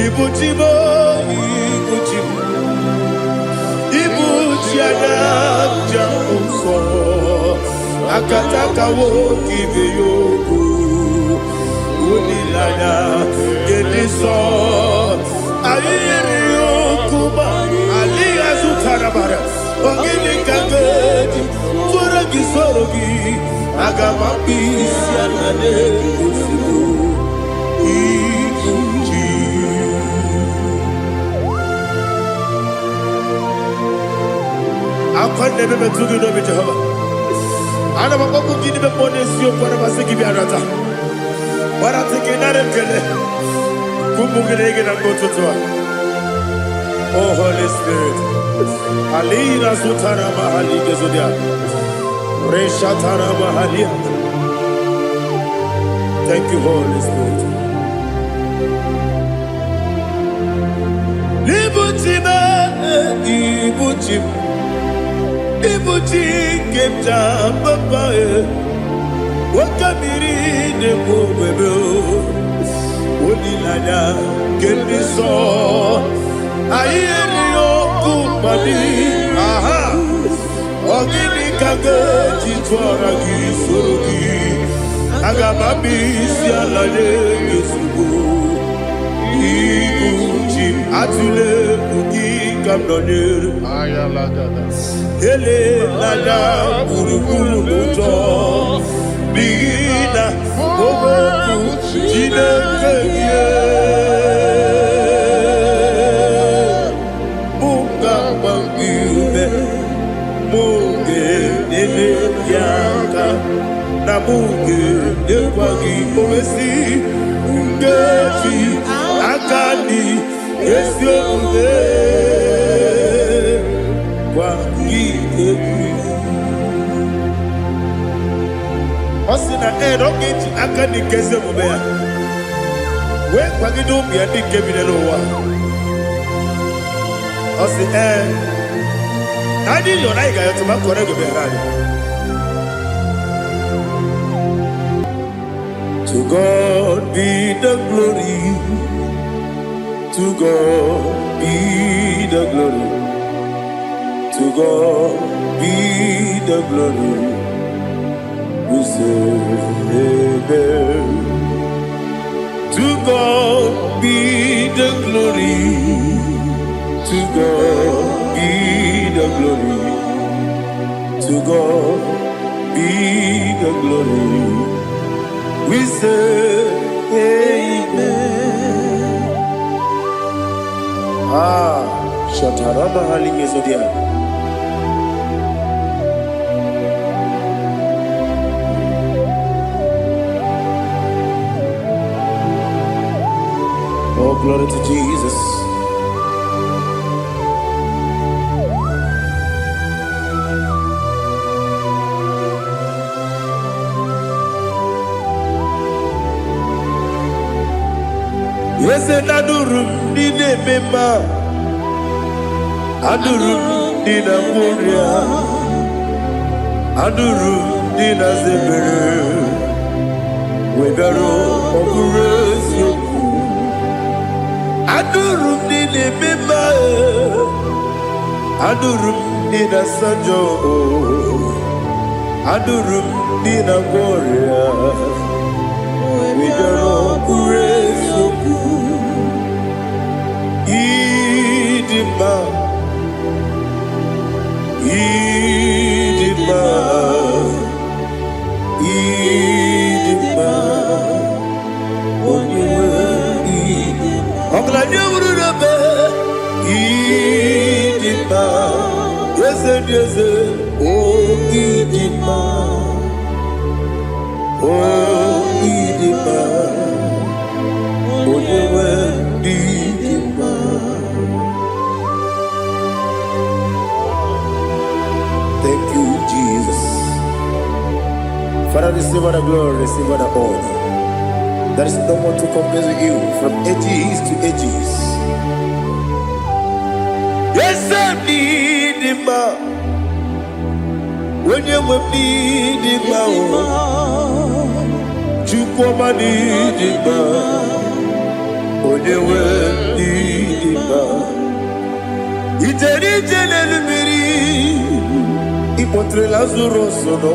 Ibuchibo, Ibuchibo, Ibuchiana, Jamuso, Akataka wo kibeyoku, Unilana, Gediso, Ayeriyokuba, Aliya Zutarabara, Ogini Kangeti, Turagi Sorogi, Agamapi, Sianane, Usibu, Ibuchi. I can't never do the Jehovah. I never go to give the bonus you for a give you another. But I'm thinking that I'm going to go to oh, Holy Spirit. Alina Sutana Mahali Gezudia. Reshatana Mahalia. Thank you, Holy Spirit. Libutime, Ibuchim. Ibuchi kemta papa wakamiri de bobebe onilanya kendiso ayeri okupadi aha ogini kage jitwara gisorogi agamabi sialale yesugo Ibuchi atule ugi kamdonir ayalagada ele lala buruburu moto bigina oboku jinekeye munga bangiume munge nene yaka na munge nekwagi owesi ngeji akani esiombe Osina rocket akani keze mubea. We kwagido biandi kebinelo wa. Osi nadi yo naiga yo tuma korego berani. To God be the glory. To God be the glory. To God be the glory. We say amen. To God be the glory. To God be the glory. To God be the glory. We say amen. Shataraba Halingezodia. Oh, glory to Jesus. Yes, and Adurum did a member. Adurum did a Moria. Adurum did a Zebere. We better operate you. Adurum did a member. Adurum did a Sanjo. Adurum did a Moria. We better operate you. Idima, Idima, Idima, Idima, yes, yes, oh, Idima, oh, Idima, oh, Idima. Thank you, Jesus. Father, receive all the glory, receive all the honor. There is no one to compare with you from ages to ages. Yes, I need him. When you need him, you come and need him. When you Contre Lazaro sono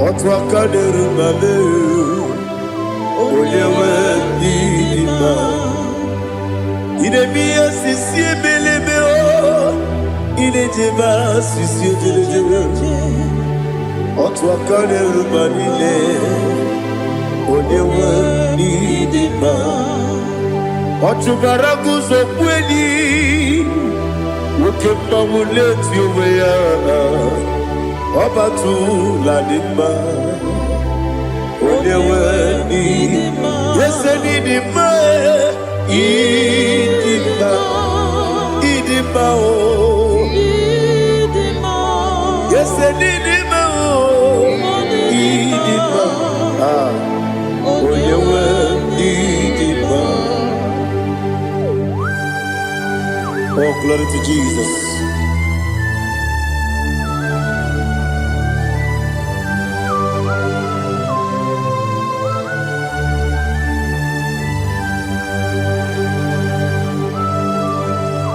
Otwa kaderu male Oyewe dima Inemia sisi melebeo Inejeba sisi jelejebe Otwa kaderu malile Oyewe dima Otubaragu zokweni Ukemba muleti uweya Obatu la dima Oyewe dima Yese dima Idima Idima o Yese dima o Idima Oyewe dima. Oh, glory to Jesus.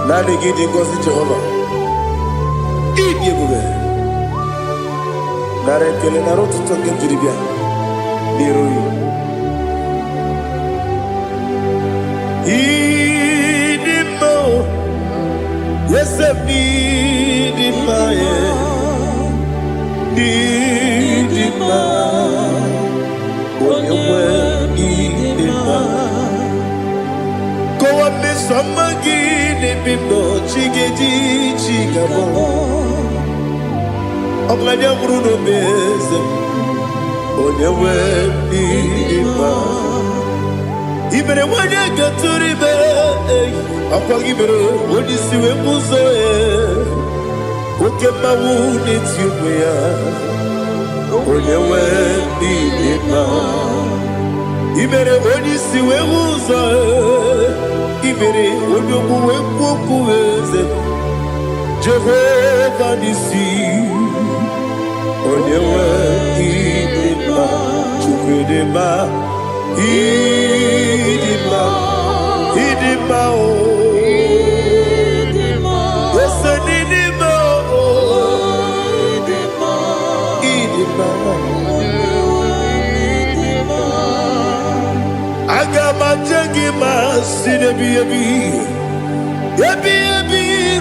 Nani gidi ngozi Jehovah. Idi ebube. Nare kele naro tutoke jiribia. Niroyi. Idi mo. Yes, need my when you were need go up the summer guinea bimbo chigedi chigabo of my young Bruno Bez on your way even when you get to the Apagibero, when you see a muso, who can my wound it's you, when you went in Ibere, when you see a muso, Ibere, when you move Jehovah, you see, when you went in Idima, Agama jagima sinebi ebi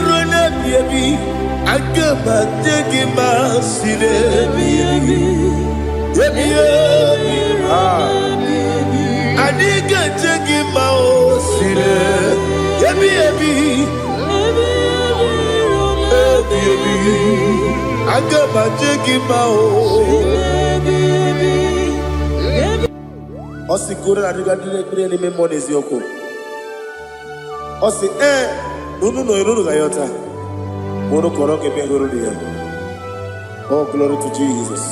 rona ebi agama jagima sinebi ebi adiga jagima o sine ebi agama jagima o Osi kura na diga dire ni me monezi yoko. Osi nunu gayota. Mono koroke me guru dia. Oh, glory to Jesus.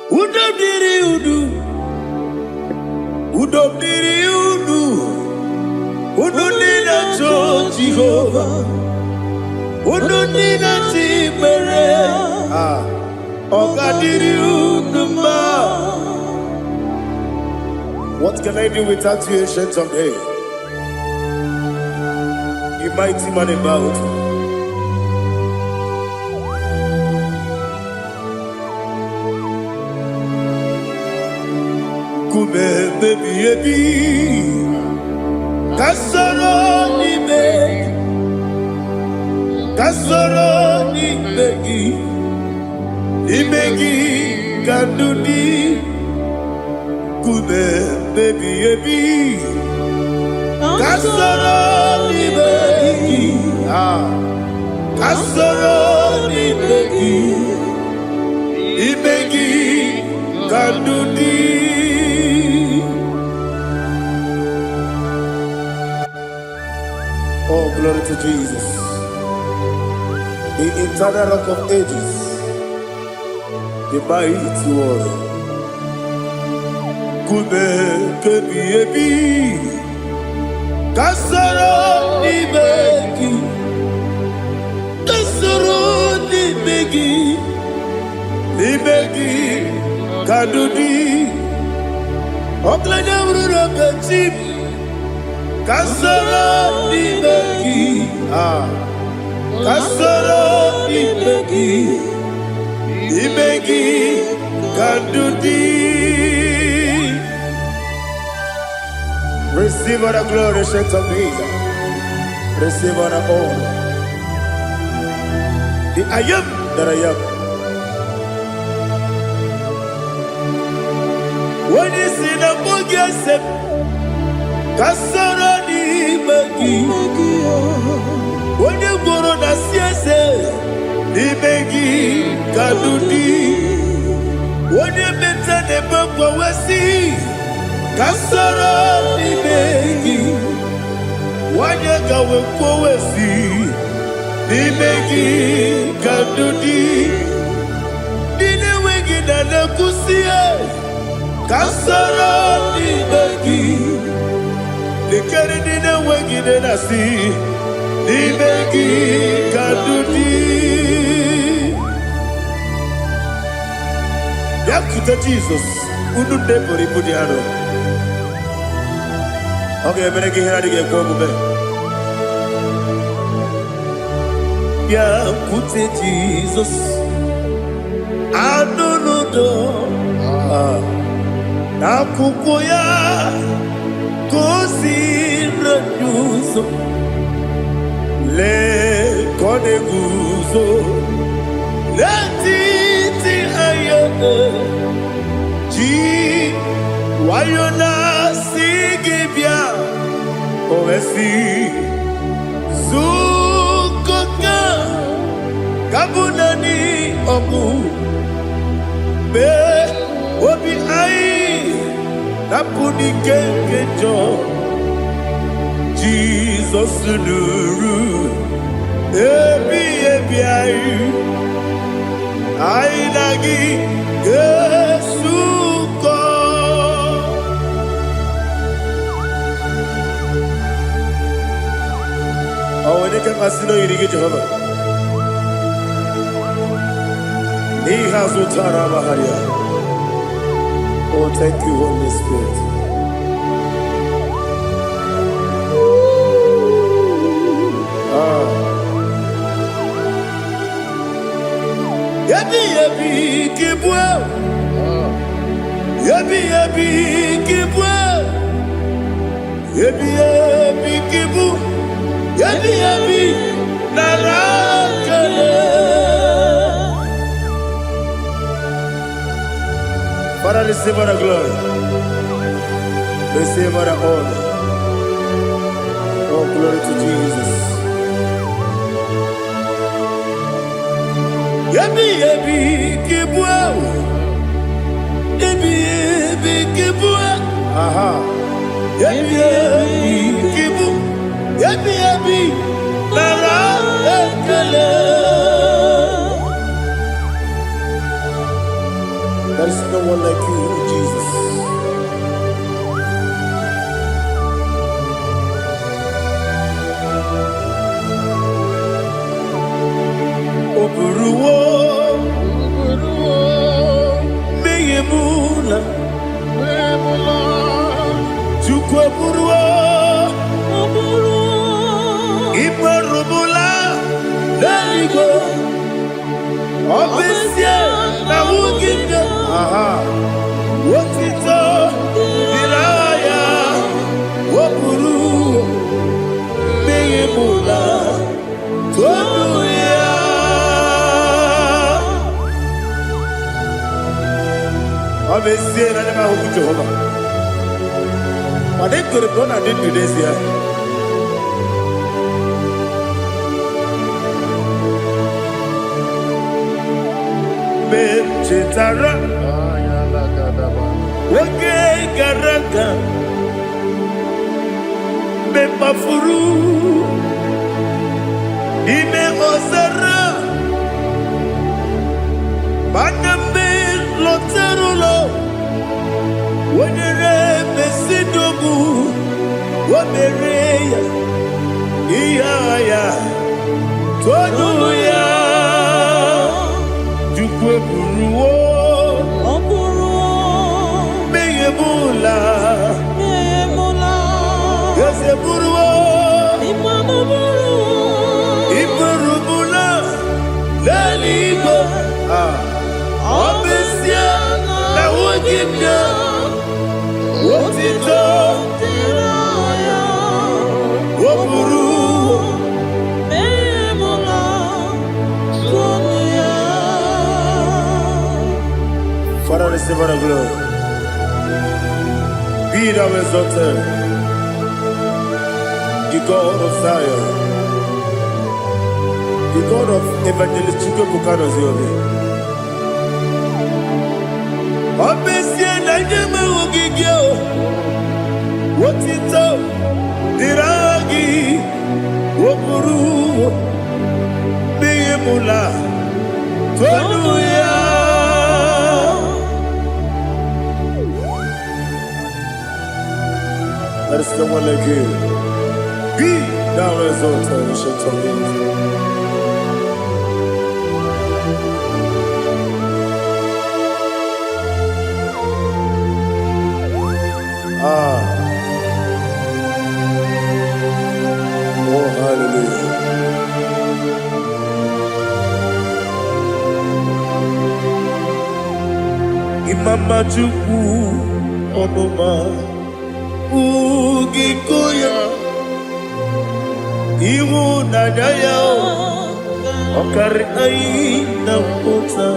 Udobdiri udu. Udunina cho Jehovah. Udunina chibere. What can I do without you, ancient of days? You mighty man about. Kume baby, kasoro ni begi. Imegi kandudi kume baby kasoro ni begi kasoro ni begi imegi kandudi. Oh, glory to Jesus, the eternal rock of ages, the mighty one. Kume kebi kasoro ni begi kadudi oklanya ururo beti kasoro ni begi Kasoro Imegi Kandudi. Receive all the glory, shake of me. Receive all the honor. The I am that I am. When you see the book, Kasoro Imegi. When you go on the CSA, Imegi Kandudi. When you mention the book, we see Kasoro Imegi. When you go we see Imegi Kandudi. Dine wegi na kusiye Kasoro Imegi. Nikere dine wegi na si Imegi Kandudi. Yakuta Jesus, unu nebori pudiano. Okay, better get here to get over. Yakuta Jesus, I don't know. Nakukoya, kosi renuso, le koneguzo, le titi ayote. Wayona sigibia ovesi zukoka kabunani omu be obi ai napuni kenkejo Jesus nuru ebi ai nagi Yesu. Oh, when you can casino, you get Jehovah. He has Utara Maharia. Oh, thank you, Holy Spirit. Yabi, Kibwa. Yabi, Kibwa. Yabi, Kibu. Yabi, Narakale. Father, receive all the glory. Receive all the honor. Oh, glory to Jesus. Yabi, Kibwa. Yabi, Kibwa. Aha. Yabi, Kibu. Yabi, Narakale. There is no one like you, Jesus. Oburuwo, meyemula, Chukweburuwo. Imarubula, there you go. Obesia, na wuginde. Aha. Wotito, diraya, wopuru, meyemula, tonuya. Obesia, na nema huku Jehovah. But they could have done I did today here. Chitara, Wake Garaka, Bepafuru, Ime Osara, Banambe Loterulo, Wenere Besidogu, Wamereya, Iaya, Toduya. Jukweburuwo, Meyemula, Yeseburuwo, Imarubu, Father, receive all the glory. Be thou exalted, the God of Zion, the God of Evangelist Chike Bukano Ziobi. Obesia Naija Ugigio, what it up, Diragi, Wopuru, Beyemula, Tonuya. There is no one like you. Be thou exalted, ancient of days. Oh, hallelujah. Imama Chukwu Onoma Ugikoya Iwu Naija Okari Aina Kota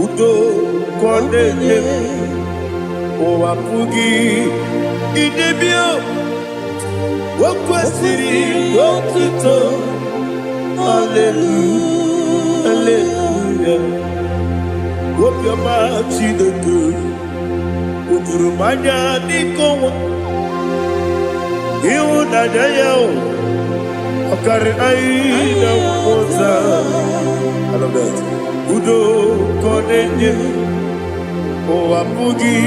Udo Kondele Owapugi Idebio Wakwasiri Wakito Hallelujah Hallelujah Wopiama Chidoku Udurumanya Nikowa Iwu Naija Okari Aina Kota I love that Udo Kondele Owapugi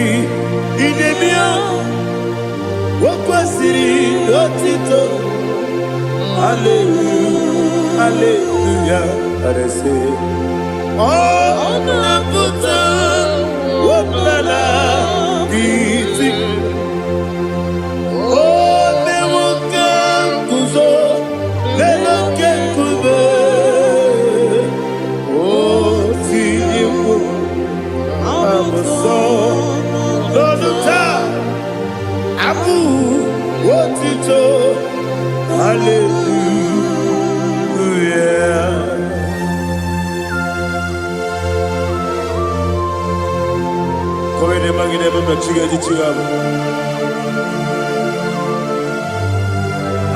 Idebio Wakwasiri Lotito Hallelujah Hallelujah I say Oh Naputa Wopala Biti Oh Mewoka Kuzo Leloke Kube Oh Tiyimu Amoso Loduta Abu Wotito Hallelujah Koine magine baba chiga jichigabo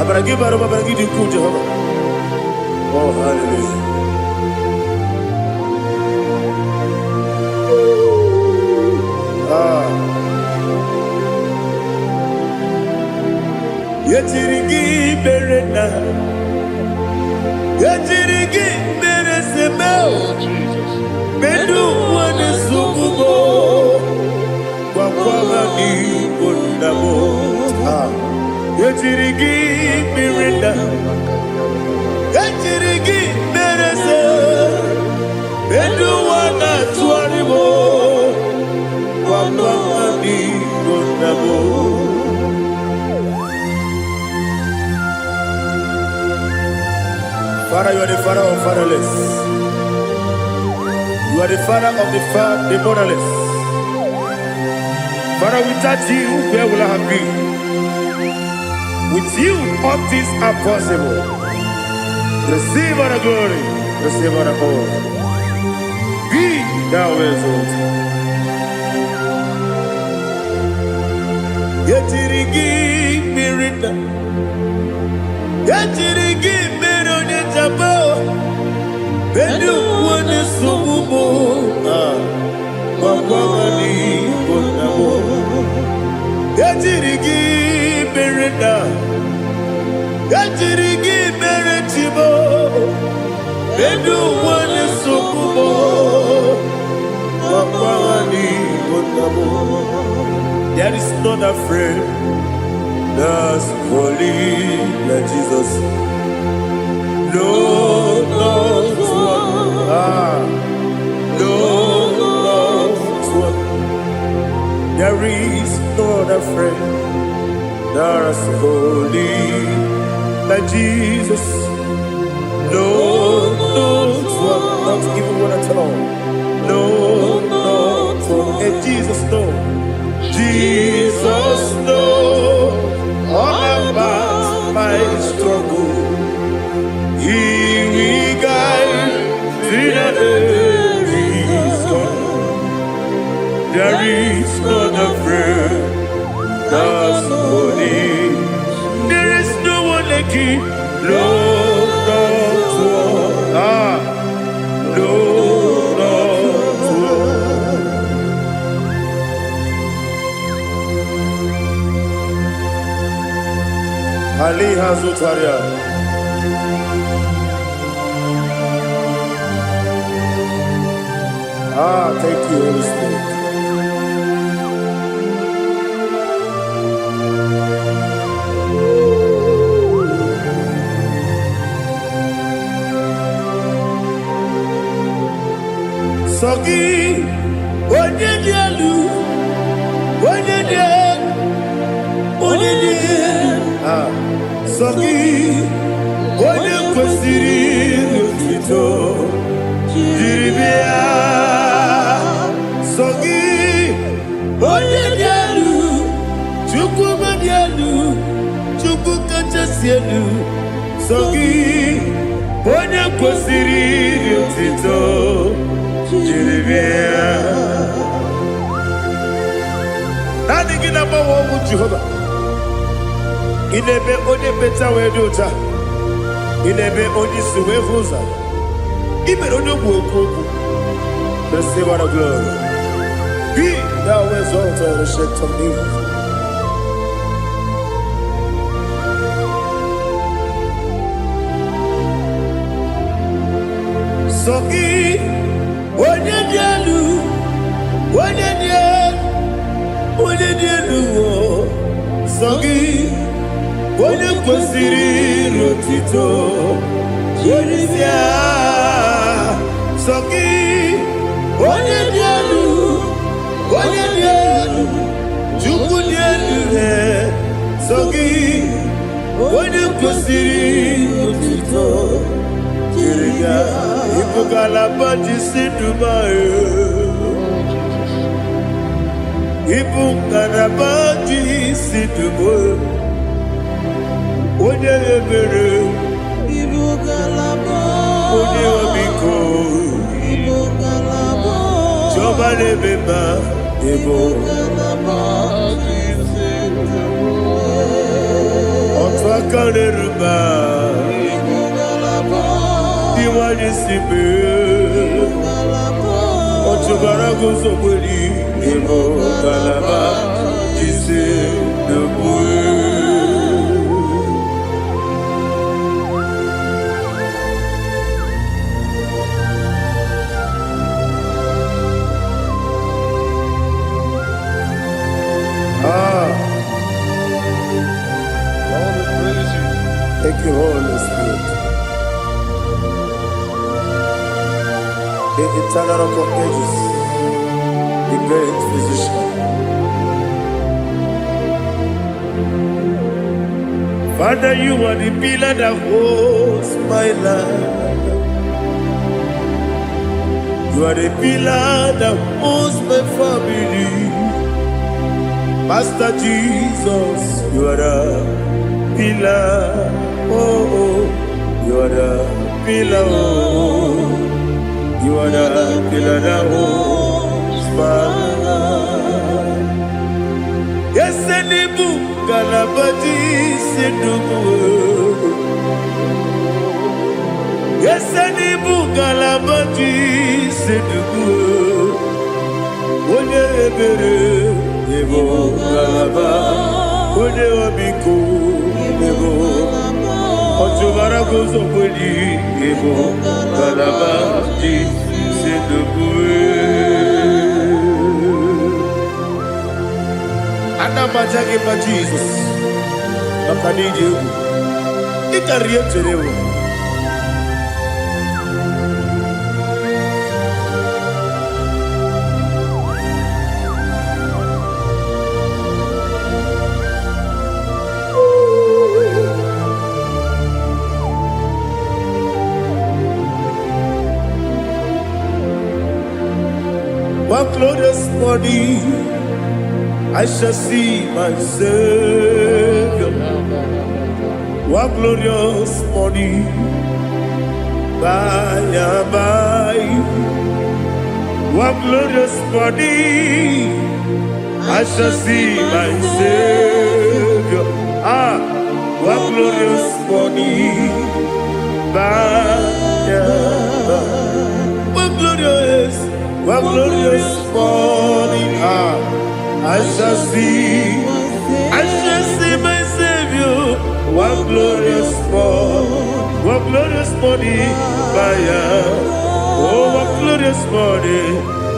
Abaragi baro babaragi di ku Jehovah Oh hallelujah Yetirigi berena Yetirigi beresebeo Bedu wane sukubo Wakwama ni bondabo Yetirigi berena Yetirigi berese Bedu wana tuaribo Wakwama ni bondabo Father, you are the father of fatherless. You are the father of the motherless. Father, without you, where will I have been? With you, all things are possible. Receive all the glory, receive all the honor. Be thou exalted. Yetirigi mirina, yetirigi mirone jabo, bedu wane sububo, wakwamani bonamo. Yetirigi mirina, yetirigi miretibo, bedu wane sububo, wakwamani bonamo. There is none afraid that's holy like Jesus. No, no, no, no, there is no other friend that's holy like Jesus. No, no, not even one at all. No, no, and Jesus, no. Jesus. Ali Hazutaria. Thank you, Holy Spirit. Sogi, Onyedielu, Sogi, Onyekwesiri n'otito, jiribia. Sogi, Onyedielu, Chukwumadielu, Chukwukachasielu. Sogi, Onyekwesiri n'otito, jiribia. Nani gina mawa mu Jehovah. Inebe onye beta we dota. Inebe onye suwe vuza. Ibe onye woku. Receive our glory. Be thou exalted and shed to me. Sogi onye dielu. Sogi Onyekwesiri n'otito, jiribia. Sogi Onyedielu, Chukwudielu. Sogi Onyekwesiri n'otito, jiribia. Ibugalaba jisidumae. Ibugalaba jisidumae. Onye ebere, onye omiko, Jehova na-emeba, otu aka na-eruba, diwali sibe, otu bara guzo kweli, Ibugalaba jisidumae. Thank you, Holy Spirit. The eternal rock of ages, the great physician. Father, you are the pillar that holds my life. You are the pillar that holds my family. Master Jesus, you are the pillar. Oh, you are the pillar. Oh, you are the pillar that holds my life. Yes, Enibu Galabadi Sedumu. Yes, Enibu Galabadi Sedumu. Onye ebere, Ebo Galaba. Onye omiko, Ebo. Otubara gozo kweli, Ebo Galaba Sedumu. Anamajage pa Jesus. Nakanije u. Ikariye terewo. One glorious morning, I shall see my Savior. One glorious morning, by and by. One glorious morning, I shall see my Savior. One glorious morning, by and by. One glorious morning, I shall see my Savior. one glorious morning, oh, one glorious morning,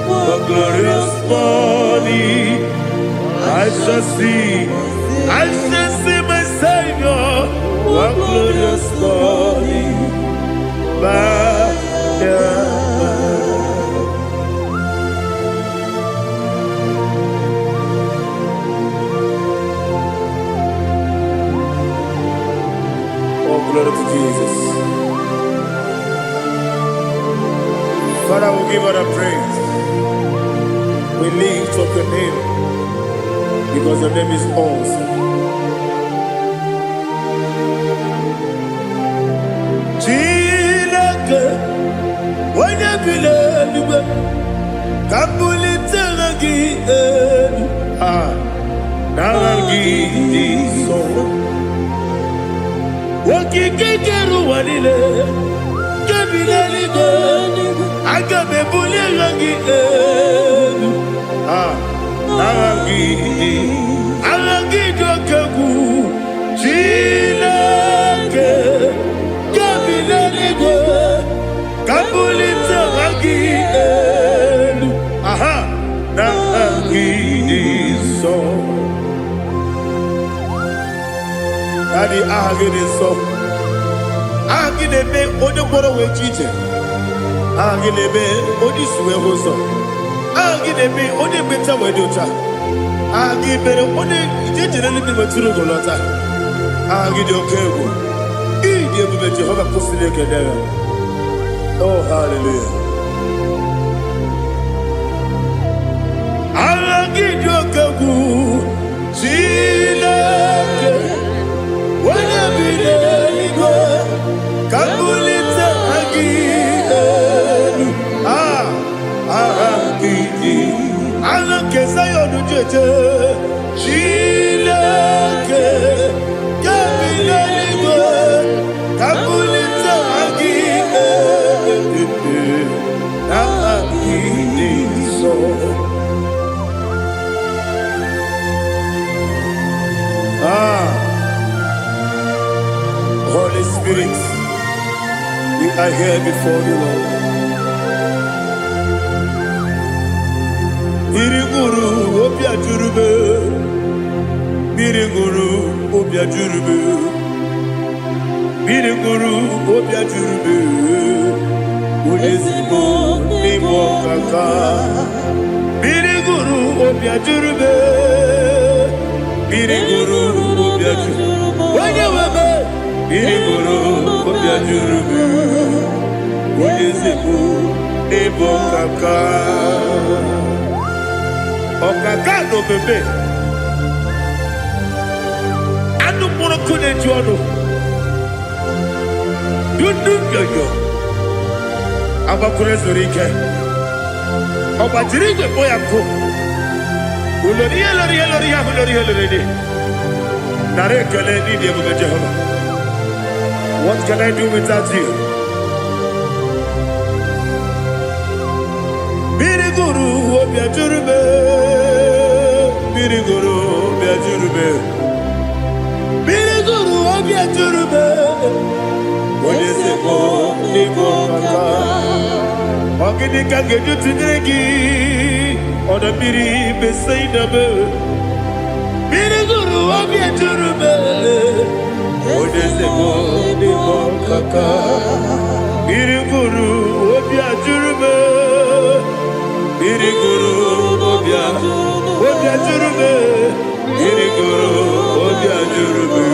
one glorious morning. I shall see my Savior, one glorious morning, Oh, glory to Jesus. Father, we give all the praise. We lift up your name because your name is awesome. Chilake, when you believe, Kabulitagi, Naragi, so. Wakikeru wanile, kabilaligo, agabe bulirangi, Aragi dokagu, Chilake, kabilaligo, kabulita ragi, Naragi so. Daddy, agide so. Agide be odoboro we chiche. Agide be odisuwe hoso. Agide be ode beta we dota. Agide be ode jejere ni be turu golota. Agide okego. Ide be Jehovah kosile kedera. Oh, hallelujah. Agide okego. Chilake. When you believe, Kabulita again. Alakesayo do jeje. Chilake. Kabilaligo. Kabulita again. So. Holy Spirit, we are here before you, Lord. Biriguru obia jurube, Biriguru obia jurube, Biriguru obia jurube, Udesibo nimo kaka, Biriguru obia jurube, Biriguru obia jurube, Wanyawame. Biriguru obia jurube, Udesibo nimo kaka. Okaka no bebe. Anu mono kune juano. Dundu yoyo. Abakure zorike. Obajirije boya ko. Uloriya. Nare kele ni diye buga Jehovah. What can I do without you? Biriguru obia jurube, Biriguru obia jurube, Biriguru obia jurube. Odesebo nimo kaka, ogini kange jutinegi, oda biri besaidabe. Biriguru obia jurube, Odesebo nimo kaka, Biriguru obia jurube. Biriguru obia jurube, Biriguru obia jurube,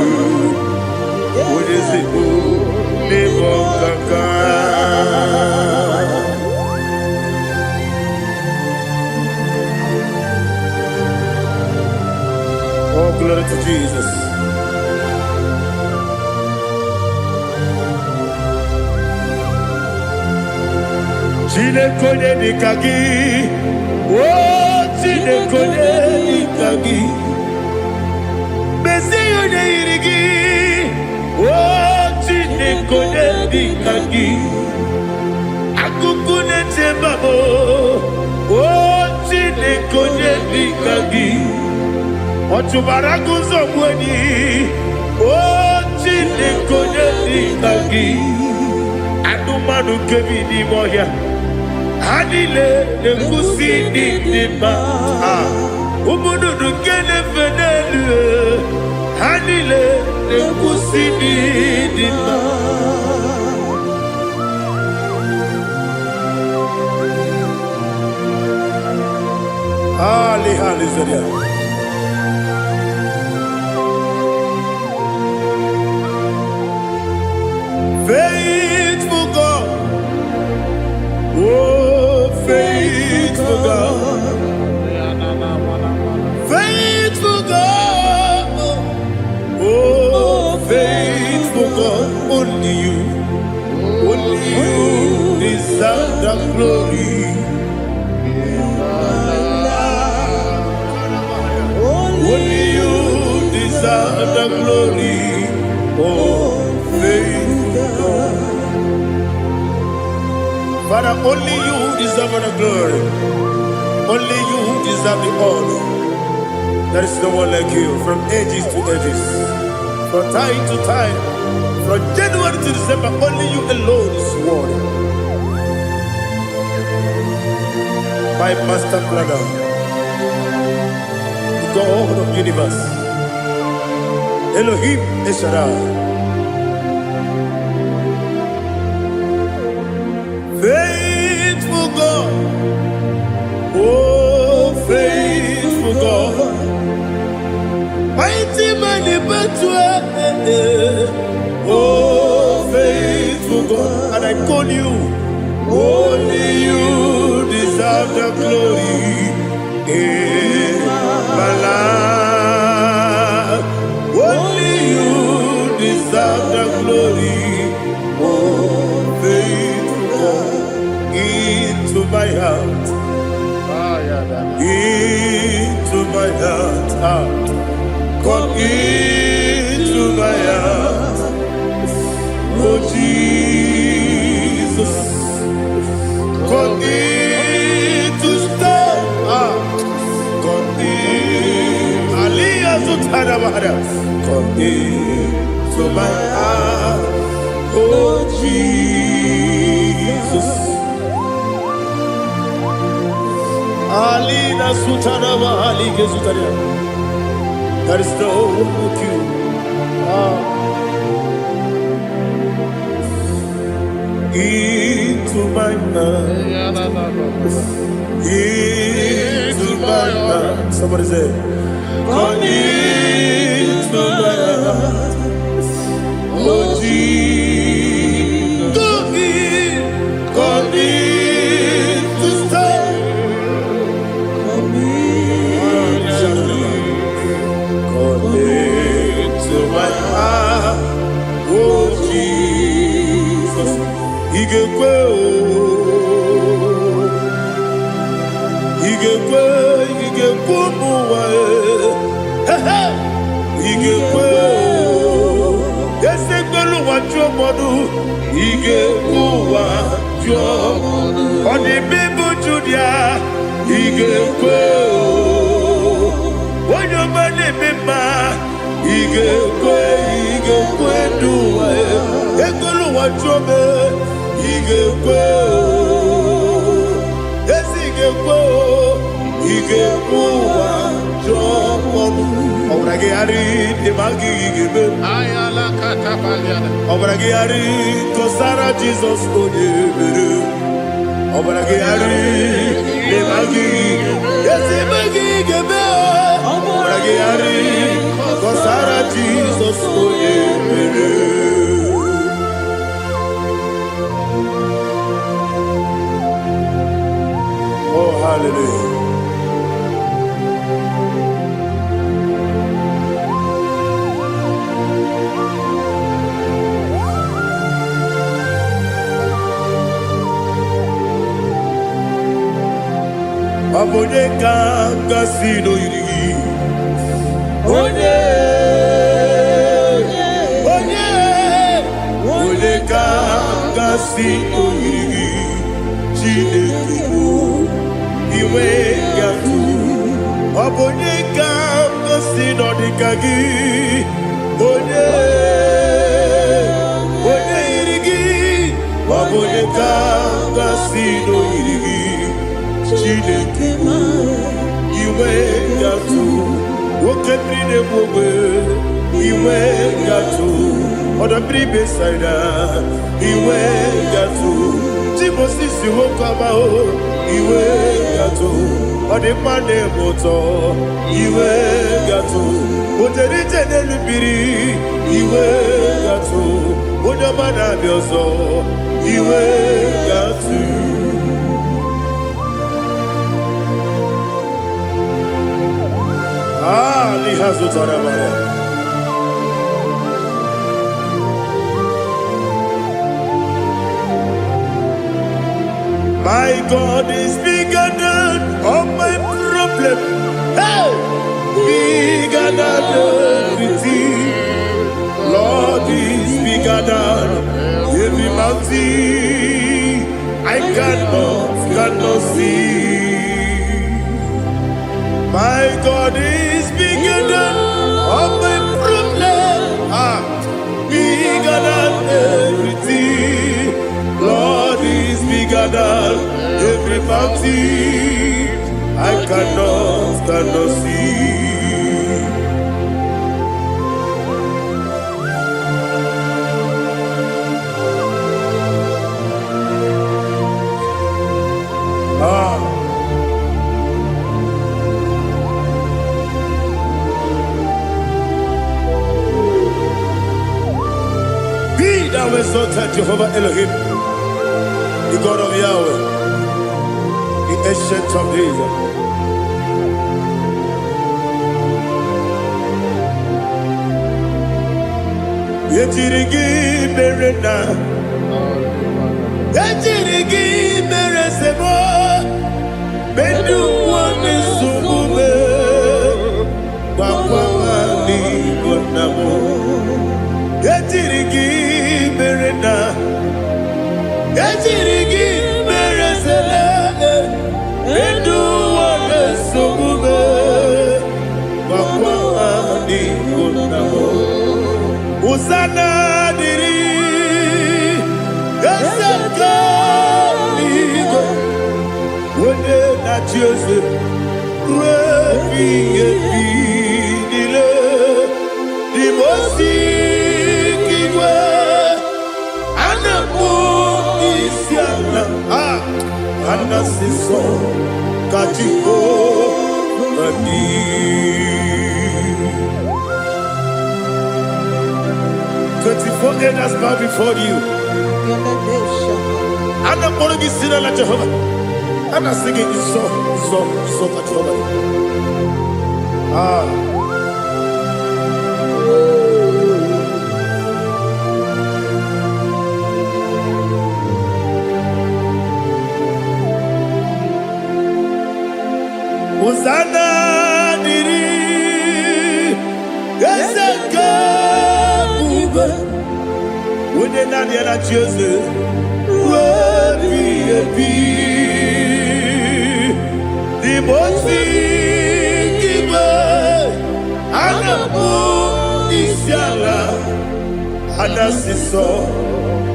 Udesibo nimo kaka. Oh, glory to Jesus. Chinekone nikagi, oh Chinekone nikagi, Mesiyo ne irigi, oh Chinekone nikagi, Akukune tembabo, oh Chinekone nikagi, Otubaragu zomweni, oh Chinekonye Nikagi Anumanu Kevini Moya Hanile Nekusi Nidima Umudu Nukene Fenelu Hanile Nekusi Nidima Ali Halizaria Faithful God, oh faithful God, faithful God, oh faithful God, only you deserve the glory. Only you deserve the glory, oh faithful God. Father, only you deserve the glory. Only you deserve the honor. There is no one like you from ages to ages, from time to time, from January to December. Only you alone is worthy. My master planner, the God of the universe, Elohim Eshadai. Faithful God, oh faithful God, mighty man in battle, oh faithful God, and I call you, only you deserve the glory in my life, only you deserve the glory, oh faithful God. Into my heart, into my heart, come into my heart, oh Jesus, come in to stay, come in, Aliyah Zutanabara, come into my heart, oh Jesus. Alina Sutanaba Ali Gesutaria. There is no one like you. Into my mind. Into my heart. Somebody say, come into my heart. Oh Jesus. Come in to stay. To my heart, oh Jesus, he gave Jesus, oh, hallelujah. Abone kanga sino yiri. Abone kanga sino yiri. Chinekibu iwe yatu. Abone kanga sino dikagi. Kasino iri Chineke iwe gatu woke brine bobe iwe gatu oda bribe saida iwe gatu timosisi wokama o iwe gatu ode mane moto iwe gatu oderi tenelu biri iwe gatu oda mana biozo iwe gatu. My God is bigger than all my problem. Hey, bigger than everything. Lord is bigger than every mountain I cannot see. My God is bigger than all my problems. Bigger than everything. Lord is bigger than every mountain I cannot see. Be thou exalted, Jehovah Elohim, the God of Yahweh, the ancient of days. Yetirigi berena, yetirigi beresemo, bedu wane sumume, bakwani bonamo. Yetirigi berena, yetirigi beresele, bedu wane sumume, bakwani bonamo. Usana diri, esaka ligo, wone na Joseph, refi nile, di mosi kiwe, anapo isiana, anasiso kachiko mani. 24 elders bow before you. And I'm going to be singing like Jehovah. And I'm singing this song like Jehovah. Hosanna diri, Eseka. When they not yet at Jesus, the most and Siso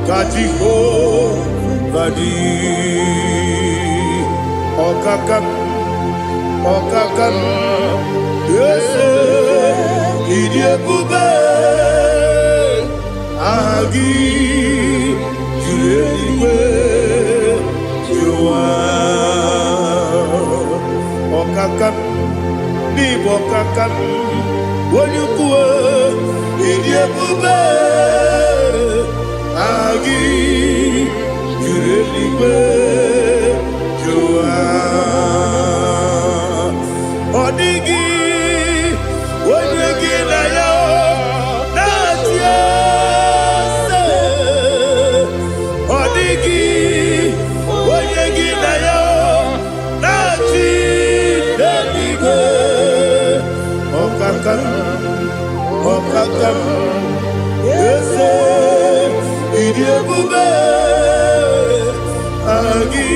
Kajiho Vadi Okakam Yes, Idiabube Agi Juliwe Jua Okakam Nibokakam Wonyukue Idiabube Agi Juliwe Jua Odigi Wonyegi na yo Natia Odigi Wonyegi na yo Nati Deligwe Okakam Okakam Yese Idiabube Agi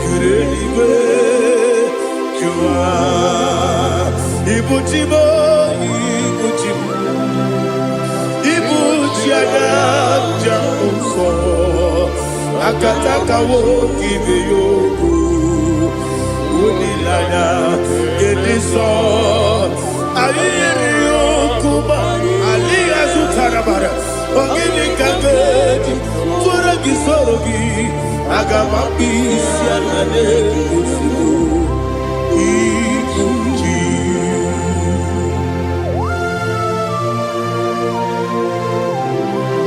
Jureligwe Jua Ibuchimo Ibuchiana Jamuso akataka wo kibe yoku unilana gediso ayiri yoku ba aliya zutarabara ogini kagedi tora gisorogi agama bisiana negusu ikuji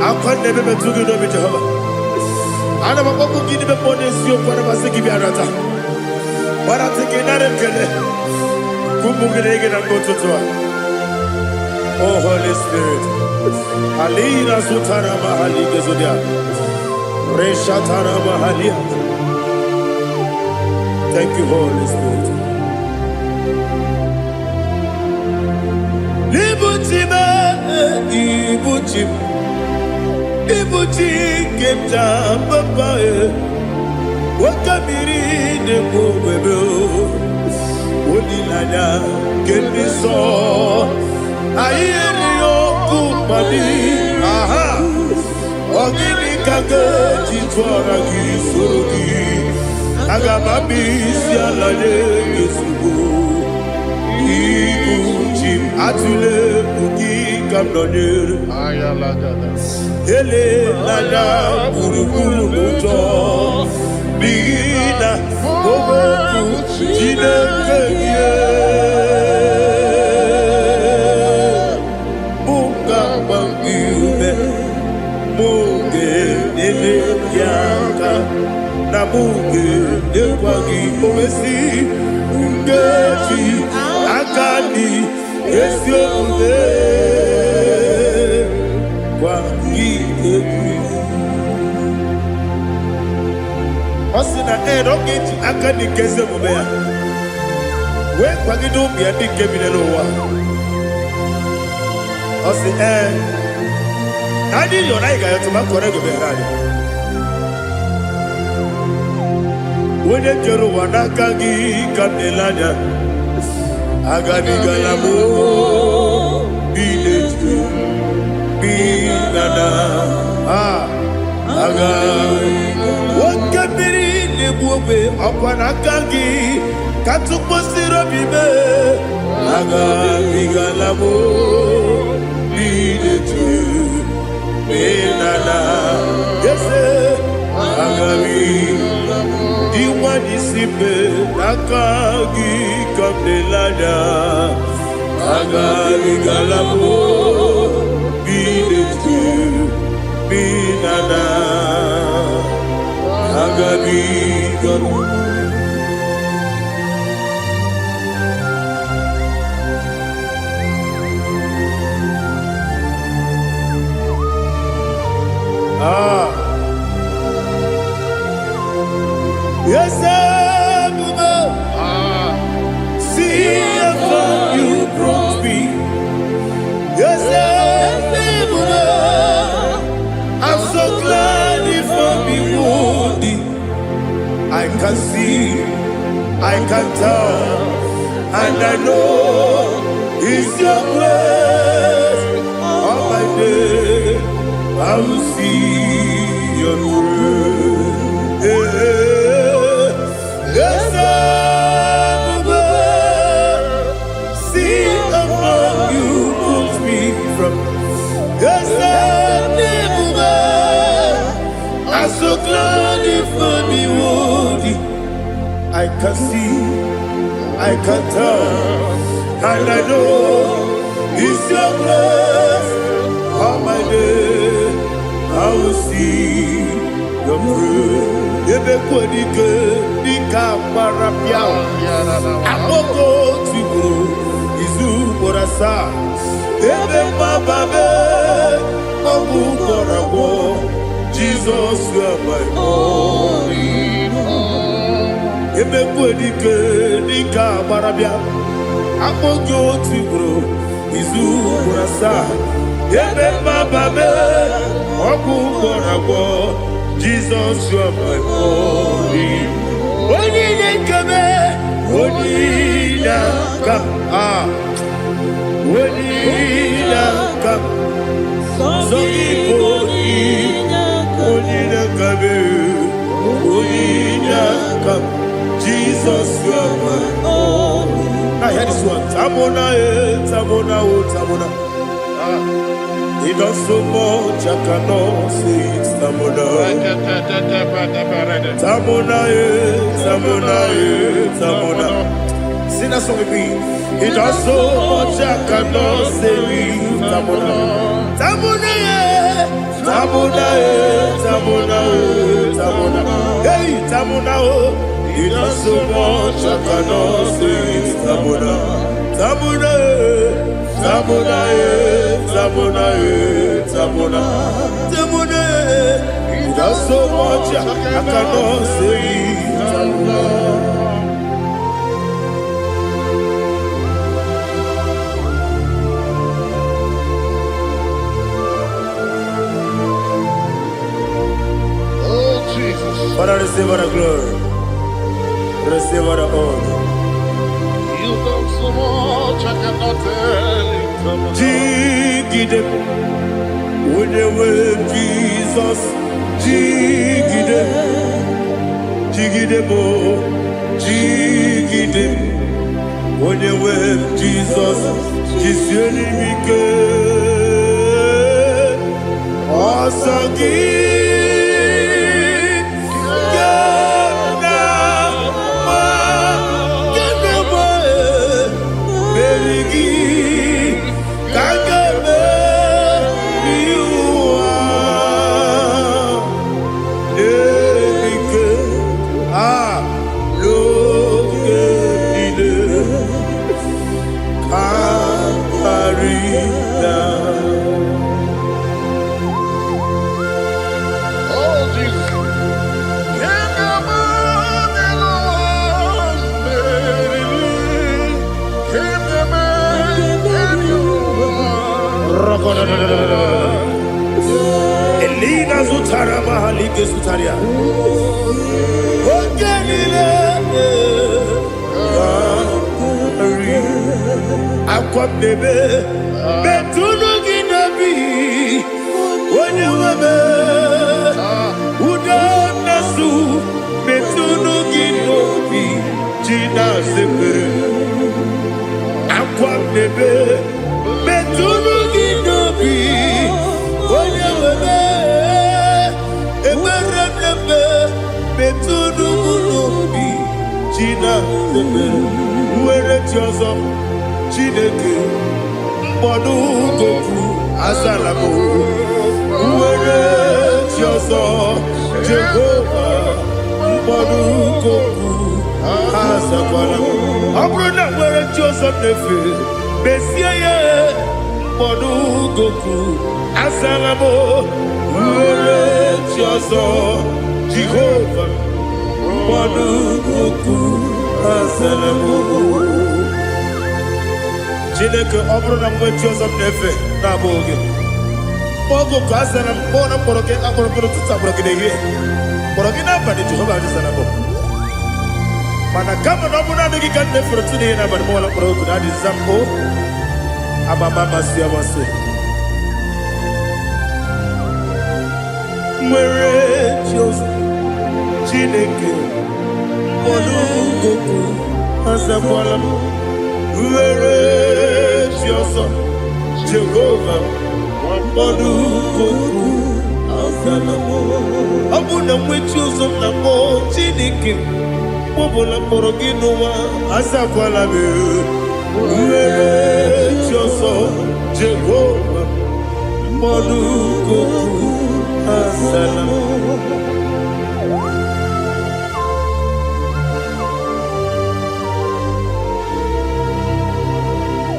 akwande bebe tugi no Jehova ana makoku gini be ponesio kwa na basiki bi arata bara tiki na rekele kumugirege na ngototoa. Oh Holy Spirit alina sutara mahali gezodia reshatara mahali. Thank you Holy Spirit. Libutime ibutim ibuti kemta papa wakamiri de bobebe onilana kemiso ayeri okupali aha ogini kage titwara gisorogi agamabi sialale gesugo ibuti atule buki kamdonir ayalagada ele nana buruburu moto bigina boboku jinekeye bunga bangiume muge ele yaka na muge dekwagi omesi ngeji akani esiombe Osina roketi akani keze mubea we kwagido bia dike binelowa osi nadi yo naiga yo tuma korego be radi wode jero wanakagi kamelanya agani galamo biletu binana aga wakabiri lebuwe akwana kangi katuposiro bibe aga bigalamo biletu binana yese aga diwani sipe nakagi kamelanya aga bigalamo biletu binana agabi galu yes see how you brought me. Yes I'm so glad if I'm wounded. I can see, I can tell, and I know it's your grace. On my day, I will see your grace. Yes, see how you put me from. Yes, I'm so glad if I'm worthy. I can see, I can tell, and I know it's your grace. On my day, I will see your grace. Ebe kwenike nika marapia, amoko tibo izu morasa. Ebe mababe obu korawo. Jesus, you are my only home. Ebe kwenike nika marapia, amoko tibo izu morasa. Ebe mababe obu korawo. Jesus, you are my only. Only come, only come, only come. So only come. Now hear this one. Tamona, Tamona, Tamona. He does so much, I cannot say it's Tamona. Tamona, Tamona, Tamona. Sing that song with me. He does so much, I cannot say it's Tamona. Tamona, Tamona, Tamona, Tamona. Hey, Tamona, he does so much, I cannot say it's Tamona. Tamona, Tamona, Tamona, Tamona, Tamona. He does so much, I cannot say it's Tamona. Father, receive all the glory. Receive all the honor. You done so much, I cannot tell it. Jigide, with the way Jesus. Jigide, jigide mo, jigide, with the way Jesus. Jisieni mike, osagi. Elina Zutara Mahalike Sutaria. Aquam debe, Betuno Ginabi, when you were Udanasu, Betuno Ginobi, Gina Sepe. Aquam debe, Betuno Ginobi, when you were Betuno Ginobi, Gina Sepe. Where it yours up. Chineke mbodu goku azalamo uwere tioso Jehovah mbodu goku azakwalamo abrona were tioso nefe besiye mbodu goku azalamo uwere tioso Jehovah mbodu goku azalamo. Chineke ọbụrụ na mgbe chi ọzọ m na-efe na-abụ oge mgbe oge asara m kpọọ na mkpọrọ gị akpọrọ mkpọrọ tụta mkpọrọ gị n'ehihie mkpọrọ gị n'abalị Jehova adịzana bụ mana kama na ọ bụ naanị gị ka m na-efere tụ n'ihe n'abalị mụọla mkpọrọ ogu na adịza mbụ amama amasị amasị nwere chi ọzọ Chineke mkpọrọ ogu azakwala m were chioso Jehovah mbodu goku azalamo abuna mwechi ozo na mo Chineke mbobola mkpọrọ gị n'ụwa azakwala m were chioso Jehovah mbodu goku azalamo.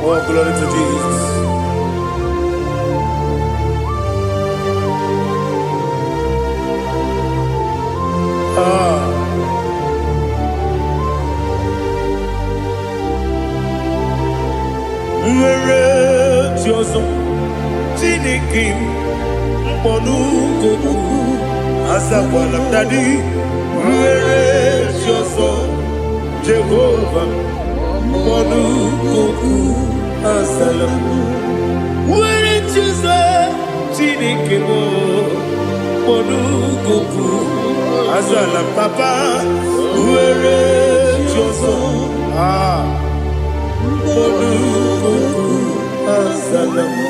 Oh, glory to Jesus. Where Tioso Chineke mkpọdu goku azakwala m daddy. Where Tioso Jehovah mkpọdu goku azalamo. Were Tioso Chineke mkpọdu goku azalam papa. Were choso. Monukuku asalamu.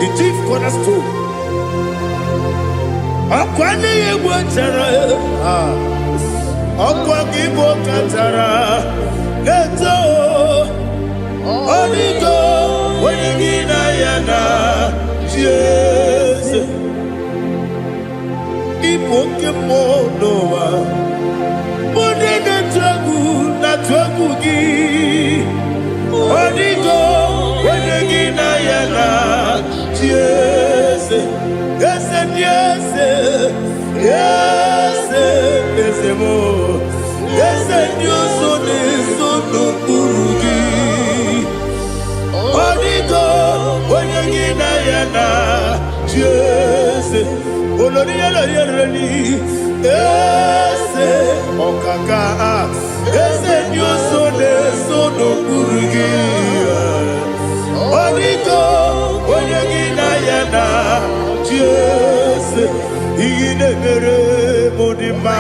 The chief cornerstone. Akwani yegwachara. Akwani bokatara. Leto. Onigo. Wenigina yana. Jesus. Ipoke monowa. Monene tragu na tragu gi. Onigo. Wenigina yana. Yes, yes, yes, yes, yes, more. Yes, you so no burugi. Onigo, when you get yana, yes, Olori, yes, Okaka, yes, you so no burugi. Onigo, when you Jesus, Igide mere modima,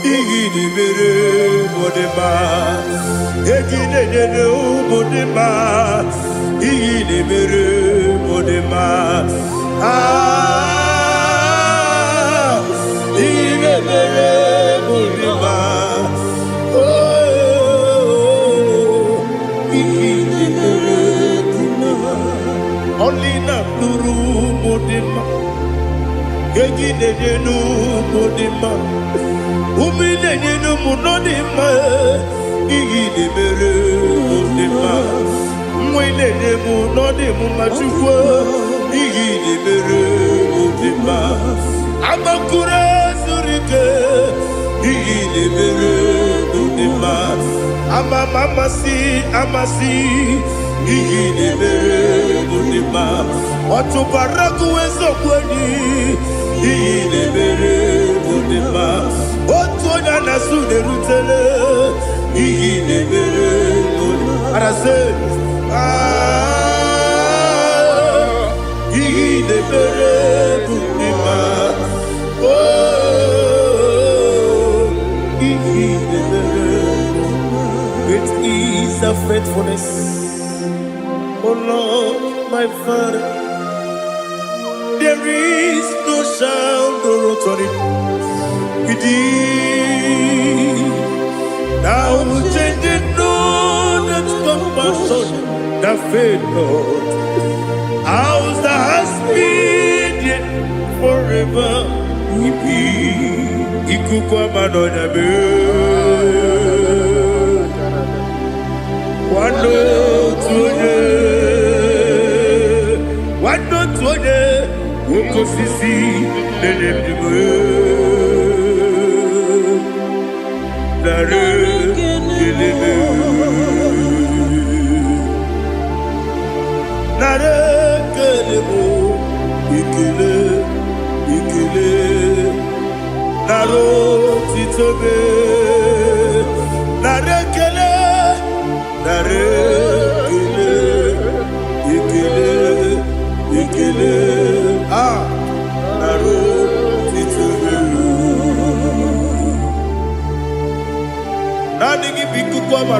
Igide mere modima, Igide mere modima, Igide mere modima, Igide mere modima, Igide mere modima, only na pluru modima. Gegine jenu modima, umine jenu munodima, igide mere modima, mwine jenu nodimu machukwa, igide mere modima, amakure surike, igide mere modima, amasi, igide mere modima, watu baraku wezo kweni. Igide mere modima, otonya nasude rutele. Igide mere modima, arase. Igide mere modima, igide mere. Great is the faithfulness, oh Lord, my Father. There is no sound or authority within. Thou changing not that compassion, that faith not. Ours that has been yet forever will be. Ikukwa madonya be. Wando tuone, wando tuone. Woko sisi nenemdiwe Nare kelebe Nare kelebo Ikele Naro titobe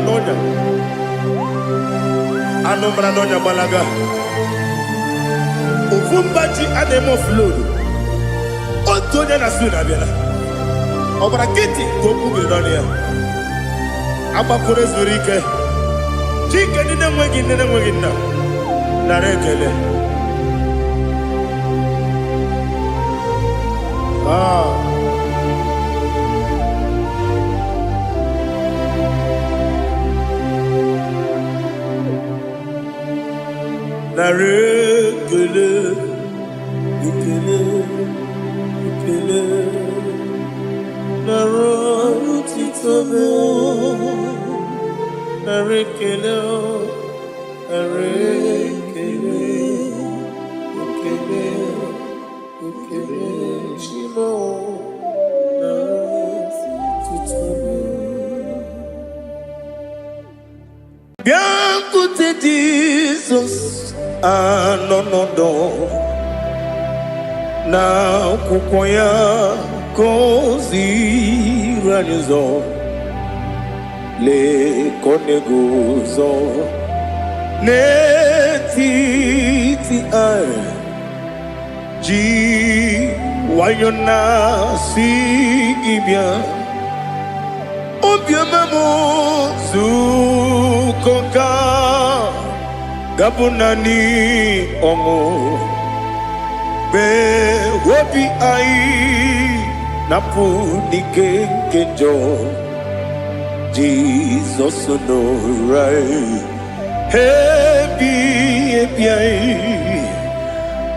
Manonya. Anomranonya Balaga. Ufumbaji anemo flodu. Otonya na suna biela. Obrakiti koku bilonia. Abakure zurike. Chike nine mwegi na. Narekele. Narekele. Ikele. Narotitobe. Narekele. Bianco te Jesus, no. Na kukoya kozi ranizo le koneguzo netiti ai ji wayona si ibia obiamamo zukoka gabunani omo be wobi ai napu nikenjo Jesus no right happy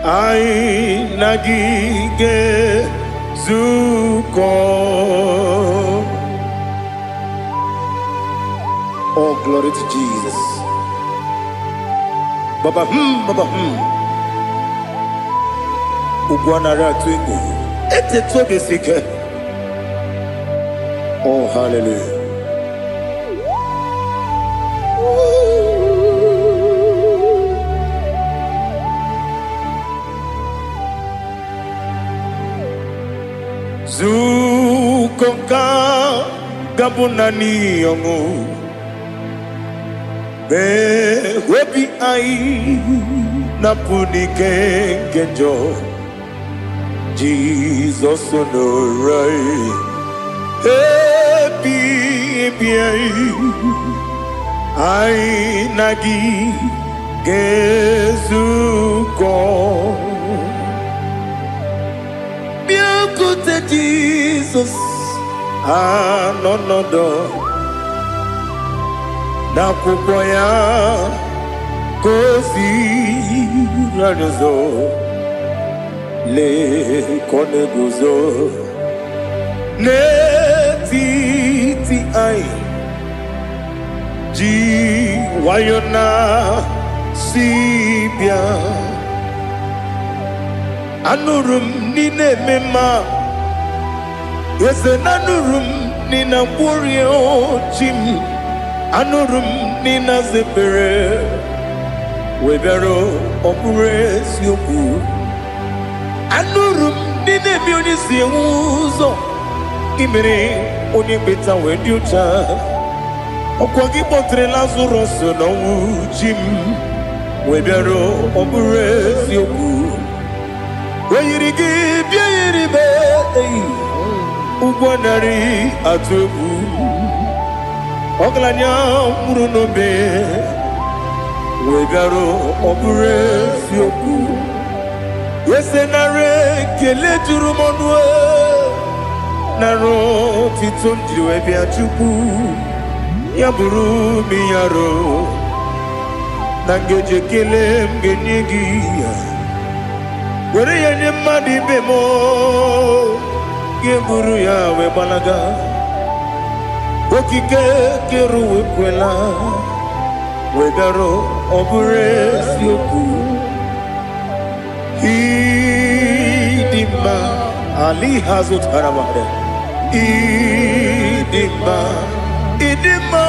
ai nagige zuko. Oh, glory to Jesus. Baba Ugwanara twingu. Ete tobe sike. Oh, hallelujah. Zukonka gabunani yongu. Be webi ai napuni kenjo Jesus no right happy ai nagi gezuko biakute Jesus no do na kukoya kozi ranizo le koneguzo netiti ai ji wayona sibia anurum nine mema yese nanurum nina burio chim anurum nina zebere webero opure sioku anurum nine bioni siuzo imere oni beta wediocha okwagi potre Lazarus no jim webero opure sioku weyirigi biayiribe ugwanari atubu Oglanya murunobe wegaro obure sioku yesenare kele jurumonwe naro titondiwe biachuku yaburu miyaro nangeje kele mgenyigi were yenye madi bemo geburu ya webalaga okike keru wekwela wegaro obure sioku idima ali hazut haramade idima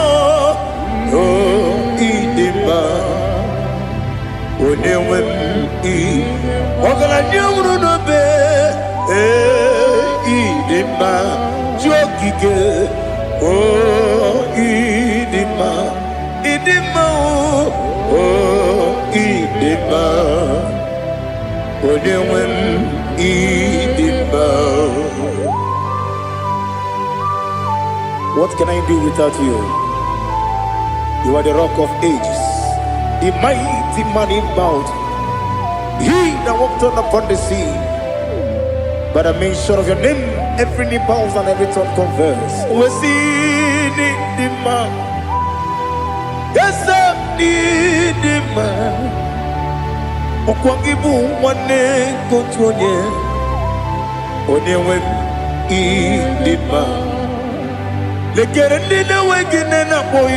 oh idima onewem ogala nyumru no be idima jokike oh idima idima, oh, idima, onewem idima. What can I do without you? You are the rock of ages, the mighty man in mountain. He that walked on upon the sea. By the mention of your name, every knee bows and every tongue confesses. We see the man. Yes, the man. Okwangibu wane kontonye. Onyewe idima. Lekere nina wengine na boy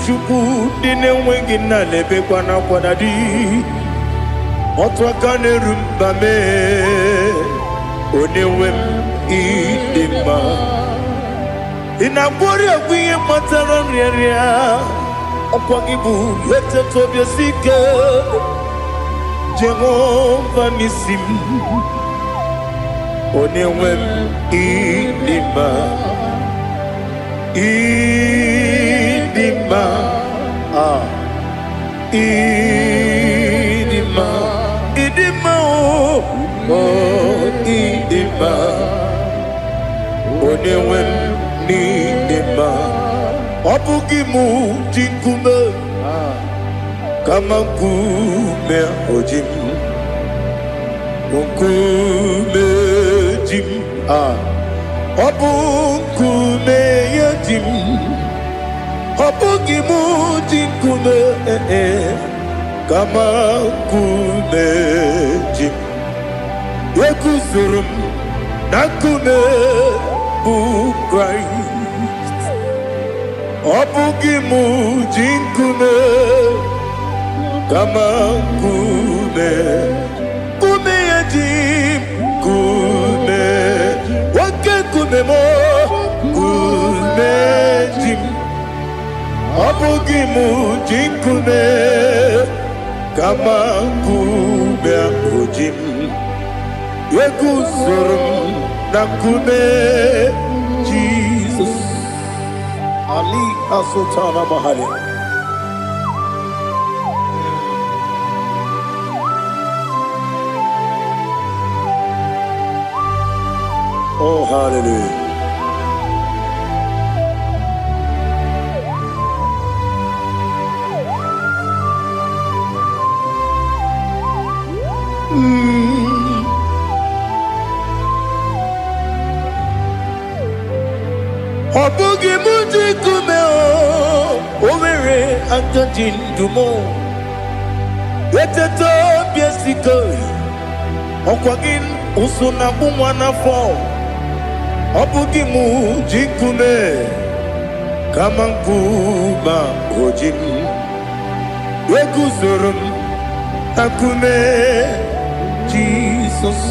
chuku nina wengine lebe kwa na kwa dadi. Otwakane rumbame. Onewem idima. Inabori agwiye mataran ria. Okwangibu yete tobye sike. Jehovah nisim. Onewem idima. Idima. Idima. Idima. Oh, idima. Onewem idima. Obugimu jinkume. Kama kume ojim. Kume jim. Obukume yajim. Obugimu jinkume. Kama kume jim. Yekusurum nakume bu Christ. Obugimu jinkume. Kama kume. Kume yajim. Kume. Wake kume mo. Kume jim. Obugimu jinkume. Kama kume ojim. Yekusurum nakume Jesus. Ali Asultana Mahali. Oh, hallelujah. Obugi muji kume o, omere anjajin dumo. Yeteto biesiko, okwagin usuna umwana fo. Obugi muji kume, kamankuma ojim. Yekusurum akume Jesus.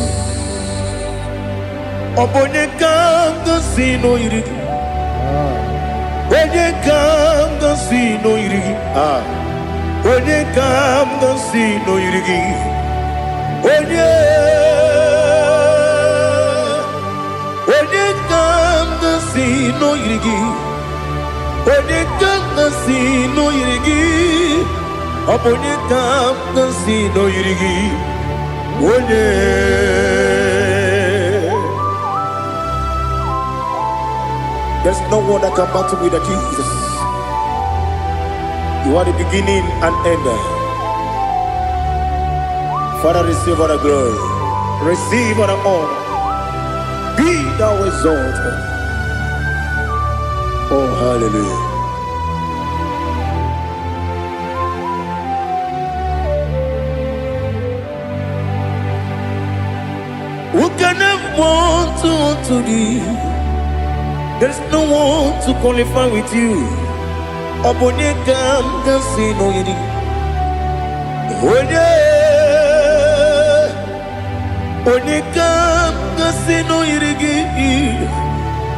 Obonye kanga sino irigi. Onye kam gansi no irigi. Onye kam gansi no irigi. Onye kam gansi no irigi. Onye kam gansi no irigi. Onye kam gansi no irigi. Onye. There's no one that can battle with Jesus. You are the beginning and end. Father, receive all the glory. Receive all the honor. Be thou exalted. Oh, hallelujah. Who can have one to thee? There's no one to qualify with you. Obonye kam gansi no yiri. Onye kam gansi no yiri.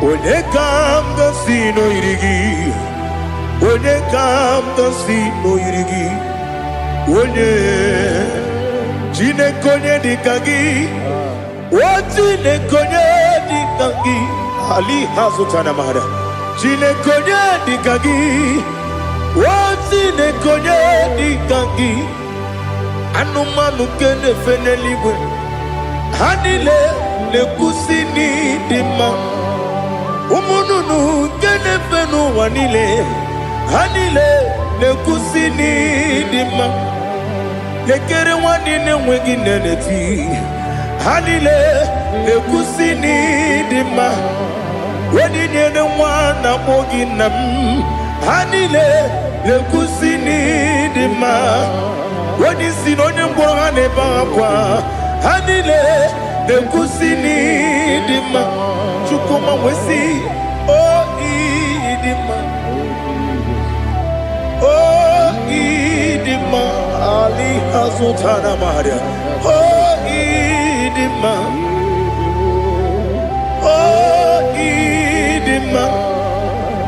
Onye kam gansi no yiri. Onye kam gansi no yiri. Onye jine konye dikagi. Wajine konye dikagi. Ali Hazutana Mahara. Chile Konya Dikagi. Wati ne konye di kangi anumanu kene feneligwe hanile ne kusini dima umununu kene fenu wanile hanile ne kusini dima lekere wani ne wegi neneti hanile ne kusini dima wani ne wana mogi nam hanile le kusini dima wani sinonye mbora ne bakwa hanile le kusini dima chukuma wesi idima idima ali hazutana maria idima idima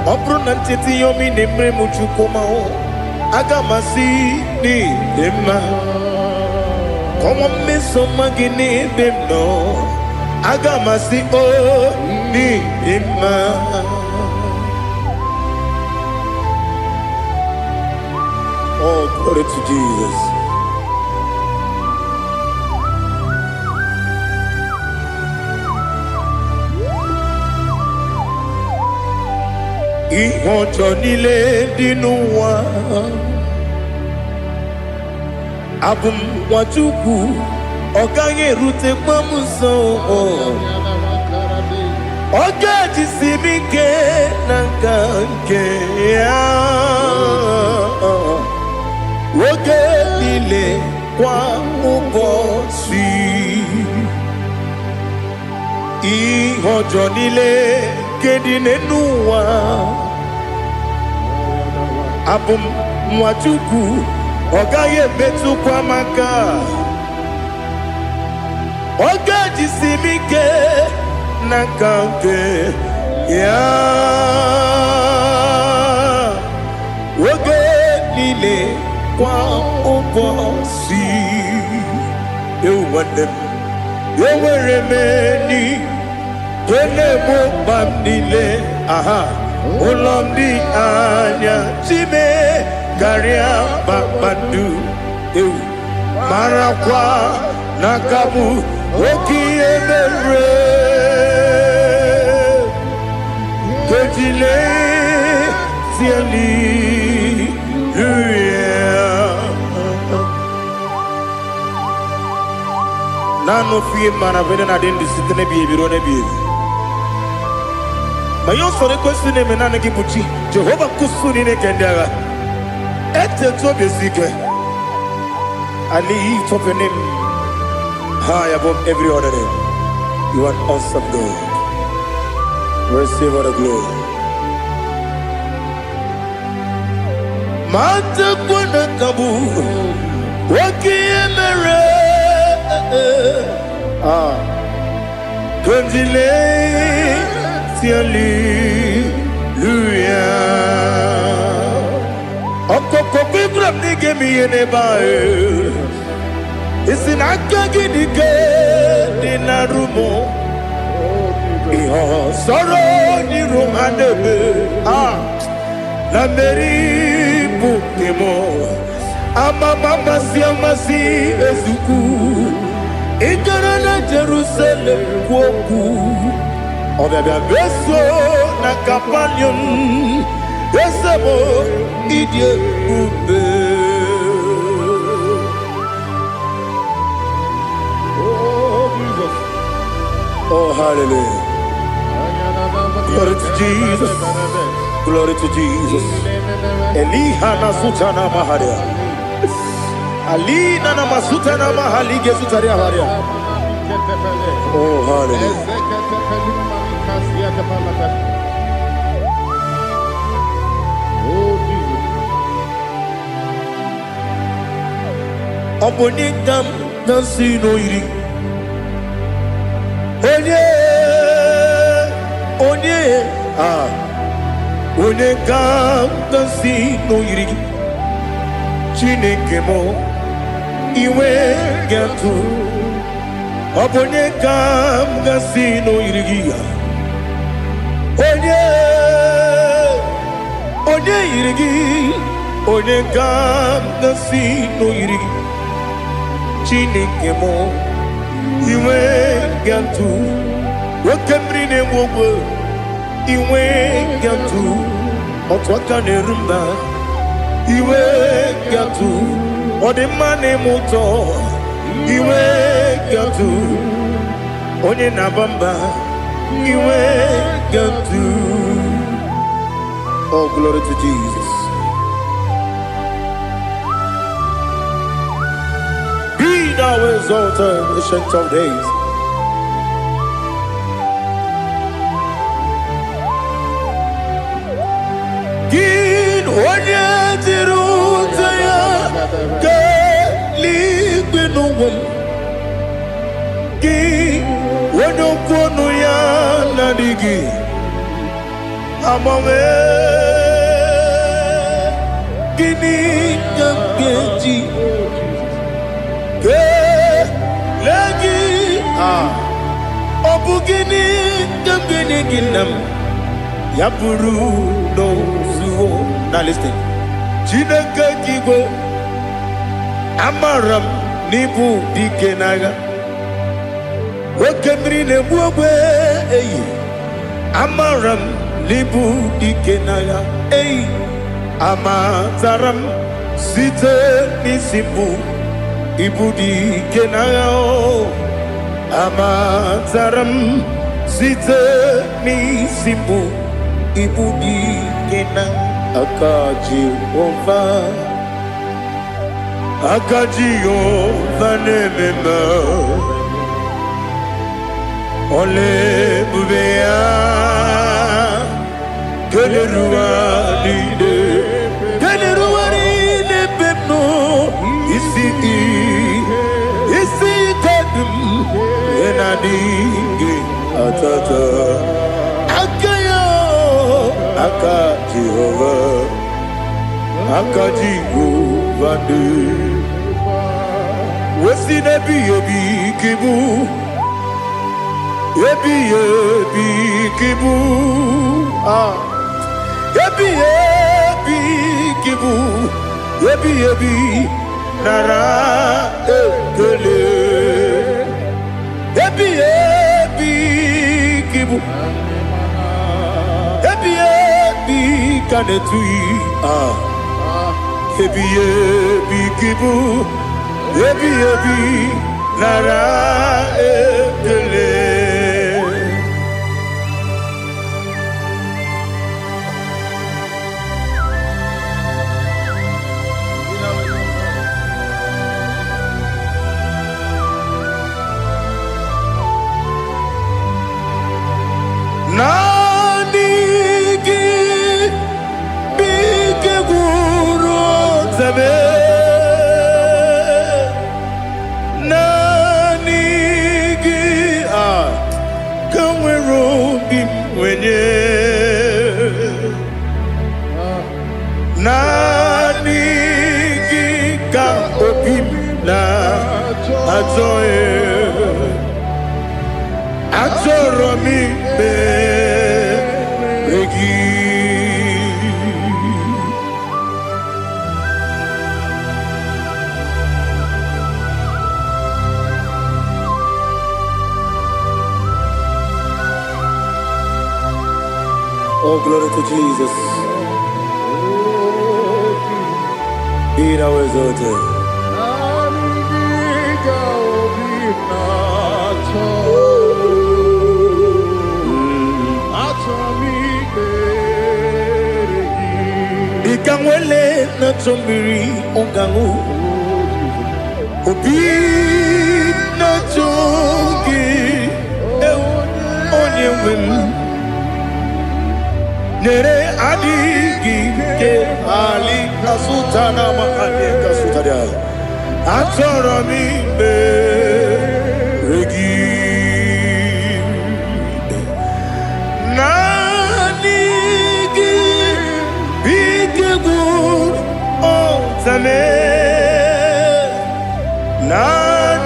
Obrunantiti yomi nemre muchukoma agamasi ni dema Komo meso magini demno agamasi ni dema Oh, glory to Jesus. Ihojo nile dinuwa Abum wajuku Oganye rute pamuso Oga jisimike nankanke Woge nile kwa ubosi Ihojo nile Kedinenuwa Abum mwachuku Ogaye betu kwa maka Oga jisimike Nakanke Ya Woge nile kwa ubosi Ewanem Eweremeni Wele mo bandile, aha, ulomdi anya, chime, garia babadu, marakwa, nakabu, oki emere, kejile, siali, Nano fiye mana vene na dendi sitene biye birone biye. Mayon sore kwesine menane kibuchi Jehovah kusuni ne kendara ete to besike I lift up your name high above every other name. You are an awesome God. Receive all the glory. Mata kuna kabu wakiemere Kandile Hallelujah. Okoko kibram nige miyene bae. Isinaka gidike dinarumo. Iho soro ni rumanebe. La meri bukemo. Ama mama si ezuku. Ikarana Jerusalem kwoku. Obia beso na kapanion Esebo idie ube Oh Jesus. Oh hallelujah. Glory to Jesus. Glory to Jesus. Elihana sutana maharia Alina na masutana mahalige sutaria haria Oh hallelujah. Oh Jesus. Obonikam nasino iri. Onye Onekam nasino iri. Chineke mo iwe gatu. Obonekam nasino iri. Onye irigi Onegam nasi noiri Chineke mo Iwe gantu Wakemri ne mwogo Iwe gantu Otwaka ne rumba Iwe gantu Odemane moto Iwe gantu Onye nabamba Iwe gantu. Oh, glory to Jesus. Be thou exalted, ancient of days. Gin onye tirutaya ke ligbinugum. Gin onye kwonu ya nadigi. Amame gini gamgeji ke lagi obu gini gamgeni ginam yapuru no zuo. Now listen. Chineke kigo amaram nibu dikenaga wakemri ne buogwe eyi amaram Libu dikenaya, ey, amataram, site nisimbu, ibu dikenaya, amataram, site nisimbu, ibu dikenaya, akaji ova nemema, ole bubea. Geleruaride bepno isi kadum enadinge atata akayo akaji vande wesi nebi ebi kibu Yebi kibu, yebi nara ekele. Yebi kibu, yebi kanetui. Yebi kibu, yebi nara ekele. Nanigi bige guru zabe nanigi kamwero bimwenye nanigi ka obim na ajoe Atoromi begi. Oh, glory to Jesus. Be thou exalted. Ikangwele na chombiri ongangu Obi na chogi onye wim Nere adigi ke ali kasutana ma ali kasutaria Atoro mi regi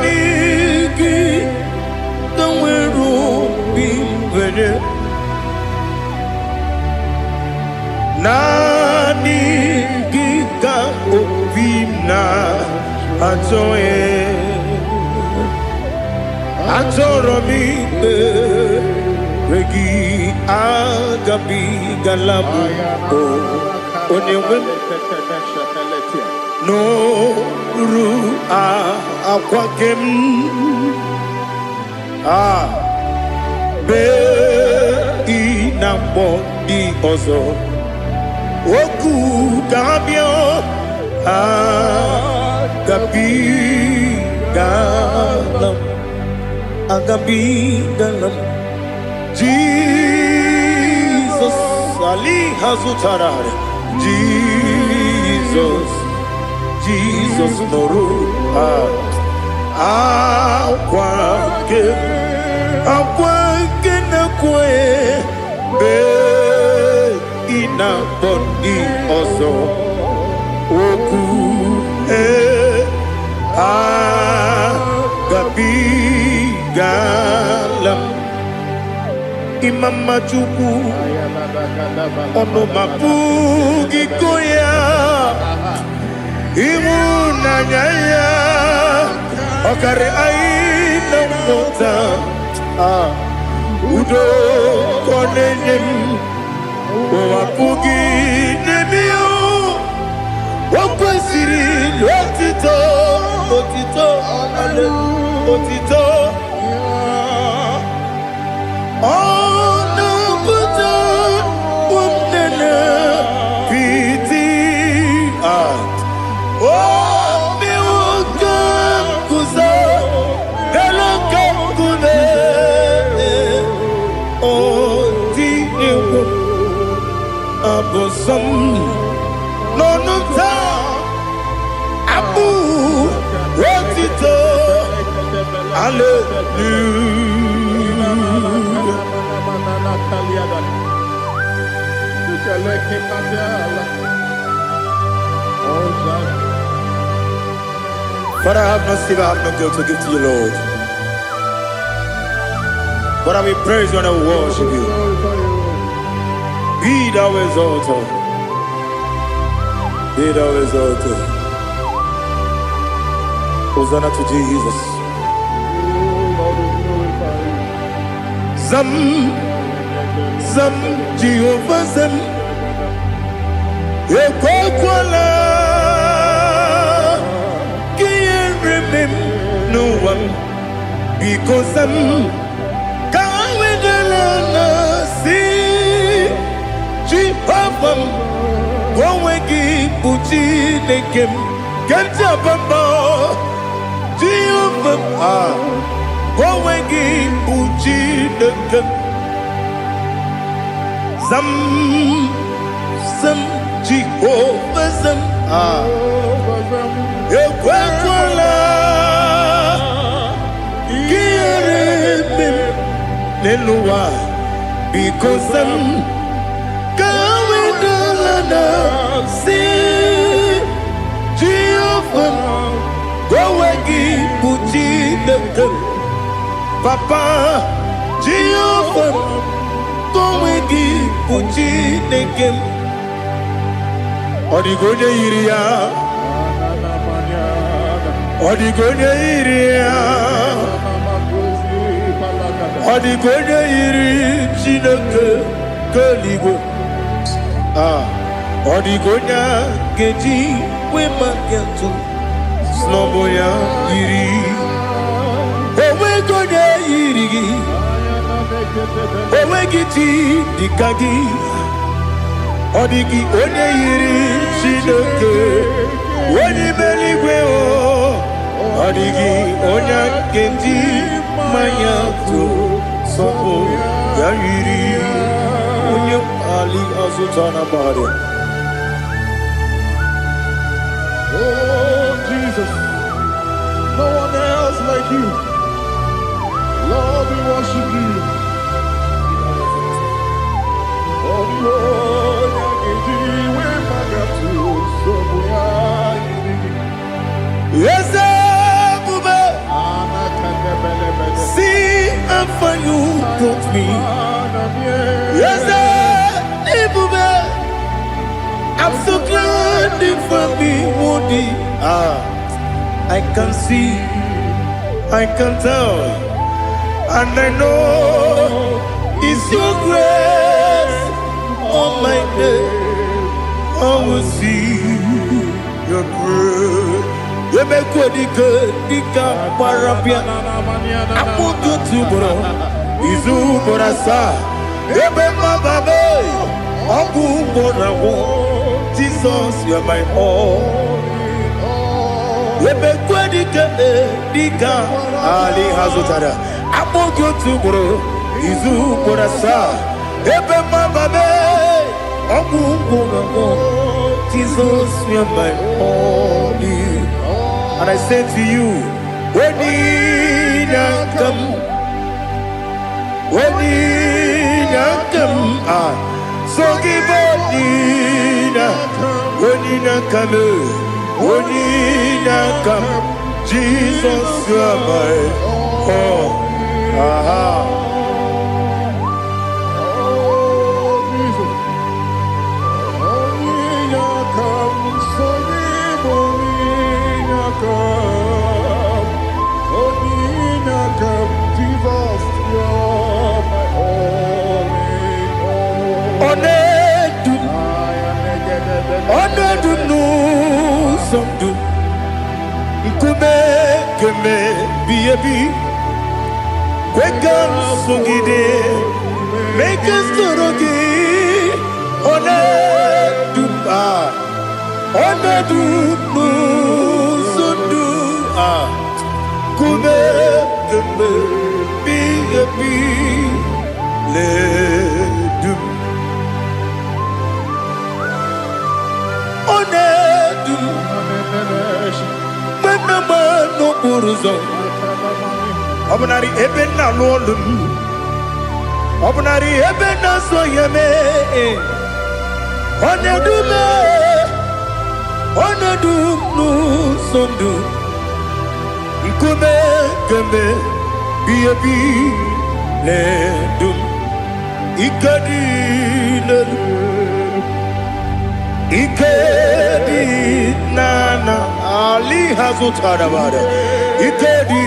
Nanigi Kamweru bimwenye Nanigi ka Anjoye Anjoromi Regi Agabi Galabu Onewem No Ru Akwakem Be Inambo Di Ozo Oku Dabio Agabi Galam Agabi Galam Jesus Ali Hazutarare Jesus Noru Akwake na kwe Be ina bondi ozo Oku Agabi Galam Imam Majuku Ono Mabugi Koya Imuna Nyaya Okare Aina Mota Udo Konenyem Wapugi Nemio Wakwasiri Lotito Otito Ale Otito Ono Buto Umnene Piti Oh Miwoka Kuzo Deloka Kune Oh Dinewo Abosom Nonuta Abu Rotito Father, I have no silver, I have no gold to give to you, Lord. But I will praise you and I will worship you. Be thou exalted. Be thou exalted. Hosanna to Jesus. Zam, Zam, Jehovah Zam. Ekwakwala. Can't remember no one. Because I'm can't wait to see. Jehovah. Go wegi buchi nekem. Can't jump Jehovah, go wegi buchi nekem. Zam, Jehovah Zam. Ekwakwala. Kiyarebe Neluwa. Because I'm see Jehovah, go wegi buchi nekem. Papa, Jehovah, go wegi buchi nekem. Odigonya iria, Odigonya iria, Odigonya iri chineke keligwe. Odigonya geji we magentu Sloboya iri Owe gonya iri Owe giti dikagi Odigi onye iri Chineke Oni meligwe o Odigi onya geji mayantu Sobo ya iri Onye ali azutana bari. Oh, Jesus, no one else like you. Lord, we worship you. Oh, Lord, yes, Bube. See how far you brought me. Yes, Bube. I'm so glad for me, Monie. I can see, I can tell, and I know it's your grace on my day. I will see your grace. You make good, dika parapia. Apu tu bro, izu borasa. Ebe mababe, apu borawo. Jesus, you are my all. Ebe good, dika ali hazutara. Apu tu bro, izu borasa. Ebe mababe, apu borawo. Jesus, you are my all. And I say to you, when you come, so give when you come, Jesus, you are my all. Make us Obnari ebena lolum, obnari ebena soyeme, onedu nu sondu, ikume keme biyebi ledum, ikadi nana ali hazutara bada. Ikedi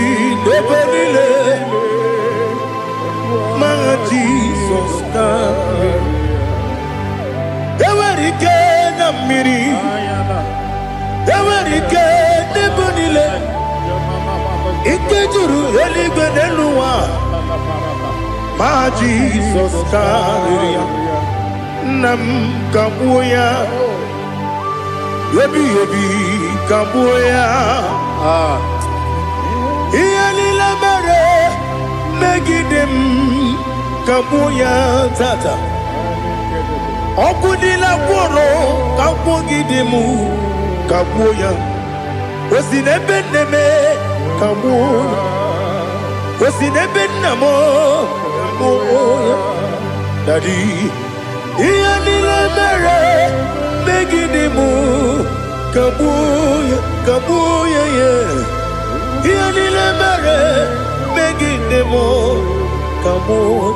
neberile, my Jesus name. Ewerike na miri, ewerike nebonile. Ikejuru eligwe neluwa, my Jesus name. Nam kabuya, yebi kabuya. Iyalila mere megidem kabuya tata. Okudila kworo kabugidemu kabuya. Osinebeneme kabuya. Osinebenamo kabuya. Daddy, iyalila mere megidemu kabuya yeah. Iyalila mere megidemo kabuya.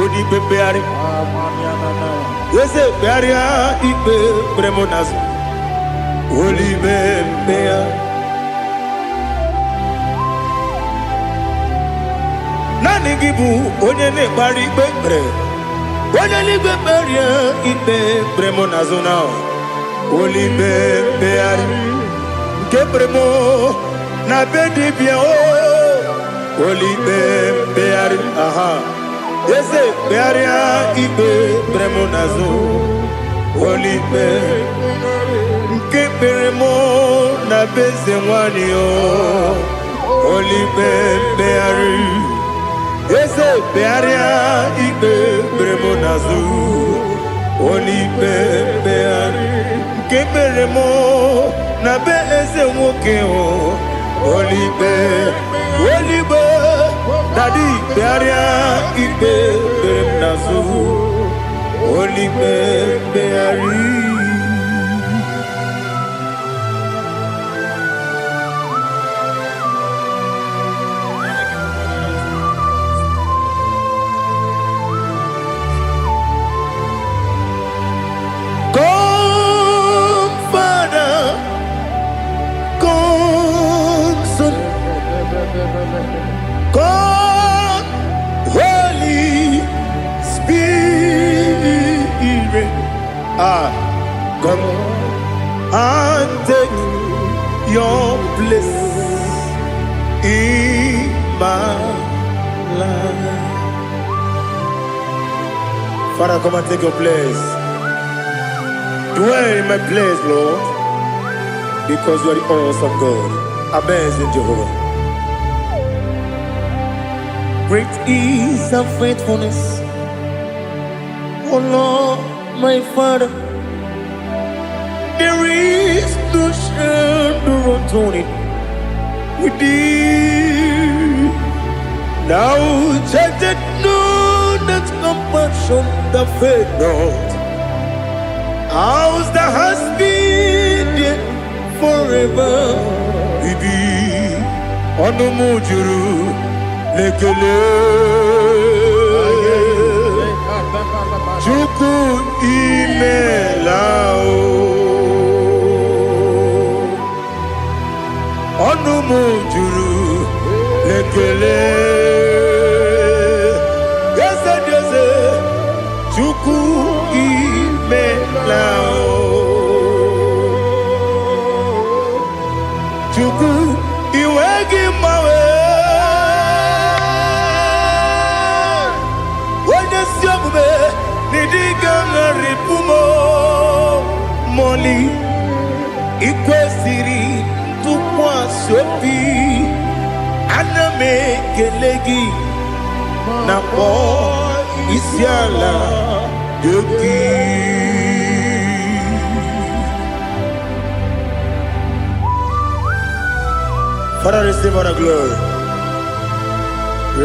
Odi bebeari. Yese bearia ibe premonas. Oli bebea. Nani gibu onye ne bari bebre. Onye ni beberia ibe premonas now. Oli bebeari. Kebremo na bedi bia o. Oli bebeari aha. Yese bearia ibe premonazo olipe keberemo na bezemwani o olipe beari yese bearia ibe premonazo olipe beari keberemo na bezemwoke o olipe Daddy, bearia ibe beremnazu, oli beari. Come, Father, come. Come and take your place in my life. Father, come and take your place. Dwell in my place, Lord, because you are the awesome God. Amazing Jehovah. Great is thy faithfulness, oh Lord, my Father. There is no shadow unto it with thee. Now check that no, that compassion that faith not. Ours that has been there forever. Bibi, ono mujuru, lekele. Chuku imelao. Ono mujuru, lekele. Yese, yese, chuku imelao. Chuku iwegi mawe. Wende siogube nidiga ngaripumo. Moli ikwesiri tukwa sopi. Aname kelegi na po isiala yoki. Father, receive all the glory.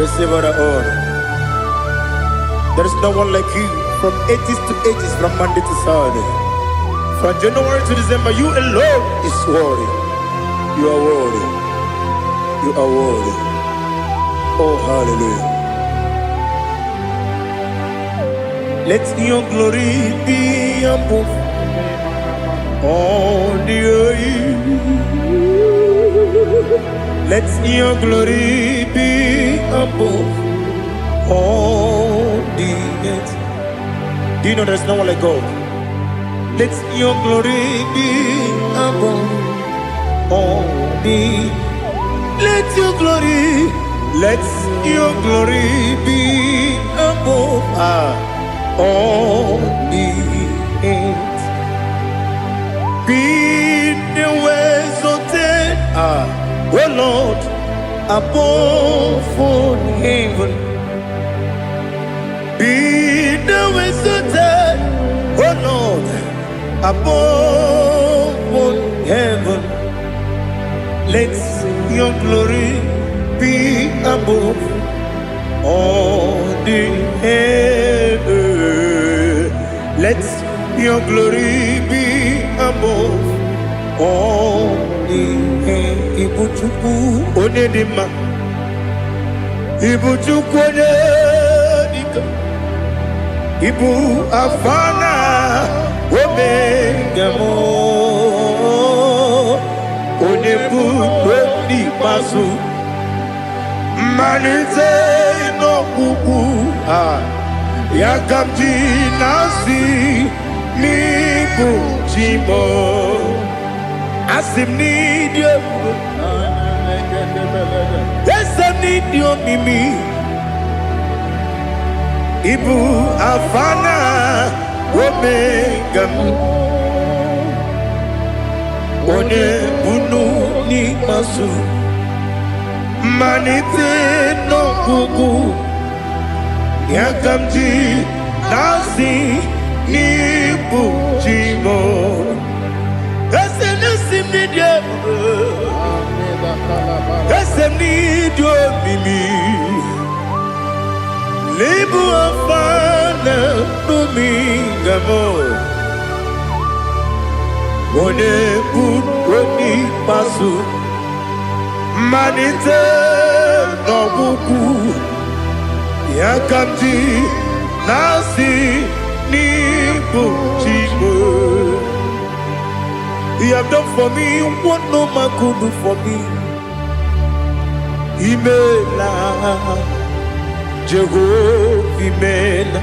Receive all the honor. There is no one like you from ages to ages, from Monday to Sunday. From January to December, you alone is worthy. You are worthy. You are worthy. Oh, hallelujah. Let your glory be above all the earth. Let your glory be above all the earth. Do you know there's no one like God? Let your glory be above all the earth. Let your glory be above all the earth. Be the ways of death, oh Lord, above all heaven. Be the ways of death, oh Lord, above all heaven. Let your glory be above all the earth. Let your glory be above all the earth. Ibuchuku onedima, Ibuchuku onedika, Ibu afana omega mo, onebu odi pasu. Manite no kuku yakamji nasi niku chimo asim nidio esem nidio mimi ibu afana omega one bunu ni masu. Manite no kuku yakamji nasi nipu chimo esem nasim nidio esem nidio mimi libu afana numingamo one bunu pasu. Manite no buku yakamji nasi nipu chimo. You have done for me what no man could do for me. Imela Jehovah Imela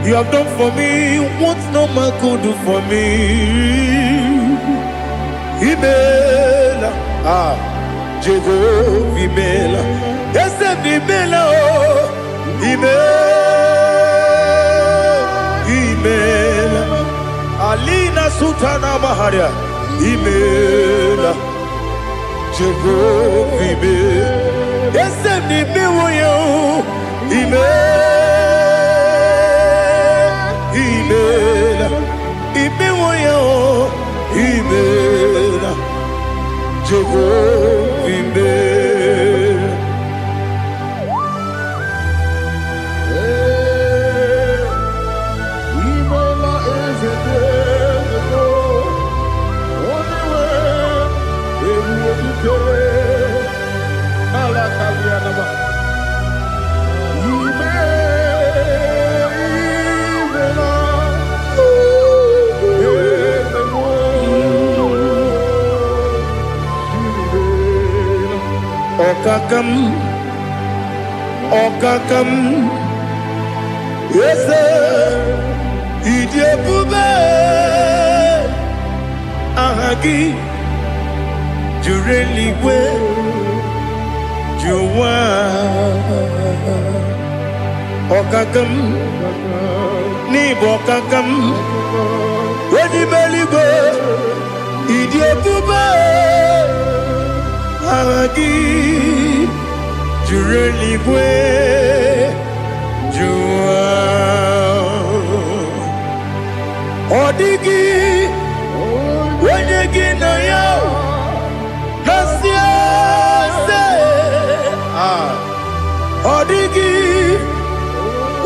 You have done for me what no man could do for me. Imela, Jehovah Imela, yes, Imela, Imela, Alina Sutana Maharia, Imela, Jehovah Imela, yes, Imela, Imela, Jehovah Imela. Imela is a day, only way we will Okakam, yes, Idiabube, Ahagi, Jureliwe, Juwa, Okakam, Nibokakam, Wedibeligo, Idiabube, Ahagi. Jureliwe, Jua, Odigi, Wenegi na yo, Nasia se, Odigi,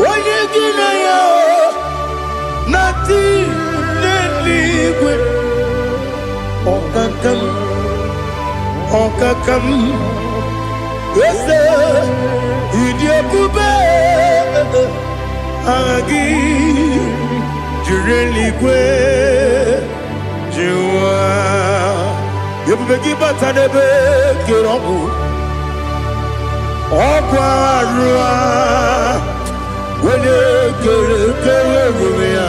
Wenegi na yo, Nati leligwe, Okakam, Okakam. Yes, Idiabube, Agi, Jureliwe, Jua, Yabegi Batanebe, Kiromu, Okwarua, Wene Kerumia,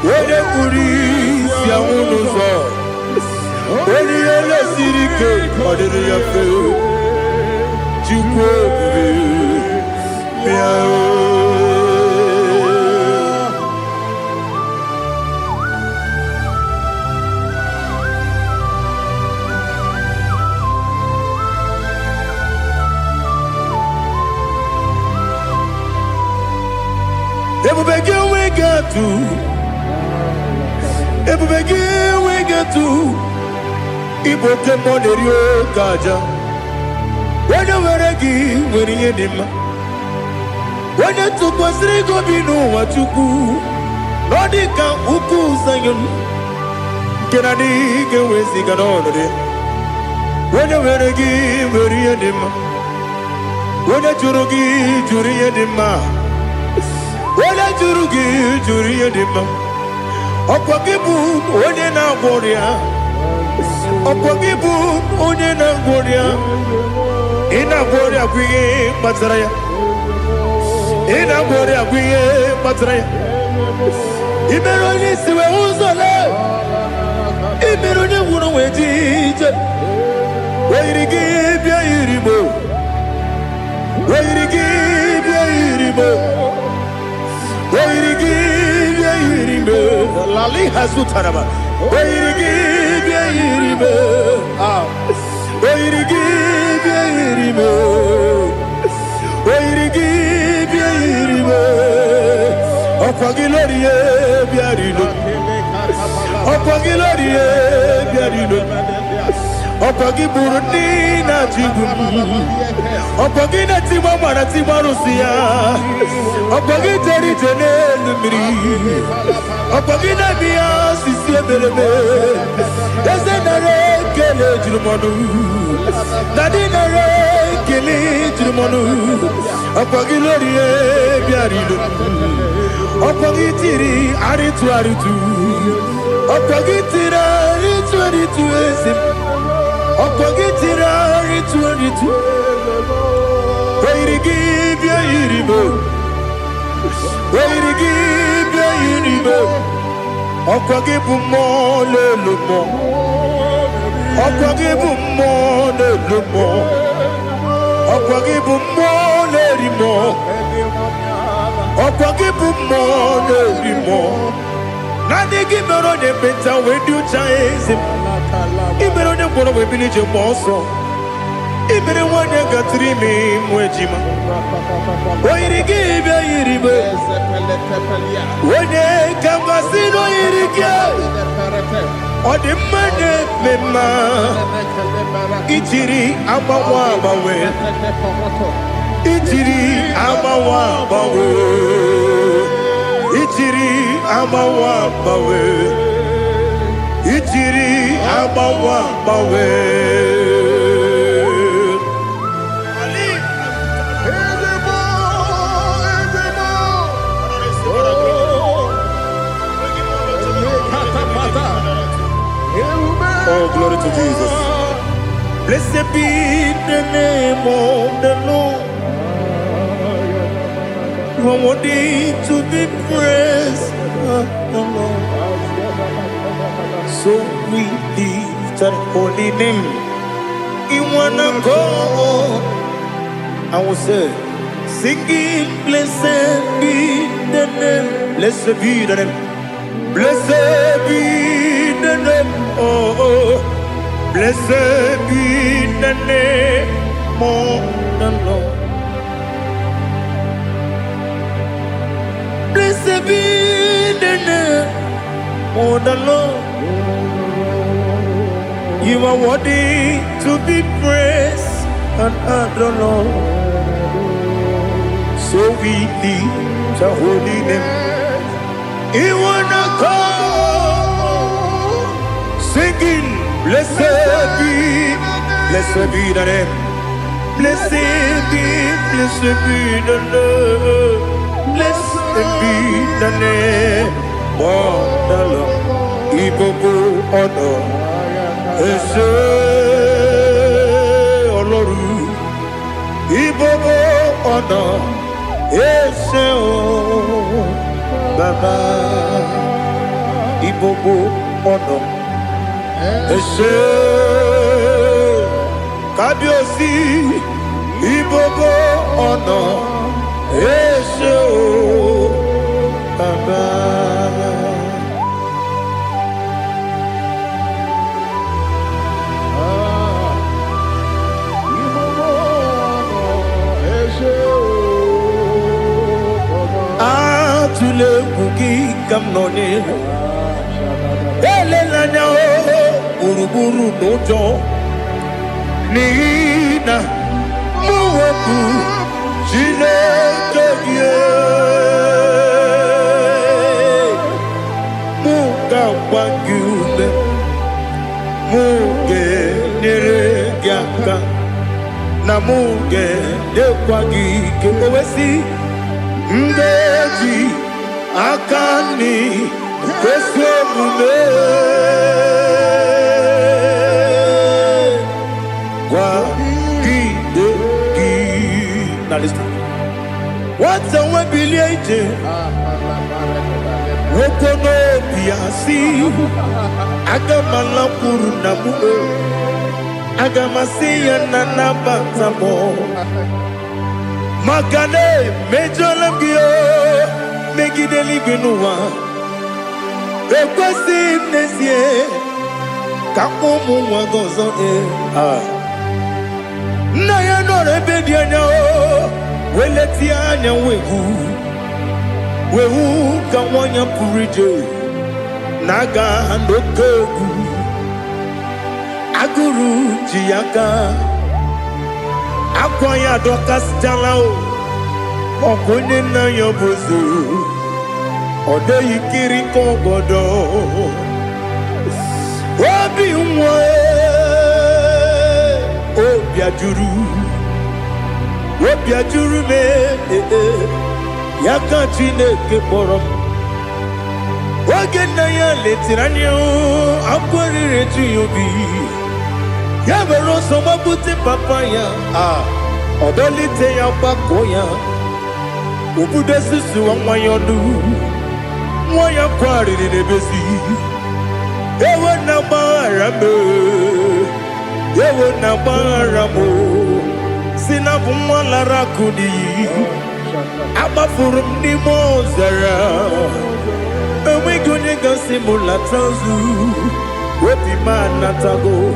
Wene Kuris, Yamunuzo, Wene Yele Sirike, Odiri we get to Ibokemo Rio Kaja. When you were a gay, when you did, when you took was Rigo Bino, what you do, Nodika Uku Sayon, Kennedy, get with Sigadon. When you were a gay, when you did, when you Jurugi, Juria Dima, when you Jurugi, Juria Dima, Opakibu, Odena Boria, Opakibu, Odena Boria. Ina bori akwiye matraya. Ina bori akwiye matraya. Imeroni siwe uzole. Imeroni wuno wetije. Weirigi bia iribo. Weirigi bia iribo. Weirigi bia iribo. Lali hasutaraba. Weirigi bia iribo. Weirigi bia iribo. Weirigi bia iribo. Okwagilorie bia iribo. Okwagilorie bia iribo. Okwagi Burundi na Jibu. Okwagi na Timama na Timarusia. Okwagi Teri Jene Lumiri. Okwagi na Mia Sisi Ebelebe. Eze nare kele jirumonu. Dadi nare kele jirumonu. Okwagi lorie biarido. Okwagi tiri aritu aritu. Okwagi tira aritu aritu esim. Okwagitira ritu. Weirigi bia iribo. Where you give your Okwagibu more lumo. Okwagibu more lumo. Okwagibu more limo. Okwagibu more limo. Nani give me on the better when you chase him. Even on the border we village also. Even when you got 3 me mwejima. Why you give your iribe? When you come and see no irike. Or the money mema. Ichiri amawa bawe. Ichiri amawa bawe. Ichiri amawa bawe. Ichiri amawa bawe. Oh, glory to Jesus. Blessed be the name of the Lord. You are worthy to be praised, the Lord. So we lift our holy name. You wanna go? I will say, singing, blessed be the name. Blessed be the name. Blessed be the name. Oh, blessed be the name of the Lord. Blessed be the name of the Lord. You are worthy to be praised and adored, Lord. So we lift your holy name. You wanna call, singing, blessed be the name. Blessed be the Lord. Blessed be the name of the Lord. Ibobo honor, Ese Oloru. Ibobo honor, Ese Baba. Ibobo honor, Ese Kabiosi. Ibobo honor, Ese Baba. Atule bugi kamnoni. Elelanya uruburu nojo. Nina muweku jinekeye. Muga wagyume. Muge neregyaka. Na muge dekwagike owesi. Ndeji akani kwesemume kwa gidegi. Now listen. What's a webilieje? Wokono biasi agamalampuru namu agamasiya nanabatamo. Magane mejolamgio megideli benua ekwesi nesie kakomu wagozo na ya no rebedianya weleti anya wehu kawanya purije naga ndokogu aguru jiyaka akwanya dokas jalao okonye na yobuzu ode yikiri kogodo obi nwe obi ajuru me yaka Chineke kpọrọ oge na ya letirani akwarire tuyobi ya mere ọsọ mabute papa ya odolite ya gbakọ ya Ubudesi suwanyonu Mwaya kwari nebesi Ewe na barame Ewe na baramo Sinabu mwala kuni Abafurum ni mozara Ewe gune gasi mulatazu Wepi manatago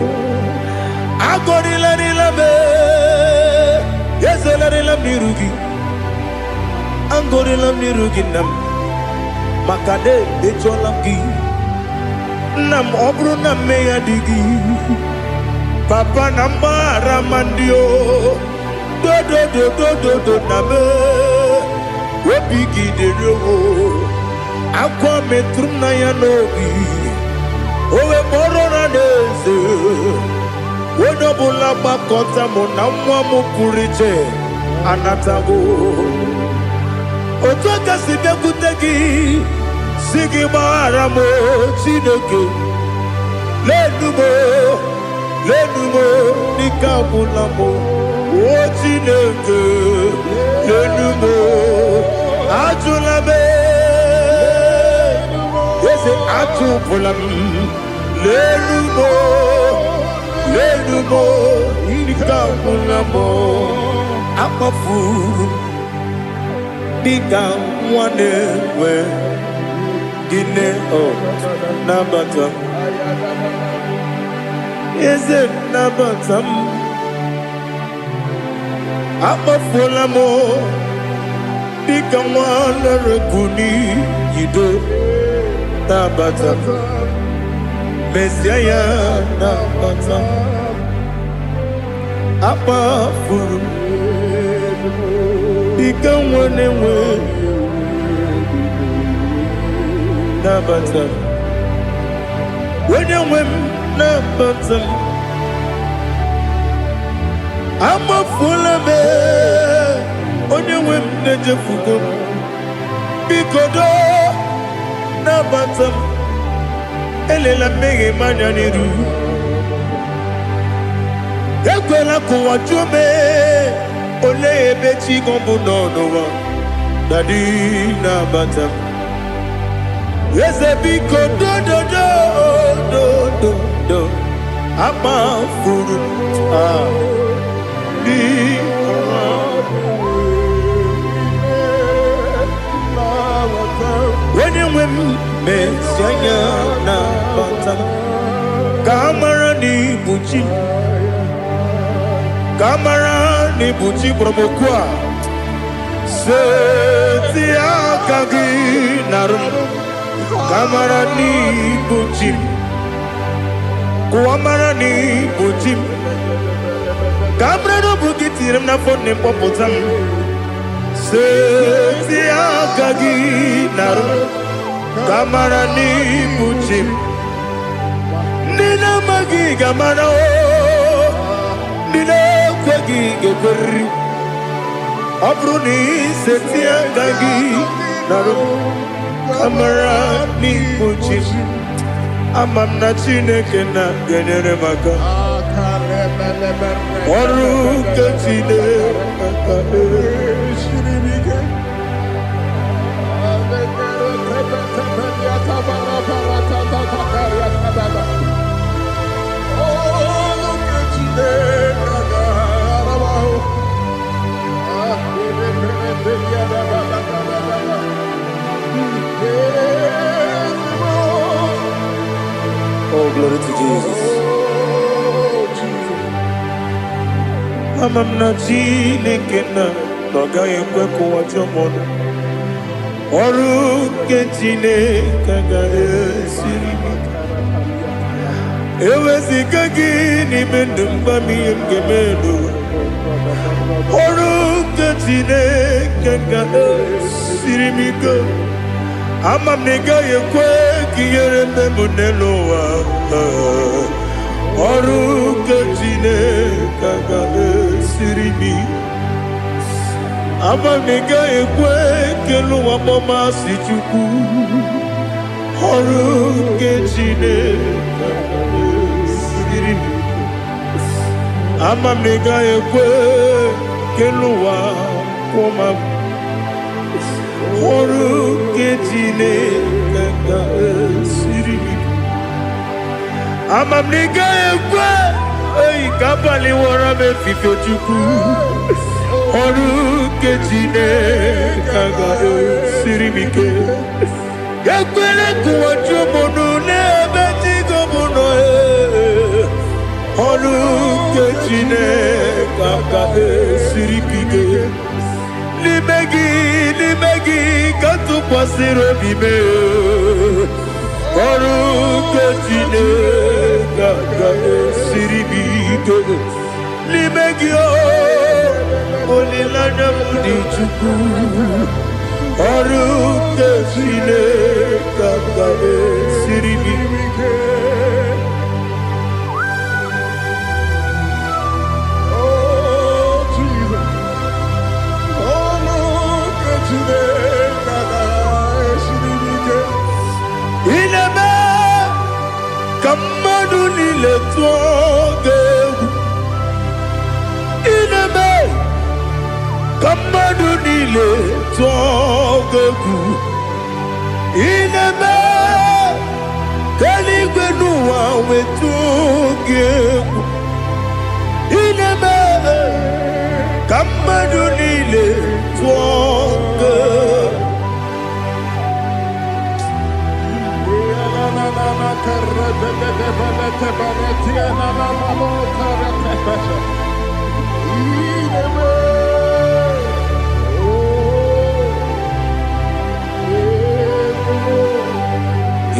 Agorila nilabe Yezela nilamirugi Angorila mirugi nam Makade becholamgi Nam obru na meya digi Papa nambara mandio Do do do do do do nabe Wepigi de rogo Akwa metrum na yanogi Owe moro na neze Wodobula bakota mo na mwa mo puriche Anatago Otoka sibe kutegi Sigi baramo Chineke Lenumo Nikabulamo O Chineke Lenumo Ajulabe Yese Ajupulam Lenumo Nikabulamo Amafu Bika wane we Gine o Nabatam Is it Nabatam Amafulamo Bika wane rekuni Yido Nabatam Messiah Nabatam Amafulu Bika wane we Nabatam When you win Nabatam I'm a full of it When you win Nejafugo Bikodo Nabatam Elela mege manyaniru Ekwela kuwa chume Ole ebechi gombu nonowa Dadi Nabatam Yes, a big do I'm a fool. When you win, Messiah, Kamarani Buchi, Promokwa. Setia Kagi Narum. Kamarani Buchim Kuamarani Buchim Kamrano Bukitirim na phone popotam Setia Kagi Naru Kamarani Buchim Nina Magi Gamana Nina Kwagi Geberi Abruni Setia Kagi Naru Kamarani Buchim Amamna Chineke na genere maka Oru kachine Oh, glory to Jesus. Amamna Chineke na noga yekwe kuwa chomono Oru Chineke ga esiri Ewezi kagi ni mendumba miyemgemelo Oru Chineke ga esiri miko Amamnega yekwe kiyere memunelo wa Oru Chineke ga esiri Amamnega yekwe kelu wa mama si chuku Oru Chineke ga esiri Amamnega yekwe kelu wa mama Oru ketine kanga siri. Amamniga ekwe, ei kapali wora me fifo chuku. Oru ketine kanga siri mike. Yakwele kuwa chumunu nebe tigo muno e. Oru ketine kanga siri mike. Limegi katu pasiro bime. Oru ketine kanga siri mike. Limegi o olilanya mudi chuku. Oru ketine kanga siri mike. Ineme kamadu nile tuoge. Ineme kamadu nile tuoge. Ineme kaligwe nuwa wetuge. Ineme kamadu nile tuoge.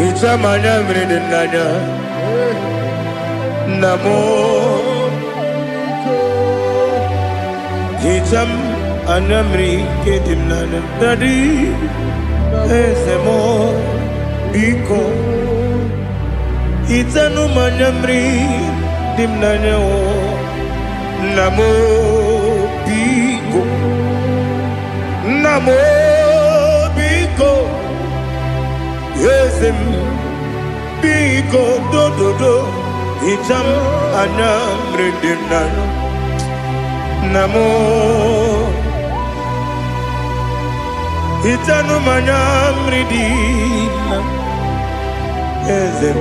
Ichamanya mridinanya namo. Icham anamri kedimnana dadi esemo biko. Itanu manamri dimnanya o namo biko. Namo biko. Yesem biko do do do. Icham anamri dimnanya namo. Itanu manamri dimnanya. Yesem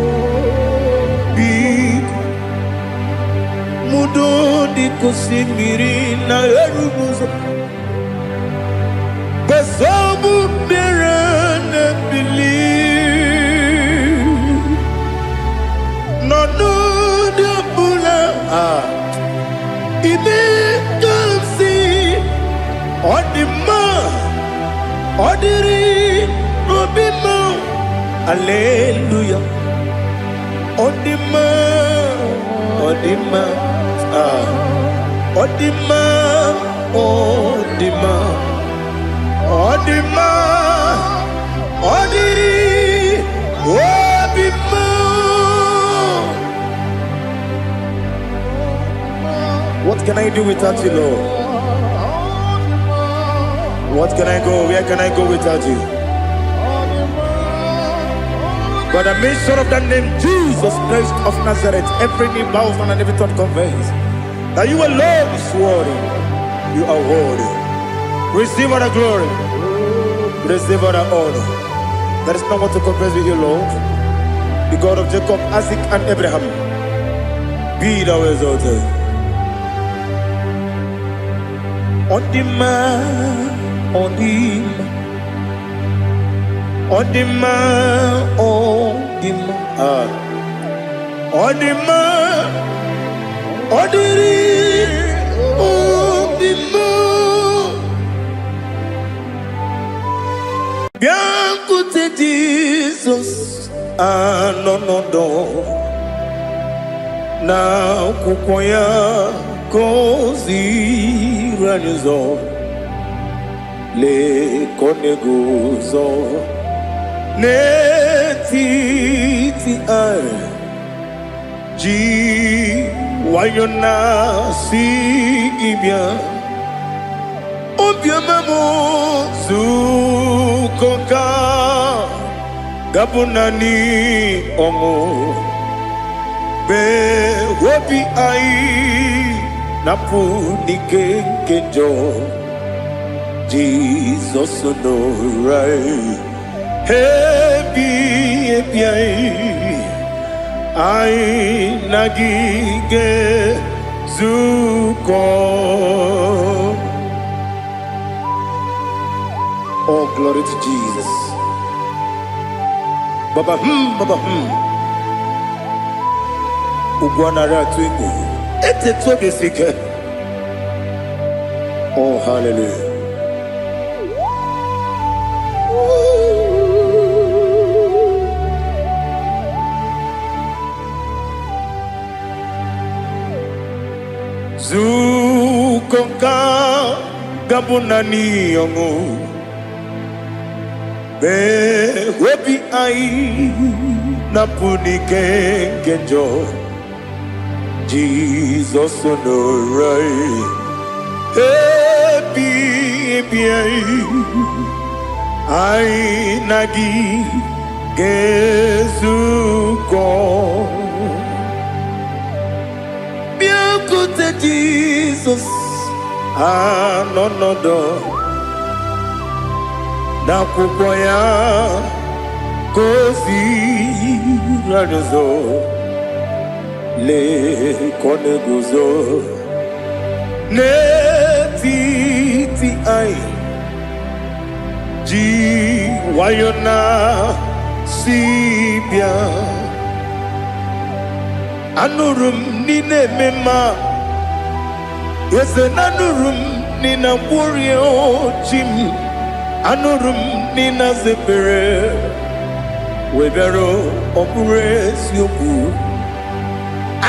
mudo di kusimiri na erubuzo. Besobu mirane believe. No no de bula. Ibe kamsi odima odiri obima. Hallelujah. Odima, Odima, Odima, Odima, Odima, Odiri, Odima. What can I do without you, Lord? What can I go? Where can I go without you? By the mention of that name, Jesus Christ of Nazareth, every knee bows down and every tongue confesses that you alone is worthy. You are worthy. Receive all the glory. Receive all the honor. There is no one to compare with you, Lord. The God of Jacob, Isaac, and Abraham. Be thou exalted. Odima, Odima. Odima, Odima, Odima, Odiri, Odima. Biancote Jesus, no, na kukwaya kozi ranizo, le koneguzo. Netiti ay ji wayona si ibia obia mamo sukoka gabunani omo be wobi ai napu nike kejo Jesus no right. Happy, I nagige zuko. Oh, glory to Jesus. Baba Ugwana ratwingu. Ete tobe sike. Oh, hallelujah. Zukonka gabunani yongu be webi ai napunike kenjo Jesus no right happy ai nagi gezuko Jesus, no na kupoya kozi radozo le koneguzo ne titi ai ji wayona sibia anurum nine mema. Yes, anurum nina warrior Jim, anurum nina zepere, webero operates yoku,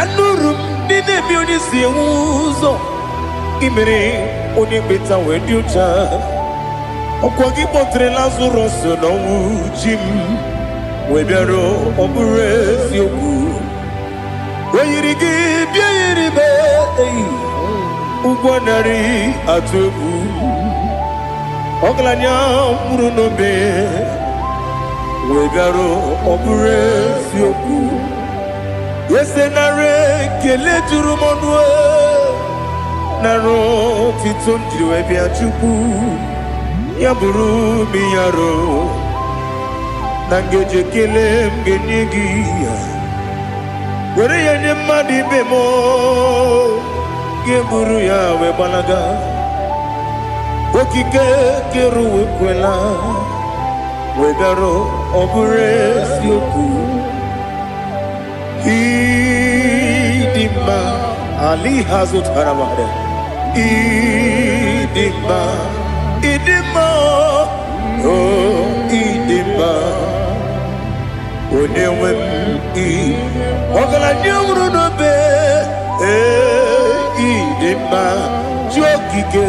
anurum nina munisi uzo, imere onibeta weducha, okwagi potre Lazarus no Jim, webero operates yoku, weyirigi biiribe. Ugwanari atubu Oglanya murunobe Wegaro obure sioku Yesenare kele turumonwe Naro titondriwe biachuku Yaburu miyaro Nangeje kele mgenyigia Were yanye madi bemo Geburu ya webalaga Okike keru wekwela Wegaro obure sioku Idima Ali hazut haramade Idima Oh idima Onewem Ogala nyumru nobe Idima jokike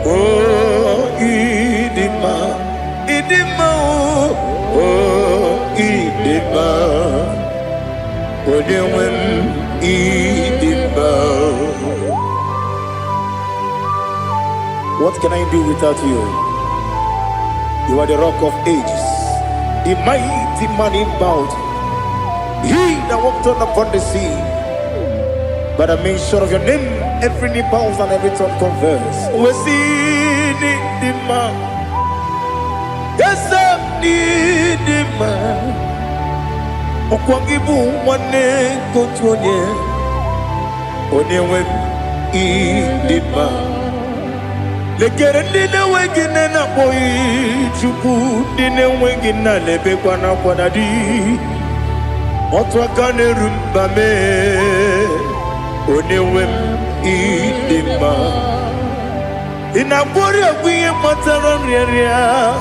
oh idima oh idima odewem idima. What can I do without you? You are the rock of ages, the mighty man in battle, he that walked on upon the sea. By the mention of your name, every knee bows and every tongue converse. We see the man. Yes, I need the man. Okwangibu wane kotonye. Onewe idima. Lekere dine wegine na boy chuku dine wegina lebe kwa na kwa nadi. Otwa kane rumba me. Onewem idima Inabori agwiye matara nriya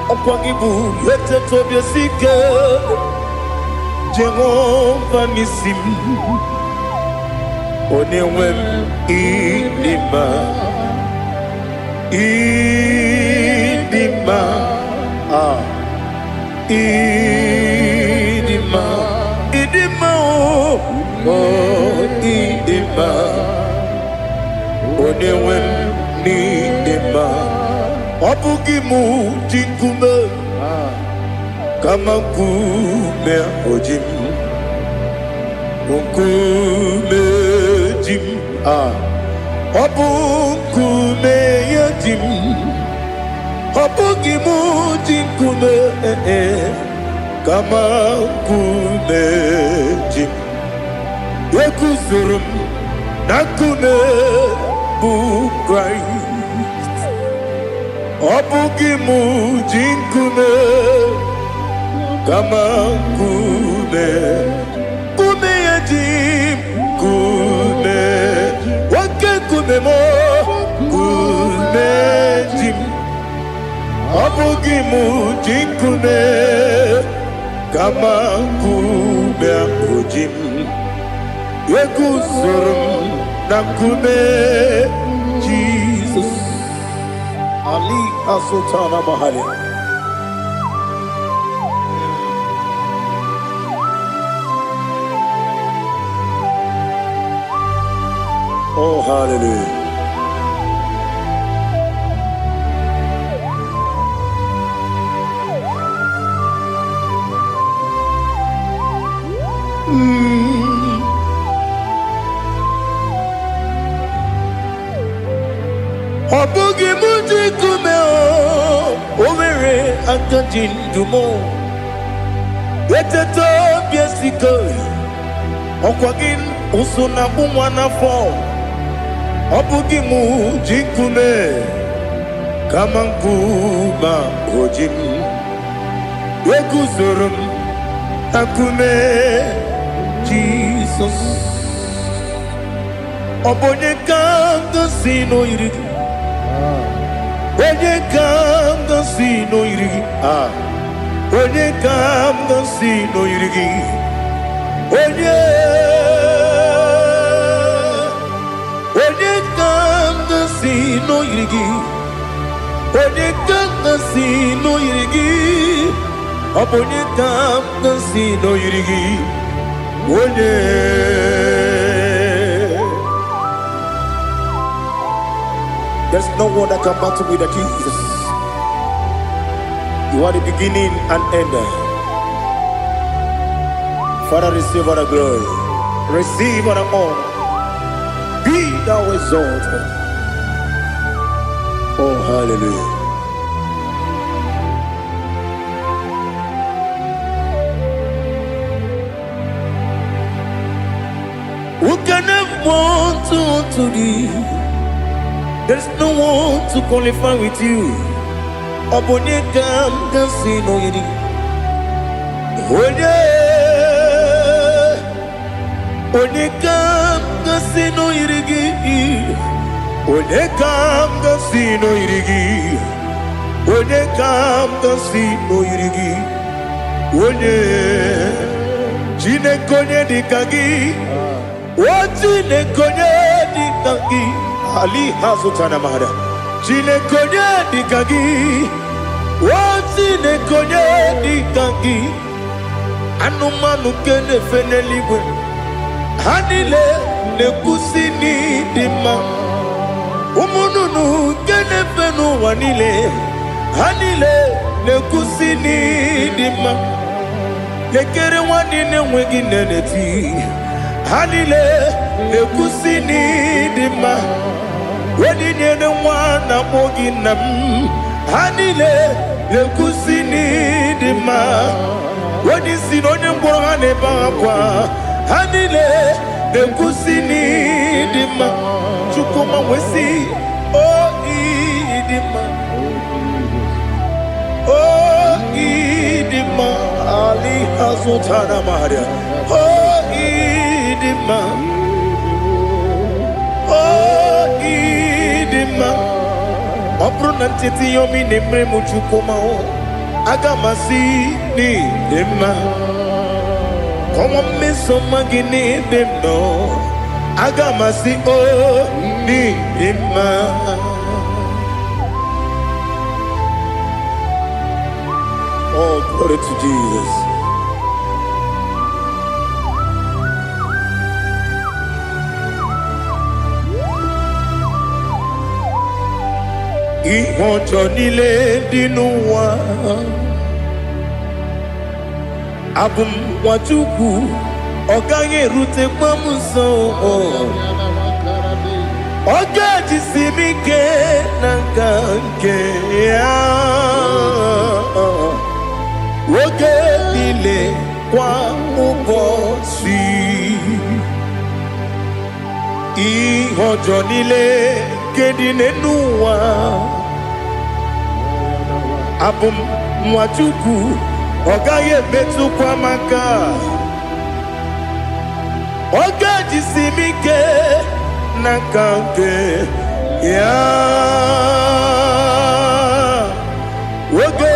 Okwangibu yete tobye sike Jehova nisim Onewem idima Idima Idima Idima oh idima Onewem nidima Obugimu jinkume Kama kume ojim Unkume jim Obukume yajim Obugi mujinkume kama kumeji Yekuzurum nakume Christ Obugi mujinkume kama kume yajim kume wake kume mo kume jim Obugi mujinkume kama kume akujim Yekuzurum nakume Jesus Ali Asultana Mahali. Oh, hallelujah. Obugi mujikume overe akajindumo Weteto biesiko Okwagin usuna bumwana fo Obugi mujikume kama nkuma ojim Wekuzurum akume Jesus Obonye kanga sino irigi Onye kanga sino irigi Onye kanga sino irigi Onye kanga sino irigi Onye kanga sino irigi Onye kanga sino irigi Onye There's no one that can battle with Jesus. You are the beginning and end. Father, receive all the glory. Receive all the honor. Be thou exalted. Oh, hallelujah. Who can have one to thee? There's no one to qualify with you. Obonye kam kasino yidi. Onye kam kasino yidi. Onye kam kasino yidi. Onye kam kasino yidi. Onye chine konye dikagi. Chine konye dikagi. Ali Hazutana Mahada. Chine konye dikagi. Chine konye dikagi. Anumanu kene feneliwe. Hanile ne kusini dima. Umununu kene fenu wanile. Hanile ne kusini dima. Nekere wanine wengi neneti. Hanile ne kusini dima. Wedi nyene wana mogi nam Hanile le kusini dima Wedi sinonye mbwangane bakwa Hanile le kusini dima Chukuma wesi Oh idima Oh idima Ali Hazutana Maria Oh idima Obruna titi yomi nemre muchukoma agamasi ni dema Komo meso magini demno agamasi o ni dema Oh, glory to Jesus. Ihojo nile dinuwa Abum watuku Oganye rute kwamuso Oge jisimike nanganke ya oge nile kwa ụbọchị ihe ọjọọ niile nke dị n'ụwa abụ m nwa Chukwu ọ gaghị emetụkwa m aka oge jisimike nanganke ya oge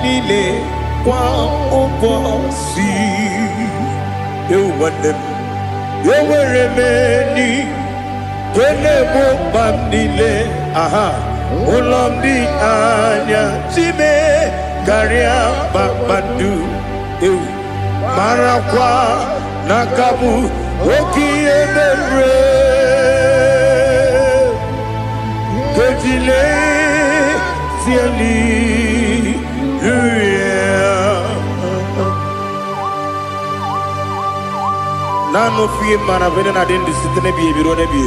niile kwa ụbọchị ewuwande m enwere m enyi na-egbo mkpa m niile ụlọ m dị anya chime karịa kpakpando ewu marakwa n'aka m oke ihe mere kejile tieli nano fie mana vene na den disitene bi ebiro na bi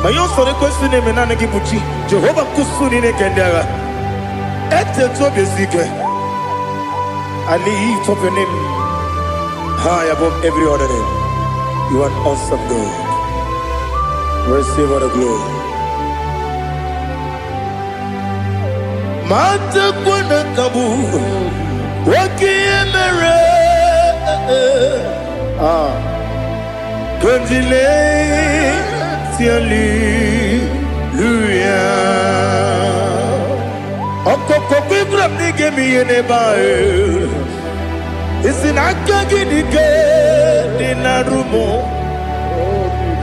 ma yo sore kwesi ne me na ngi buchi Jehova kusuni ne kendaga ete to besike I lift up your name high above every other name. You are awesome God. Receive all the glory. Mata kuna kabu wakiemere Kondile tiali luya Okoko kwikrap nige miyene bae Isinaka gidike dinarumo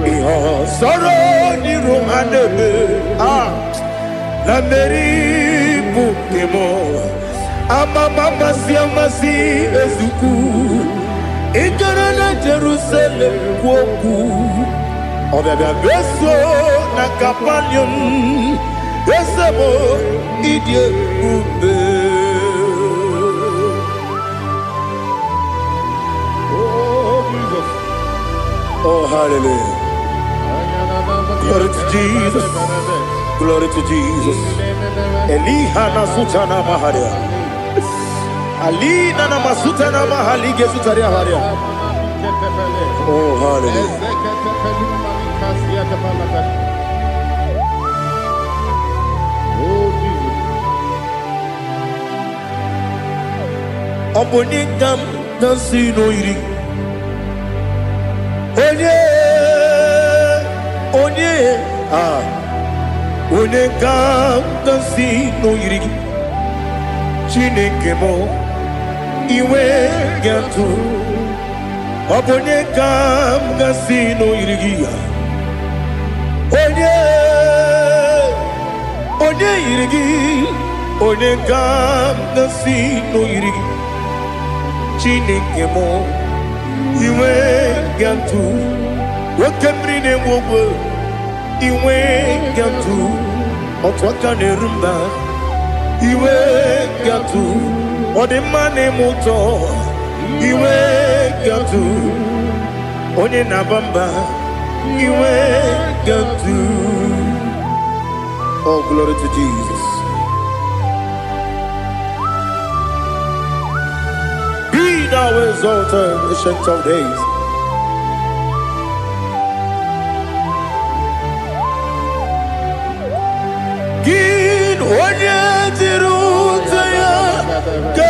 Iho soro ni romanebe La meri bukemo Ama mama siamasi ezuku Ikara na Jerusalem woku Obebe beso na kapanium Besemo idye ube Oh, hallelujah. Glory to Jesus. Glory to Jesus. Elihana sutana maharia. Alina na masutana mahali gesutaria haria. Oh, hallelujah. Oh, Jesus. Obonikam nasino iri. Onye ga-agọzi n'oyiri gị Chineke m iwe ga-atụ ọ bụ onye ga-agọzi n'oyiri gị onye yiri gị onye ga-agọzi n'oyiri gị Chineke m iwe ga-atụ nwoke mmiri na-enwe ogwe iwe ga-atụ otu aka na-eru mba iwe ga-atụ ọ dị mma na-eme ụtọ iwe ga-atụ onye na-aba mba iwe ga-atụ. Oh, glory to Jesus. Be thou exalted, ancient of days. Gin onye dịrị ụzọ ya ka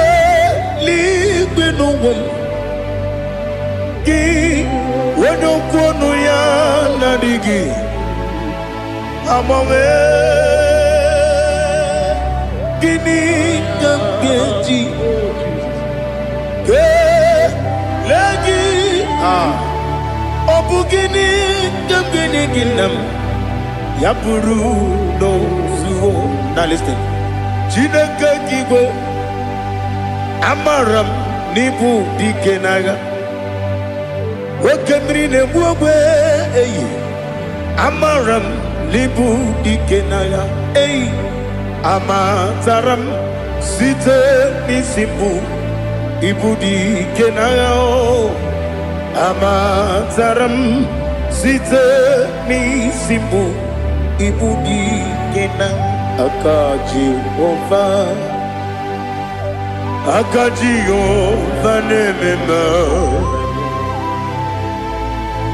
eluigwe n'ụwa gị onye okwu ọnụ ya na-adịghị agbanwe gịnị ka m ga-eji kelee gị ọ bụ gịnị ka m ga-enye gị nna m ya bụrụ n'ozuo na listen Chineke gị igwe amara m n'ibu dike n'agha oke mmiri na-egbu ogwe eyi amara m n'ibu dike n'agha eyi amatara m site n'isi mbụ ibu dike n'agha amatara m site n'isimu ibu dike na aka Jehova na-ememe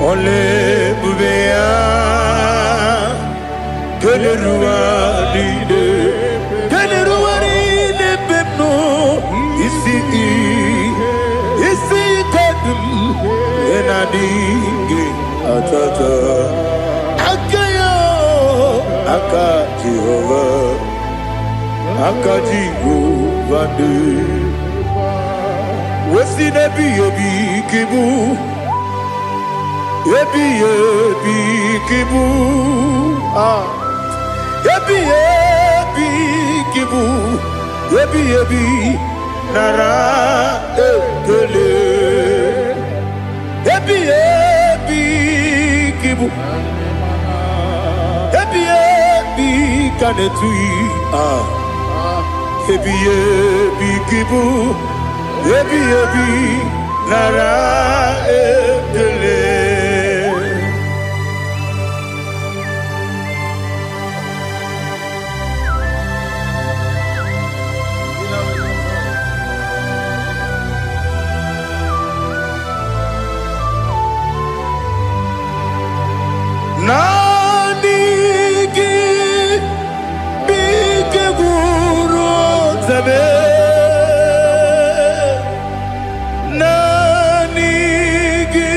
ole ebube ya keleruwa niile bepno isi kadum enadinge atata aka Jehova de wesi nebi kibu ebi kibu kibu ebi nara ekele ebi kibu ebi kanetui ebi kibu ebi nara ekele Nanigi bike guru zabe Nanigi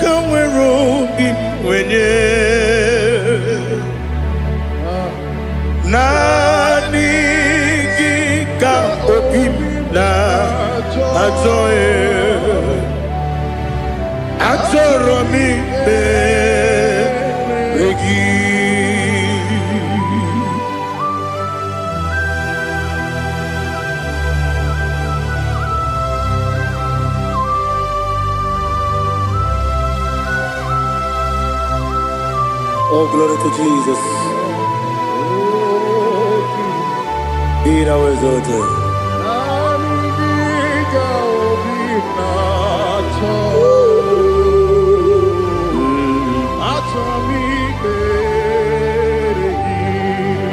kamweru bimwenye Nanigi ka opim na atoe Atoromi beregi Oh, glory to Jesus. Be thou exalted.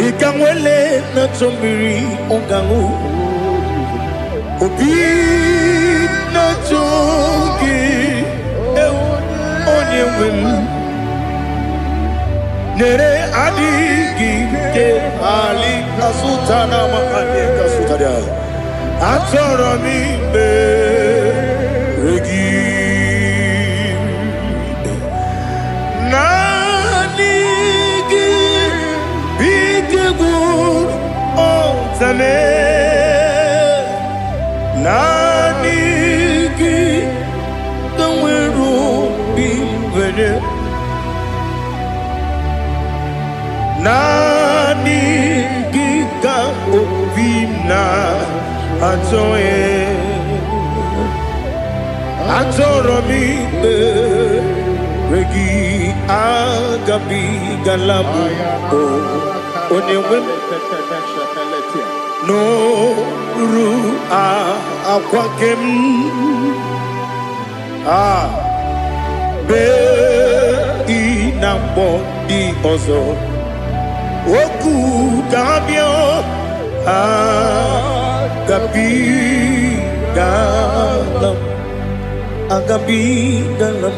Ikamwele na chombiri ongangu Obi na chongi onye wim Nere adigi ke ali asutana mahane kasutaria Atoro mi beregi Zame Nanigi Kamweru bimwenye Nanigi ka opina atoe Atoromi regi agabi galabu Onyewe no ru akwakem be inambo di ozo oku gabio agabi galam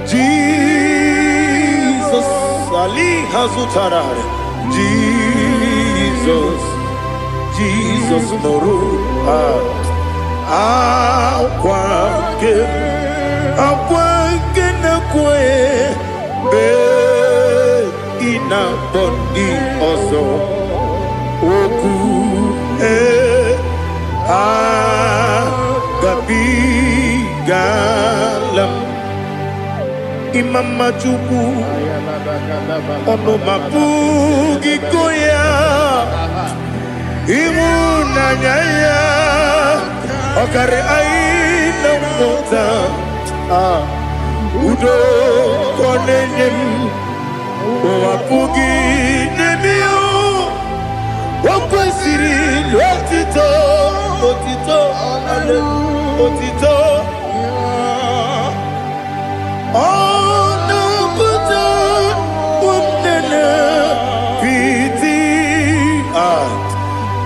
Jesus ali hazutarare Jesus noru akwake na kwe be ina boni ozo oku gabi galam imama chuku ono mapugi koya imu nanyaya okare aina mota udo konenyem wapugi nemio wakwesiri lotito otito Oh no, but woman, pity.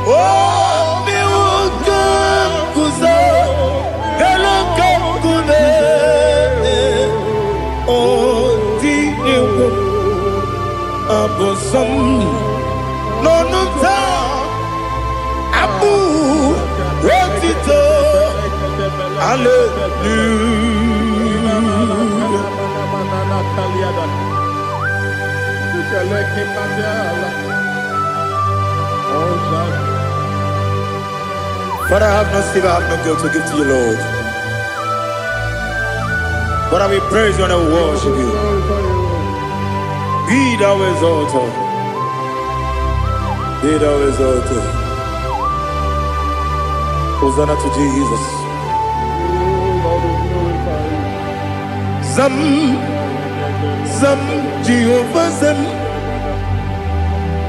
Oh, me welcome, kuza, hello, kune. Oh, di ewo, abosom, no no ta, abu, retito, hallelujah. But I have no silver, I have no gold to give to you, Lord. But I will praise you and I will worship you. Be thou exalted. Be thou exalted. Hosanna to Jesus. Zam, Zam, Jehovah Zam.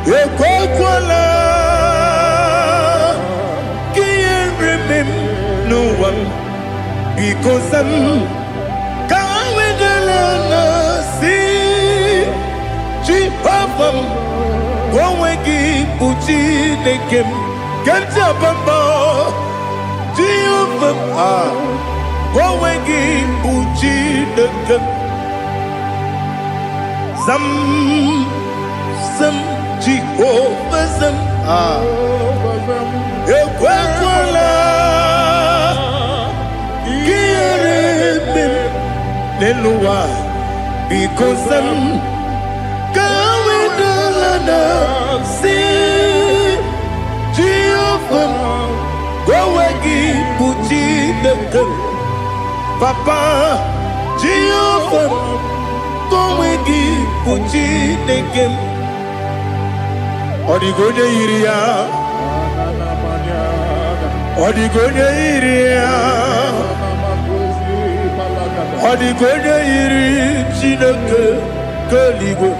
Ekwakwala. Can't remember no one. Because I'm Jehovah, Wawegi Uchi Nekem, Ganja Bamba, Jehovah, Wawegi Uchi Nekem, Zam, Jehovah Zam, Ekwakwala, Kieremim, Nelua, because I'm see Jehovah, Wawagi Puchi Nekem, Papa Jehovah, Wawagi Puchi Nekem, Odigonya Iria, Odigonya Iria, Odigonya Iri Chineke Kaligo.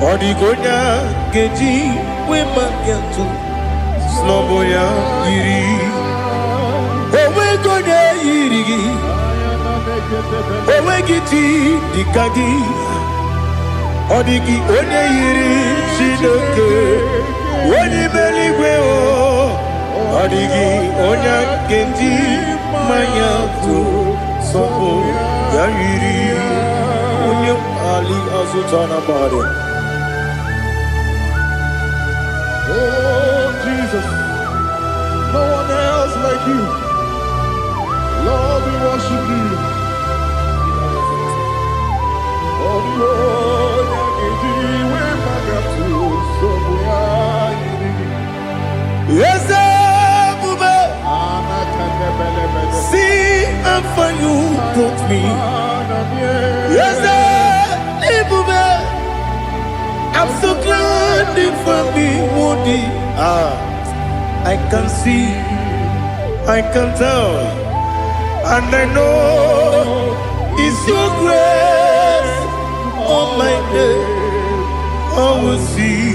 Odigonya Geji Wemakiatu Sloboya Iri Owegonya Iri Owegiti Dikagi Odigi Onya Iri Shinoke Oni Meligwe Odigi Onya Geji Mayatu Sobo Yairi Onya Ali Azutana Bade. Oh, Jesus, no one else like you. Lord, we worship you. Oh, Lord, yes, see how far you brought me. Yes, I'm so glad for me, Monie. I can see, I can tell, and I know it's your grace on my day. I will see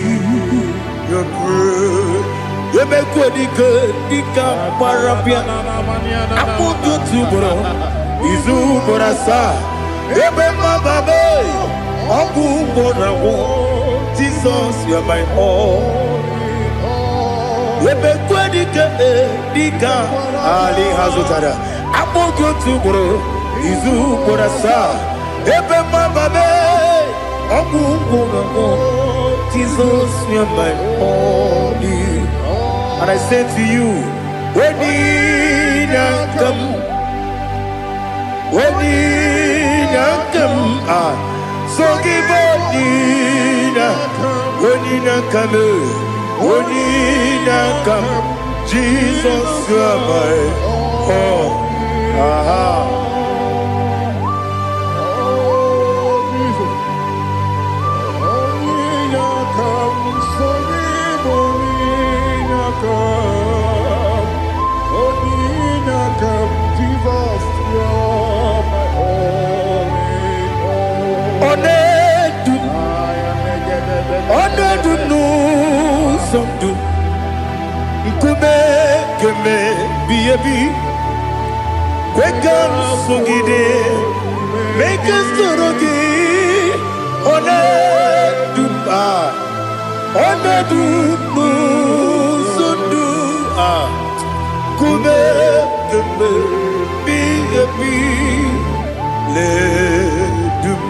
your grace. You make what you could, you can't parapia. I put you to bro, Izu Borasa, Ebema Babe, Abu Bonawo. Jesus, you're my all. Dika Ali Hazutada. Abu Gotubro, Izu Borasa, Ebema Babe, Abu Bonawo. Jesus, you're my all. And I say to you, when you come, so give up, when you come, Jesus, you are my all. Keme biyebi, kwekam sungide. make us turugi one dumba one dumu sundu kume kume bi le dum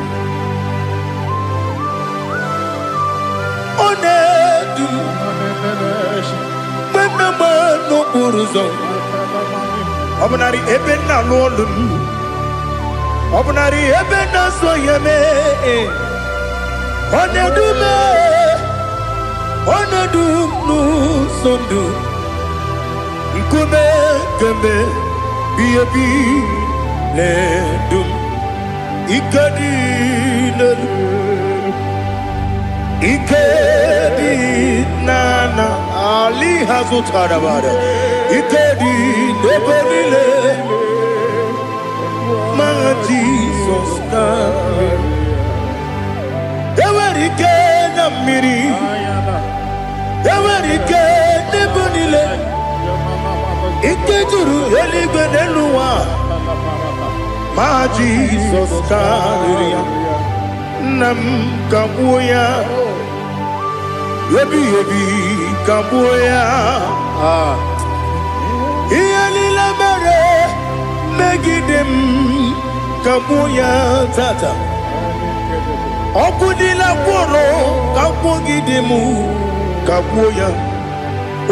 one dum menama no buruzo obnari ebena lolum obnari ebena soyeme onedume onedumu sondu nkume kembe biebi le dum ikadi lelu ikadi nana ali hazutarabada ikadi nebelile my Jesus ewerike na mmiri ewerike nebelile ikejuru eligwe n'eluwa my Jesus karịrị nam kagbuo ya ebi kagbuo ya ihe niile mere megide m kagbuo ya tata ọkụ niile gwụrụ kagbugide m kagbuo ya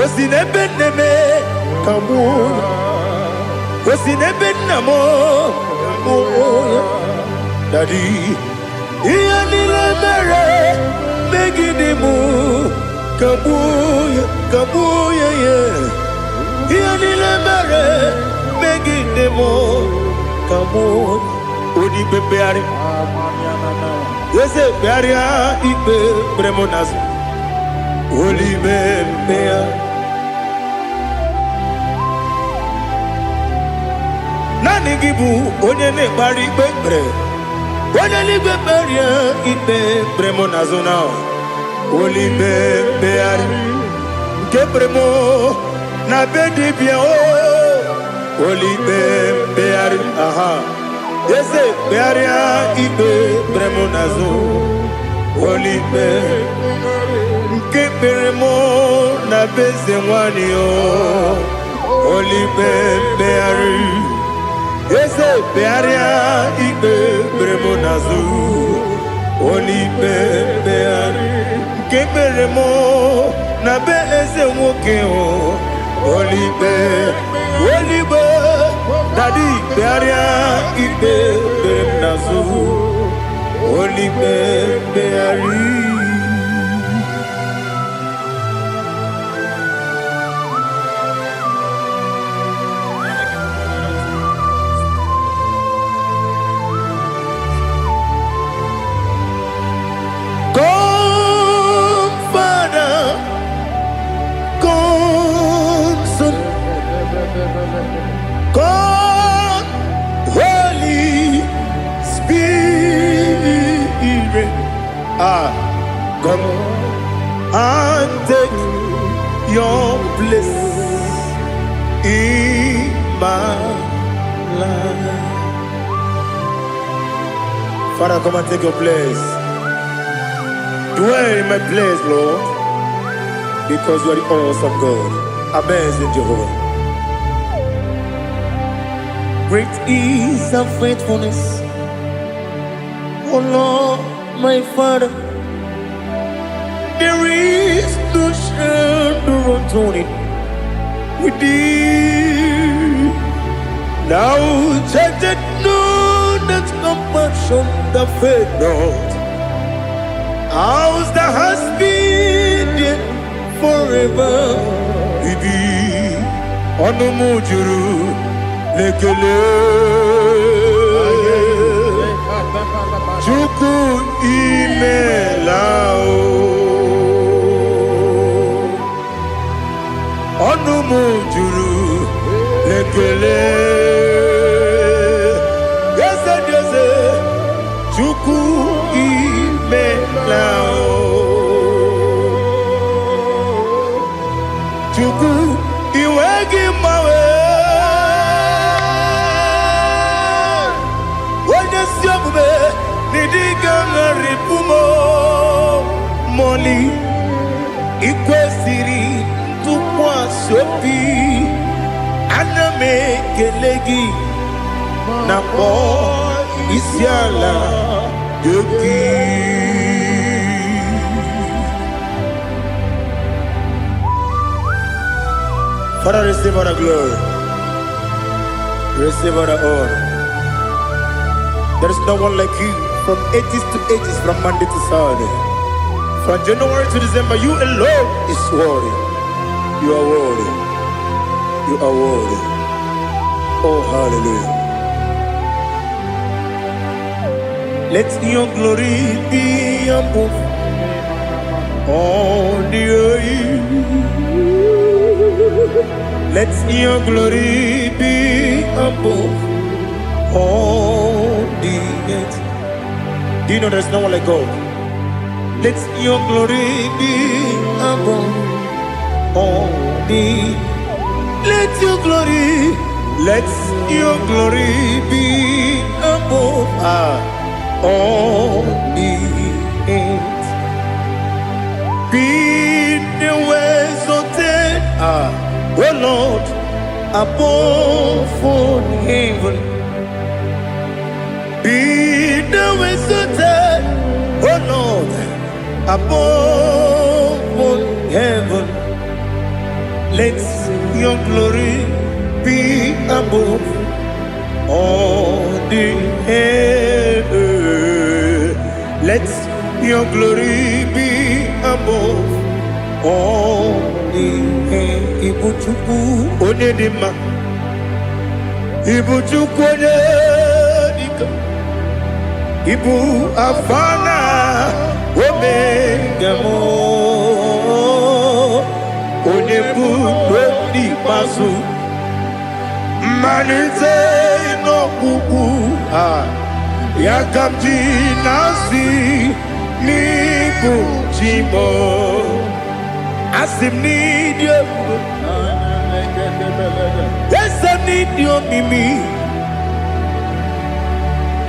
o si n'ebe nne m kagbuo o si n'ebe nna m kagbuo ya Daddy ihe niile mere megide m kagbuo ya ihe niile mere megide m kagbuo odibe mkpegharị eze mkpegharịa ikpe kpere m n'azụ olibe mkpegharị naanị gị bụ onye na-ekpegharị ikpe kpere onye n'igwe kperie ikpe kpere m n'azụ na olibe mkpegharị nke kpere m na be dibịa olibe mkpegharị aha eze kpegharịa ikpe kpere m n'azụ olibe nke kpere m na be eze nwanyị olibe mkpegharị eze kpegharịa ikpe kpere m n'azụ olibe mkpegharị nke kpere m na be eze nwoke olibe dadi kpegharịa ikpe kpere m n'azụ olibe mkpegharị God, Holy Spirit, come and take your place in my life. Father, come and take your place. Dwell in my place, Lord, because you are the awesome God. Amazing Jehovah. Great is thy faithfulness, O Lord, my Father. There is no shadow unto it with thee. Now judgeth none that compassion that faith not. Ours that has been there forever with thee. Onomujuru lekele Chuku imelao Onumujuru lekele Yese Chuku imelao Chuku iwegi mawe Only ikwesiri tukwasi obi aname kelegi na po isiala yoki. Father, receive all the glory, receive all the honor. There is no one like you from ages to ages, from Monday to Saturday. From January to December, you alone is worthy. You are worthy. You are worthy. Oh, hallelujah. Let your glory be above all the earth. Let your glory be above all the earth. Do you know there's no one like God? Let your glory be above all the. Let your glory be above all the earth. Be the ways of oh Lord, above all heaven. Be the ways of oh Lord, above all heaven. Let your glory be above all the earth. Let your glory be above all the earth. Ibuchuku onedima, Ibuchuku onedika, Ibu afana omega mo, onebu dodi pasu, manite no kuku yakamji nasi niku chimo. Asim need you. Yes, I need you, Mimi.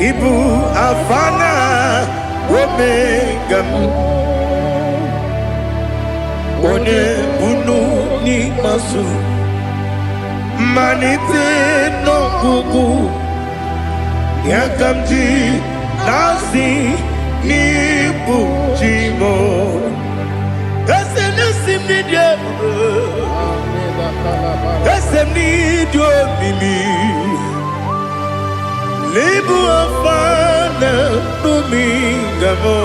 Ibu afana omega. One bunu ni masu. Manite no kuku. Yakamji nasi niku chimo. Esem need you. Esem need you, Mimi. Lebu afana domingamo.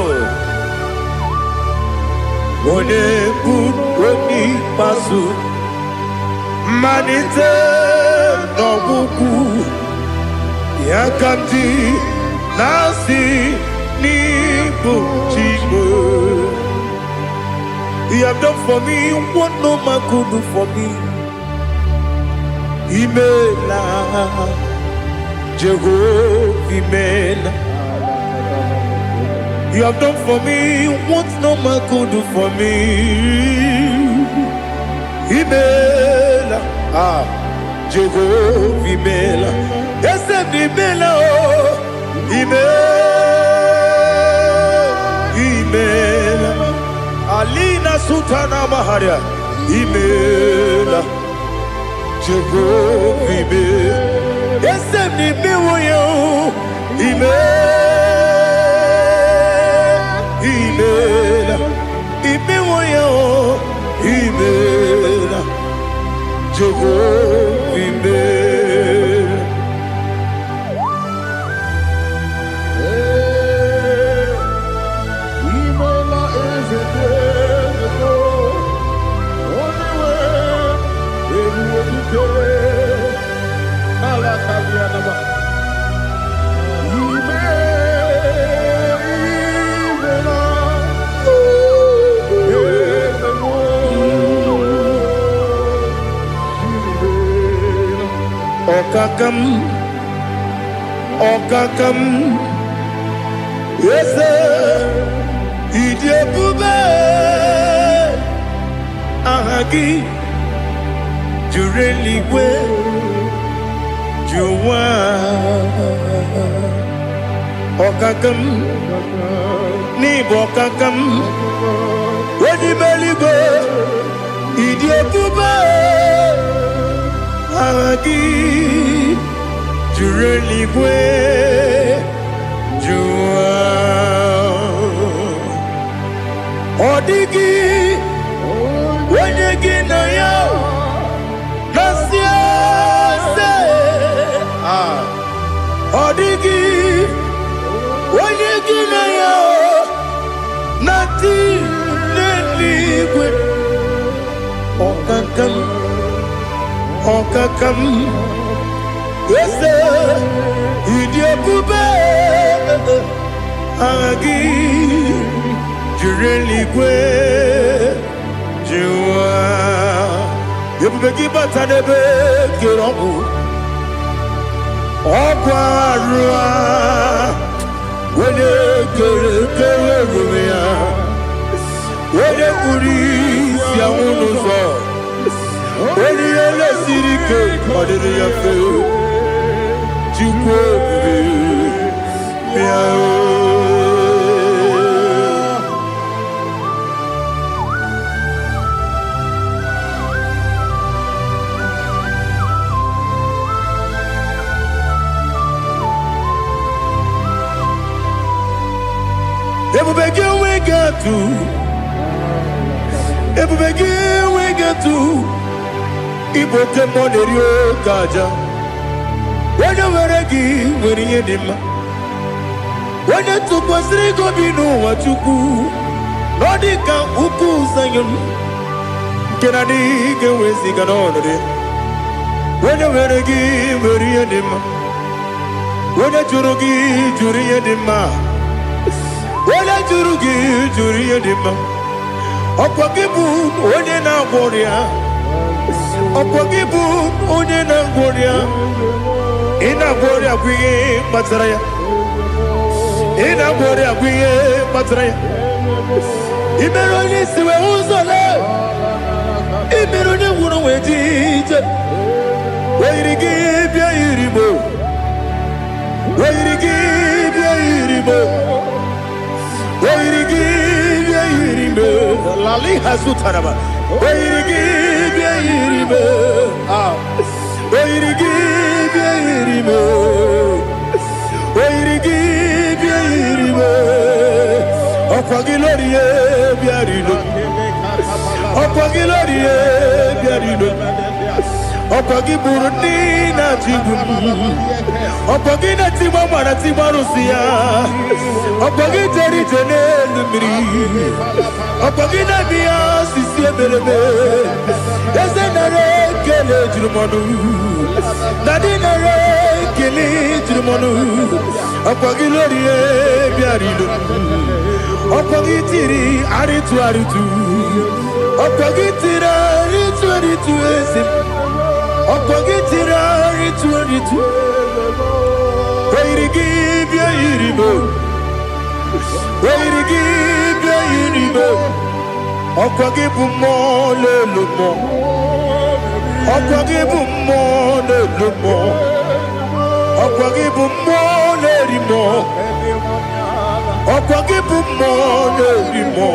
One buni pasu. Manite no buku. Yakamji nasi ni buchimo. You have done for me what no man could do for me. Imela, Jehovah, Imela. You have done for me what no man could do for me. Imela, Jehovah, Imela. Yes, Imela, Imela. Alina Sutana Maharia, Imela, Jehovah, Imela. Yes, Imela, Imela, Imela, Imela, Jehovah, Imela. Okakam, yes, Idiabube, Ahagi, Jureliwe, Juwa, Okakam, Nibokakam, Weni meligo Idiekuba Agi Jureligwe Jua Odigi Wenyegi na yo Nasia se Odigi Wenyegi na yo Nati Neligwe Okakam Wese Idiekuba Agi Jureligwe Jua Yebubeki batanebe Kiromu Okwarua Wene kere rumia Wene kuri siya unuzo Wene ele sirike Kadiri ya fe Jukwe Miao Ebubegi we get to Iboke monerio kaja Wanya weregi weriye dima Wanya tukwasiri gobinu wachuku Nodika uku sanyon Kenani gewezi ganonore Wanya weregi weriye dima Wanya jurugi juriye dima Wala juriye dima Okwagibu onye na gworia Okwagibu onye na gworia Ina gworia kwiye matraya Ina gworia kwiye matraya Imero ni siwe uzole Imero ni wuro wejije Wairigi bia iribo Wairigi bia iribo Wairigi bia iribo Lali hasutaraba Wairigi bia iribo Wairigi bia iribo Wairigi bia iribo Okwagilorie bia rido Okwagilorie bia rido Okwagiburundi na jibumu Okwagina timama na timarusia Okwagiteri jene numiri Okwagina biya sisi eberebe Eze nare kele jirumonu Nadi nare kele jirumonu Okwagilorie biarido Okwagitiri aritu Okwagitiri aritu esim Okwagitiri aritu Wairigi bia iribo Wairigi bia iribo Okwagibu mo lelumo Okwagibu mo lelumo Okwagibu mo lerimo Okwagibu mo lerimo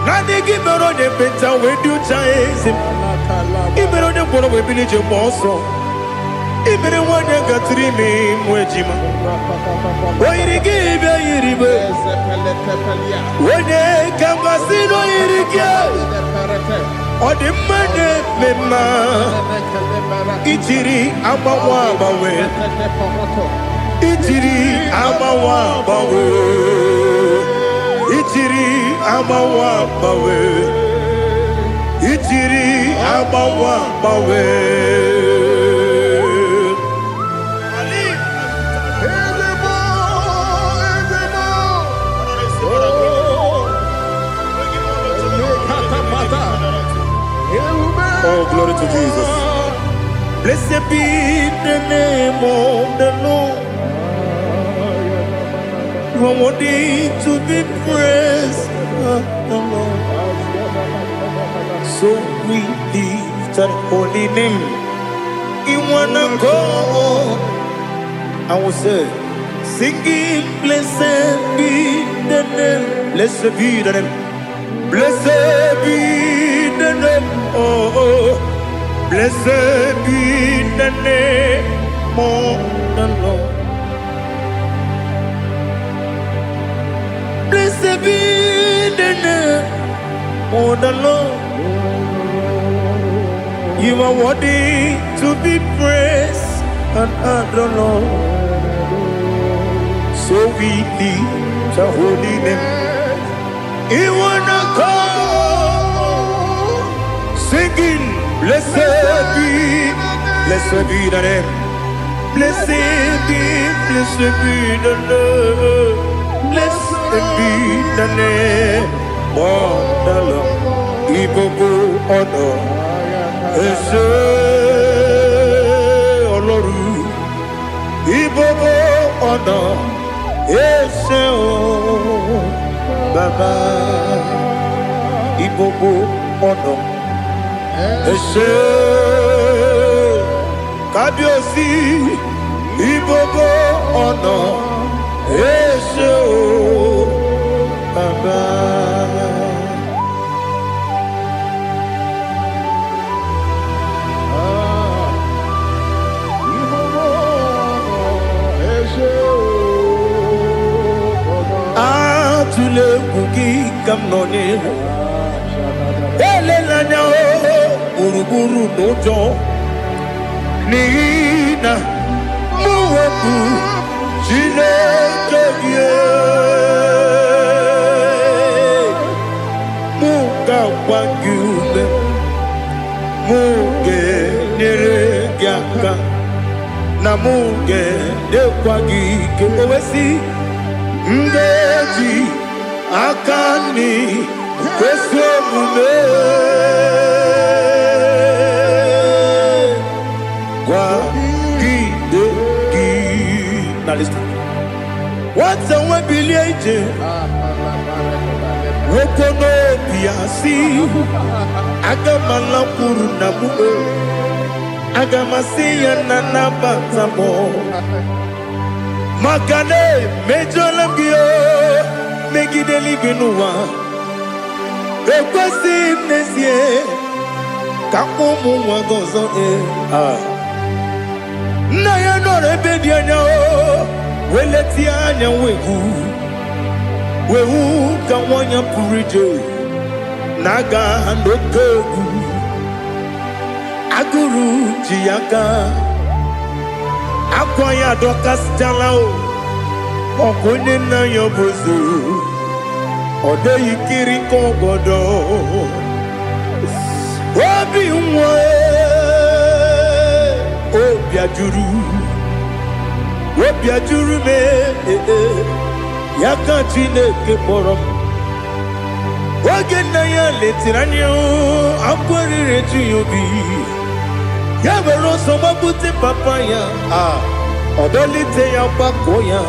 Nani gimero ne benta wedu chaezim Imero ne bono webilije moso Imere wane gatrimi mwejima Wairigi bia iribe Wane kambasino irikia Odimane mema Ichiri amawa bawe Ichiri amawa bawe Ichiri amawa bawe Ichiri amawa bawe Oh, glory to Jesus. Blessed be the name of the Lord. You are worthy to be praised, the Lord. So we lift that holy name. You wanna go, I will say, singing, blessed be the name, blessed be the name. Blessed be the name, oh, blessed be the name of the Lord. Blessed be the name of the Lord. You are worthy to be praised and adored, Lord. So we lift your holy name. You wanna come singing, blessed be the name. Blessed be the Lord. Blessed be the name of the Lord. Ibogo honor, Ese Oloru. Ibogo honor, Ese Baba. Ibogo honor, Ese Kabiosi. Ibogo honor, Ese Baba. Tule kuki kamnone ele lanya uruguru nojo nina muweku chile kebie muka wangyule muge nere gyaka na muge dekwagi kewesi ngeji akani kwesomume kwa gidegi. Now listen. What's a webileje? Wokono piasi agamala puru namu agamasiya nanabatamo Makane mejolambio megideli benua ekwesi nesie kakomu wagozo na ya no rebedi anya weleti anya wehu kawanya purije naga ndokogu aguru jiyaka Akwaya dokas jalao Okonye na yobozu Ode yikiri kogodo Obi mwe Obi ajuru me Yaka chineke morom Oge na ya letiranyo Akwari reju yobi Yabero soma buti papaya Odolite ya bakoya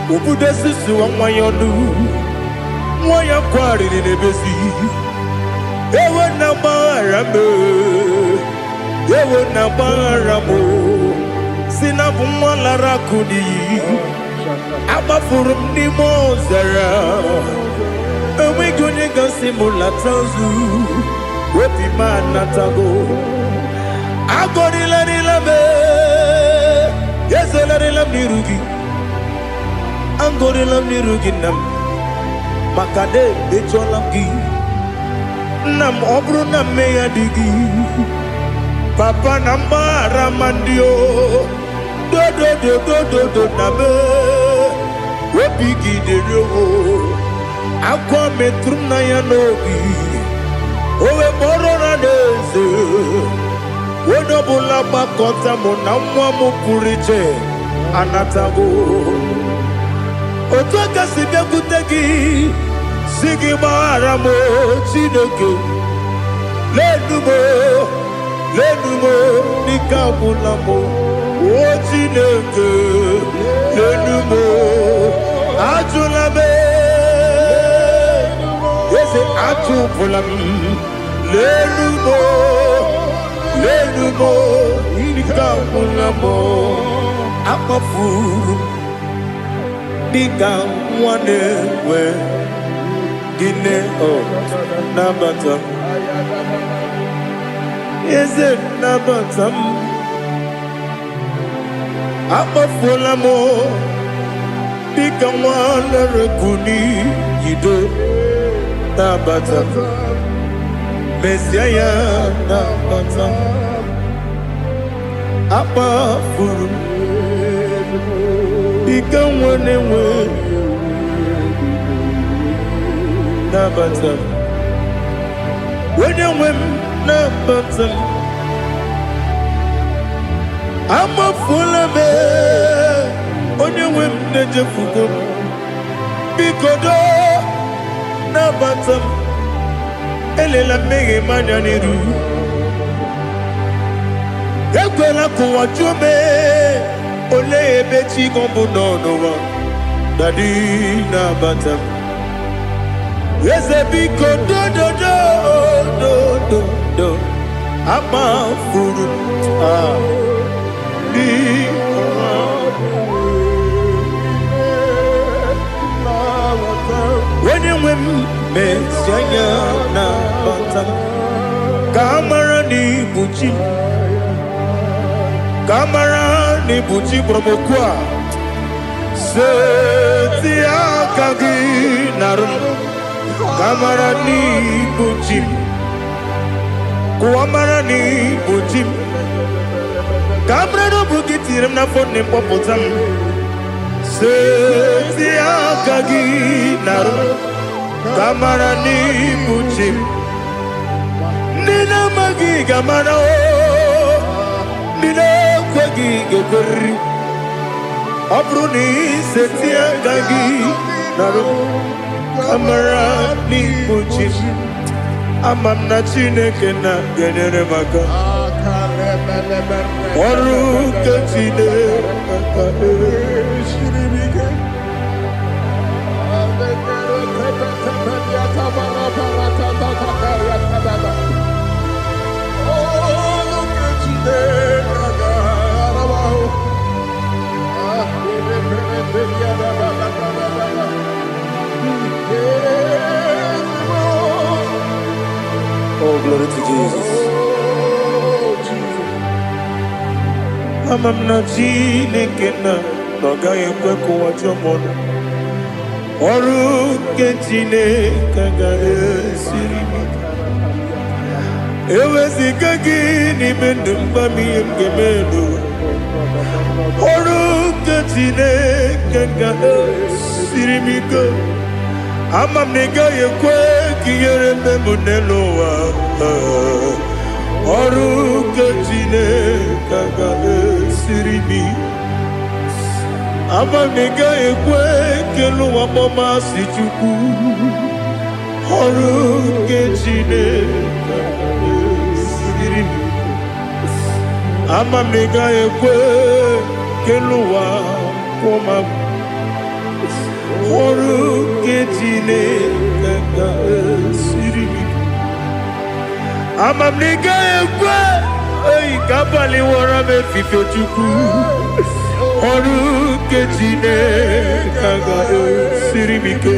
Ubude susu wa mwayonu Mwaya kwari ni nebezi Ewe na marame Ewe na maramo Sinabu mwalara kudi Abafurum ni mozara Ewe gonye gansi mula tanzu Wepi manatago Agorila nilabe Yesela nilam nirugi Angorila nirugi nam Makade becholam gi Nam obru nam meya digi Papa nambara mandio Do nabe Wepigi de yo Akwa metrum na yanogi Owe morona neze Wodobula bakota mona mwamu puriche Anatago Otoka sibya kutegi Sigi maramo chineke Lenumo Nikabulamo O chineke Lenumo Ajulabe Yese ajupulam Lenumo Nikabulamo Akafuru Nika mwanewe Gine oh nabatam. Is it nabatam? Abafola mo. Bika wana rekuni yido nabatam. Messiah nabatam. Abafuru. Bika wana we. Nabatam. When you win nabatam, I'm a full of it. When you win the Jefugo, Bikodo nabatam. Elela mege mananiru. Ekwela kuwa chume. Ole ebechi gombo no one. Daddy nabatam. Yes, a big do. I'm a fool. When you win, Messiah, Kamara ni buchi promokwa. Setia kagi narum. Kamarani bujim, kuamarani bujim. Kamrano bukitiram na phone popotam. Setia kagi naru. Kamarani bujim. Nina magi kamara o. Nina kwagi gekuri. Abruni setia kagi naru. Kamarani bujim. Amamna chineke na genere maka. Oru kachine shiribike. Oh, glory to Jesus. I'm not Jinekena, Nogay Kweko Wajamon. Oru Ketine Kagare Sirimi. Ewesikagi Nimendumami Gemedo. Oru Ketine Kagare Sirimi. Amam nega ye kwe kiyere me muneloa. Oru kejine kaga siribi. Amam nega ye kwe kelu wamoma sichuku. Oru kejine kaga siribi. Amam nega ye kwe kelu wamoma. Oru ketine kaka siribi. Amam nega ekwe. Ey kapali wara me fifo chuku. Oru ketine kaka siribi ke.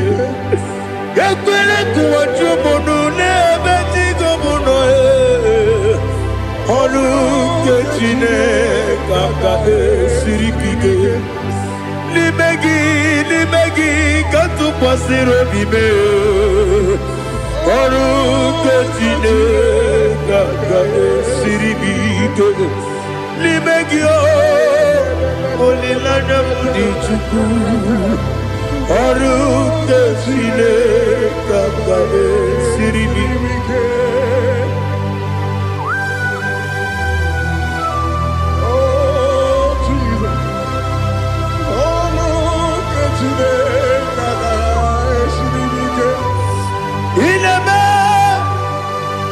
Ekwele kuwa chumono ne betigo mono e. Oru ketine kaka siribi ke. Limegi, katu pasiro bime. Oru ketine kaka siribi ke. Limegi o, olilana mudi chuku. Oru ketine kaka siribi ke. Ineme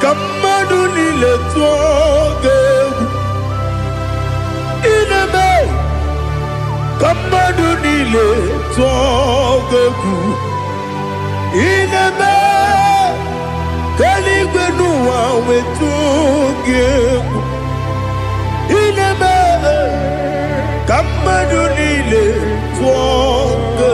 kamadu nile tuoge. Ineme kamadu nile tuoge. Ineme kaligwenu wawe tuoge. Ineme kamadu nile tuoge.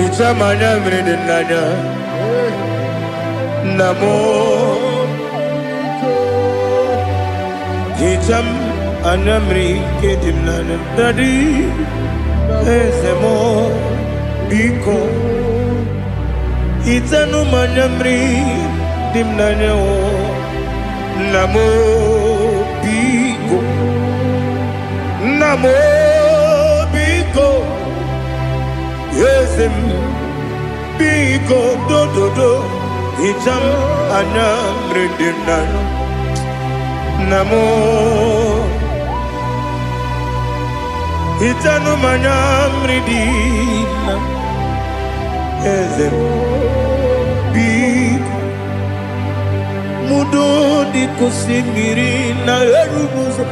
Itamanya mridinanya Namo Itam anamri kedimnana Dadi Ezemo Biko Itanu manyamri dimnanya Namo Biko Namo Biko Yesem Biko do Itam anamri dimnanya Namo Itanu manyamri dimnanya Ezem Biko Mudo di kusimiri na erubuzo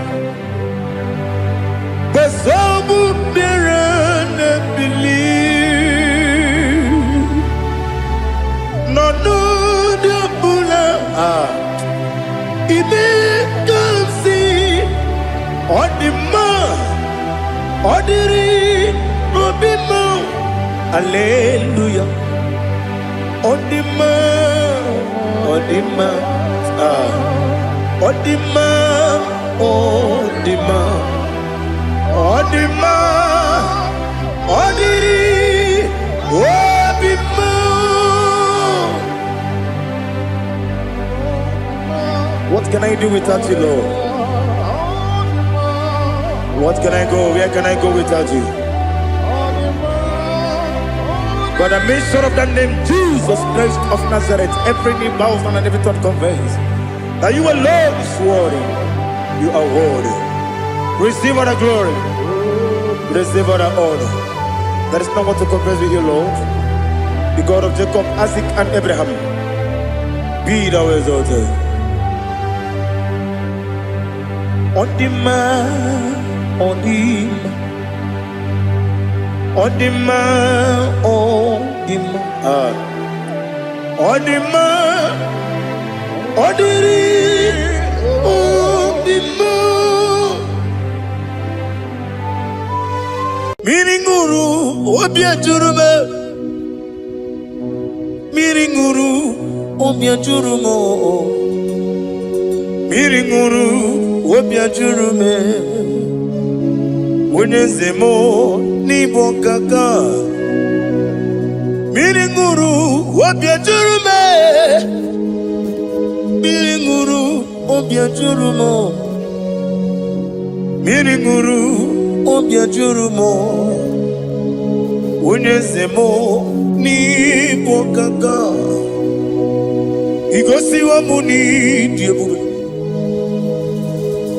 Basabu birane believe No de bula Ibe kansi Odima Odiri Obima Alleluia Odima Odima Odima Odima Odima Odiri Obima. What can I do without you, Lord? What can I go? Where can I go without you? By the mention of that name, Jesus Christ of Nazareth, every knee bows down and every tongue confesses that you alone is worthy. You are worthy. Receive all the glory. Receive all the honor. There is no one to confess with you, Lord. The God of Jacob, Isaac, and Abraham. Be thou exalted. Odima, Odima. Odima, Odima, Odima, Odiri, Odima. Miringuru, Obiajurume, Miringuru, Obiajurumo, Miringuru, Obiajurume, Unezemo. Nibo kaka Miringuru Obiajurume Miringuru Obiajurumo Miringuru Obiajurumo Unezemo Nibo kaka Igosi wa muni diebube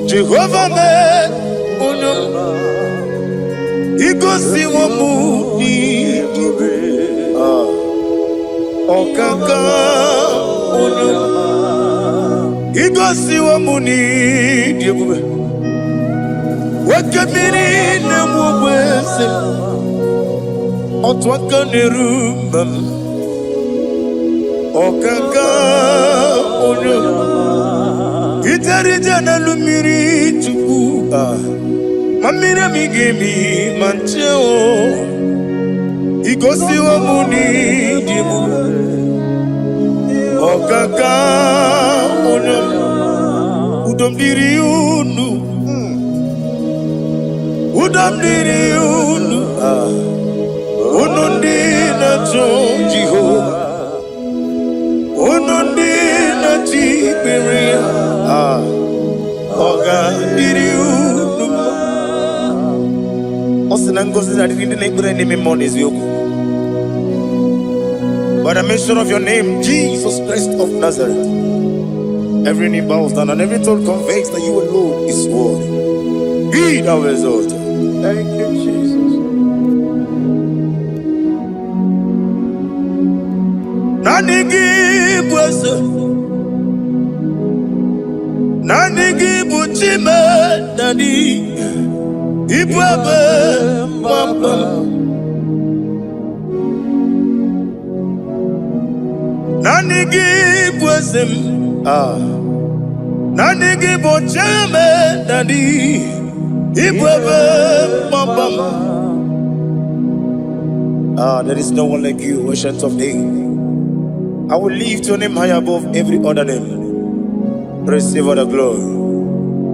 Jehovah me Unyama Igosi wa muni Okaka Onyama Igosi wa muni diebube Wakabiri na mwese Otwaka nerumam Okaka Onyama Itarija na lumiri chuku Mamira migemi mancheo Igosi wa muni dimu Okaka Onyama Udomdiri unu Udomdiri unu Unundi na Jehova Unundi na Tiberia Okandiri unu By the mention of your name, Jesus Christ of Nazareth, every knee bows down and every tongue confesses that you alone is worthy. Be thou exalted. Thank you, Jesus. Nanigi bwese, nanigi buchime, nani. Ibwebe mama give wisdom. Nani give o chame nani. There is no one like you, ancient of days. I will lift your name high above every other name. Receive all the glory,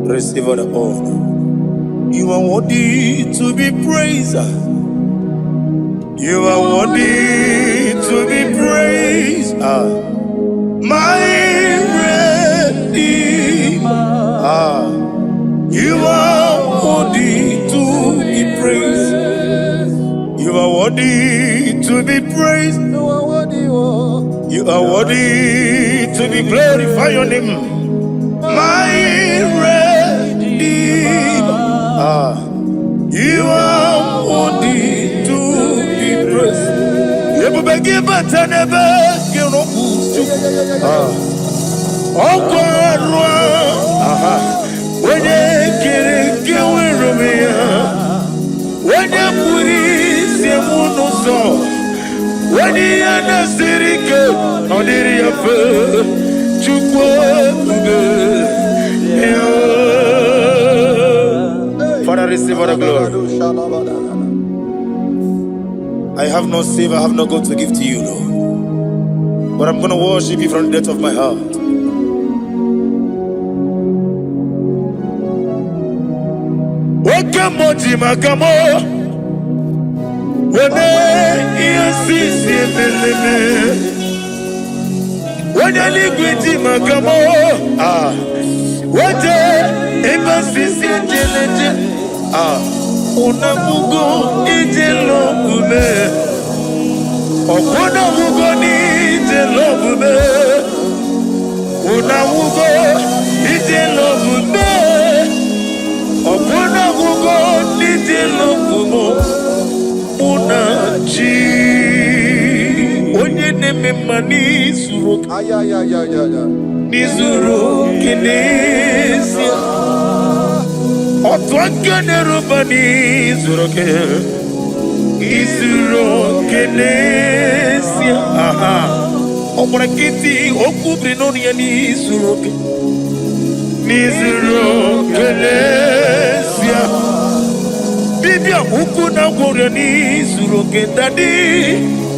receive all the honor. You are worthy to be praised. You are worthy to be praised. My Redeemer. You are worthy to be praised. You are worthy to be praised. You are worthy to be glorified your name. My Redeemer. You are worthy to be praised. You will give but never give no oh God. When you get when you put it, when you understand it, on the Father, receive all the glory. I have no save, I have no God to give to you, Lord. But I'm going to worship you from the depth of my heart. Wakamoji makamo wene yasisi meleme wene ligwiti makamo wete ebasisi jeleje unamugo ijelo kume okona mugo ni ijelo kume unamugo ijelo kume Opuna gugo niti lokumo unachi onye neme mani zuru nizuru kinesia otwakane rubani zuru ke izuru kinesia opuna kiti okubri noni ya nizuru ke nizuru kinesia Bibia ukuna gore nizuru ke dadi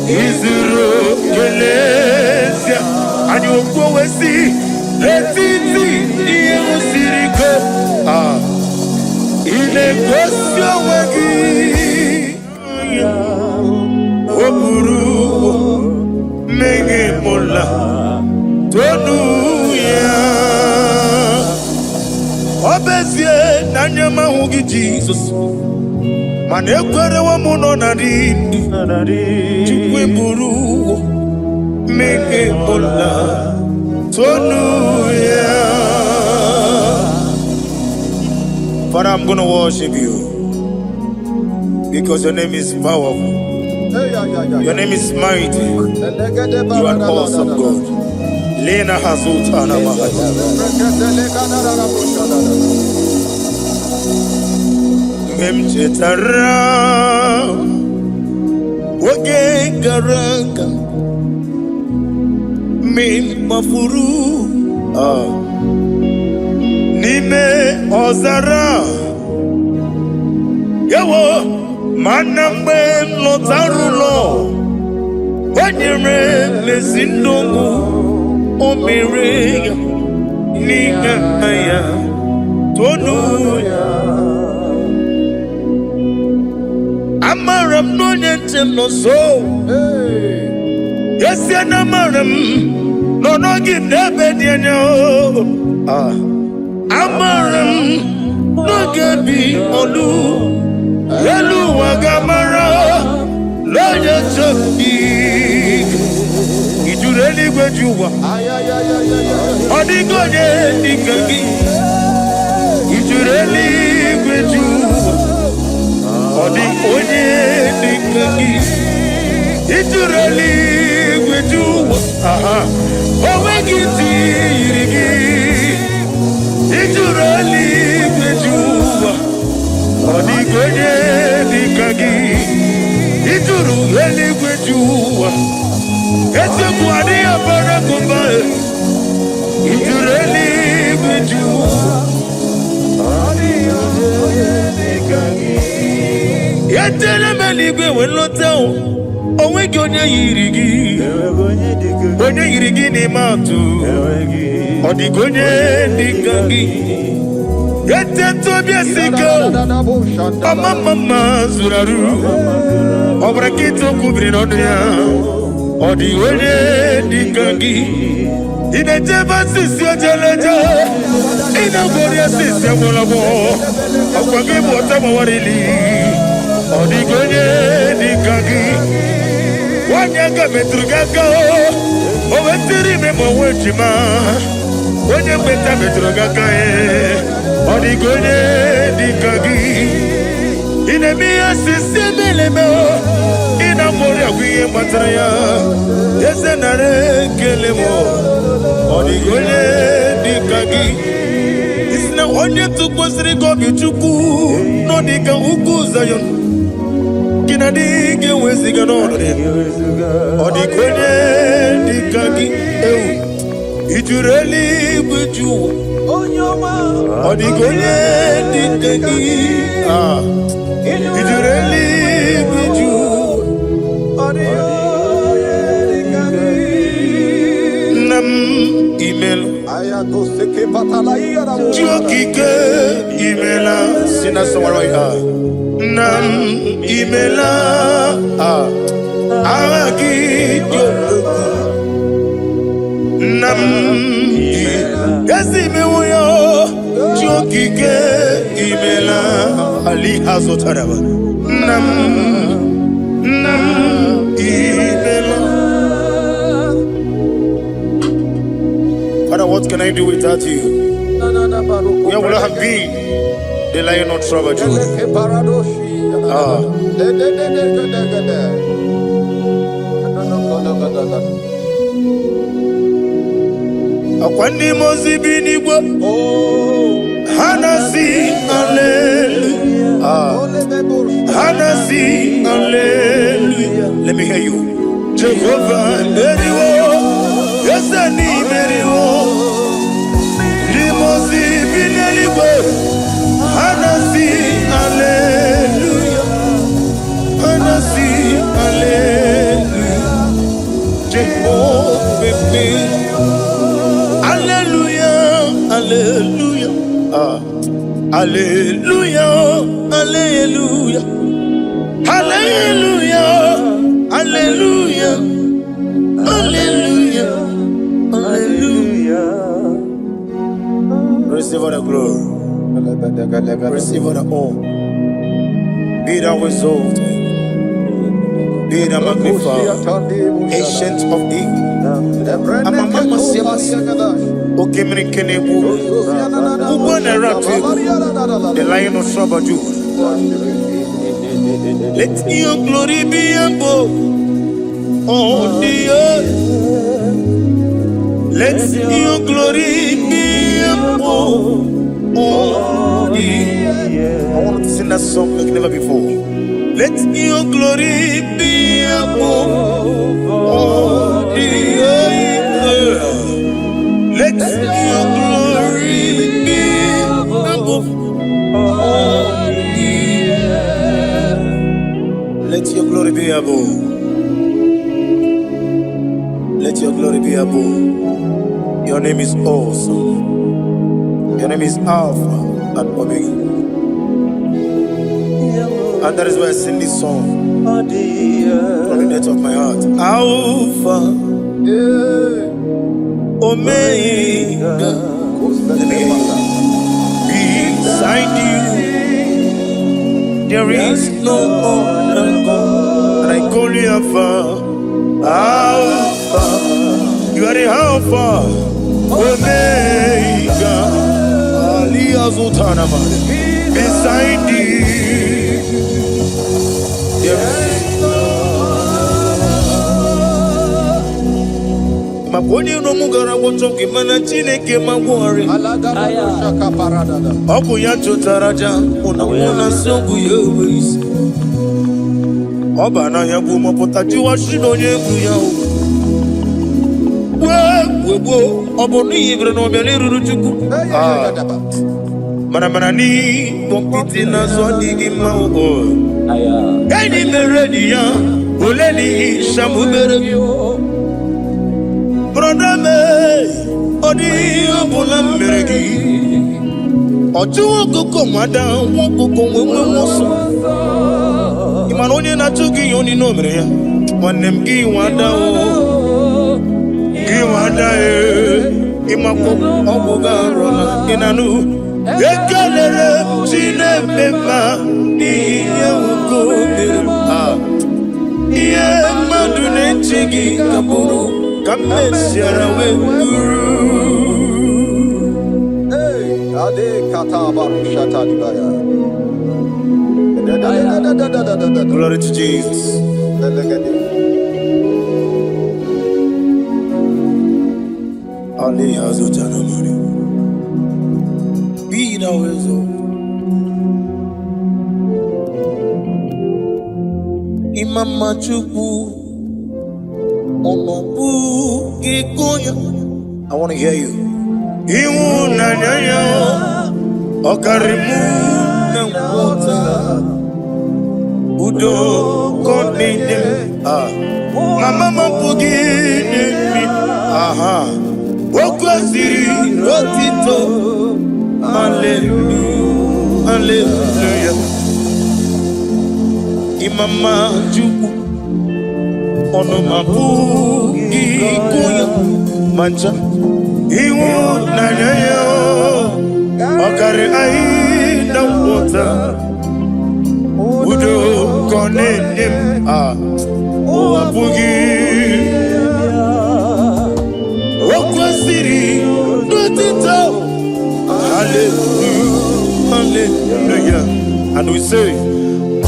izuru kinesia ani okwo wesi letiti iye usiriko ile kwesio wegi oburu menge mola tonu ya obezie nanyama hugi Jesus mane kwere wa muno nari chukwe buru menge mola tonu ya. Father, I'm going to worship you because your name is powerful. Your name is mighty. You are an awesome God. Lena Hazutana Mahaya. Memchetara Wage Garanga Min Mafuru Nime Ozara Yawo Manambe Lotarulo Wanyere Mesindongo Omere Nigaya Tonuya Amaram no Yentem no so Yes, Yanamaram no give never dinner Amaram no gabi olu Elu wagamara Loya choki Ijureli gwejuwa Odigoye nikagi Ijureli gwejuwa Odigoye nikagi Ijureli gwejuwa Owegiti irigi Ijureli gwejuwa Odigoye nikagi Ijureli gwejuwa Eti kuani abara kumba. Ijureli biju. Yetele meligwe wenloteo. Onwegi onye yirigi. Onye yirigi ni matu. Odigonye dikangi. Yete tobia siko. Mama zuraru. Obrakito kubri nonya. Odigonye dikangi. Inejeba sisi ojelejo. Inagoria sisi amolabo. Akwagibu otama warili. Odigonye dikangi. Wanyanga metrugaka. Owetiri memo wechima. Onye mbeta metrugaka. Odigonye dikangi. Inemiya sisi melemo. Inagoria wiye matraya. Yese nare kelemo. Odigonye dikangi. Isna onye tukwasiri gobi chuku. No dika uku zayon. Kinadige weziga nore. Odigonye dikangi. Ijureli buju. Odigonye dikangi. Ijureli buju. Nam email. Jokike emaila. Sina sawaroi Nam emaila. Agi joko. Nam Yasi mewoyo. Jokike emaila. Ali azotaraba. Nam emaila. Father, what can I do without you? Where would I have been? The lion not trouble you. Akwani mozibi nibo. Hanasi hallelujah. Hanasi hallelujah. Let me hear you. Jehovah Meriwo. Yes, I need Meriwo. Limosi binelibo. Hanasi hallelujah. Hanasi hallelujah. Jehovah hallelujah. Hallelujah. Hallelujah. Hallelujah. Hallelujah. Hallelujah. Hallelujah. Hallelujah. Receive all the glory. Receive all the honor. Be thou exalted. Be thou magnified. Ancient of days. Amama Silas. Okemri Kenebu. The lion of Sabaju. Let your glory be above all the earth. Let your glory be above all the earth. I want to sing that song like never before. Let your glory be above all the earth. Let your glory be above all the earth. Let your glory be above. Let your glory be above. Your name is awesome. Your name is Alpha and Omega. And that is why I sing this song from the depth of my heart. Alpha, Omega. Let me hear you. Beside you, there is no other God. And I call you Alpha. Alpha. You are the Alpha, Omega. Beside you, there is no Maponi no mugara wotoke mana chineke magwari. Oku ya chotaraja una songu yewis. Oba na ya gumo potaji wa shino yengu ya. Obonu yibre no bele ruruchuku. Mana ni kompiti na so digi ma o. Eni meredi ya oleni shamu meregi. Brother me odi obula meregi. Oju koko mada won koko wewe so. Imanonye na chugi yoni no mere ya. Wanem gi wada o. Gi wada e. Imako obuga rona inanu. Ekelele chine mema niye uko mirma. Iye madune chigi kaburu kamesiara we guru. Hey, ade kata baru shata dibaya. Glory to Jesus. Ali hazujana mari. Be thou exalted. Imama chukwu onobu ikoya. I want to hear you. Iwu na nyanya okarimu na wota udo konene mama mapugi nemi aha wokwasiri rotito. Hallelujah, hallelujah. Imama juku ono mabu ikuya mancha iwu nanyayo okare ai na wota udo konenim wabugi wokwasiri notito. Hallelujah, hallelujah. And we say,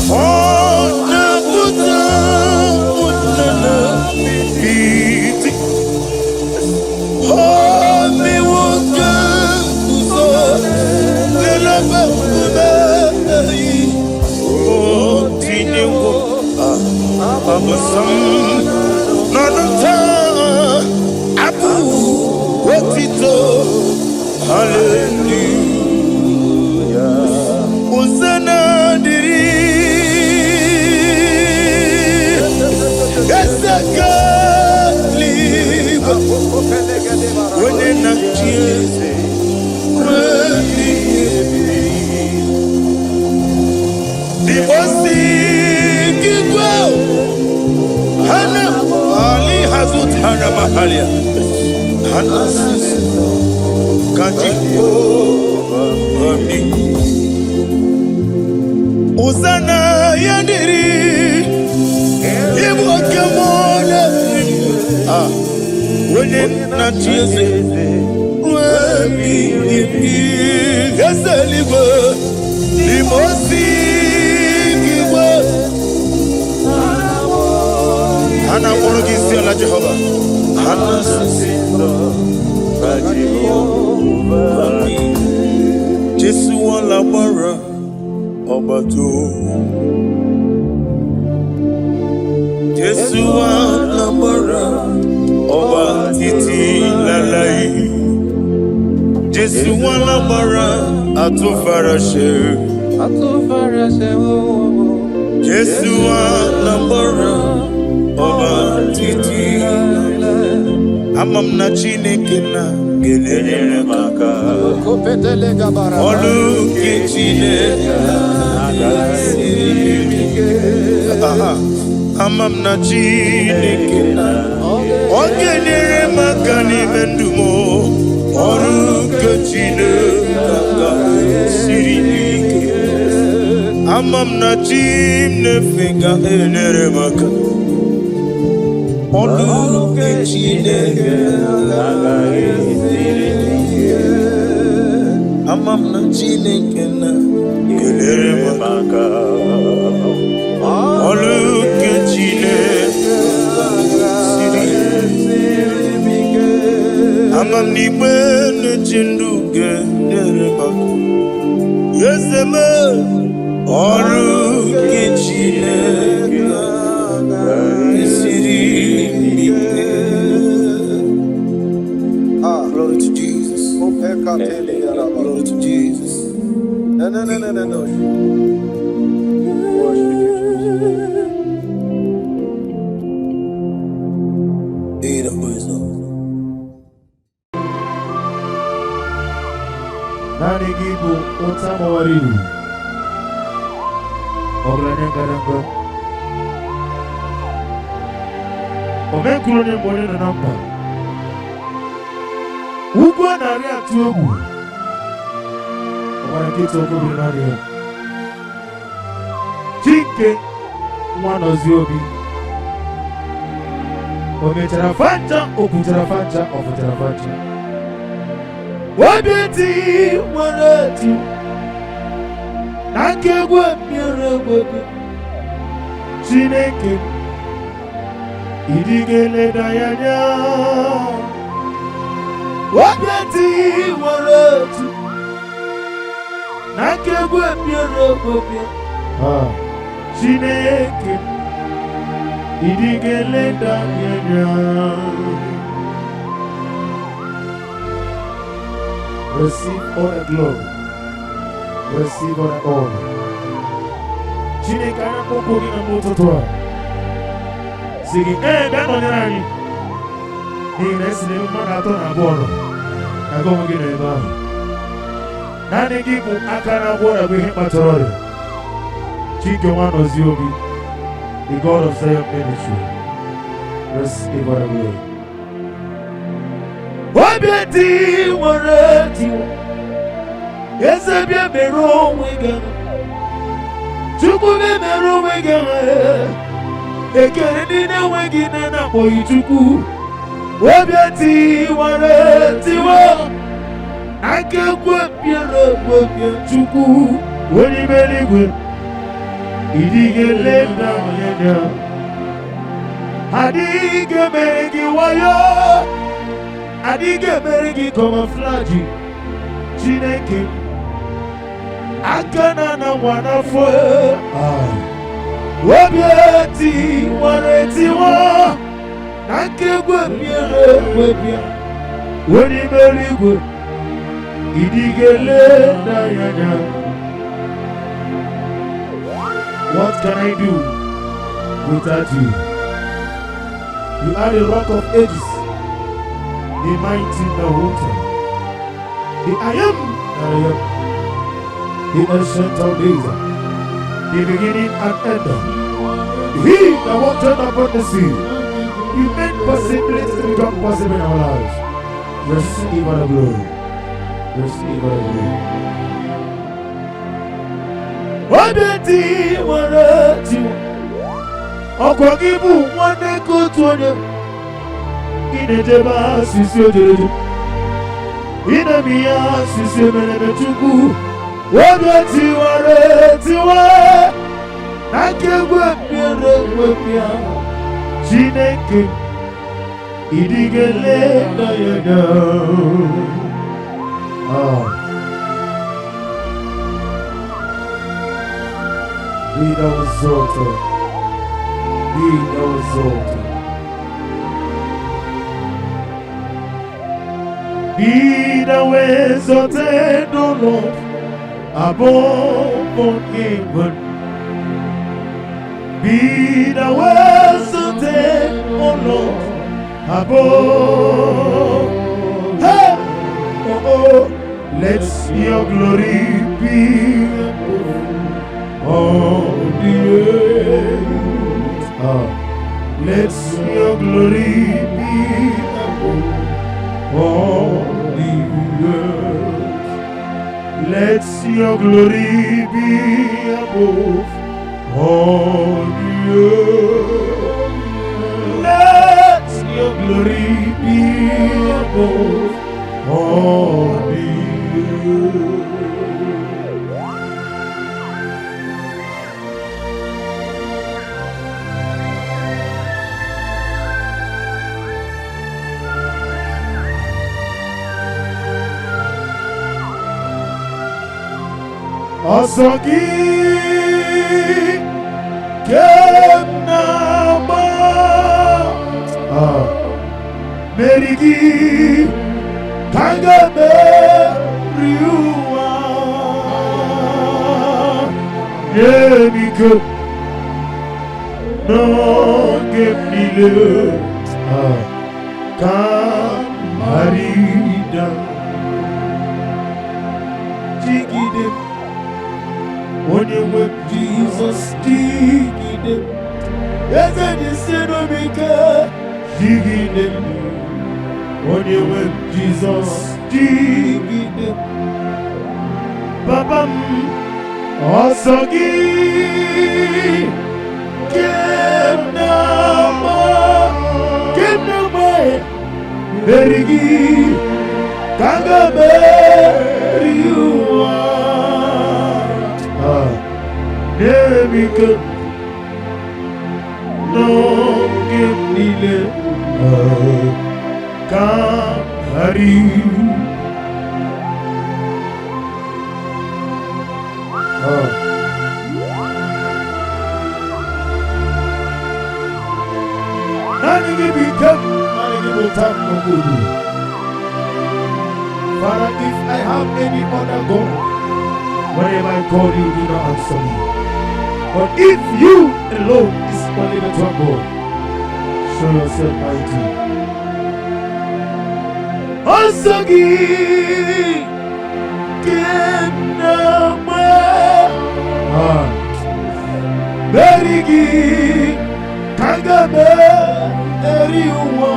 oh, Nabuta, oh, me woka, so, oh, Tinewo, Abasam, Nanata, Abu, Wotito. Hallelujah. Hosanna diri. Esakali. When na chiese. The bossy kigwa. Hana Ali hazut hana mahalia. Hana Hosanna yandiri Ibokemole Wene na chiese Wemi Eseligo Limosi Kiwa Hana Morogisi ala Jehovah Hana Sisindo Jesu alabara obato. Jesu alabara obatiti lalai. Jesu alabara atufarashe. Jesu alabara obatiti lalai. Amam na Chineke na gelele maka. Olu ke Chineke na amam na Chineke na ogelele maka ni mendumo. Olu ke Chineke na sirike. Amam na Chineke gelele maka. Olu ke Chineke na amam na Chineke na gelere maka. Olu ke Chineke amam ni bene chindu gelere maka. Yeseme olu ke Chineke Glory to Jesus. No. Worship you, Jesus. Be the wisdom. Nani gibu utama waridu Oglanya garanga Omekulu ni mwone na namba Ugwa na ria tuogu Obana kito kubri na ria Chike Mwano ziobi Ometarafancha Okutarafancha Ofutarafancha Wabiti Wanati Nakegwe Miragwe Chineke Idigele Dayanya Wabiti Wanati Nakegwe Miragwe Chineke Idigele Dayanya. Receive all the glory. Receive all the honor. Chineke ana koko gina moto toa. Sigi gano nirani. Ni nesile umana ato na bono. Agomo gina eba. Nani gibu akana bora bihi matorori. Chike wano ziobi. The God of Zion ministry. Receive all the glory. Wabeti warati Yesabia mero wega Chuku be mero wega Ekere nina wegina na boyi chuku Wabeti warati wa Akekwe piero wega chuku Wani beligwe Idige lenda yenya Adige meregi wayo Adige merigi koma flaji Chineke Akana na wanafwe Wabieti wareti wa Nakegwe miere webia Weni merigwe Idige lenda yanya. What can I do without you? You are the rock of ages, the mighty Nahuta, the I am, the ancient of days, the beginning and end. He that walked upon the sea, He made possibilities to become possible in our lives. Receive all the glory. Receive all the glory. Wabeti warati Okwagibu wane kutuone Inejeba sisi ojereju Inemiya sisi menemechuku Wabeti warati wa Nakegwe miere wepia Chineke Idigele na yeda. Be thou exalted. Be thou exalted. Be thou exalted, O Lord, above all heaven. Be thou exalted, O Lord, above. Hey! Oh, let your glory be above all the earth. Let your glory be above all the earth. Let your glory be above all the earth. Let your glory be above all the earth. Asagi Kemnama Merigi Kangame Riwa Yemiko No Gemile Kamarida Jigide Onye web Jesus Jigide Eze Nisenomika Jigide Onye web Jesus Jigide Babam Osogi Kemnama Berigi Kangame Riwa Nemika No Gemile Kamari Nani become Father, if I have any other God, whenever I call you, do not answer me. But if you alone is only the one God, show yourself mighty. Osagi Kenama Berigi Kangame Eriwa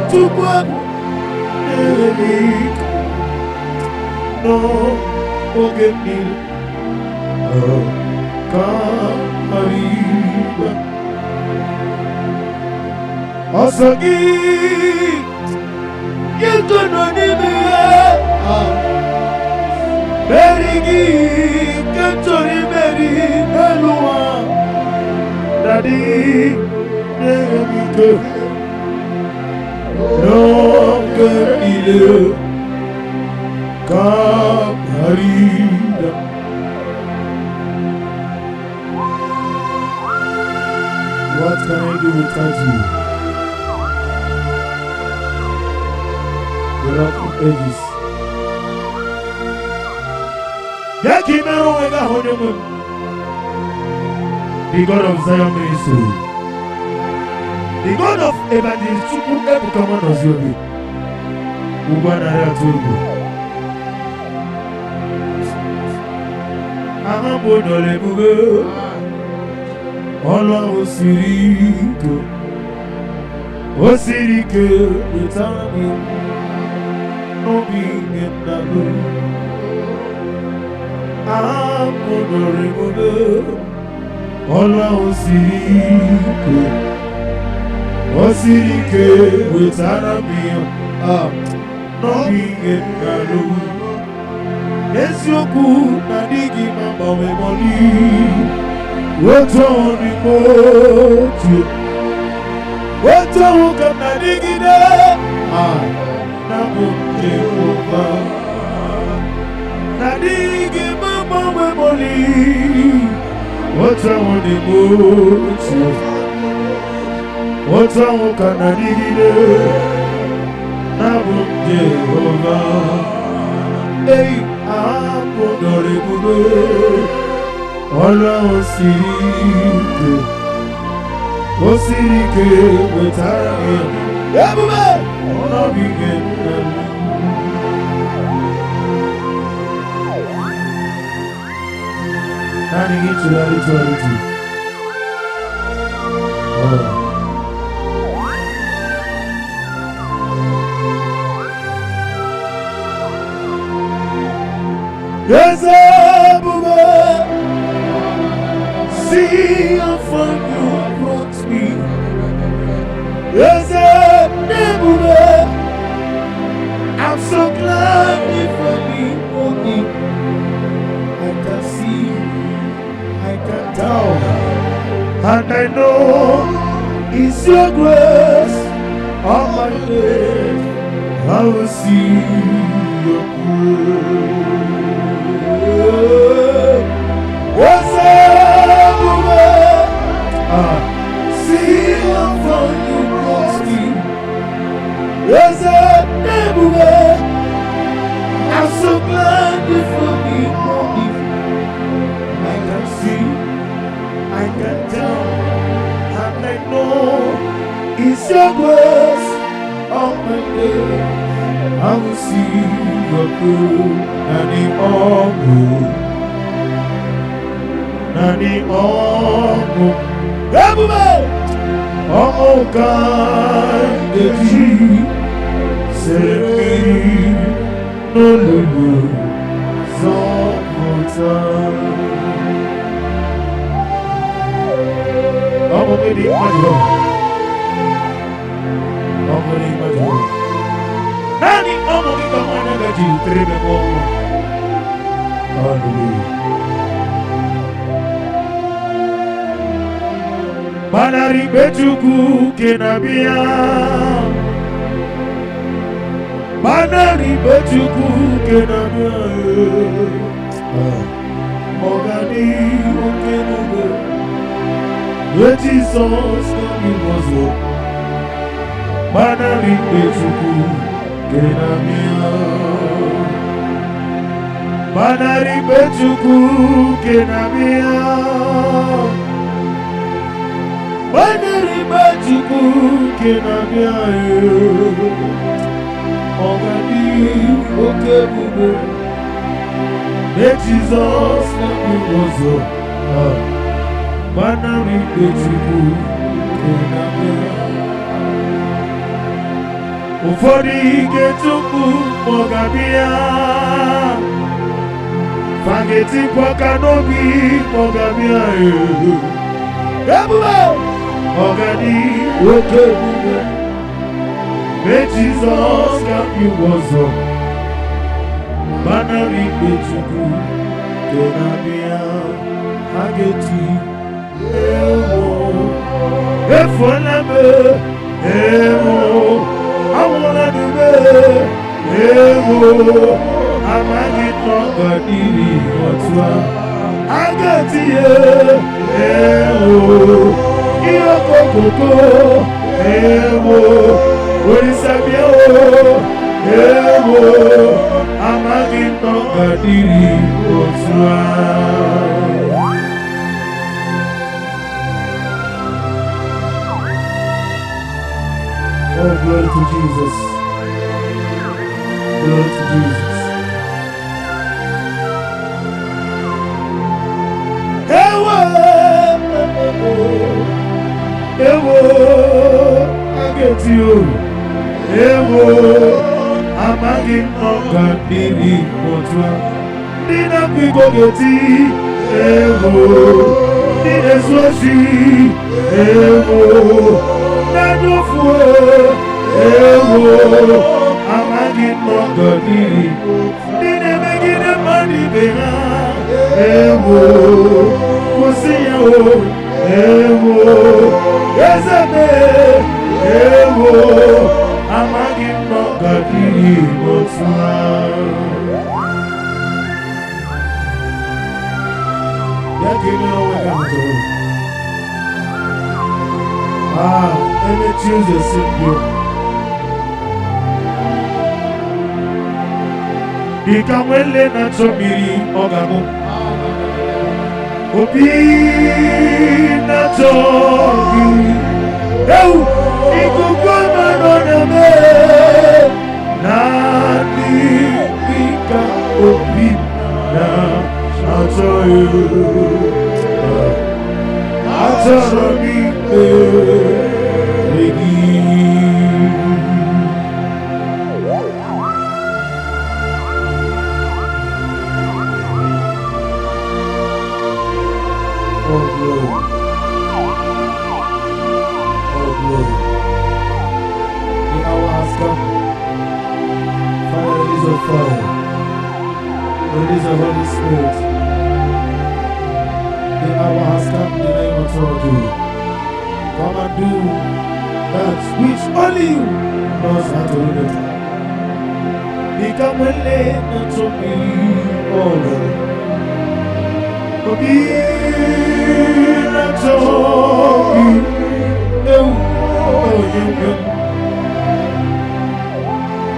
Tukwa Erik No Ogemil Kamariba Osagi Yekononime Berigi Kentori Beri Elua Daddy Nemike No Gemile Kamarida What can I do without you? The Rock of Ages Yakimero Wega Honemu The God of Zion Ministry, the God of Evangelist Chukwu Ebuka Noziobi Ubanara Tugu Ahambo Nolebugo Ola Osiriko Osirike Utami Nobi Ngendago Ahambo Nolebugo Ola Osirike Utami Nobi Ngendago Esioku Nadigi Mama Wemoni Wotoni Motu Wotohu Nadigi De Namu Jehova Nadigi Mama Wemoni Wotoni Motu Wotohu Nadigi De Namu Jehova Hey, I'm Ola Osirike Wetara Yabuba Ona Bingen Nani Gichu Alituality Yes, Abuja, see how far you brought me. Yes, Abuja, I'm so glad you found me, Monie. I can see, I can tell, and I know it's your grace on my face. I will see your grace. What's up, see how far you lost me. What's up, It's your grace on my day. I will see your good and the honor. Nani omo, everybody, omo kind of say no lulu, so omo medi majo, omo medi majo. Nani omo ki kamana gaji trebe omo, hallelujah. Banari betuku kenabia, banari betuku kenabia, Mogani okenube, Jesus kamiwazo, banari betuku kenabia, banari betuku kenabia. Banari bajuku kenabia Ogani okebube Jesus kamiwazo Banari bajuku kenabia Ufodi getuku mogabia Fageti kwa kanobi mogabia Ogani okebube Jesus kamiwazo Banari betuku kenabia Hageti ewo Efoname ewo Awonadube ewo Amagi tongadiri otwa Hageti ewo Iyokokoko ewo Orisabia ewo Amagi tongadiri otwa Oh, glory to Jesus. Glory to Jesus. Ewo, I get you. Ewo, amagi nongandiri kotwa. Nina kwiko geti. Ewo, nina swashi. Ewo, nadofuwe. Ewo, amagi nongandiri. Nina megine mani bena. Ewo, kusiyo. Ewo, Ezebe, ewo, amagi nongandiri kotwa. Any Tuesday simple. Ikamwele na chomiri ogamu. Obi na chomiri. Ikugoma noname. Nani ika obi na chomiri. Atoromi Oh glory. Oh glory. The hour has come. Father, release your fire. Release your Holy Spirit. The hour has come in the name of God. Come and do that which only you knows how to do it. Become a lane to me, oh Lord. Be not to be, no, you can.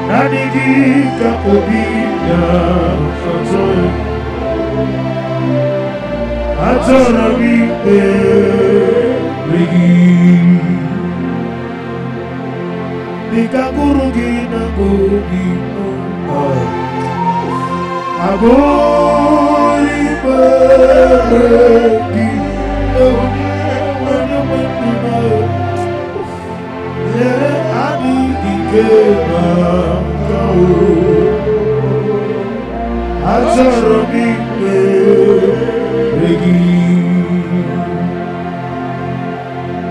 Nanigika obina, Atora mi Nikagurugi na gugi Agori beregi Yere adi ikema kau Azoromi beregi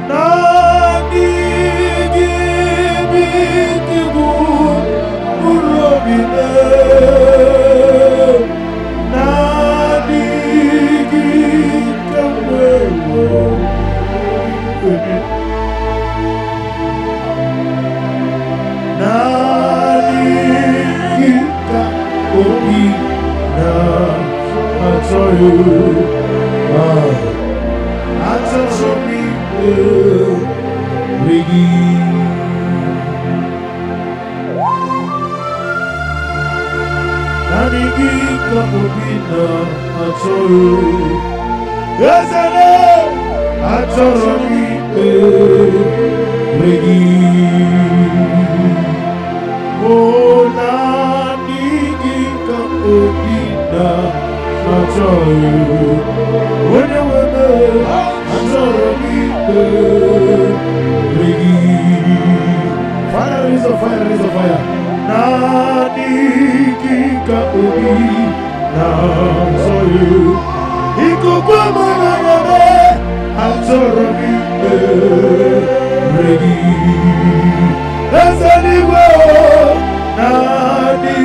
Nadi gibi kibu urobine Nadi gikamewo Nadi gika obi na atoyu Atoshomi Rigi Nanigi Kamubina Atoru Yazane Atoshomi Rigi Oh Nanigi Kamubina Atoru When you were Fire is a fire is a fire. Nani kika ubi na soyu. Iko kwa mana yame atoromi regi. Ezali wo nani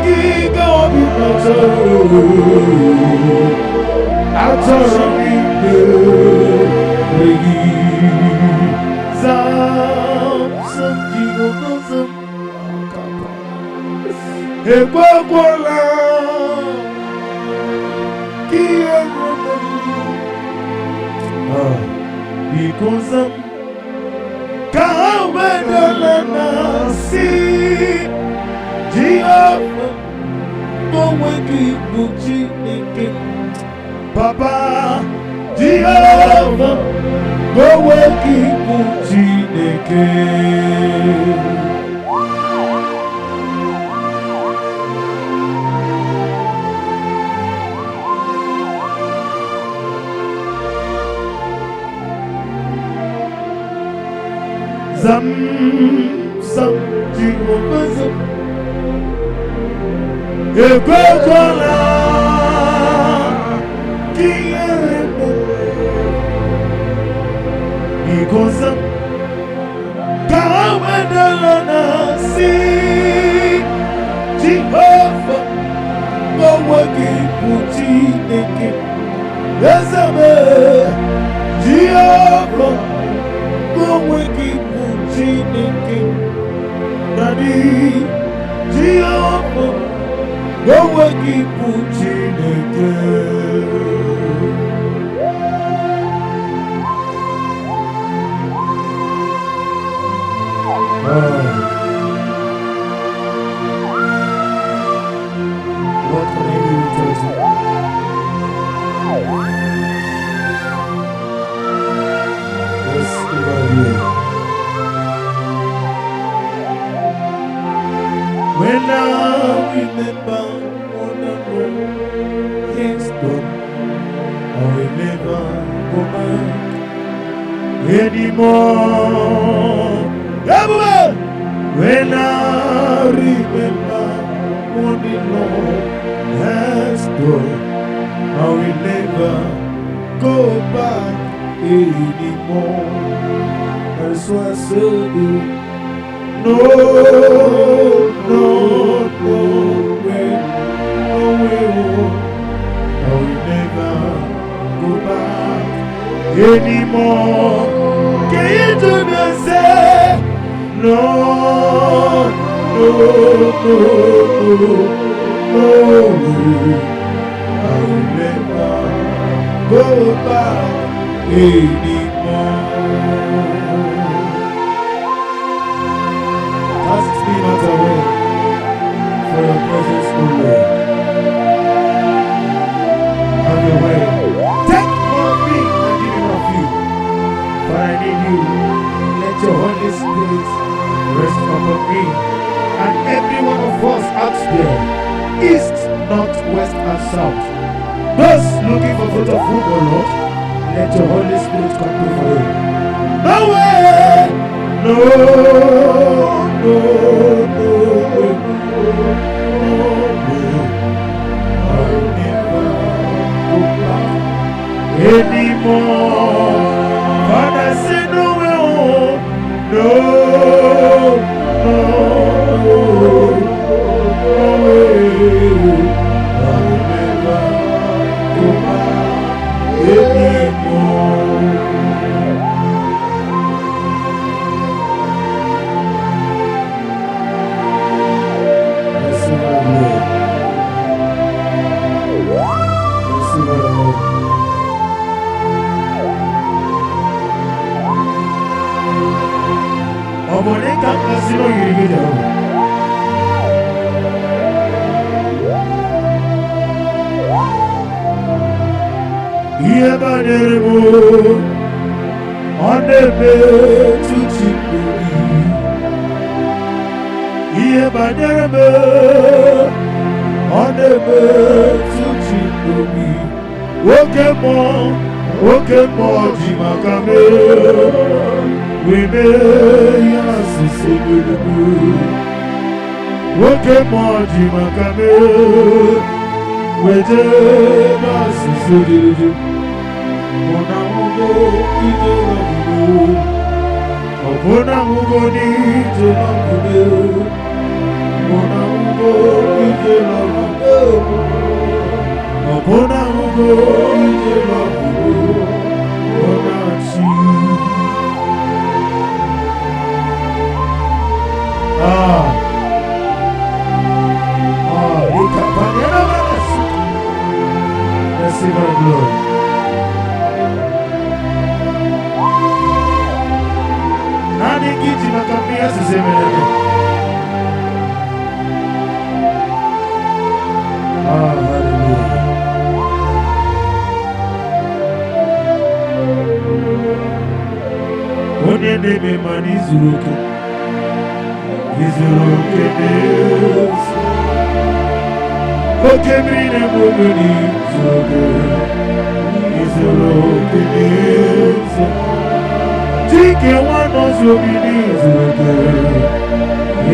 kika ubi na soyu. Atoromi regi. Some jigo some akapa. Ekwakwala because Kawedalana si Jehovah Moweki Buchi Nike Papa Jehovah Moweki Buchi Nike Zam Jehovah Zam Ekwekwala Kiyerebo Ikoza Kawedalana si Jehovah Moweki Buchi Nike Ezebe Jehovah Moweki Buchi Nike Daddy Jehovah Moweki Buchi Nike What can I do to you? Yes, when I remember what I know is done, I will never go back anymore. Everywhere. When I remember what the Lord has done, I will never go back anymore. That's why I said no way, I will never go back anymore. Can you do the same? No way, I will never go back anymore. Cast me not away for your presence, O Lord. Have your way. Take more of me and give me more of you. For I need you. Let your Holy Holy Spirit, rest upon me and every one of us out there, east, north, west, and south. Those looking for fruit of whom, O Lord, let your Holy Spirit come through for you. No way! No, no, no, no way. I'll never go back anymore. Father, say no way home. No, no, no way. I'll never go back anymore. Omoneka kasino yirigida. Iye baneremo onebe tuchikuri. Iye baneremo onebe tuchikuri. Oke mo jimakame. Webe yasisibulubu. Oke mo jimakame. Weje basisibulubu. Mona mugo ije labubu. Mona mugo ni ije labubu. Mona mugo ije labubu. Mona mugo ije labubu. Mona chi. Receive our glory. Nani kiti makambia sisemelele. Hallelujah. Onye neme mani zuruke. Izuruke neza. Oke mine muguni zuruke. Izuruke neza. Tike wano zubini zuruke.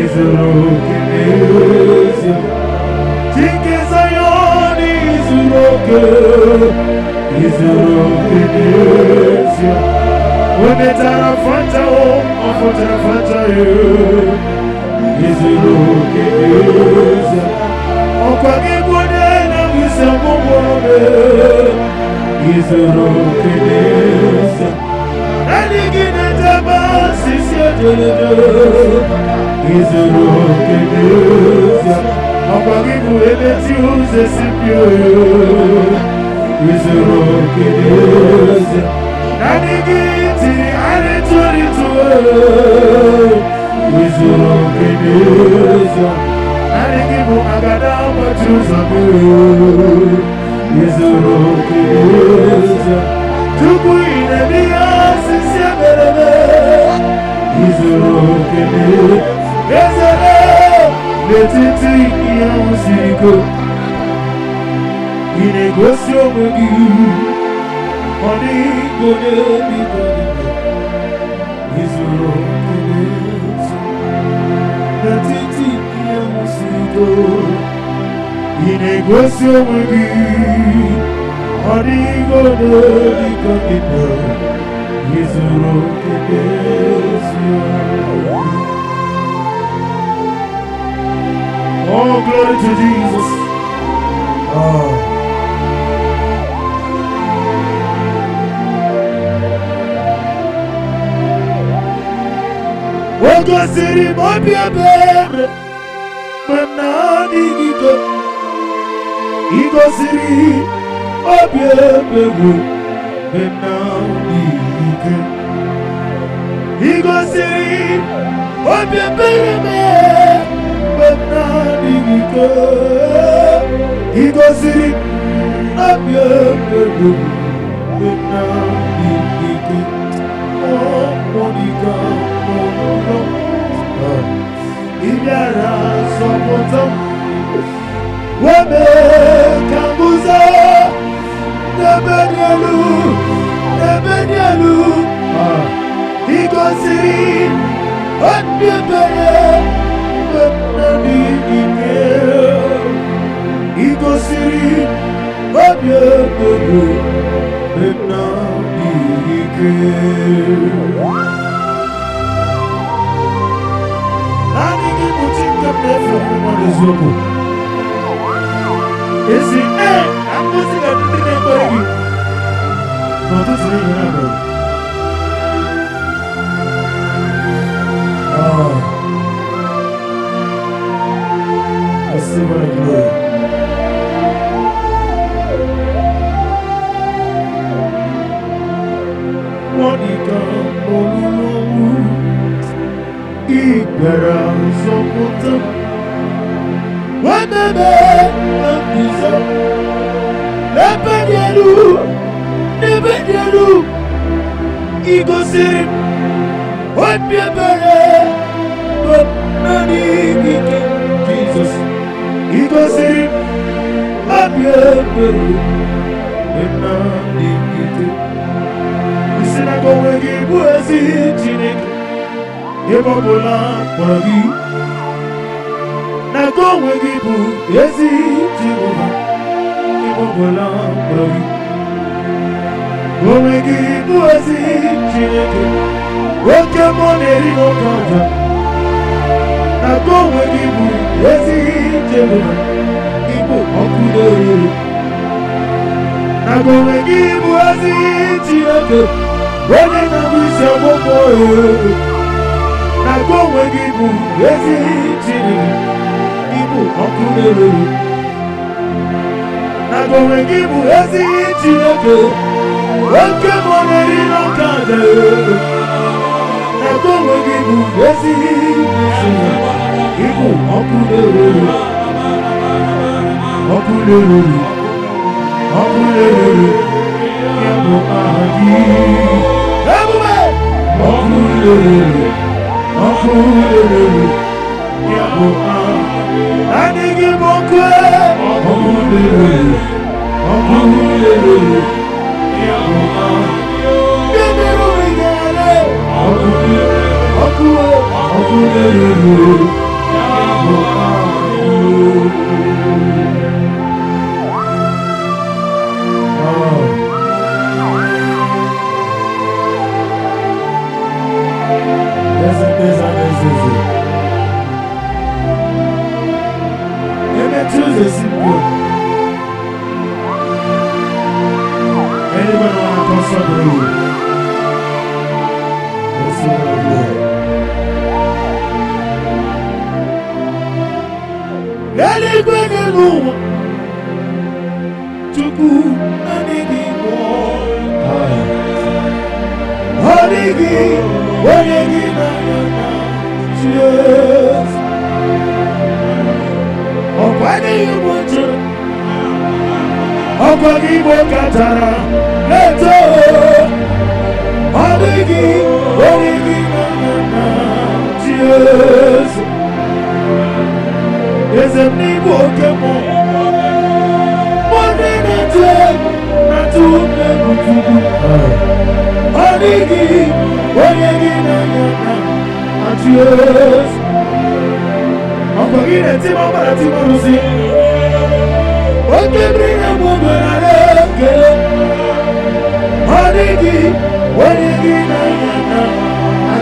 Izuruke neza. Tike zayoni zuruke. Izuruke neza. Onetara fanta o, afotara fanta yo. Izuruke neza. Okwagi bode na wisamu mwobe. Izuruke neza. Nanigine taba sisi ajelede. Izuruke neza. Okwagi bode tiuze sipyo yo. Izuruke neza. Nanigiti anitori tuwe. Izuruke neza. Nanigibu agada machuzabu. Izuruke neza. Tuku inemiya sisi aberebe. Izuruke neza. Ezele letiti iya musiko. Inegosyo mugi. Oni gode mi gode. Izuruke neza. Letiti iya musiko. Inegosyo mugi. Oni gode mi gode. Izuruke neza. Oh, glory to Jesus. Ogo siri mobi ebere, manani gigo. Igo siri mobi ebere, manani gigo. Igo siri mobi ebere, manani gigo. Igo siri mobi ebere, manani gigo. Oh, Monica, oh. Ibera sopoto Webe Kambuza Nebedielu Igosiri Odebere Webnani Ike Igosiri Odebere Webnani Ike Nani Gimutinga Nefu Mwanezoku Esi Amuziga Dine Kwegi Notuzi Yanago Receive my glory. Monica Olulu Ibera Sopoto Wabebe Ambizo Nebedielu Igosiri Wabebe Nani Jesus Igosiri Wabebe Nani Isinago wegi buezi Chineke Yebobola Pagi Nago wegi buezi Jehova Yebobola Pagi Wegi buezi Chineke Woke moneri no kanja Nago wegi buezi Jehova Ibo okudere Nago wegi buezi Chineke Wene na wisi amoko Nago wegi buezi Chineke Ibo okudere Nago wegi buezi Chineke Woke moneri no kanja Nago wegi buezi Chineke Ibo okudere Okudere Yabo ahi Ebube Okudere Yabo ahi Anigi mokwe Okudere Yabo ahi Bibiru igale Okudere Yabo ahi Anybody want to consult the room? Let's see what I'm doing. Let it go in the room. Chuku, Anigi, Honigi, Honigi, cheers. Oh, why do you want to? Okwagi Katara, Leto, Honigi, cheers. There's a new Pokemon. Money not to Honigi, cheers. Okwagi Timothy. Oke bring a woman at Honigi,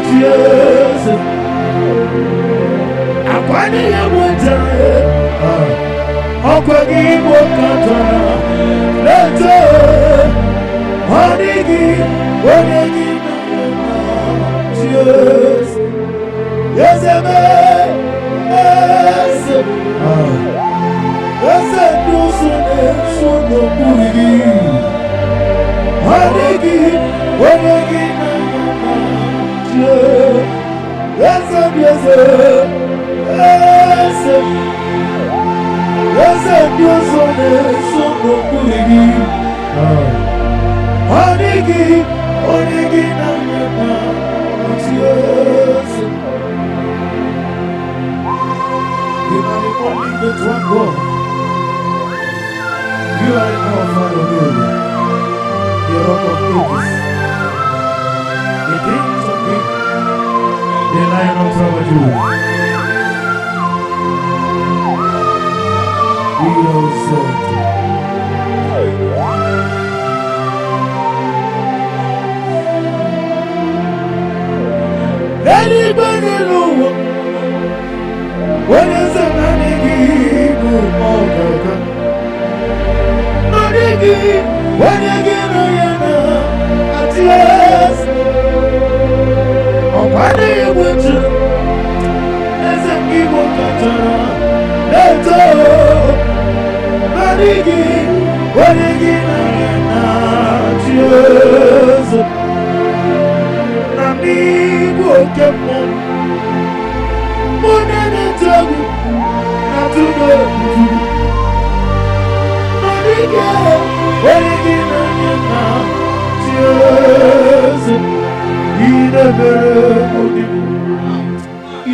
cheers. Akwani ya mwentare Okwagi Katara Leto Honigi cheers. Yes, Ese dusune suno kurigi Honigi Ese dusune suno kurigi Honigi cheers. Anybody know what is a money give all the money give when you get at last oh money with you as a people let's go money give when you get at last amigo que bom money tabu na tudo money give when you get at Jesus ide bere money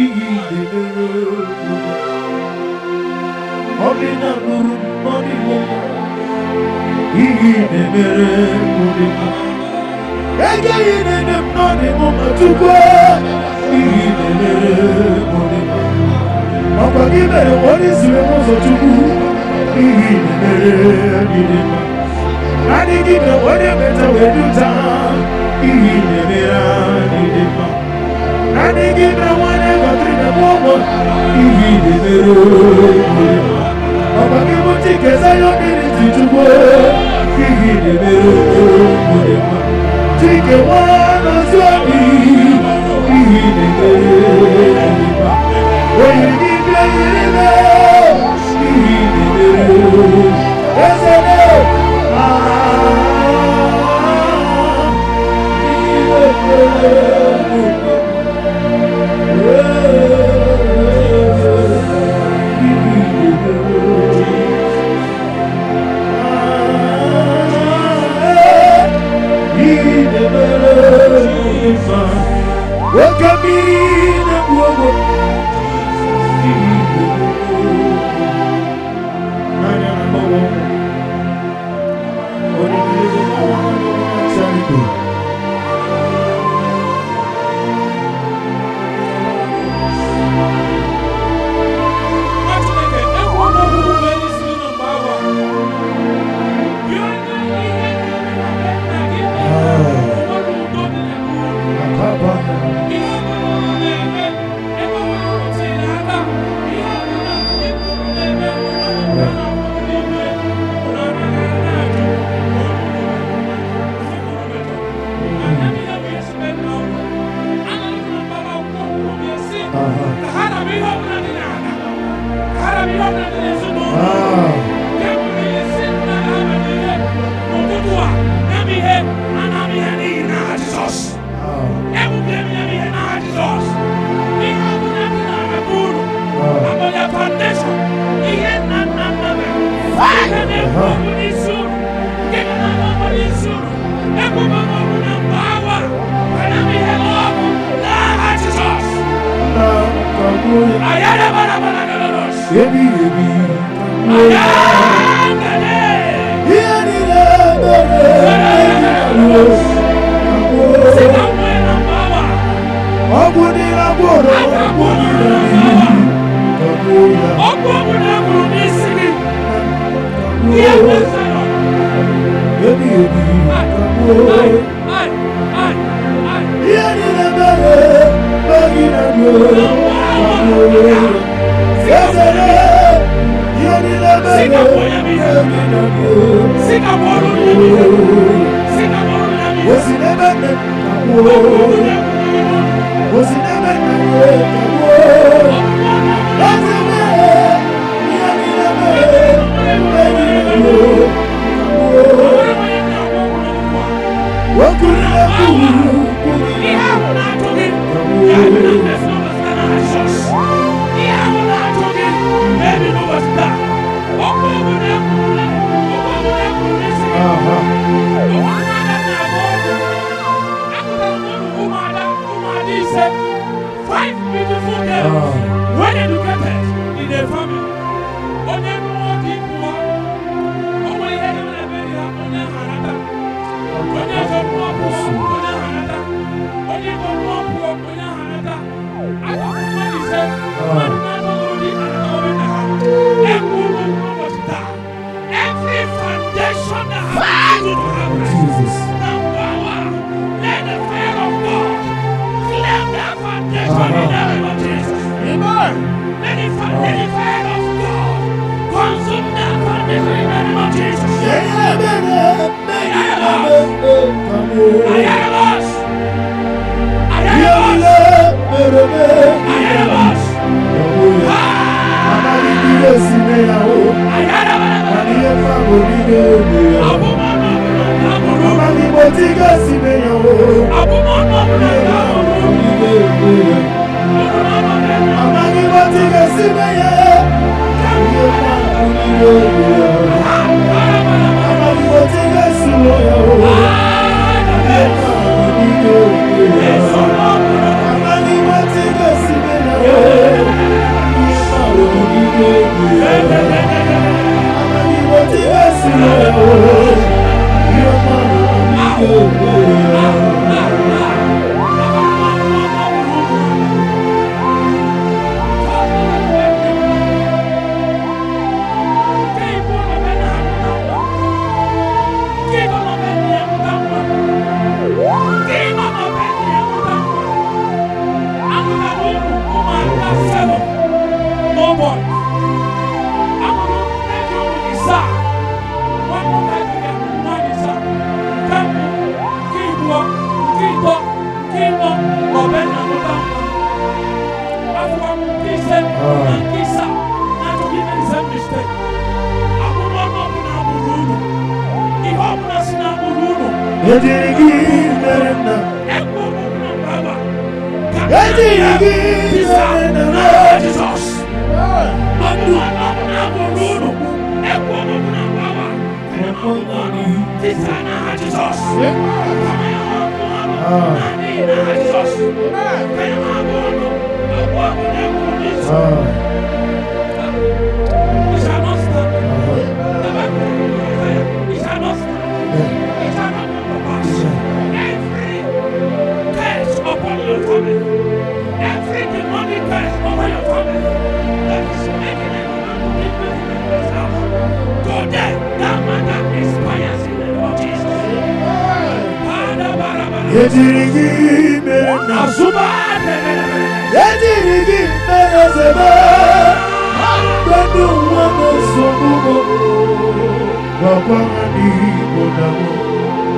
ide bere obina guru money ide bere money again in the morning, Mama, to go. Papa, give me what is the most to do. I didn't give me what you better will do. I didn't give me whatever to the woman. Papa, give me tickets. I don't need to go. Take a one as well. When you give me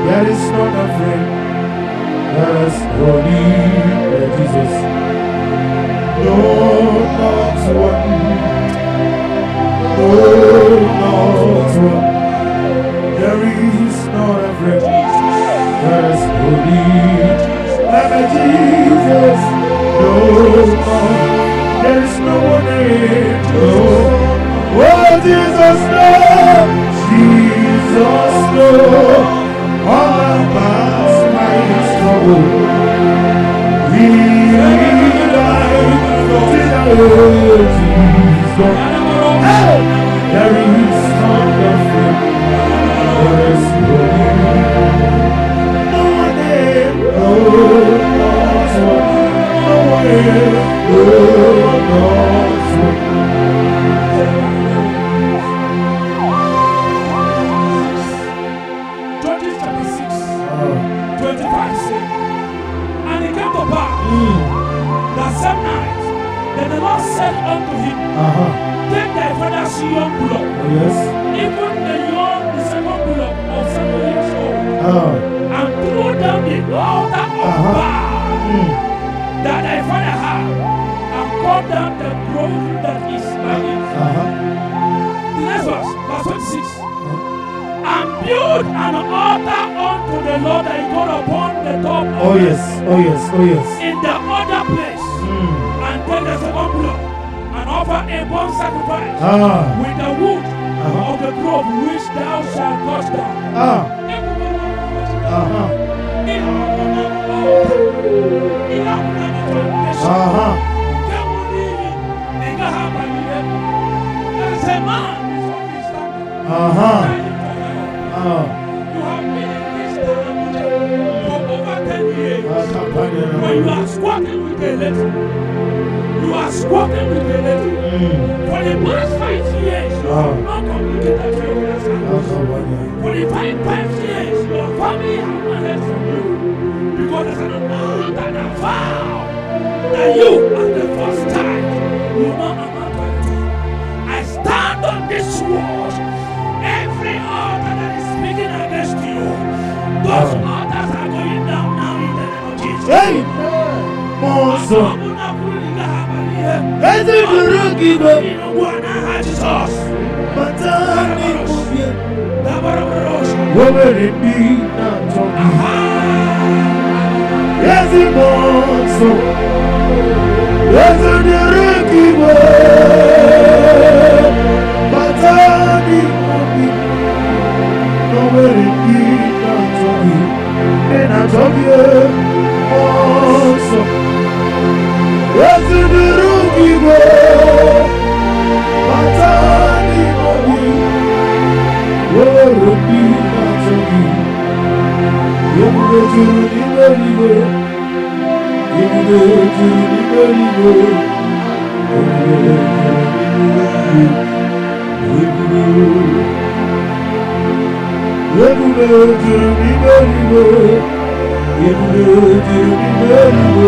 There is not a friend as holy as Jesus. No, not one. No, not one. There is not a friend as holy as Jesus. No, there is no one in. No. Oh, Jesus, no. Jesus, no. All about my trouble, we like Jesus. Hey, there is nothing, there is no one there, no one there, no one. 25 said, and it came to pass that same night, then the Lord said unto him, take thy father's young blood, even the second blood of 7 years old, and throw down the altar of Baal that thy father had, and cut down the grove that is by it. The next verse 26. And build an altar unto the Lord thy God upon the top of in the other place, and take the second blood and offer a burnt sacrifice with the wood of the grove which thou shalt cut down. You have been in this town for over 10 years. When you are squatting with a lady, you are squatting with a lady. For the past 5 years, you have not communicated to your husband. For the 5 years, your family have not heard from you. Because there's an amount and a vow that you, at the first time, will not amount to anything. I stand on this word. Every altar that is speaking against you, those altars are going down now in the name of Jesus. monso. Eze duru gibo. Matani kubye. Wobere bi na togi. Eze monso. Eze duru gibo. Matani kubye. Wobere bi na togi. Na togi monso. Eze duru gibo. Matani kubye. Wobere na togi. Yemuge juru liberiwe. Yemuge juru liberiwe. Yemuge juru liberiwe. Yemuge juru liberiwe.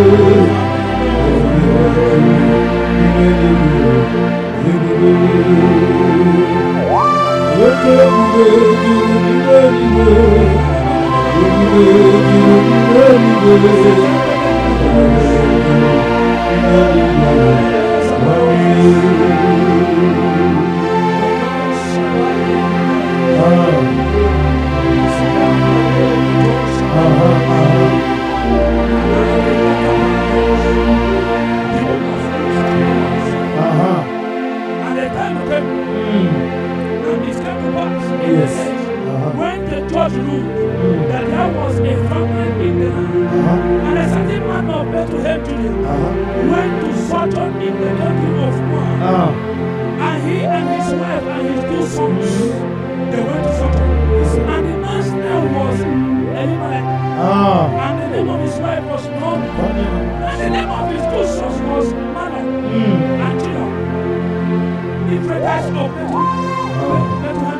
When the judge ruled that there was a famine in the land, and a certain man of Bethlehem, Judah, went to sojourn in the country of Moab, and he and his wife and his 2 sons, they went to sojourn. And the man's name was Elimelech, and the name of his wife was Naomi, and the name of his 2 sons was Malon and Judah, the Ephrathites of Bethlehem,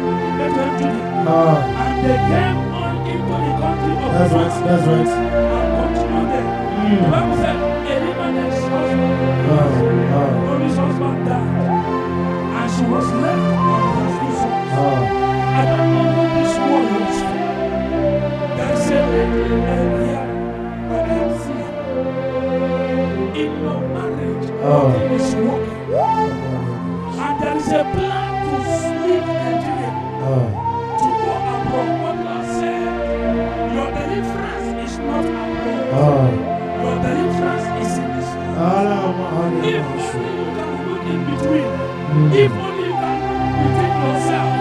Judah. And they came on into the country of That's right. and continued there. The Bible said Elimelech's husband, Naomi's husband died, and she was left on her 2 sons. I don't know who this word was for. There is a lady here when I am seeing in your marriage, nothing is working. And there is a plan to leave Nigeria. To go abroad. What God said, your deliverance is not abroad. Your deliverance is in this life. If only you can look in between, if only you can look within yourself,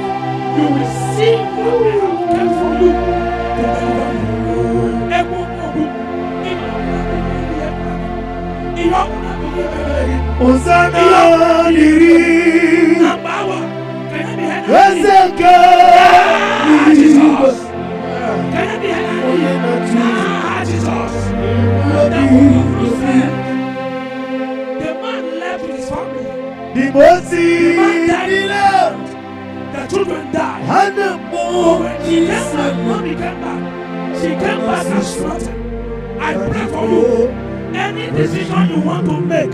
you will see what I have kept for you to deliver you. Hosanna diri. Ezeke. Jesus. Can I be Jesus. The man left with his family. The Mosi. The man died. The children died. And the But when she came back, mommy came back. She came back and slaughtered. I pray for you. Any decision you want to make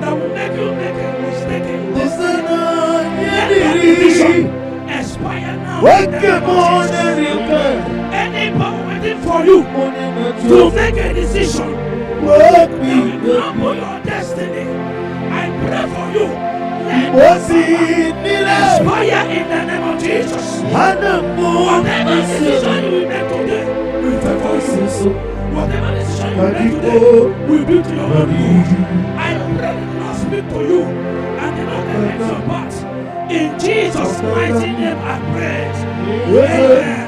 that will make you make a mistake in this, let that decision expire now. Any power waiting for you to make a decision that will crumble your destiny, I pray for you. Let that expire in the name of Jesus. Whatever decision you will make today, we favor you. Whatever decision you make today, we be to your glory. I pray the Lord speak to you and the Lord takes your part. In Jesus' mighty name I pray. Amen.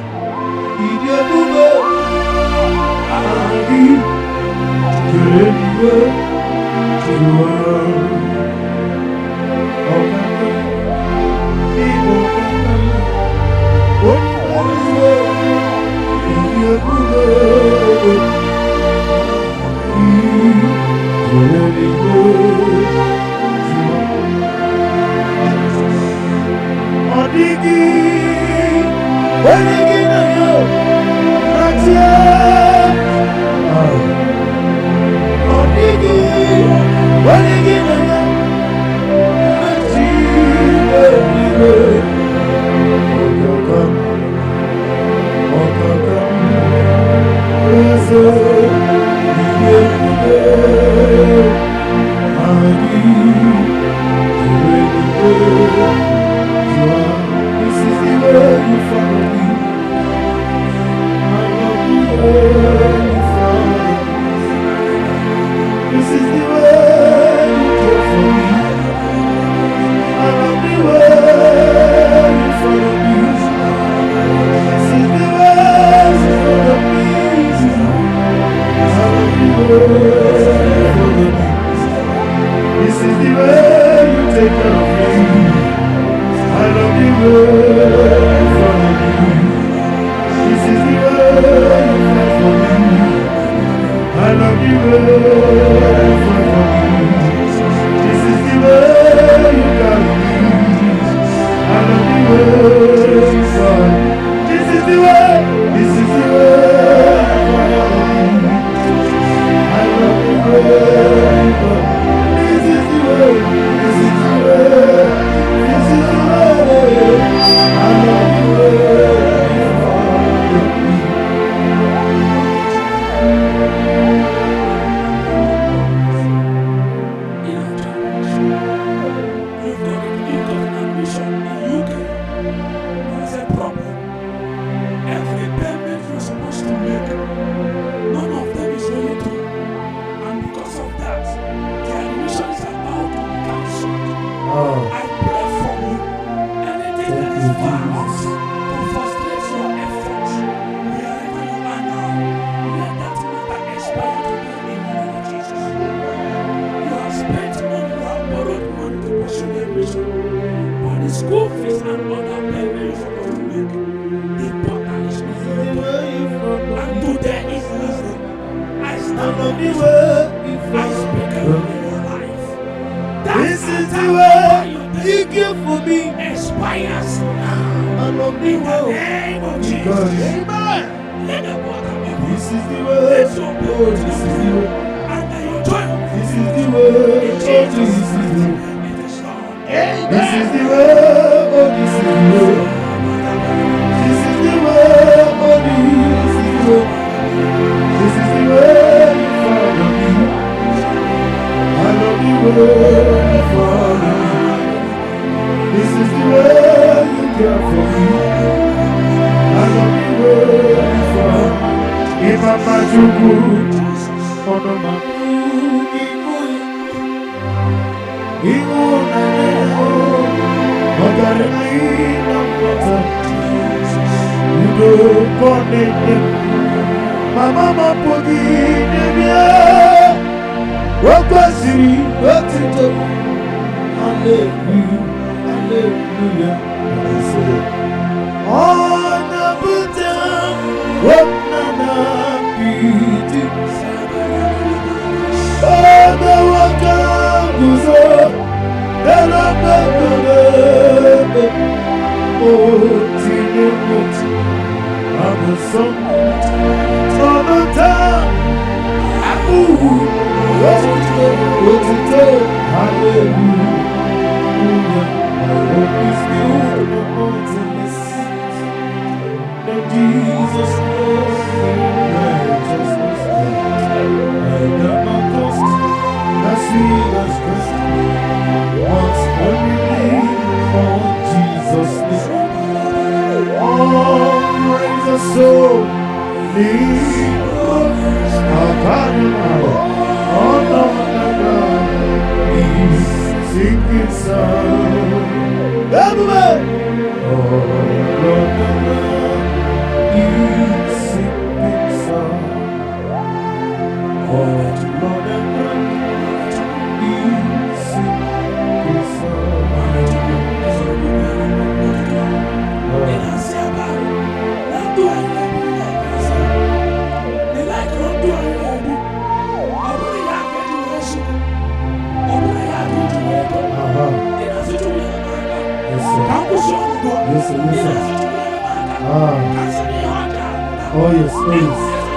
Jesus. This is the way you take care of me. I love you way you follow me. This is the way you fight for me. I love you way you fight for me. This is the way you carry me. I love you way you fight. This is the way. This is the way you follow me. I love you way you fight. This is the way. This is the way. This is the way. I love you way you follow me. You've got an ambition in UK. There's a problem. Every payment you're supposed to make, none of them is really true. And because of that, the admission is about to be cancelled. I pray for you. Anything that is found to frustrate your efforts, wherever you are now, let that matter expire today in the name of Jesus. You have spent money, you have borrowed money to pursue the admission. But the school fees and other payments you're supposed to make, the portal is not ready. And today is last day. I stand on this word. I speak over your life. This is the way you give for me. Expires now. I love In you the well. name of Jesus. Amen. Let the water be This peace. is the way. Let your Oh, blood this is the way. and may your joy. This is the way. Oh, In this Jesus' is the way. name, it is done. This is the way. Oh, this is the way. This is the way. Oh, this is the way. This is the way you follow me. I love you way you follow me. This is the way you care for me. I love you way you follow me. Imama Jugu, Onoma Igu Naneo, Ogaremi Namota, Udo Konene, Mama Mapogi Nebia, Wakwasiri, Watito, Hallelujah, Hallelujah, and I say, on the Buddha, Waknana Piti, oh, the Wakabuzo, the Lambabebe, oh, Tinemuti, I'm a son, son of time, Abu, Watito, Hallelujah. I hope it's built on mountains. Then Jesus knows righteousness. I never cost, I see us Christ. Once I believe on Jesus' name. Oh, praise the soul, leave us. I'll call you now. Oh, no, no, no. Sinking sound, everybody. Oh, Lord, you sinking sound. Oh, Lord, you sinking Oh yes, oh yes.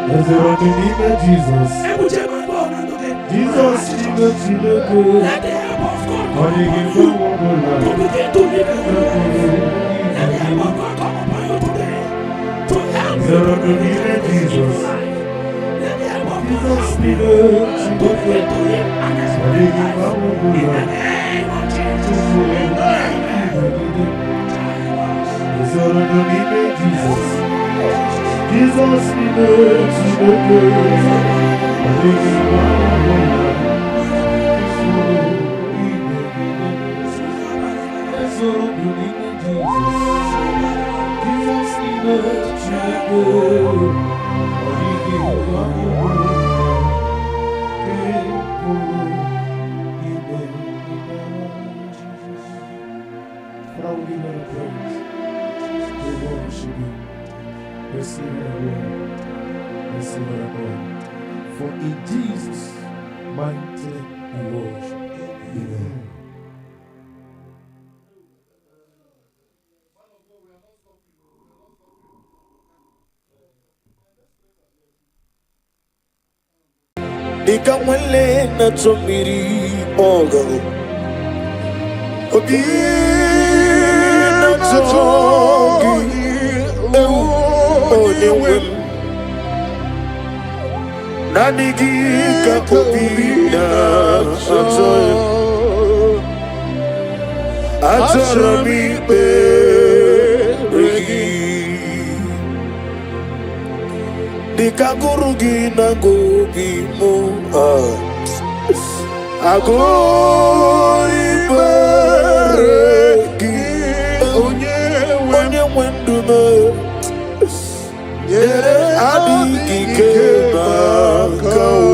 There's a running name of Jesus. Jesus, Let the help of God to begin to live in your life. Let the help of God come upon you today to help you to live in your life. Let the help of God help you to begin to live an experience life. In the name of Jesus. There's a running name of Jesus. Jesus, we Receive our Lord. Receive our Lord. For in Jesus' mighty name we worship. Amen. Ikamwele na tumiri ogo Obi na tongi Oniwem Nanigika obi na tongi Atarami beregi Dikagurugi na gobi mo Agoi beregi Onye wendume Yere adiki kebakao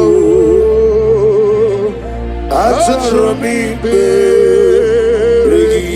Atarami beregi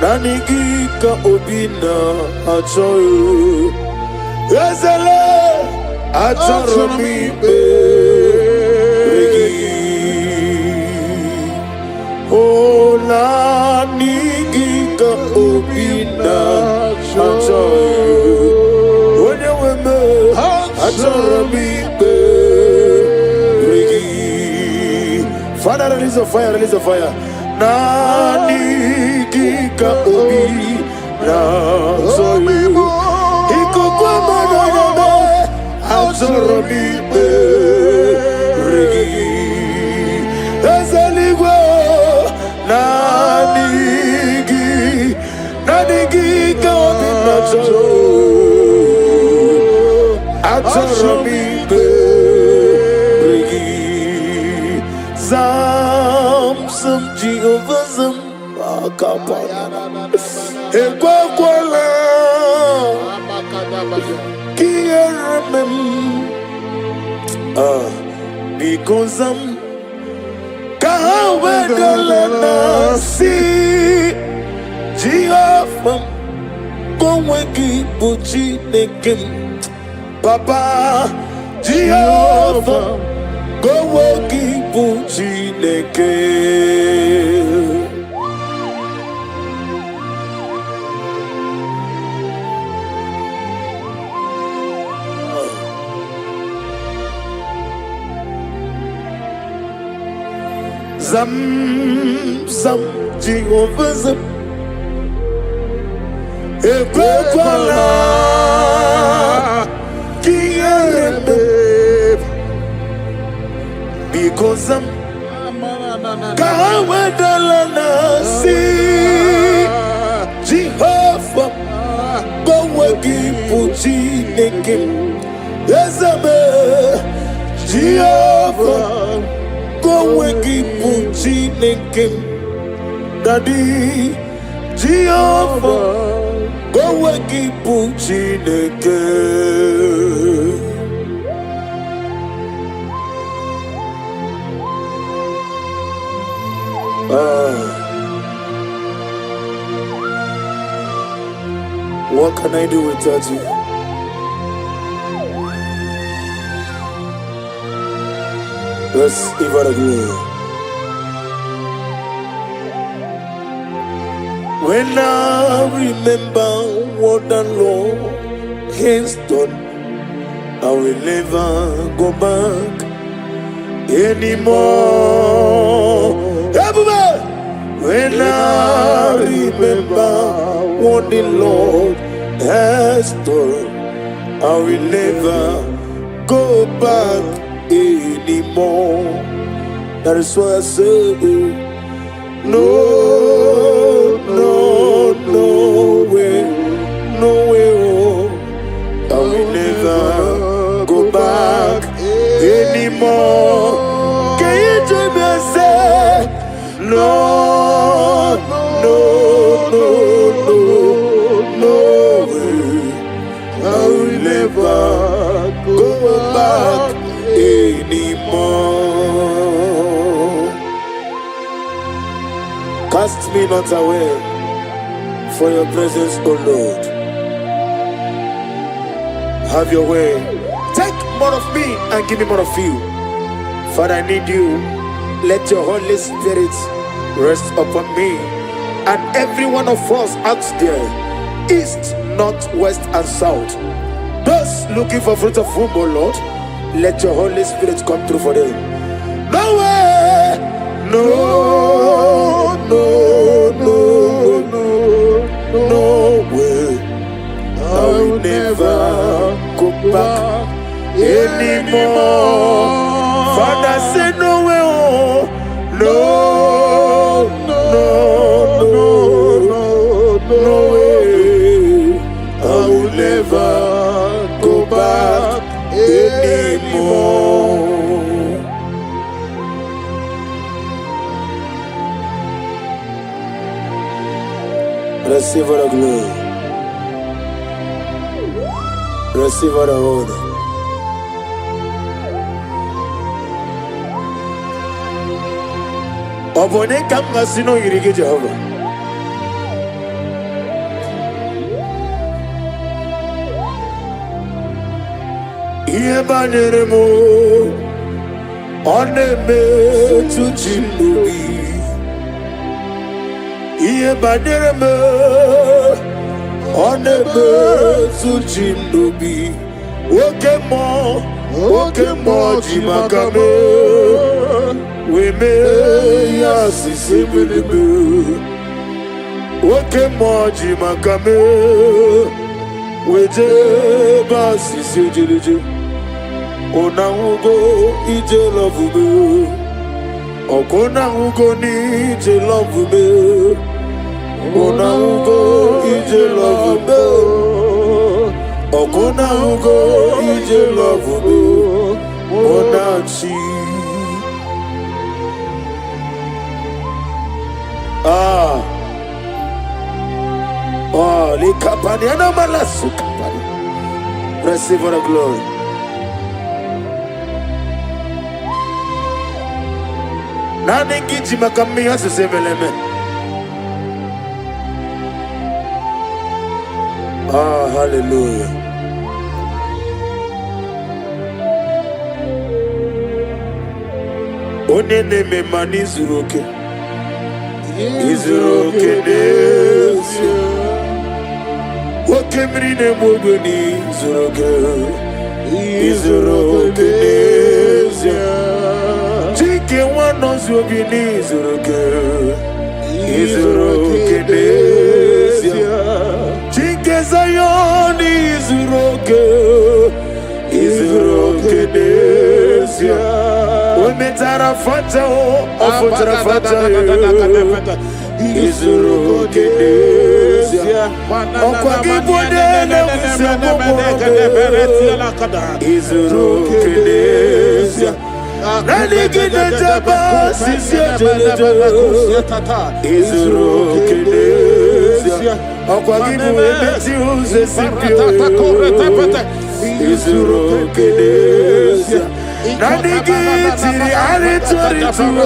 Nanigika obina achoyo Ezele achomi beregi O nanigika obina achoyo Onye weme achomi beregi Father, release a fire, release a fire. Nanigika obi na soyu Ikukwa manana Azorobi beregi Ezeligwe Nanigika obi na soyu Azorobi beregi Some Jehovah some akapana ekwakwala kiyeremem because kahawedalana si Jehovah koweki buchi nekem Papa Jehovah koweki buchi nekem Zam Jehovah zam ekwekwala kiyerebe because kahawedalana si Jehovah koweki puchi nekim Ezebe Jehovah koweki puchi nekim Daddy Jehovah koweki puchi nekim What can I do without you? Let's give it a glory. When I remember what the Lord has done, I will never go back. anymore. Everybody, when I remember what the Lord has done, I will never go back anymore. That is why I say, no, no, no way, no way, oh, I will never go back anymore. Can you join me and say, no, no, no, no, no way, I will never go back anymore. Cast me not away for your presence, O Lord. Have your way. Take more of me and give me more of you. Father, I need you. Let your Holy Spirit rest upon me and every one of us out there, east, north, west, and south. Those looking for fruit of womb, O Lord, let your Holy Spirit come through for them. No way, no, no, no, no, no way. I will never go back anymore. Father, say no way, oh, no, no, no, no, no way. I will never go back anymore. Receive all the glory. Receive all the honor. Obone kama sino yirige Jehovah. Iye banere mo oneme tu chinubi. Iye banere mo oneme tu chinubi. Oke mo jimakame. We may assist him. Oke mo jimakame. We jeba sisi jiliji. Ona ugo ije love me. Okona ugo ni ije love me. Ona ugo ije love me. Okona ugo ije love me. Ona chi. Oh, likapani ana malasu kapani. Receive all the glory. Nani giji makami asisebeleme. Hallelujah. Onene me mani zuroke. Izuroke nesia. Wakemri ne mogoni zuroke. Izuroke nesia. Chike wano zubini zuroke. Izuroke nesia. Chike zayoni zuroke. Izuroke nesia. Metara fata o afutara fata Izuru kedesia Okwa kibode na wisemo Izuru kedesia Nani kine jaba sisia jelejo Izuru kedesia Okwa kibode meti uze sipio Izuru kedesia Nani kitiri aritori tuo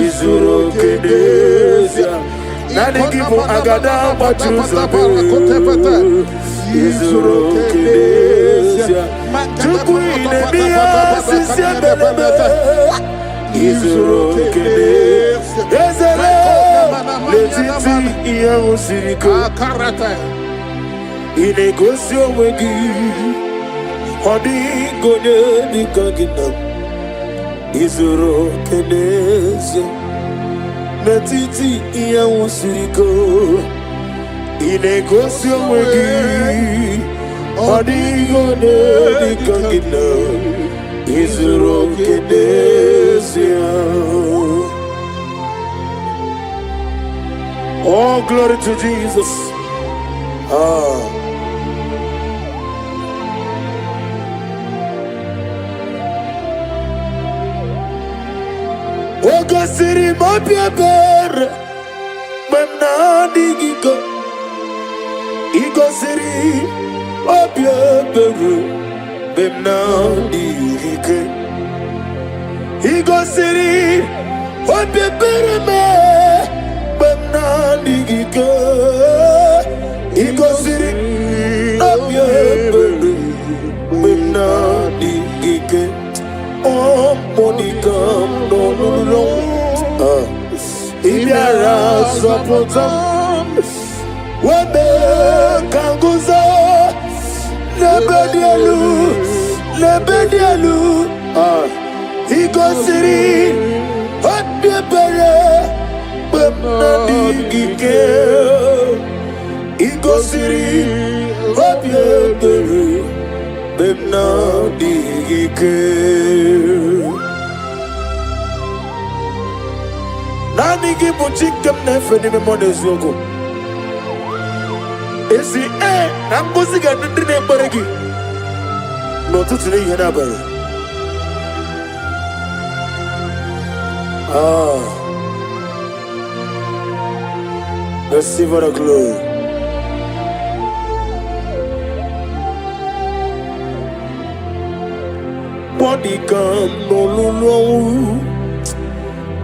Izuru kedesia Nani kipu agada machuza Izuru kedesia Chukwu inemia sisia belebe Izuru kedesia Ezele letiti iya usiriko Inegosio wegi Hodi gode di kagina izuru kenezi netiti iya usiriko inegosi onwegi odigo nedikangina izuru kenezi. Oh, glory to Jesus. Oga siri mapia ber Memna digiko Igo siri mapia ber Memna digike Igo siri mapia ber Memna digike Igo siri mapia ber Memna digike. Oh, Monie no. Ibiara support Webe kanguza lebedialu Igosiri Hotbebere Bemnadigike Igosiri Hotbebere Bemnadigike. Nani gibu chikem nefeni me mones yoko. Esi nambuzi ga ndine baregi. No tutune yena bare. Receive the glory. Body come no lulu.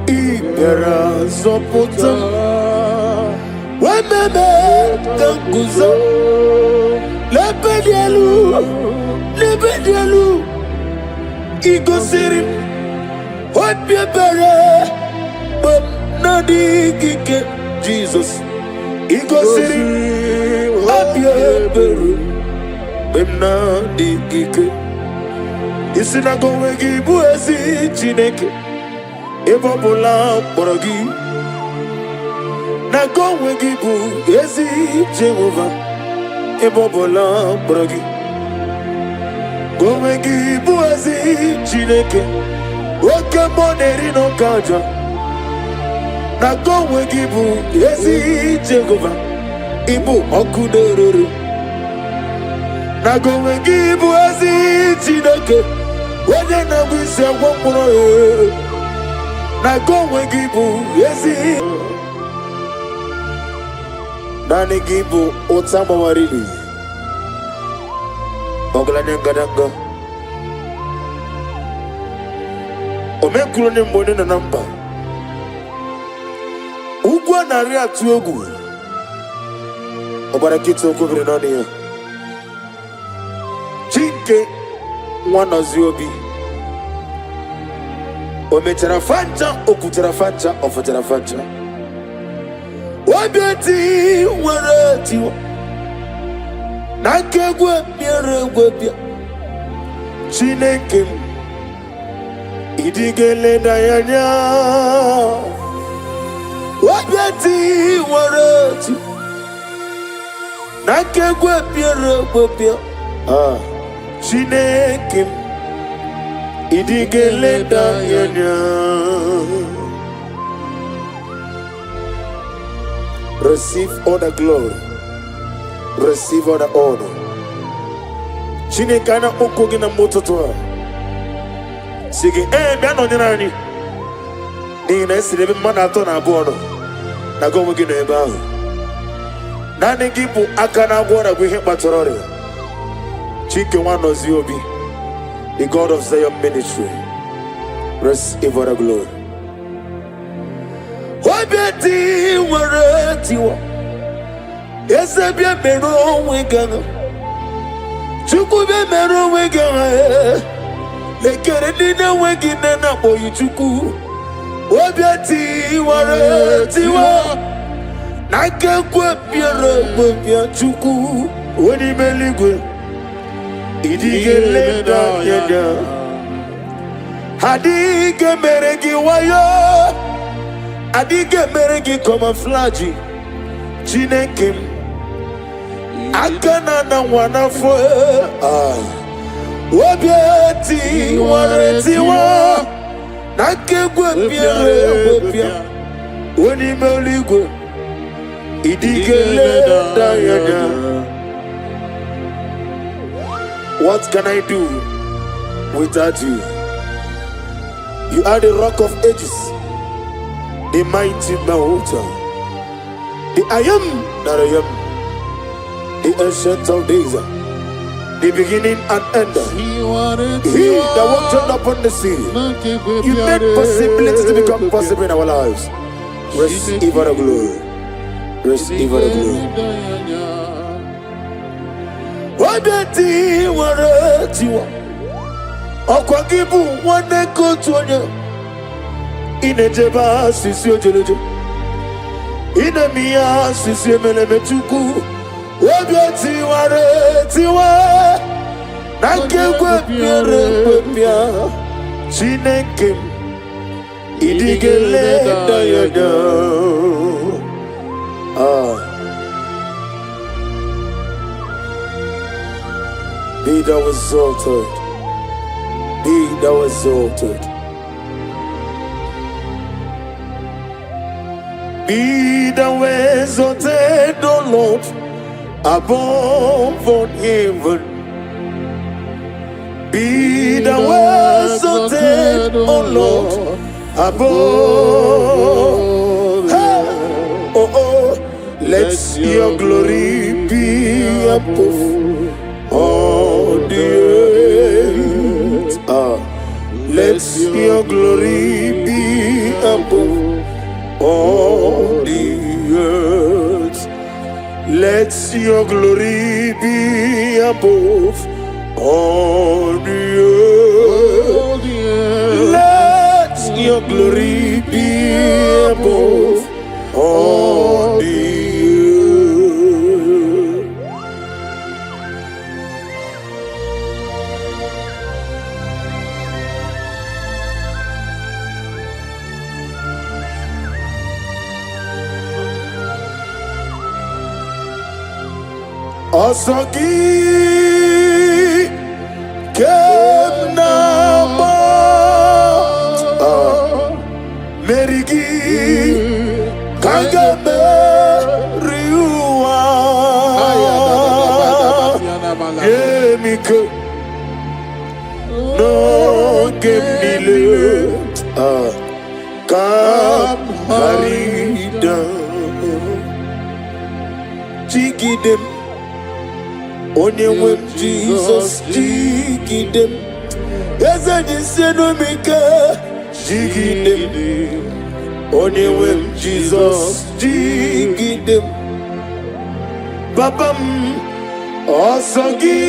Ibera zopota Wememe kanguzo Lebedialu Igosiri Hotbiebere But nadigike Jesus Igosiri Hotbiebere But nadigike Isinago wegi buezi chineke Ebobola borogi na go wegibu ezi Jehovah. Ebobola borogi go wegibu ezi Chineke. Oke moneri no kaja na go wegibu ezi Jehovah. Ibu okuderuru na go wegibu ezi Chineke. Wede na wise woporo na go wegibu ezi nani gibu otama warili oglane ngadanga omekulo ne mbone na namba ugwa na ri atu egwu obara kito okobere nani ya chinke nwana ziobi omechara fanta okutara fanta ofutara fanta wabiati warati nakegwe miere bia Chineke idigele dayanya wabiati warati nakegwe miere bia Chineke idigele dayanya. Receive all the glory. Receive all the honor. Chineke na okogi na mototoa. Sige biano nirani. Ni na esirebe mana ato na abuo no. Na go wegi no ebe ahu. Na ne gibu aka na abuo na gwe he kpatorore. Chineke nwa nozi obi. The God of Zion ministry. Receive all the glory. Wabiati warati wa Yesebia mero wegana Chuku be mero wegana Lekere nina wegina na boyu chuku Wabiati warati wa Naka kwa piera chuku Wani meligwe Idigele da yada Adige meregi wayo, adige meregi camouflage, Chinekim, Akana na wanafo, Wabiati wareti wa, Nakegwe pia, Wani meligwe, Idige dayana. What can I do without you? You are the rock of ages, the mighty mountain, the I am that I am, the ancient of days, the beginning and end. He that walked upon the sea, you made possibility to become possible in our lives. Receive the glory. Receive the glory. Wabeti waretiwa Okwagibu waneko tuonye Inejeba sisi ojeleje Inemia sisi emelemetuku Wabeti waretiwa Nakegwe pia Chinekem Idigele dayada Be thou exalted. Be thou exalted. Be thou exalted, O Lord, above all heaven. Be thou exalted, O Lord, above. Let your glory be above all the earth. Let your glory be above all the earth. Let your glory be above all the earth. Let your glory be above all the earth. Asagi Kemnama Merigi Kagame Riua Yemike No Gemile Kam Harida Chigidem Onye Jesus jigidem Eze jiseno mika jigidem Onye Jesus jigidem Babam Osagi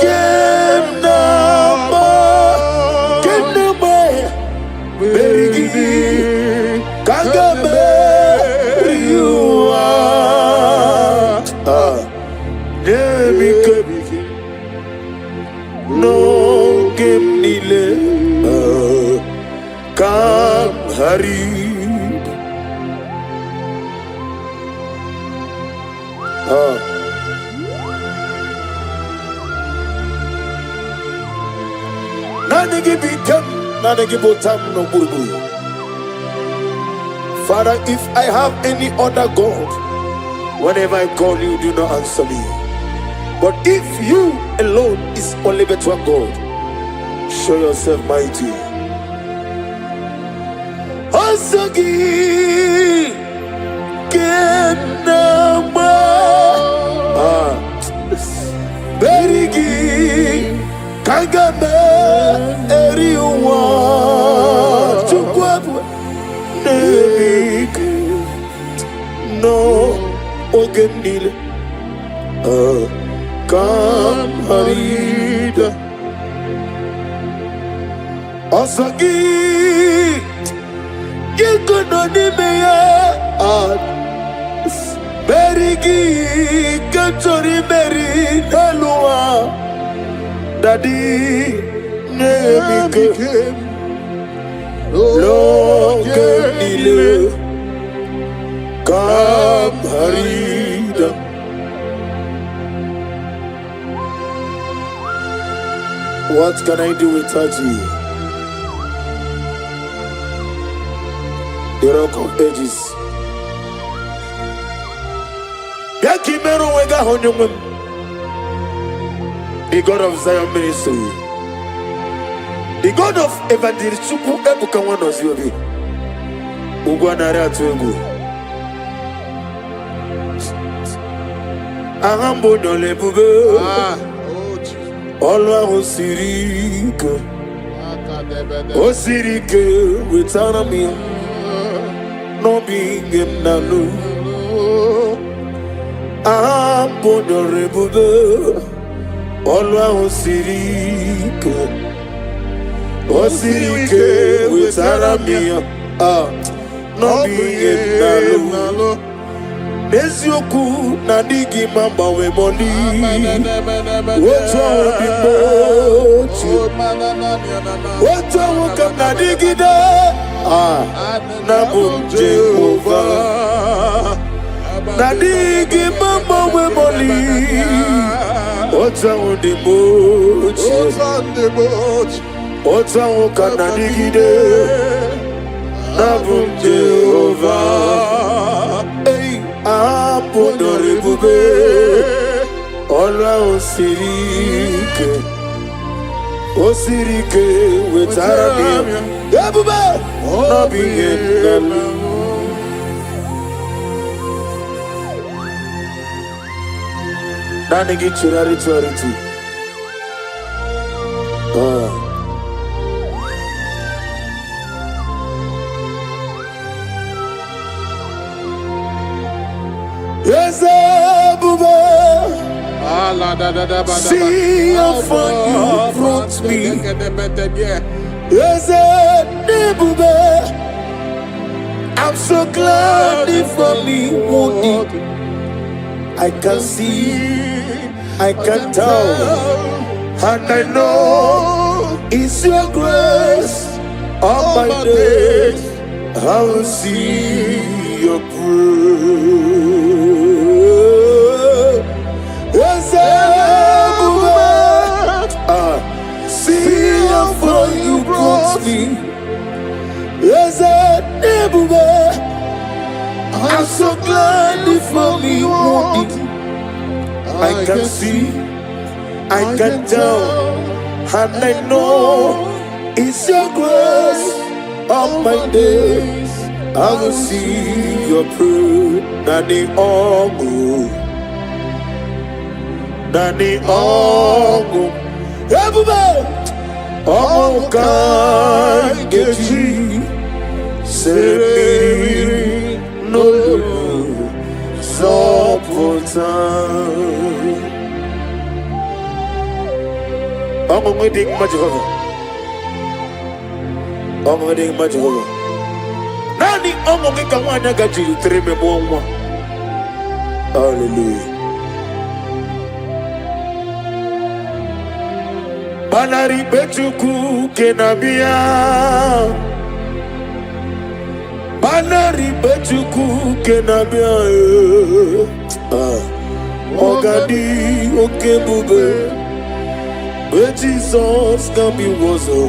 Kenama Berigi Kagame Riua No Gemnile Kam Harid Nanigi Bikam Nanigi Botam no Buru. Father, if I have any other God, whenever I call you, do not answer me. But if you alone is only better God, show yourself mighty. Asagi Kenama Berigi Kagame Eriwa Chukwabu Nebik No Ogenile Kam Harida Asagi Yekononimeya Berigi Katori Meri Nalua Daddy Nemikem Lokenile Kamharida. What can I do without you? The Rock of Ages. Yakimero wega honyumum. The God of Zion Ministry. The God of Evangelist Chukwu Ebuka Wanoziobi. Ugwanare Atuegu. Ahambo Nole Bube. Olwa Osirike. Osirike without me. No being him nalu. Ahambo Nole Bube. Olwa Osirike. Osirike without me. No being him nalu. Nesioku na digi mamba we moni. Woto bibochi. Woto wuka na digi da. Na bunje over. Na digi mamba we moni. Woto wudibochi. Woto wuka na digi de. Na bunje over. Apodore bube, Olwa Osirike, Osirike wetarabi, Ebube, Nabi Endelu. Nani gichurari charity. Yes, Abuja. See how far you brought me. Yes, Abuja. I'm so glad for me, Monie. I can see, I can tell, and I know it's your grace. All my days, I will see your praise. See how far you brought me. Yes, I'm so glad for me. I can see, I can tell, and I know it's your grace. All my days I will see your proof. Nani Ogu, Nani Ogu, everybody. Oh, God, get you. Say, no, so put on. I'm going to dig my Jehovah. I'm going to dig my Jehovah. Nani, I'm going to come on and get you 3 more. Hallelujah. Banari betuku kenabia. Banari betuku kenabia. Ogadi okebube. Jesus can be wozo.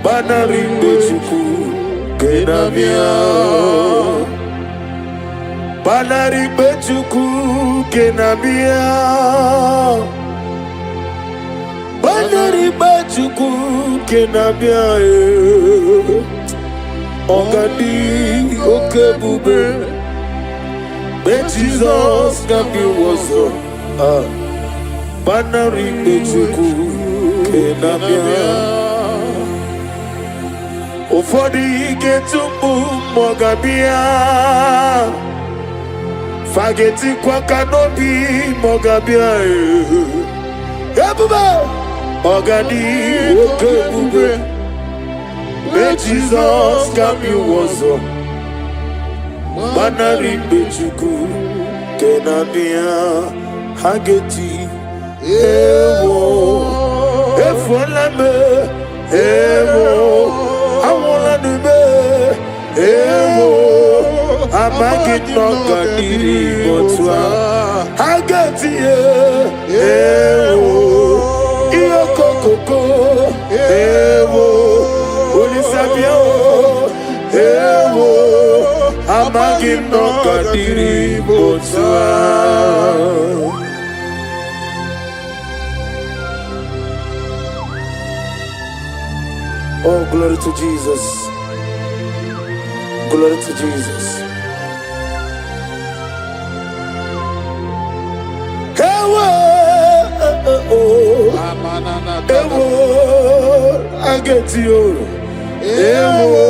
Banari betuku kenabia. Banari betuku kenabia. Banari bajuku kenabia Ogadi okebube Jesus kabi wozo Banari bajuku kenabia Ufodi getumbu mogabia Fageti kwa kanobi mogabia Ebube Ogadi okebube Jesus kabi wozo Banari bechuku kenabia Hageti ewo fuela me, ewo, awona ni me, ewo, amagi no kadiri botwa, agati ewo, iyo koko, ewo, ulisabio, ewo, amagi no kadiri botwa. Oh, glory to Jesus. Glory to Jesus. Ewo, I get you. Ewo,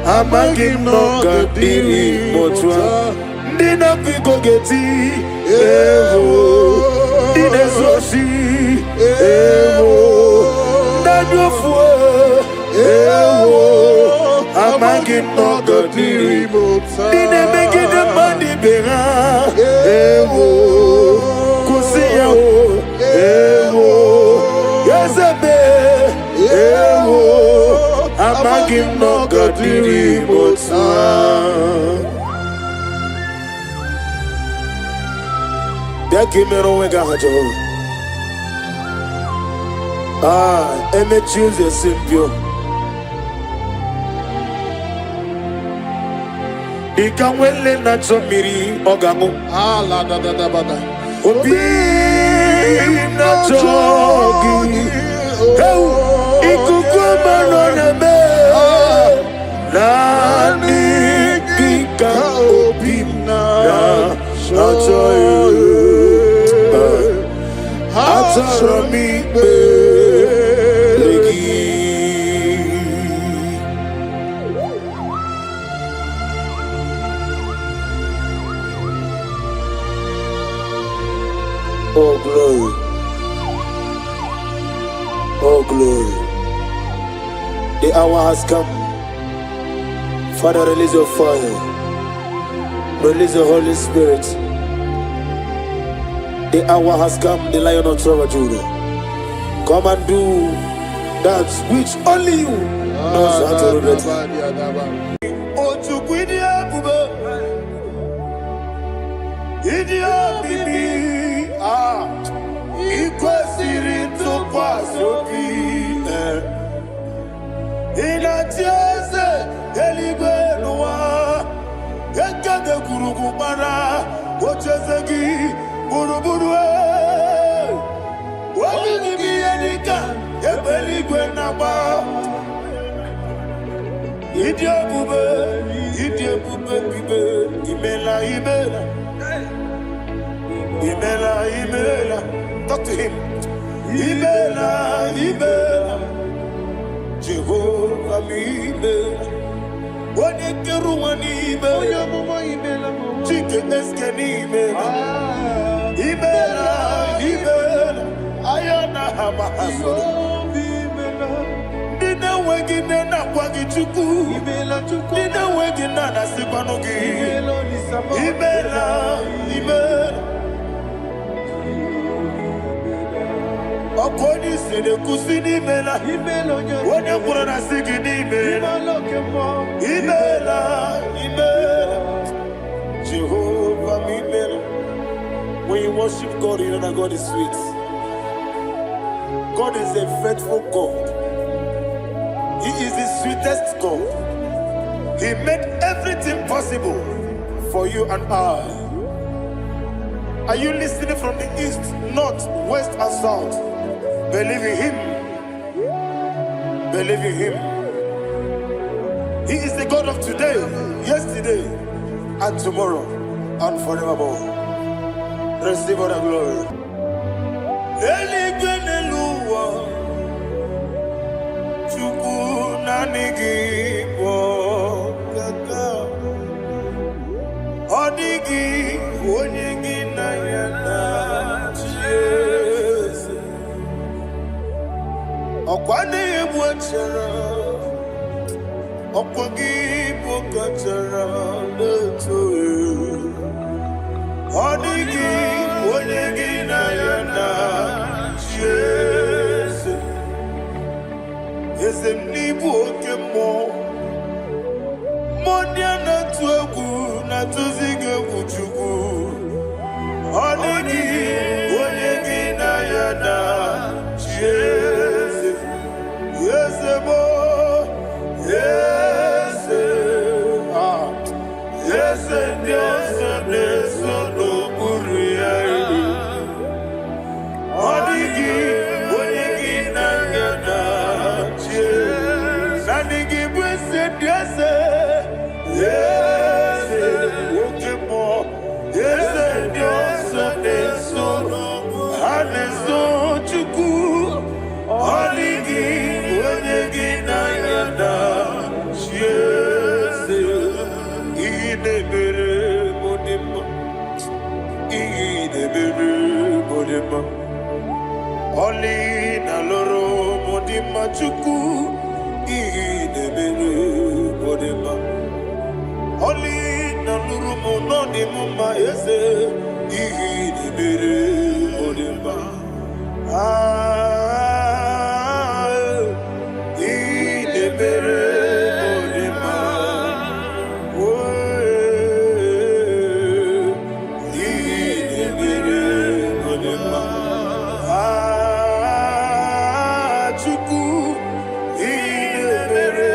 amagi no kadiri botwa. Dina pico geti. Ewo, dina soshi. Ewo, nadu fue. Ewo, amagi no kadiri botwa. Dina megi de mandi bera. Ewo, kusiya o. Ewo, yazebe. Ewo, amagi no kadiri botwa. Dakimero wega hajo. Eme choose simpio. Ikanwele na chomiri ogamu. La da da da bada. Obi na chogi. Ikukuma no neme. Nani kika obi na chogi. Atara oh glory, oh glory. The hour has come. Father, release your fire, release the Holy Spirit. The hour has come, the Lion of Tribe of Judah. Come and do that which only you knows how to do. Imela. Talk to him. Imela. Jehovah Imela. What did you do? Imela. Chicken Imela. Ayana Hamahaso. Dina wegina na kwagichuku. Dina wegina na sipanogi. Imela. Okoni se de kusini mela. Wone kurana sigini mela. Imela. Jehovah Imela. When you worship God, you know that God is sweet. God is a faithful God. He is the sweetest God. He made everything possible for you and I. Are you listening from the east, north, west, and south? Believe in him. Believe in him. He is the God of today, yesterday, and tomorrow, and forevermore. Receive all the glory. Nibu Okemo Moniana Tuagu Natuzige Kuchugu Onegi Onegi Nayana Yes Yes Mo Yes Yes Yes Yes No Buria Onegi Onegi Nayana Nandigi Blessed Yes Yes Okemo Yes Yes Yes Haneso Chuku Onigi Onegi Nayana Yes Inebere Modima Inebere Modima Oli Naloro Modima Chuku Inebere Modima Oli Naluru Monodima Yese Inebere Modima Inebere Modima Inebere Modima Chuku Inebere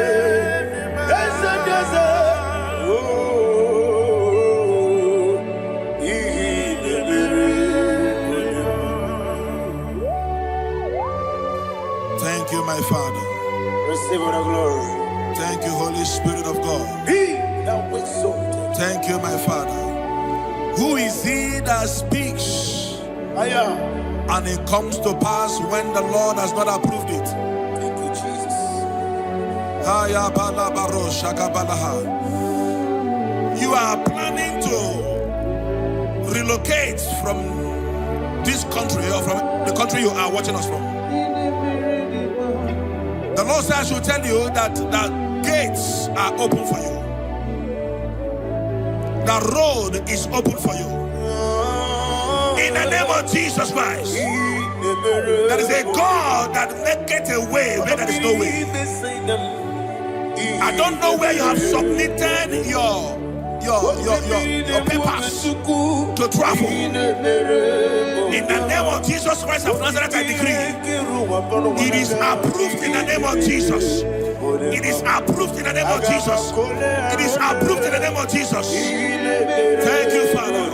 Dasa Dasa Inebere. Thank you, my Father. Receive all the glory. Thank you, Holy Spirit of God. He that exalted. Thank you, my Father. Who is he that speaks Aya. and it comes to pass when the Lord has not approved it? Thank you, Jesus. You are planning to relocate from this country or from the country you are watching us from. The Lord says I should tell you that the gates are open for you. The road is open for you. In the name of Jesus Christ. There is a God that maketh a way where there is no way. I don't know where you have submitted your papers to travel. In the name of Jesus Christ of Nazareth, I decree it is approved in the name of Jesus. It is approved in the name of Jesus. It is approved in the name of Jesus. Thank you, Father.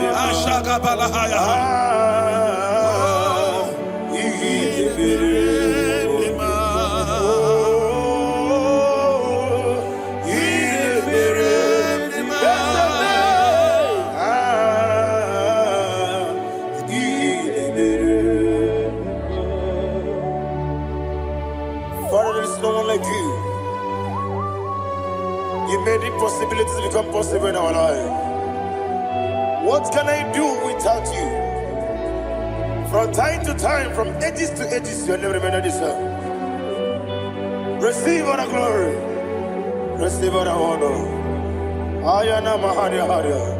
Father, there is no one like you. You made impossibilities become possible in our life. What can I do without you? From time to time, from ages to ages, you have never been this. Receive all the glory. Receive all the honor. Ayana Mahari Haria.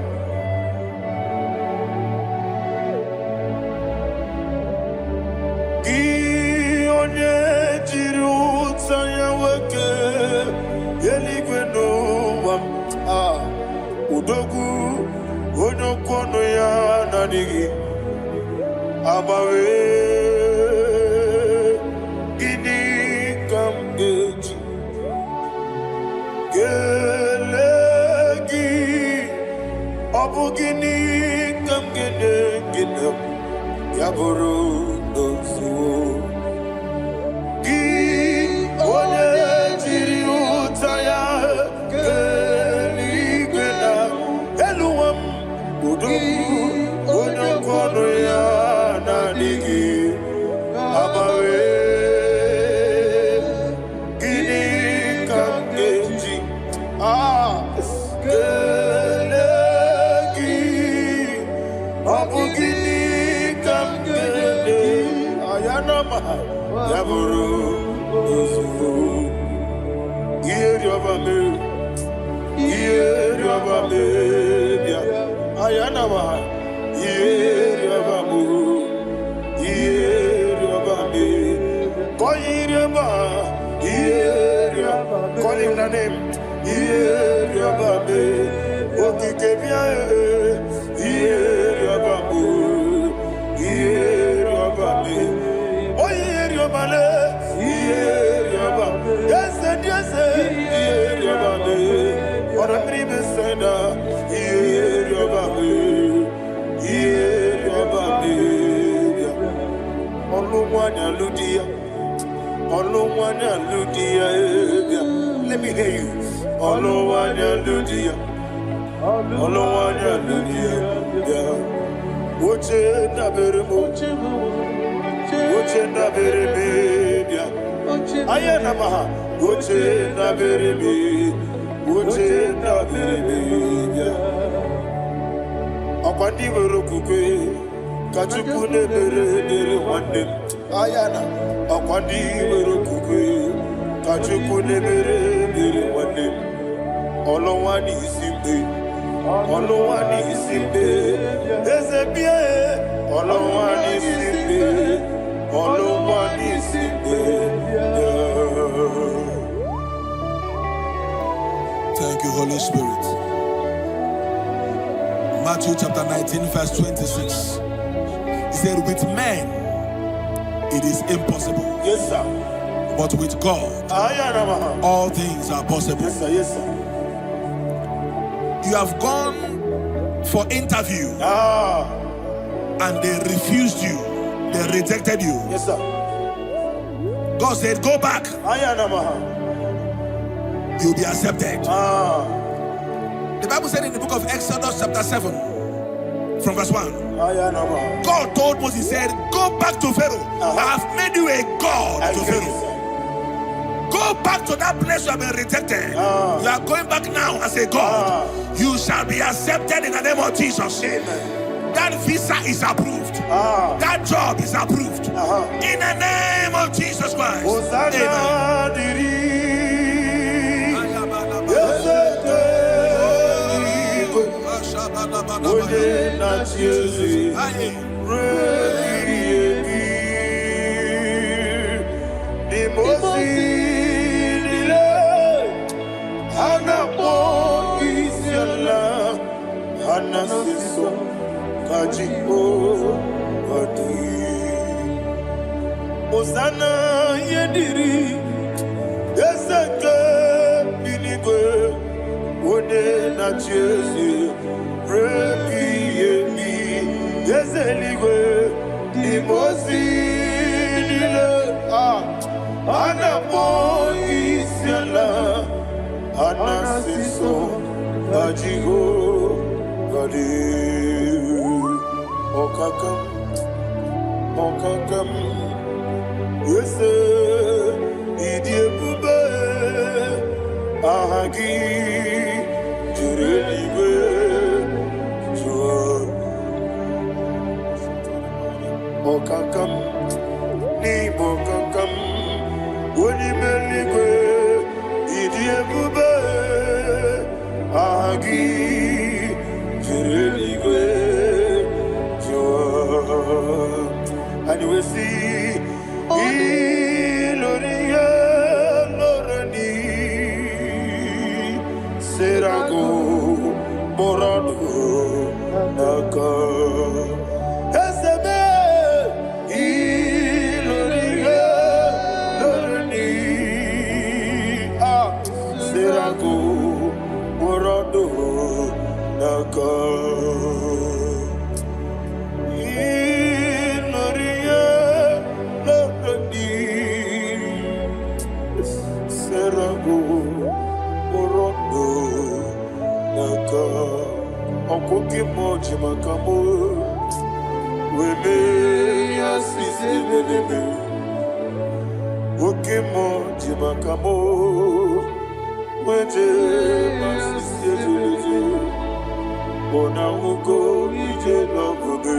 Udogu Onokono ya Nadigi Abawe Gini Kamgeji Gelegi Abu Gini Kamgede Gina Yaburu Dosuo Gi One Jiri Utaya Onokono ya Nadigi Abawe Gini Kamgeji Gelegi Abu Gini Kamgede Ayanama Yaburu Osufu Yeri Obame Yeri Obame Ayanama Yeri Obamu Yeri Obame Koyirema Yeri Yeriababe, Okikebia, Yeriababu, Yeriababe, Oh Yeriabale, Yeriababe, yes, Yeriababe, or a dream sender, Yeriababe, Yeriababe, Oluwania Ludia, Oluwania Ludia, let me hear you. Oluwania Ludia, Oluwania Ludia, Uche na beremo, Uche na bereme, Ayana maha, Uche na bereme, Uche na bereme, Akwandi berokukwe, Kachukune bere wande, Ayana, Akwandi berokukwe, Kachukune bere wande. Olowani isimbe, Olowani isimbe, Ezebie, Olowani isimbe, Olowani isimbe. Thank you, Holy Spirit. Matthew chapter 19, verse 26. He said, with men it is impossible. Yes, sir. But with God, all things are possible. Yes, sir. Yes, sir. You have gone for interview and they refused you. They rejected you. Yes, sir. God said, go back. You'll be accepted. The Bible said in the book of Exodus chapter 7 from verse 1. God told Moses, he said, go back to Pharaoh. I have made you a God to Pharaoh. Go back to that place you have been rejected. You are going back now as a God. You shall be accepted in the name of Jesus. Amen. That visa is approved. That job is approved. In the name of Jesus Christ. Amen. Anasiso Kajiko Adi Osana Yediri Yeseke Binigwe Ode na Chesi Repi Yemi Yeseligwe Imosi Nile Anapo Isiala Anasiso Kajiko Okakam, Okakam, yes, Idiabube, Ahagi, Jurelibe, Okakam, Nibokakam, Unimelibe, Idiabube, Ahagi. And we see Iloria Lorani Serago Morado Naka Esebe Iloria Lorani Serago Morado Naka Okoki moji makamo Weme yasisi bebebe Oki moji makamo Weje masisi bebebe Ona ugo ije lovebe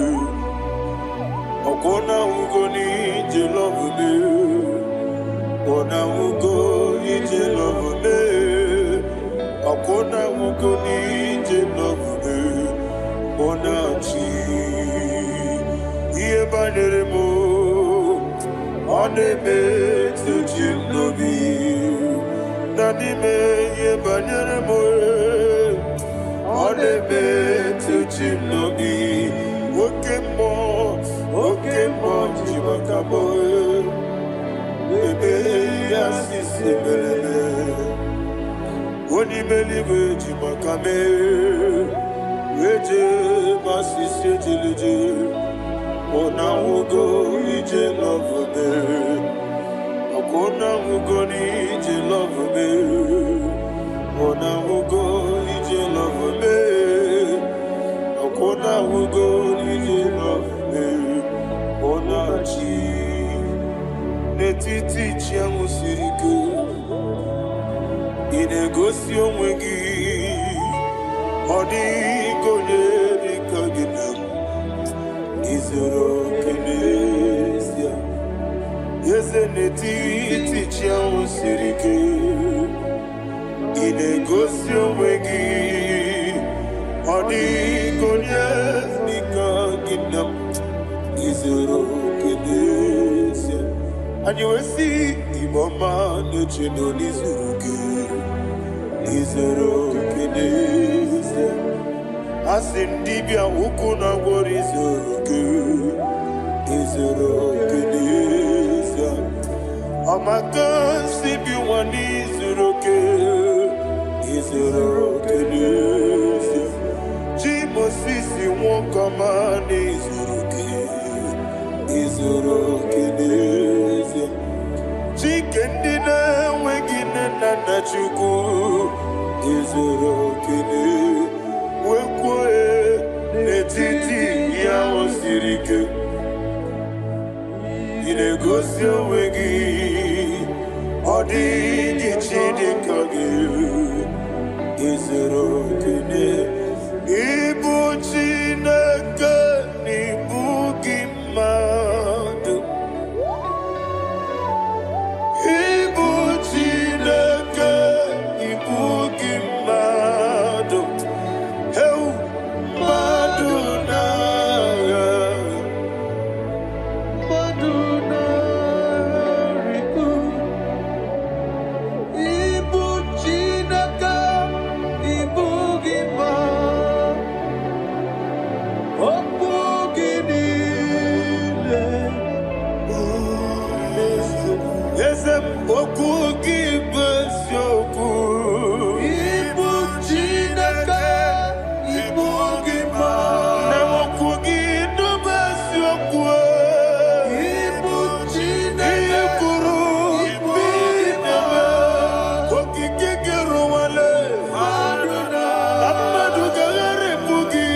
Okona ugo ni ije lovebe Ona ugo ije lovebe Okona ugo ni ije lovebe Onachi Iye baneremo Onebe Tejinobi Nanime ye banyere mo Oneme tuchinobi Okemo Jimakamo Bebe Yasisi Belele Onimeliwe Jimakame Weje Masisi Jilije Ona Ugo Ije Love Me Akona Ugo Ije Love Me Ona Ugo Ije Love Me Akona Ugo Ije Love Me Ona Chi Netiti Chiamu Siriku Inegosi Onwegi Odi Gonye Dikaginam Izoro Kenesia Yese Netiti Chiamu Siriku Inegosi Onwegi Odi Gonye Dikaginam Izoro Kenesia And you will see Iboma Nechino Nizuruke Izero Kenesia Asindibia Ukuna Warizuruke Izero Kenesia Amaka Sibi Wanizuruke Izero Kenesia Jimo Sisi Wokama Nizuruke Izero Kenesia Chicken dinner wegin and Nachuku Izero Kene Wekwe Netiti Yao Sirike Inegosio Wegi Odi Gichidi Kage Izero Kene Ibu Chineke Ibu Gimadu Ibu Chineke Ibu Gimadu Heu Maduna Riku Ibu Chineke Ibu Gimadu Opu Ginile Yesem Oku Gibesyoku Ibu Chineke Ibu Gima Nemoku Gidubesyoku Ibu Chineke Ikuru Ibu Gima Koki Kikiru Wale Aduna Amadu Gagare Bugi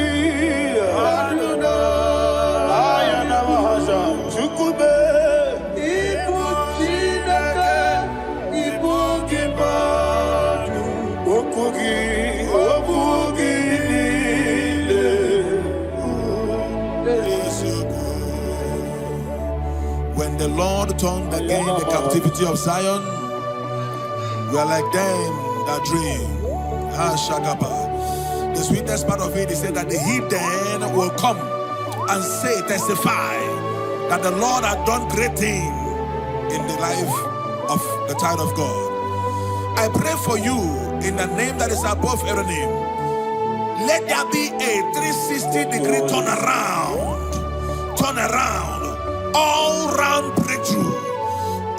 Aduna Ayana Mahasha Chukube Ibu Chineke Ibu Gimadu Okugi Okugi Nile When the Lord turned again the captivity of Zion, we are like them that dream. Ha Shagaba. The sweetest part of it is said that the heathen will come and say, testify that the Lord had done great things in the life of the child of God. I pray for you in the name that is above every name. Let there be a 360-degree turn around, all round breakthrough,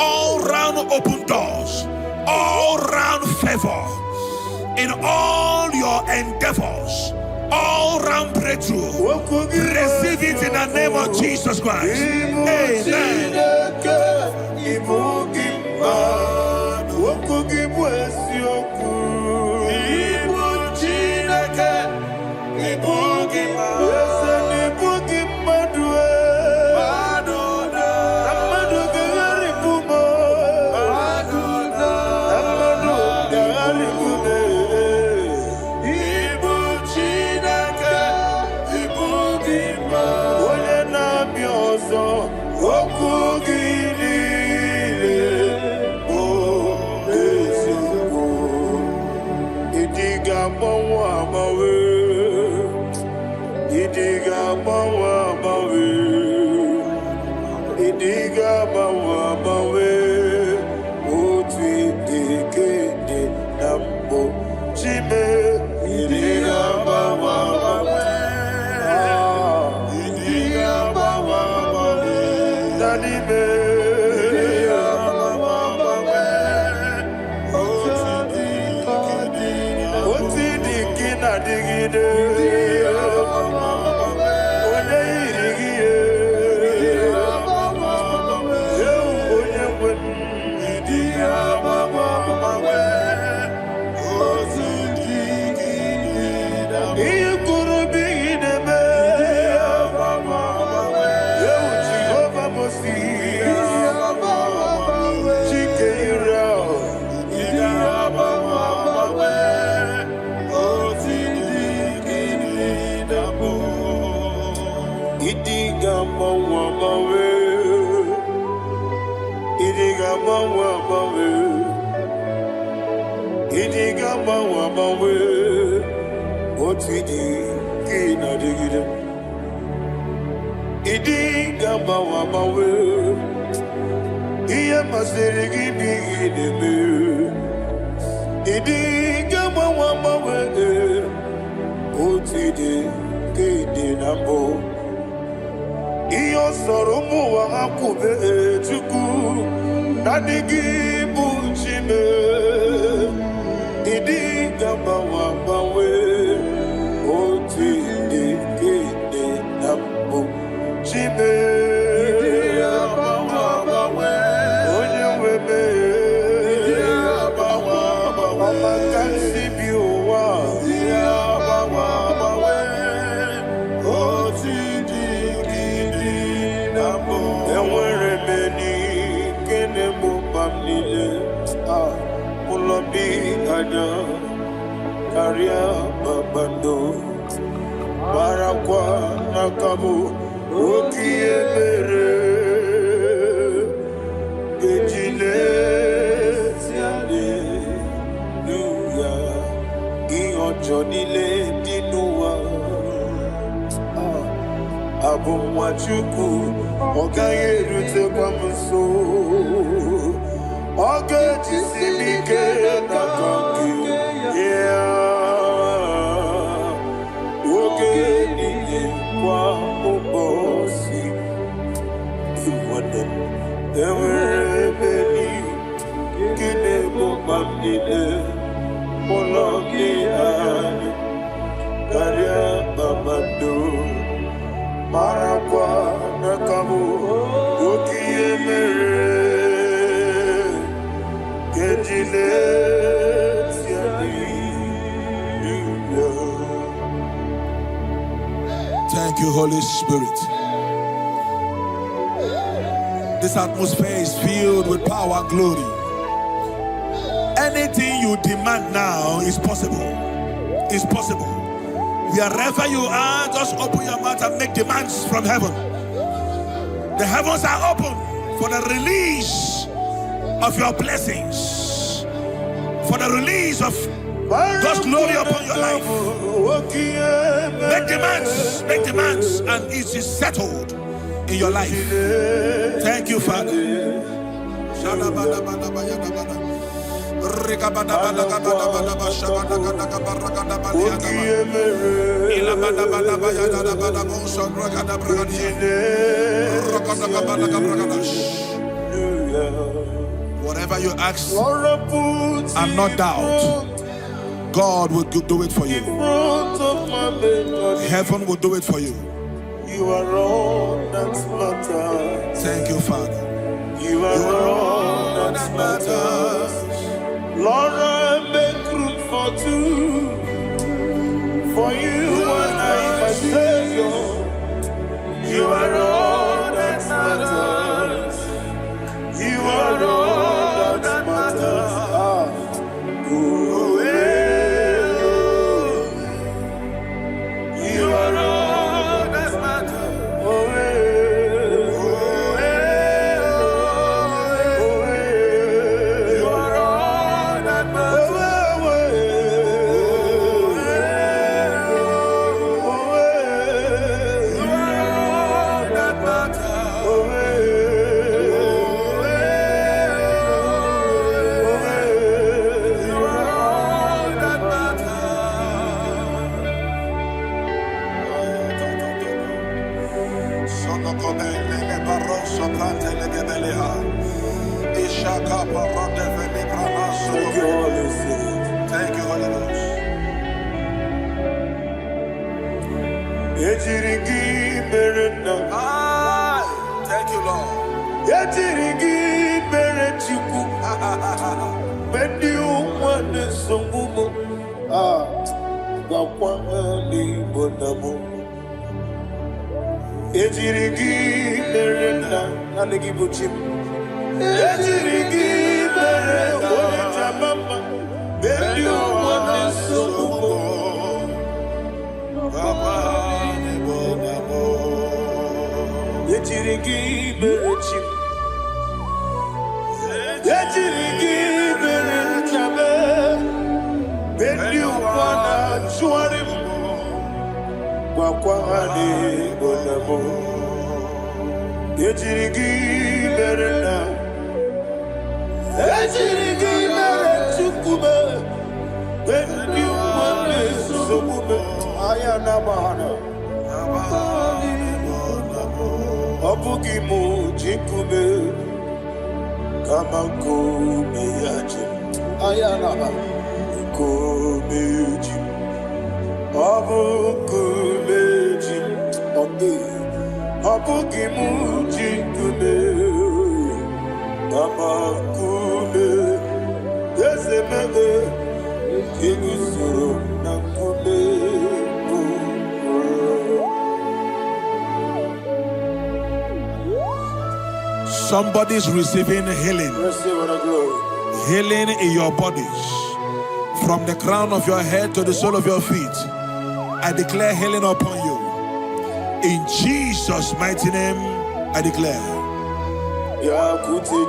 all round open doors, all round favor in all your endeavors, all round breakthrough. Receive it in the name of Jesus Christ. Amen. Idiga bawa bawe, utwi dike Nanime. Oti dikina digide. Onye irigiye. Onye kwen. Iye kuru bigide me. Jehovah Mosi. Chike ira. Idiga mawa mawe. Idiga mawa mawe. Idiga mawa mawe. Otidi kina digide. Idiga mawa mawe. Iye masiri gibi gidebe. Idiga mawa mawe. Otidi kidi nambo. Iyo soromu wa akube chuku. Nadigi buchime. Idiga mawa mawe. Otidi kidi nambo. Chime. Onye webe. Mama kansi biwa. Enwere meni kene mubamnile. Mulobi anya karia babando. Barakwa nakabu okiye mere. Gejile siale luya. Iyonjo nile dinuwa. Abu Machuku, Okaye Rute Kwamuso, Oga Jisimike Nakanki, yeah, Oge Nini Kwa Obosi, Iwane, Ewerebeni, Kine Mobamnile, Moloki Ani, Karia Babando. Marakwa nakabu ukiye mere kejile siani. Thank you, Holy Spirit. This atmosphere is filled with power and glory. Anything you demand now is possible. It's possible. Wherever you are, just open your mouth and make demands from heaven. The heavens are open for the release of your blessings, for the release of God's glory upon your life. Make demands, and it is settled in your life. Thank you, Father. Whatever you ask and not doubt, God will do it for you. Heaven will do it for you. You are all that matters. Thank you, Father. You are all that matters. Lord, I make room for two. For you and I, my Savior. You are all that matters. You are all that matters. You are all that matters. Thank you, Holy Ghost. Thank you, Lord. Somebody's receiving healing. Healing in your bodies. From the crown of your head to the sole of your feet. I declare healing upon you. In Jesus' mighty name, I declare.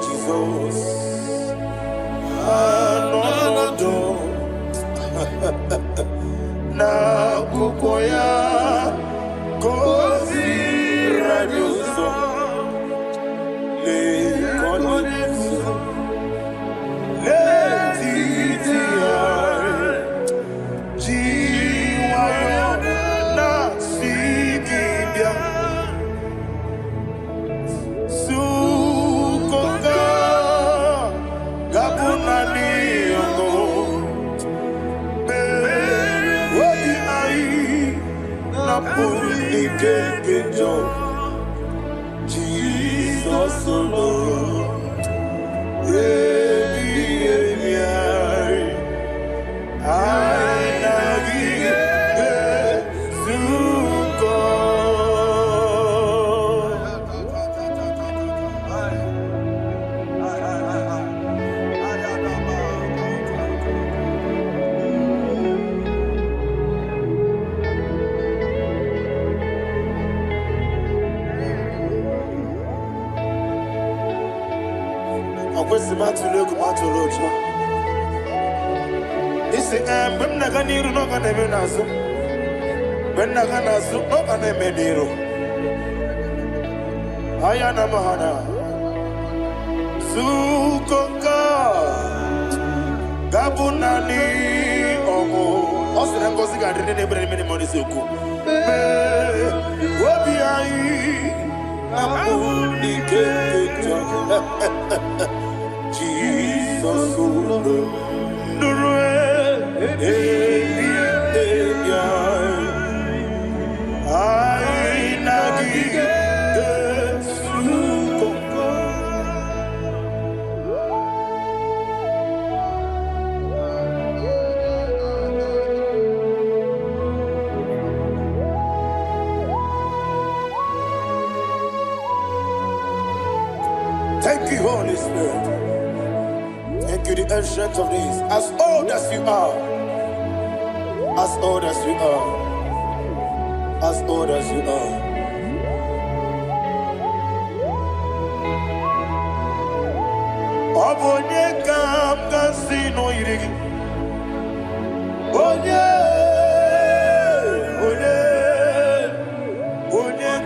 Jesus. Na kukoya kozi radioso le konesu le titia jiwa na sigibia sukoka gabunani ongo Jesus alone. Thank you, Holy Spirit. Thank you, the ancient of days. As old as you are, as old as you are, as old as you are. Obonye kam kasino irigi. Onye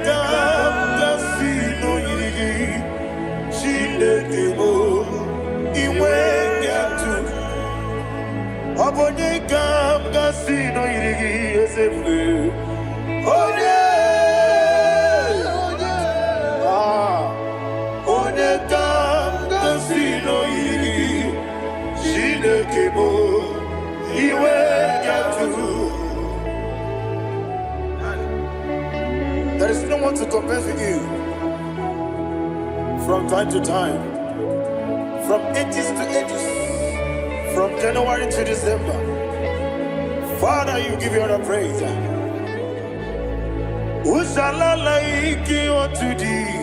kam kasino irigi. Shindekimo iwengatu. Obonye kam kasino irigi esefu. want to confess with you from time to time, from ages to ages, from January to December. Father, you give you all the praise. Who shall I like you unto thee?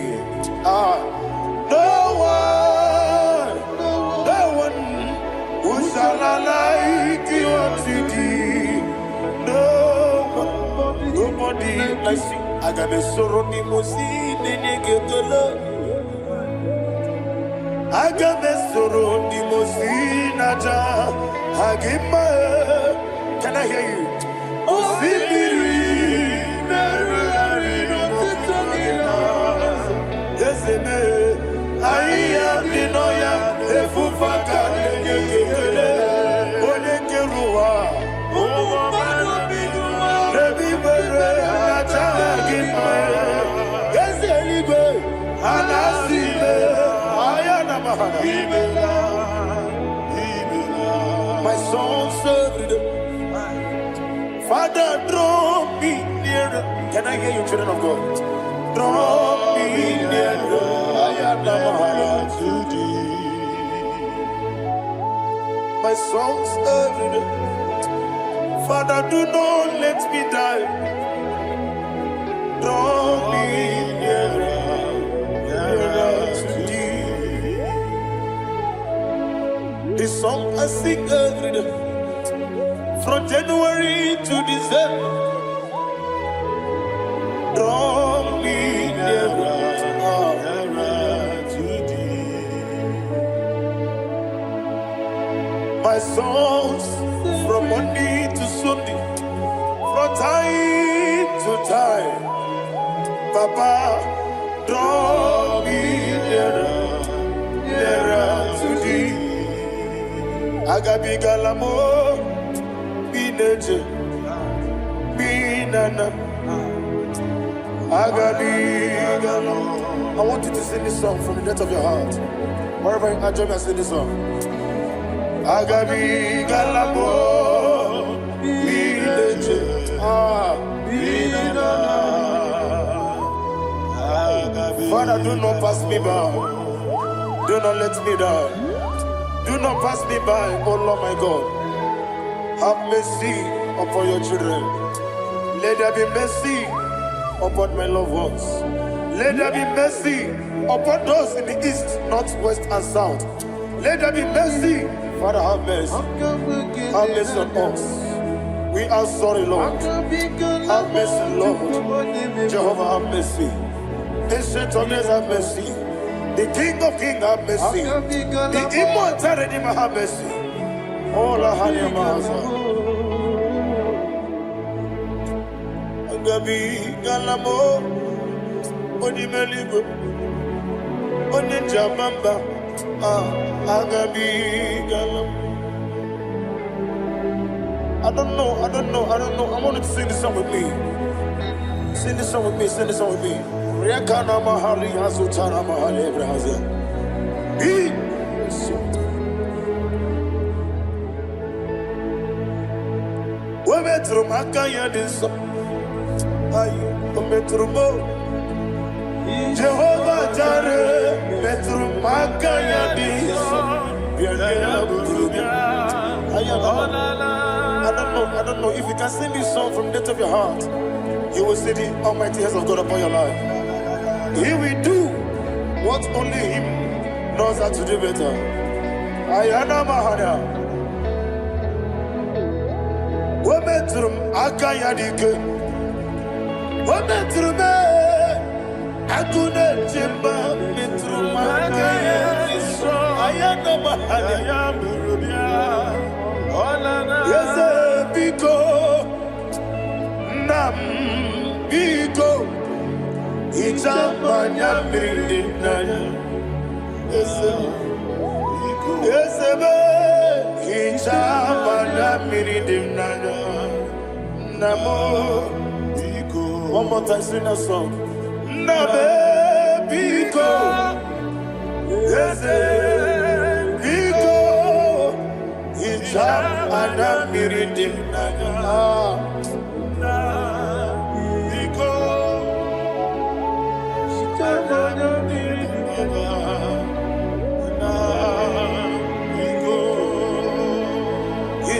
No one. Who shall I like you unto thee? No one. Nobody like you. I got a sorrow in Mosini, I got a sorrow in Mosina. Can I hear you? I am the Noya, the Fufaka, the Kerua, the Bibere, yes, anyway, and I see my song served. Father, draw me nearer. Can I hear you, children of God? Draw me nearer. To thee. My songs every day. Father, do not let me die. Draw me nearer to thee. This song I sing every day, from January to December. Draw me nearer. My songs from Monday to Sunday, from time to time. Papa, draw me nearer to thee. Agabi galamo, bineje, binana. Agabi galamo. I want you to sing this song from the depth of your heart. Wherever you are, join me and sing this song. Agabi galabo, bineje, binana. Father, do not pass me by. Do not let me die. Do not pass me by, oh Lord my God. Have mercy upon your children. Let there be mercy upon my loved ones. Let there be mercy upon those in the east, north, west, and south. Let there be mercy. Father, have mercy. Have mercy on us. We are sorry, Lord. Have mercy, Lord. Jehovah, have mercy. Ancient of days, have mercy. The King of Kings, have mercy. The immortal Redeemer, have mercy. Oh, la Hanyamaza. Agabi Galamo, Onimeligo, Onijabamba, Agabi Galam. I don't know. I want you to sing this song with me. Sing this song with me. Riakana Mahali Azutana Mahali Brazil. Metro Makaya this Metro Jehovah Jare Metro Makaya this I don't know if you can sing this song from the depth of your heart. You will see the almighty hands of God upon your life. He will do what only Him knows how to do better. Ayana Mahana. Wometrum Akayadike. Wometrum Akune Jimba Metrum Akayadike. Ayana Mahana. Yes, Biko Nam Biko. Ichamanya Mirinaya. Yes, Ichamanya Mirinaya. Namo. One more time, sing a song. Nabe Biko. Yes, Biko. Ichamanya Mirinaya.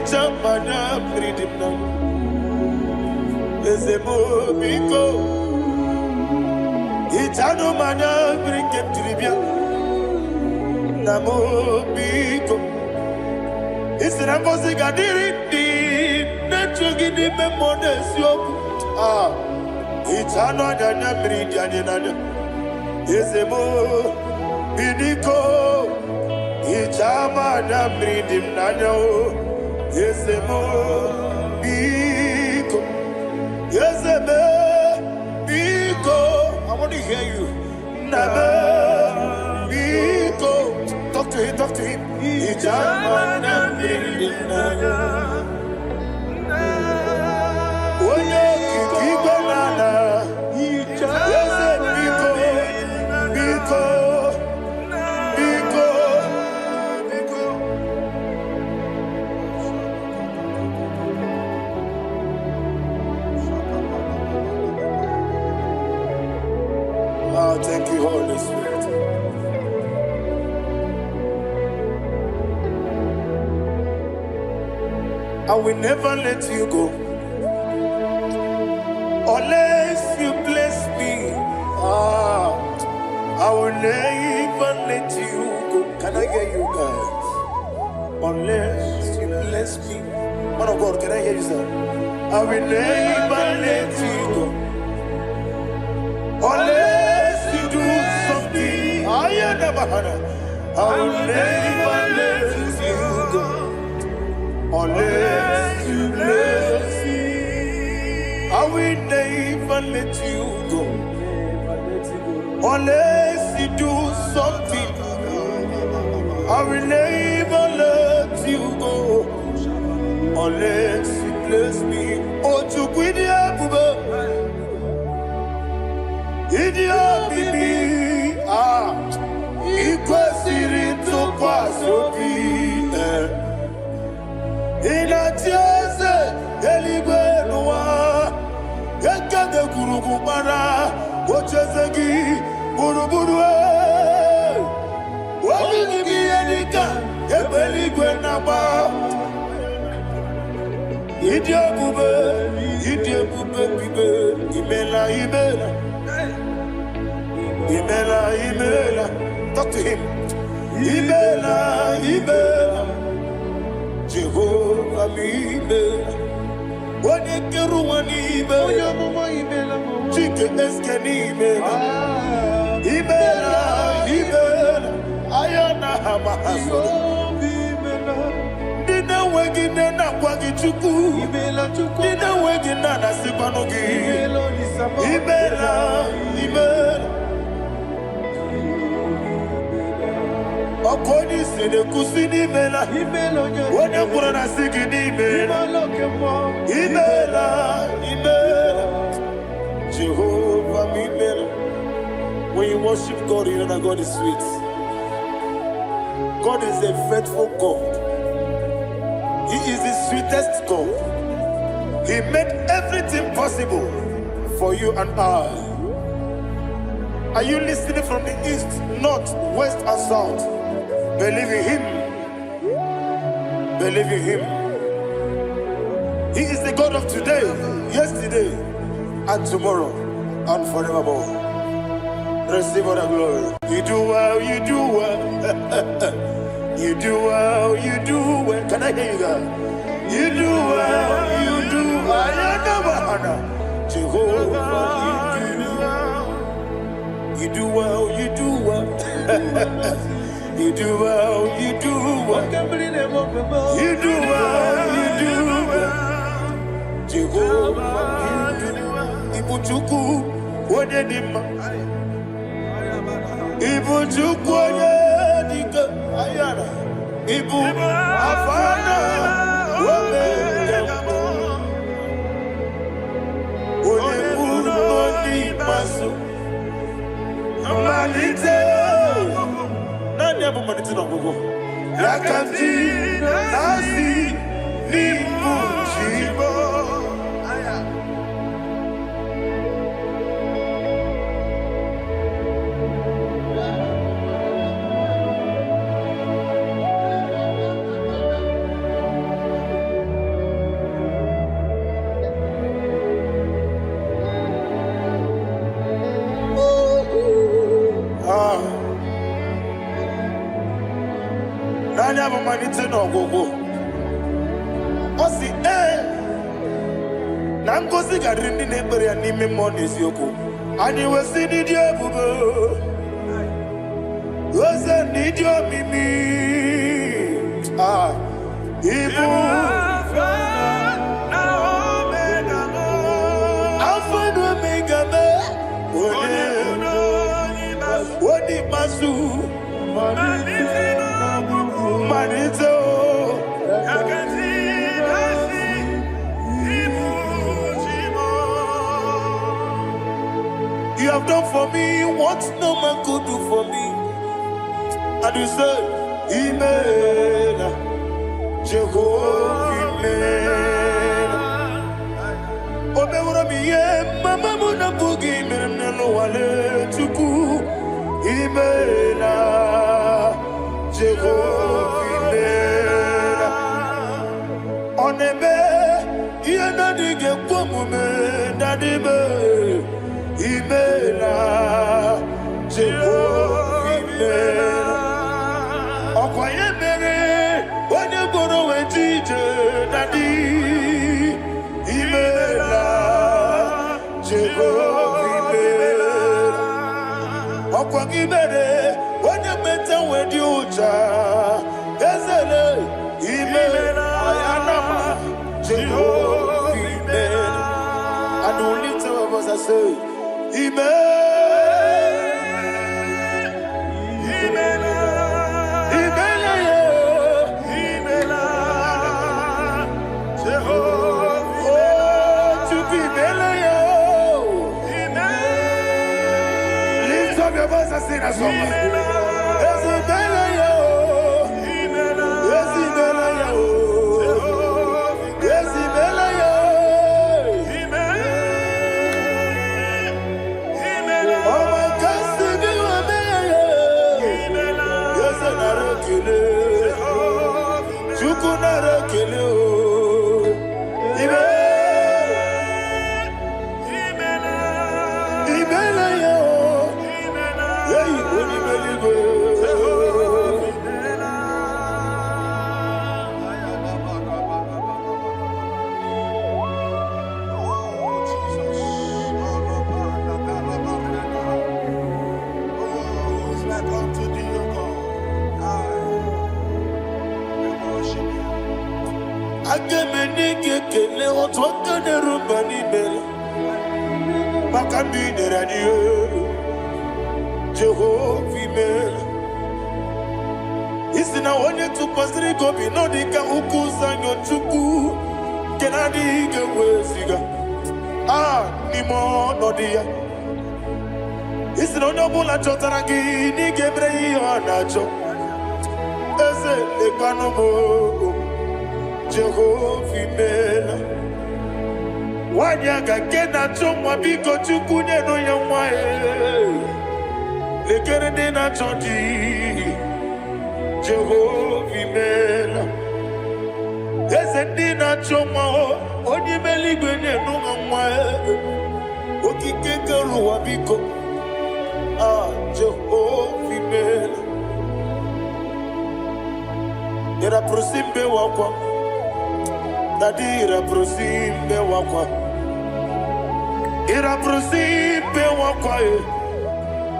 Ichamana Bridina Ezemo Biko Itano Mana Briket Tribia Namo Biko Isrambosi Gadiri Netrugi di Memonesio Itano Dana Bridianina Ezemo Bidiko Ichamana Bridina Ezemo Biko Ezemo Biko I want to hear you. Name Biko Talk to him. Ichamana Bridina Oye Kikibanana Ezemo Biko Thank you, Holy Spirit. I will never let you go unless you bless me. I will never let you go. Can I hear you guys? Unless you bless me. Man of God, can I hear you, sir? I will never let you go unless you do something. I will never let you go unless you bless me. I will never let you go unless you do something. I will never let you go unless you bless me. Oh, to quit Idia bibi ikwesiri tukwasobi inatieze eligwe nuwa ekade kurugubara ochezegi buruburu wabigi edika ebeligwe naba Idia bube bibe imela Imela, talk to him. Imela, Jehovah Imela. Wanekeru Imela, Chike Eskeni Imela, Ayana Hamahaso. Dina wegina na kwagi chuku. Dina wegina na sipanogi. Imela. Okoni sene kusini mela. Wone kurana sigini mela. Imela. Jehovah Imela. When you worship God, you know that God is sweet. God is a faithful God. He is the sweetest God. He made everything possible for you and I. Are you listening from the east, north, west, and south? Believe in Him. Believe in Him. He is the God of today, yesterday, and tomorrow, and forevermore. Receive all the glory. You do well, you do well. You do well, you do well. Can I hear you guys? You do well, you do well. Jehovah, you do well, you do well. You do well, you do well. You do well, you do well. Jehovah, you do well. Ibuchuku, Wodedima. Ibuchuku, Wodedika. Ayana. Ibu, Afana. Wodedima. Wodedima, Masu. Amalite. Nani abu maniti na gogo. Yakanti nasi ni mujibo. Anya amalite n'ọgwụgwụ. Ọ sị na ngozi ga-adịrị ndị na-ekpere ya n'ime mmụọ na eziokwu. Anyị wesi n'ịdị ebube. Eze n'ịdị omimi. Ibu Alpha and Omega me. Odi masu Manito. You have done for me what no man could do for me. And you say, Amen. Jehovah, Amen. Omewura miye, mama muna bugi mirnelo wale tuku. Amen. Jehovah, Amen. Onebe, iye nadige kwamume, nadibe. Imela Jehovah Imela Okwaye mere Wanye goro wetije Nadi Imela Jehovah Imela Okwaye mere Wanye meta wedi uja Ezele Imela Ayanama Jehovah Imela And only two of us are saying Lift up your voice and sing a song. Jehovah Imela Isina onye tụkwasịrị gobi n'ọdịka ukwu zanyo chukwu kenadịghị weziga n'ime ọnọdụ ya Isina onye ọbụla chọtara gị n'ịga emere ihe ọ na-achọ Eze lekwanụ m Jehovah Imela Nwanyị aga nke na-achọ nwa biko chukwu nyenụ ya nwa Lekere ndị na-achọ di Jehovah Imela Eze ndị na-achọ nwa onye ime eluigwe nyenụ ha nwa Okike kere ụwa biko Jehovah Imela Ira prosimbe wakwa Dadi ira prosimbe wakwa Ira prosimbe wakwa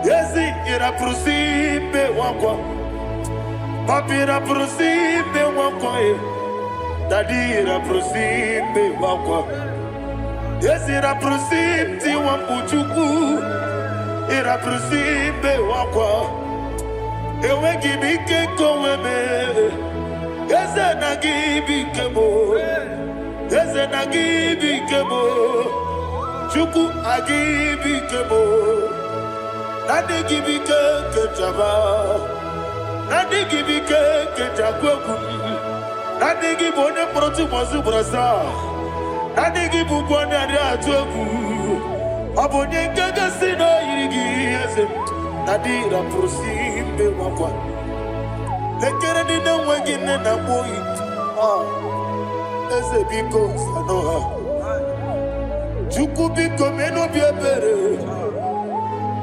Yesi ira prosimbe wakwa Papi ira prosimbe wakwa Dadi ira prosimbe wakwa Yesi ira prosimti wambuchuku Ira prosimbe wakwa Ewe gibike koweme Eze na gibike mo Eze na gibike mo Chuku agibike mo Nadi gibike kechaba Nadi gibike kechagwegu Nadi gibone proti mwazu brasa Nadi gibukwane adi atuegu Abonye gaga sino irigi eze Nadi raprosimbe wakwa Lekere nina wegine na boyi Eze biko sanoha Chuku biko meno biebere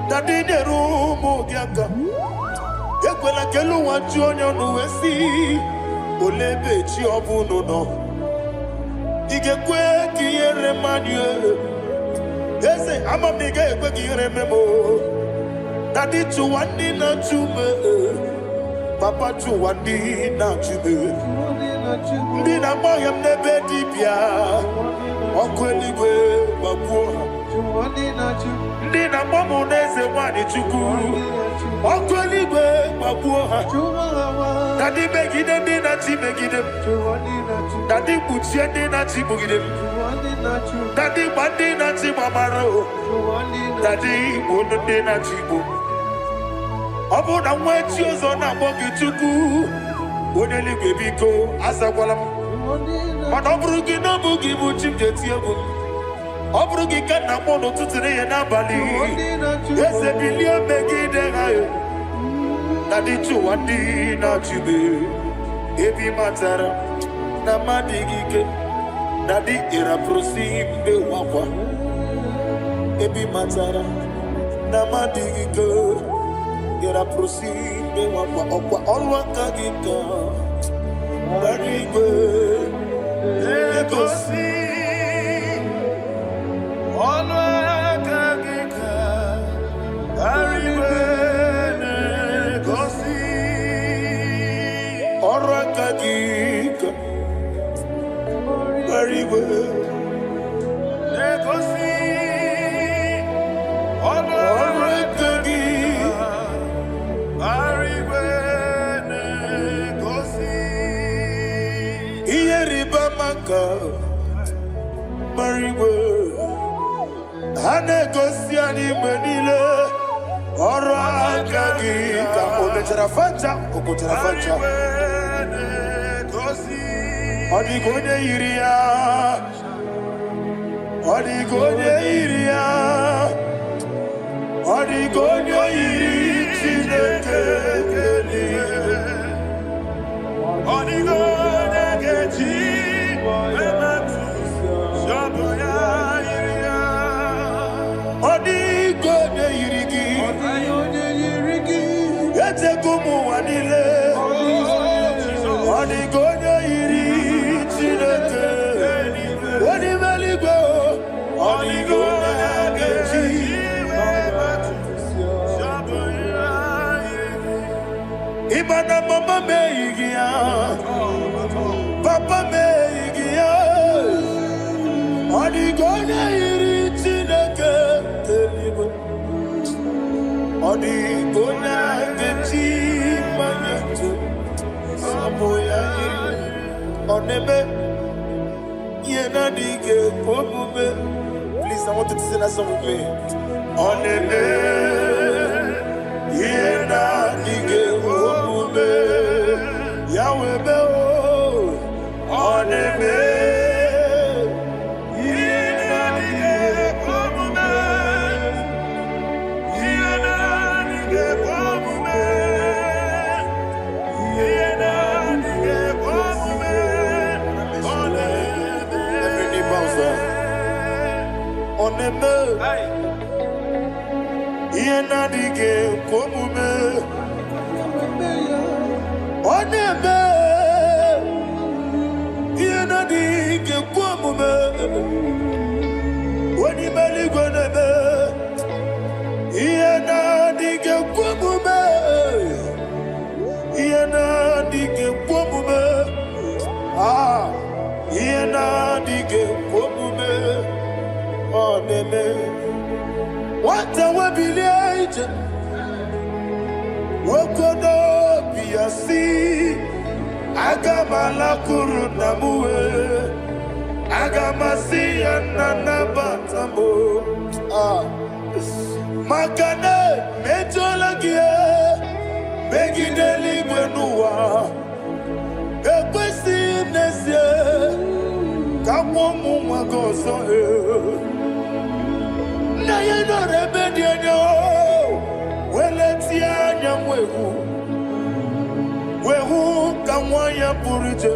Nadi nerumu gyaka Ekwela kelu wanchu onyo nuwesi olebe chi obuno no igekwe kiyere manye eze amamiga ekwe kiyere memo dadi chuwandi na chume papa chuwandi na chume ndi na moyam nebe dibia okweligwe babuo ndi na momu neze wani chuku okweligwe babuo dadi begide ndi na chi begide dadi buchie ndi na chi bugide dadi bandi na chi mamaro dadi bunu ndi na chi bu obu na mwechi ozo na bogi chuku oneligwe biko asakwala mana oburu gi no bugi bu chimjeti ebu oburu gi kana mono tutire ye na bali ese bilie begide hayo dadi chuwandi na chibe ebi matara na madigike dadi ira prosimbe wakwa ebi matara na madigike ira prosimbe wakwa okwa olwaka gika dadi go egosi olwaka gika dadi go Orakagika, very well. Negosi, Orakagika, very well. Negosi, Ieribamaka, very well. Hanegosi animenile, Orakagika, Okotrafacha. Odigonye iria, odigonye iria, odigonye iri chineke keliye, odigonye kechi ematu shoboya iria, odigonye irigi, ete kumu wanile, odigonye iri. Imana mama meigia, papa meigia, odigonya iri chineke telibo, odigonya kechi manyetu, saboya iri, onebe. Please, I want you to sing that song with me. On the Yahweh be on the Yenadige komume onebe yenadige komume woni mali gonebe yenadige komume ah yenadige komume onebe what a wabiliate wokodo biasi agamala kurunamue agamasi ananabatambo makane metolagie begideli gwenuwa ekwesi nesie kamwomu mwagozo na yeno rebedienyo weletia nyamwehu wehu kamwaya purije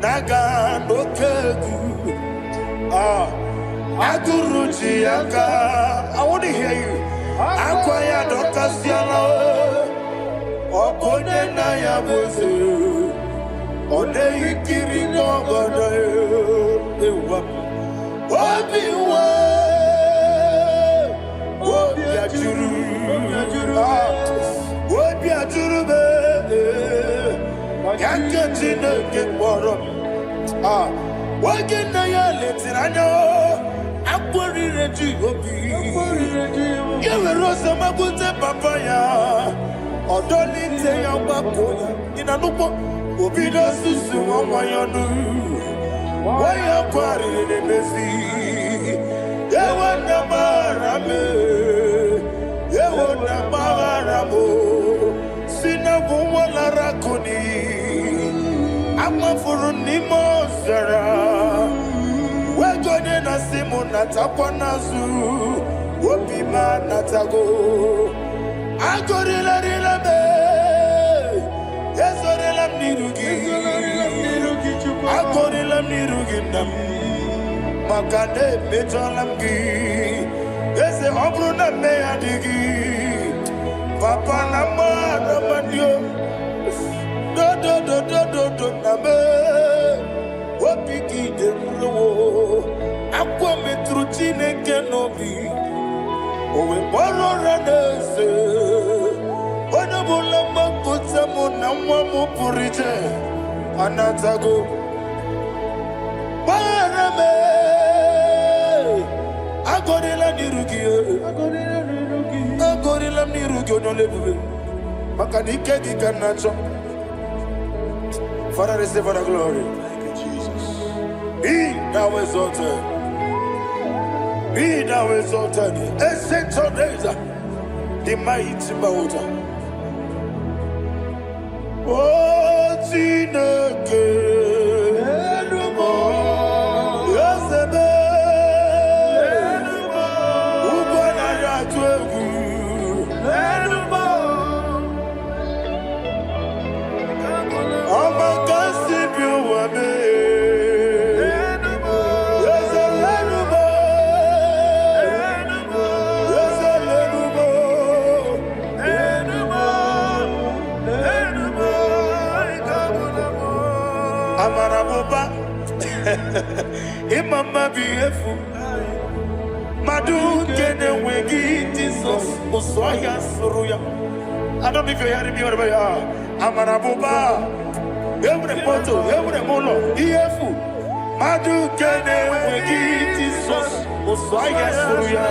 naga nokegu aguruji aka. I want to hear you. Akwaya dokasiala Okone na ya boze. Ode ikiri ngogona ewa. Obiwa. Obi ajuru. Obi ajuru be. Yakati na kekoro. Wagena ya letirano. Akwari reji obi. Yewe rosa magunte papaya. Odoli te ya wakoya. Inanupo. Obi no susu wamayanu. Waya kwari ne mezi. Yewa na marame. Yewa na maramo. Sina wala rakuni. Ama furu ni mozara. Wegone na simu natakwa nazu. Wopima natago. Agorila rila me. Yezorila nirugi. Agorila nirugi nam. Makane mejolamgi. Yeze obruna me adigi. Papa nama namandio. Do name. Wapiki de mlo. Aqua metruchine kenobi. Owe boro ranese. Onabula makuta munamwa mupurije. Anatago. Barame. Agorila nirugi. Agorila nirugi onolebube. Makanike gikanacho. Father, receive the glory. Thank you, Jesus. Be thou exalted. Be thou exalted. Ancient of days, the mighty mountain. Oh, Chineke. Yosebe. Ugwana ya twegu. Amaraboba, Imama beautiful. Madu kene wegi Jesus, Usoya Suruya. I don't know if you're hearing me wherever you are. Amaraboba, every photo, every molo, EFU. Madu kene wegi Jesus, Usoya Suruya.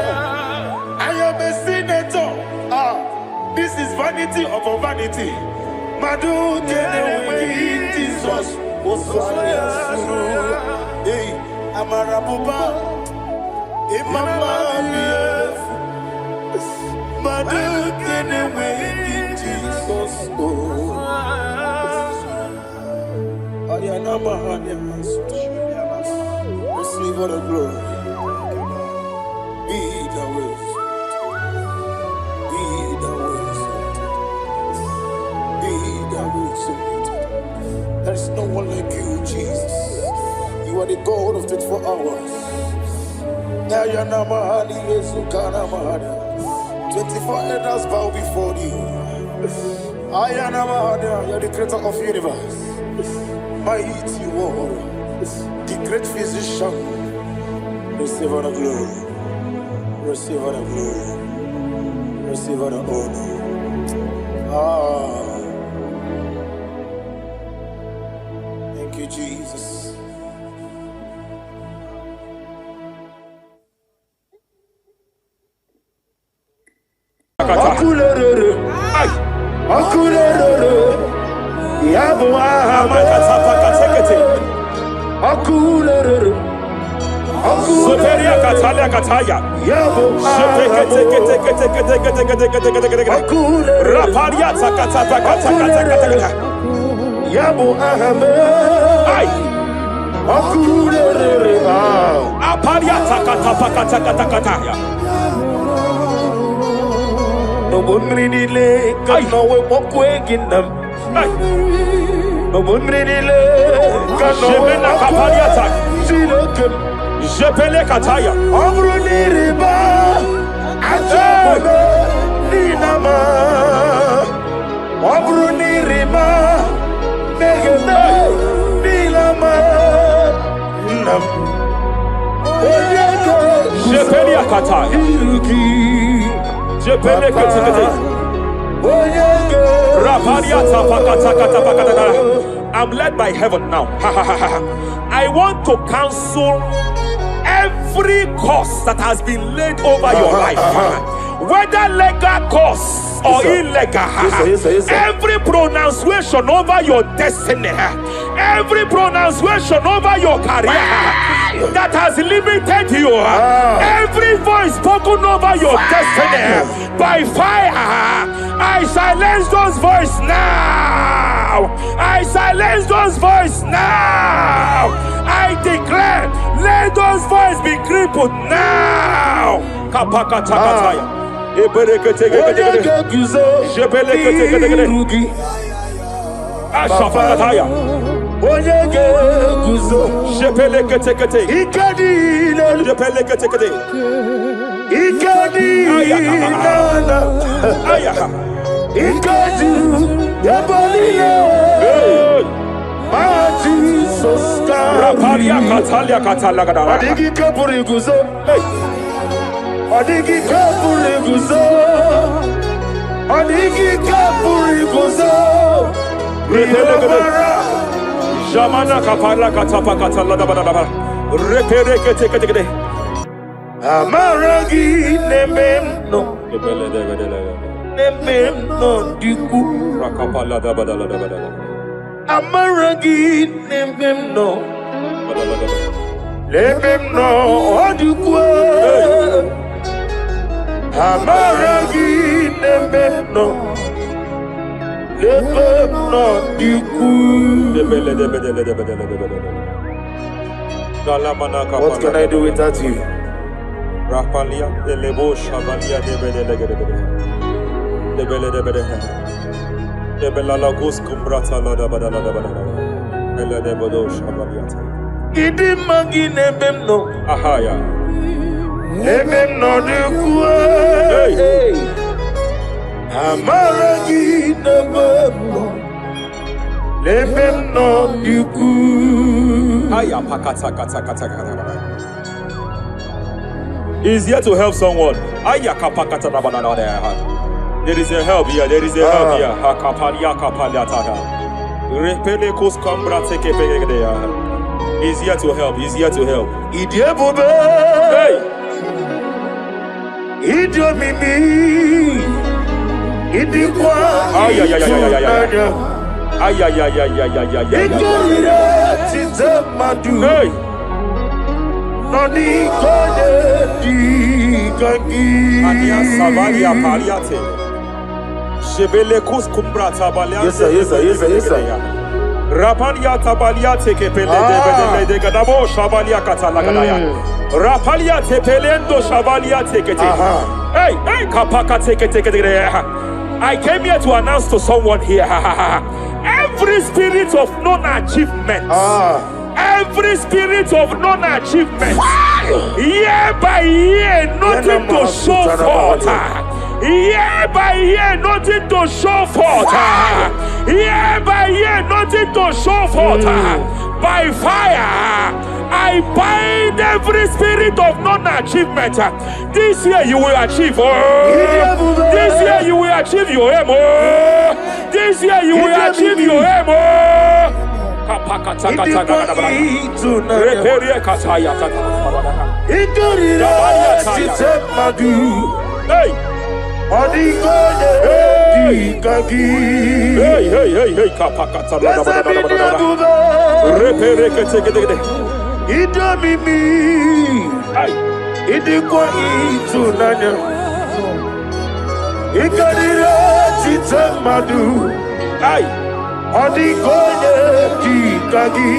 I am a senator. This is vanity of a vanity. Madu kene wegi Jesus. Hey, Amarabuba, Imama, Madu kene wegi Jesus. Ayanama, receive all the glory. Be the way. Be the way. Be the way. There is no one like you, Jesus. You are the God of 24 hours. 24 elders bow before you. You are the creator of the universe. Mighty warrior, the great physician. Receive all the glory. Receive all the glory. Receive all the honor. Thank you, Jesus. No one really can know what we're getting them. No one really can know what Jepele Kataya. Amruni Riba. Ajabe. Ninama. Obruni rima megene nilama nam. Jepelia kata. Jepele kete. I'm led by heaven now. I want to cancel every curse that has been laid over your life, whether legal curse or illegal. Every pronunciation over your destiny, every pronunciation over your career that has limited you, every voice spoken over your destiny by fire, I silence those voices now. I silence those voices now. I declare, let those voices be crippled now. Kapakatakataya. Ashafakataya. Jepeleketekete. Jepeleketekete. Rapalia Katalia Katalaga. Adigi kapuri guzo. Adigi kapuri guzo. Adigi kapuri guzo. Jamana kapala katapa katalada badaba. Repereketekete. Amaragi nememno. Nememno diku. Rakapala da badala da badala. Amaragi nememno. Nememno diku. Amaragi nememno. Nememno diku. What can I do without you? Rapalia, the Lebo Shavalia, the Bella Lagos Cumbrata Lada Badala Bella de Bodo Shavaliata. Idi Magine Bemno. Ahaya. Nebemno de Kue. Amaragi Nebemno. Nebemno de Kue. Aya Pakata Kata. Is here to help someone. Aya Kapakata Banana there. There is a help here. There is a help here. Hakapalia Kapaliata. Repelekos Cambra take a. He's here to help. He's here to help. Idiabobe. Hey. Idiomimi. Idikwa. Ay. Hey. Noni kone di gangi. Ania Savalia Paliate. Shebelekus Cumbrata Balia. Yes sir. Rapalia Tabalia take pele de Gadabo Shavalia Catalaganaya. Rapalia Tepelendo Shavalia take it. Hey, Kapaka take it. I came here to announce to someone here. Every spirit of non-achievement. Every spirit of non-achievement. Year by year, nothing to show forth. Year by year, nothing to show forth. Year by year, nothing to show forth. By fire, I bind every spirit of non-achievement. This year you will achieve. This year you will achieve your aim. This year you will achieve your aim. Hey. Hey, Kapakata. Idomimi. Idikwa itunanya. Ikarira chitemadu. Odigoye dikagi.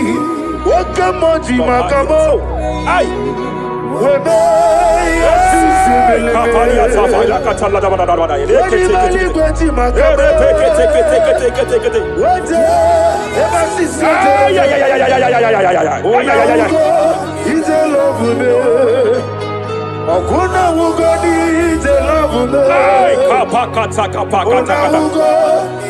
Wakamoji makamo. Webe yasisibele. Kapalia Savalia Catalada. Webali gweti makamo. Wete ebasisibele. Ite love me. Okuna wugodi ite love me. Kapakata. Okuna wugodi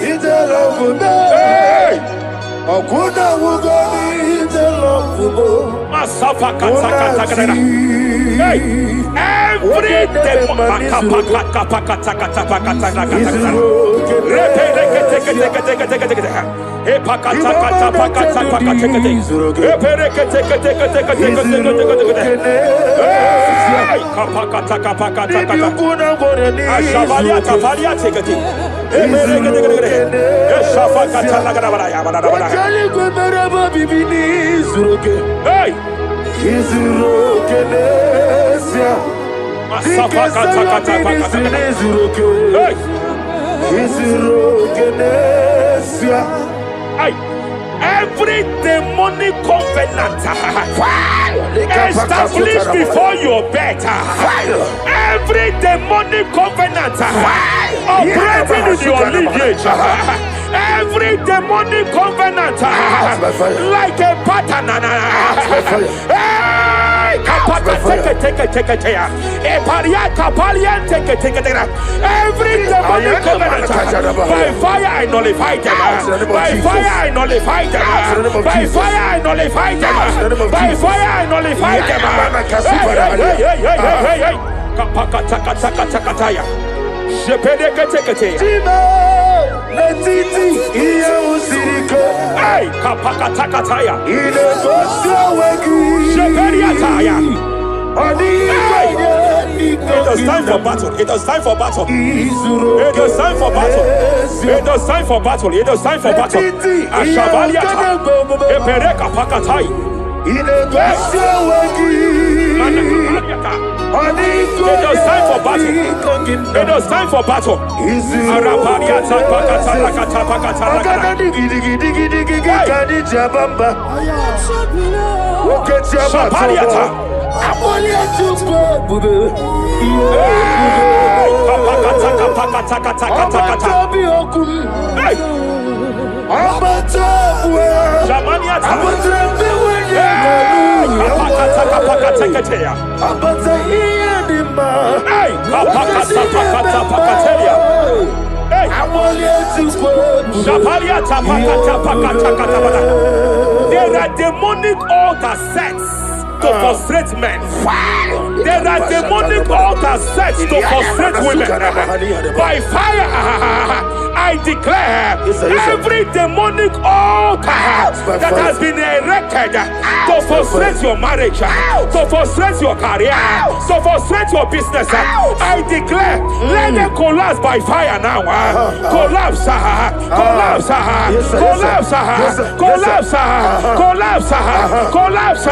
Every demonic covenant established before your bed, every demonic covenant operating in your lineage, every demonic covenant like a pattern, every demonic covenant, by fire I nullify them, by fire I nullify them, by fire I nullify them, by fire I nullify them. It is time for battle. It is time for battle. It is time for battle. It is time for battle. It is time for battle. Ashabaliata. Epereka pakatai. It is time for battle. It is time for battle. Arabaliata pakata pakata Shabaliata. There are demonic altar sets to frustrate men. There are demonic altars set to frustrate women. By fire, I declare every demonic altar that has been erected to frustrate your marriage, to frustrate your career, to frustrate your business, I declare, let them collapse by fire now. Collapse, collapse, collapse, collapse, collapse, collapse,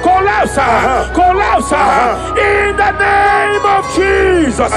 collapse, collapse, in the name of Jesus.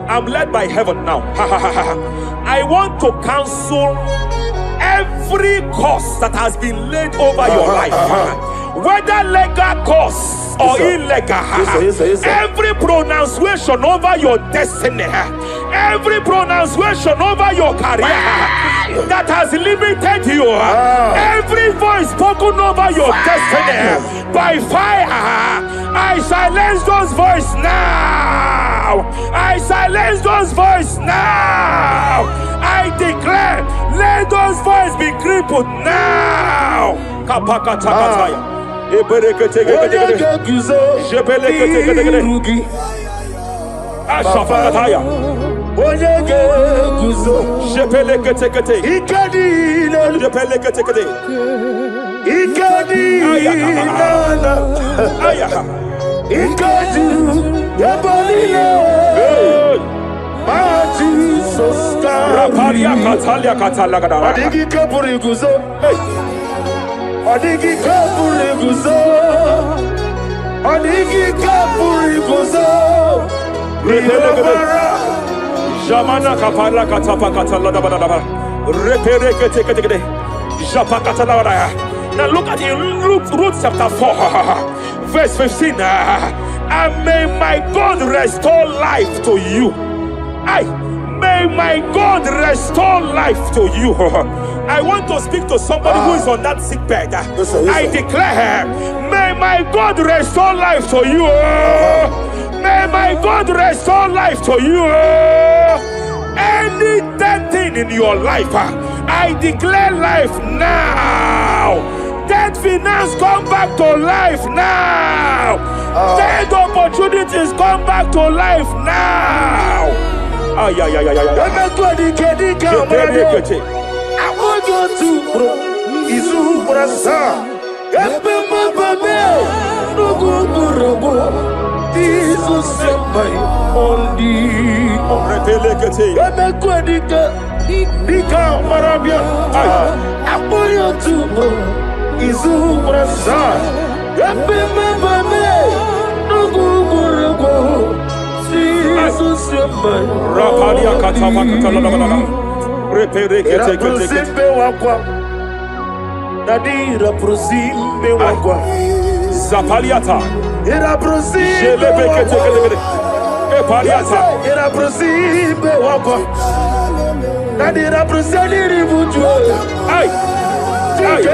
I'm led by heaven now. I want to cancel every curse that has been laid over your life, whether legal curse or illegal. Every pronunciation over your destiny, Every pronunciation over your career that has limited you, every voice spoken over your destiny by fire, I silence those voices now. I silence those voices now. I declare, let those voices be crippled now. Jamana kapala katapa katala da da da. Repere kete kete kete. Japa katala da. Now look at Ruth chapter 4, verse 15. And may my God restore life to you. May my God restore life to you. I want to speak to somebody who is on that sick bed. I declare, may my God restore life to you. May my God restore life to you. Any dead thing in your life, I declare life now. Dead finance come back to life now. Dead opportunities come back to life now. I want you to Zapaliata. Era prosime Epaliata. Era prosime wako. Nadira prosani ributu. Ai. Ai.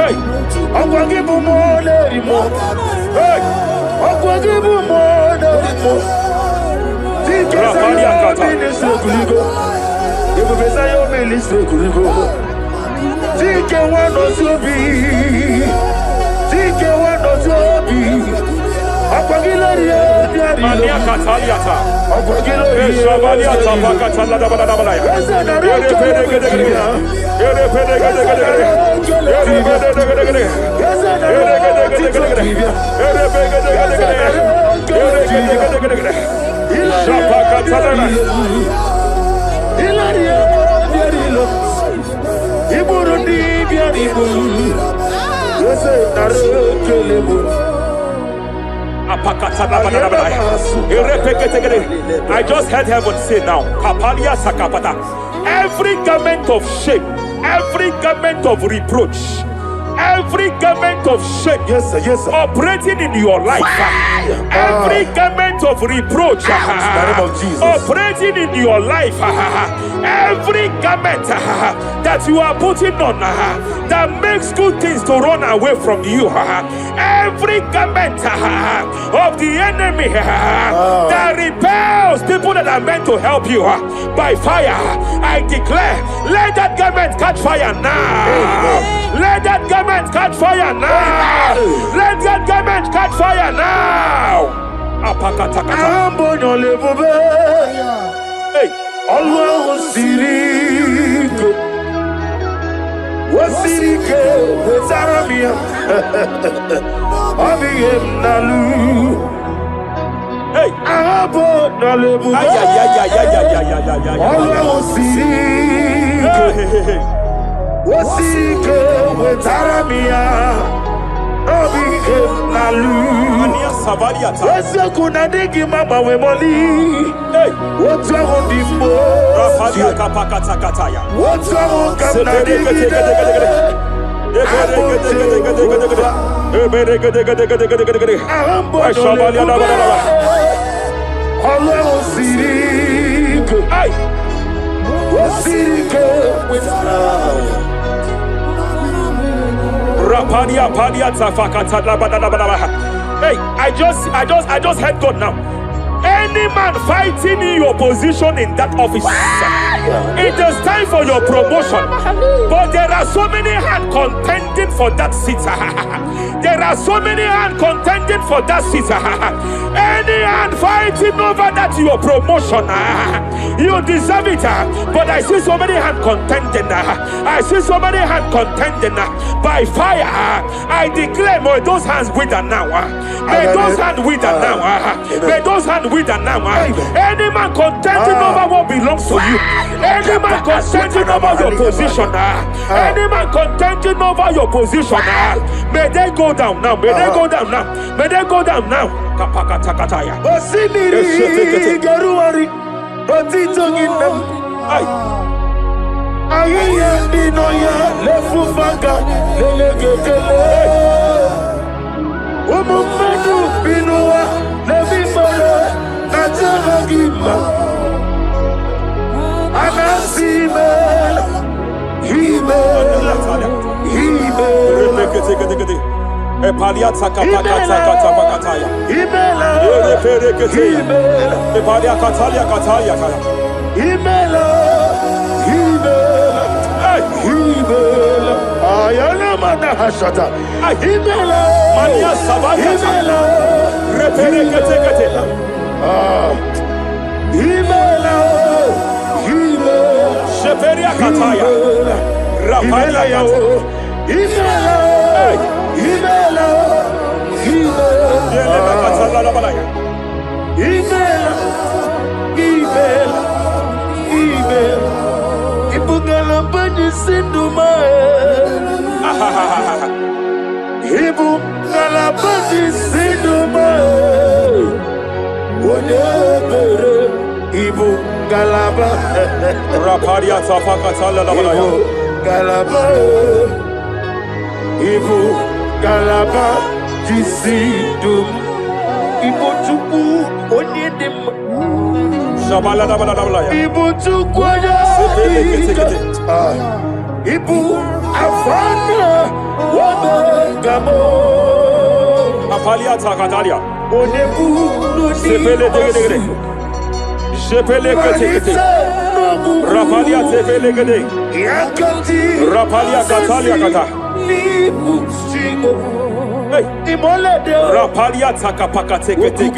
Ai. Akwagibu mole rimo. Ai. Akwagibu mole rimo. Zapaliata. Ibu besa yo ministre kuligo. Tike wano subi. Tike wano subi. Akwagilariya Mania Cataliata. Shabaliata Bakatala Dabalaya. I just heard heaven say now, Kapalia Sakapata. Every garment of shame, every garment of reproach, every garment of shame, yes, sir, operating in your life, every garment of reproach, operating in your life, every garment that you are putting on that makes good things to run away from you, every garment of the enemy that repels people that are meant to help you by fire, I declare, let that garment catch fire now. Let that garment catch fire now. Let that garment catch fire now. Hey, Allah Sirike, Wasirike, Wezaramia, Abiyem Nalu. Hey, Abo Nalebu, Allah Sirike. Wasike wetaramia obi nalu ania sabaliata wese kuna digi mama we moli wotwa ondimbo rafadia kapakata kataya wotwa kamna digi Ọlọ́run sì rí ike. Ó sì rí ike wíṣà. Rapadia padia tafakata labadabadaba. Hey, I just heard God now. Any man fighting in your position in that office, it is time for your promotion. But there are so many hands contending for that seat. There are so many hands contending for that seat. Any hand fighting over that your promotion, you deserve it. But I see so many hands contending. I see so many hands contending by fire. I declare, may those hands wither now. May those hands wither now. May those hands wither now. Any man contending over what belongs to you. Any man contending over your position. Any man contending over your position. May they go down now. May they go down now. May they go down now. Kapakatakataya. Osimiri Garuari. Otitoginem. Ayiya Binoya Lefufaga Lelegele. Umumedu Binoa Levifale Najaragima. Anasimel Himel Epalia takapakata bakataya. Himela Eperekete. Epalia katalia kataya kaya. Himela Himela Ayana mana hashata Himela Mania sabaya. Himela Reperekete kete. Himela Sheperia kataya. Rapalia kata. Himela Himela Yele bakatala la balaya. Himela Ibugala bani sinduma Ibugala bani sinduma Wonebere Ibugalaba Rapalia tapakatala la balaya. Galaba Ibugalaba Jisidum Ibotuku Onyedim Shabala la balaya. Ibotuku Ibu Afana Wabagamo Apalia takatalia. Onebu Sepele degedegede. Sepele kete. Rapalia tepele gede. Yakati Rapalia katalia kata. Nibusigo Hey. Imolede Rapalia takapaka teke. Repede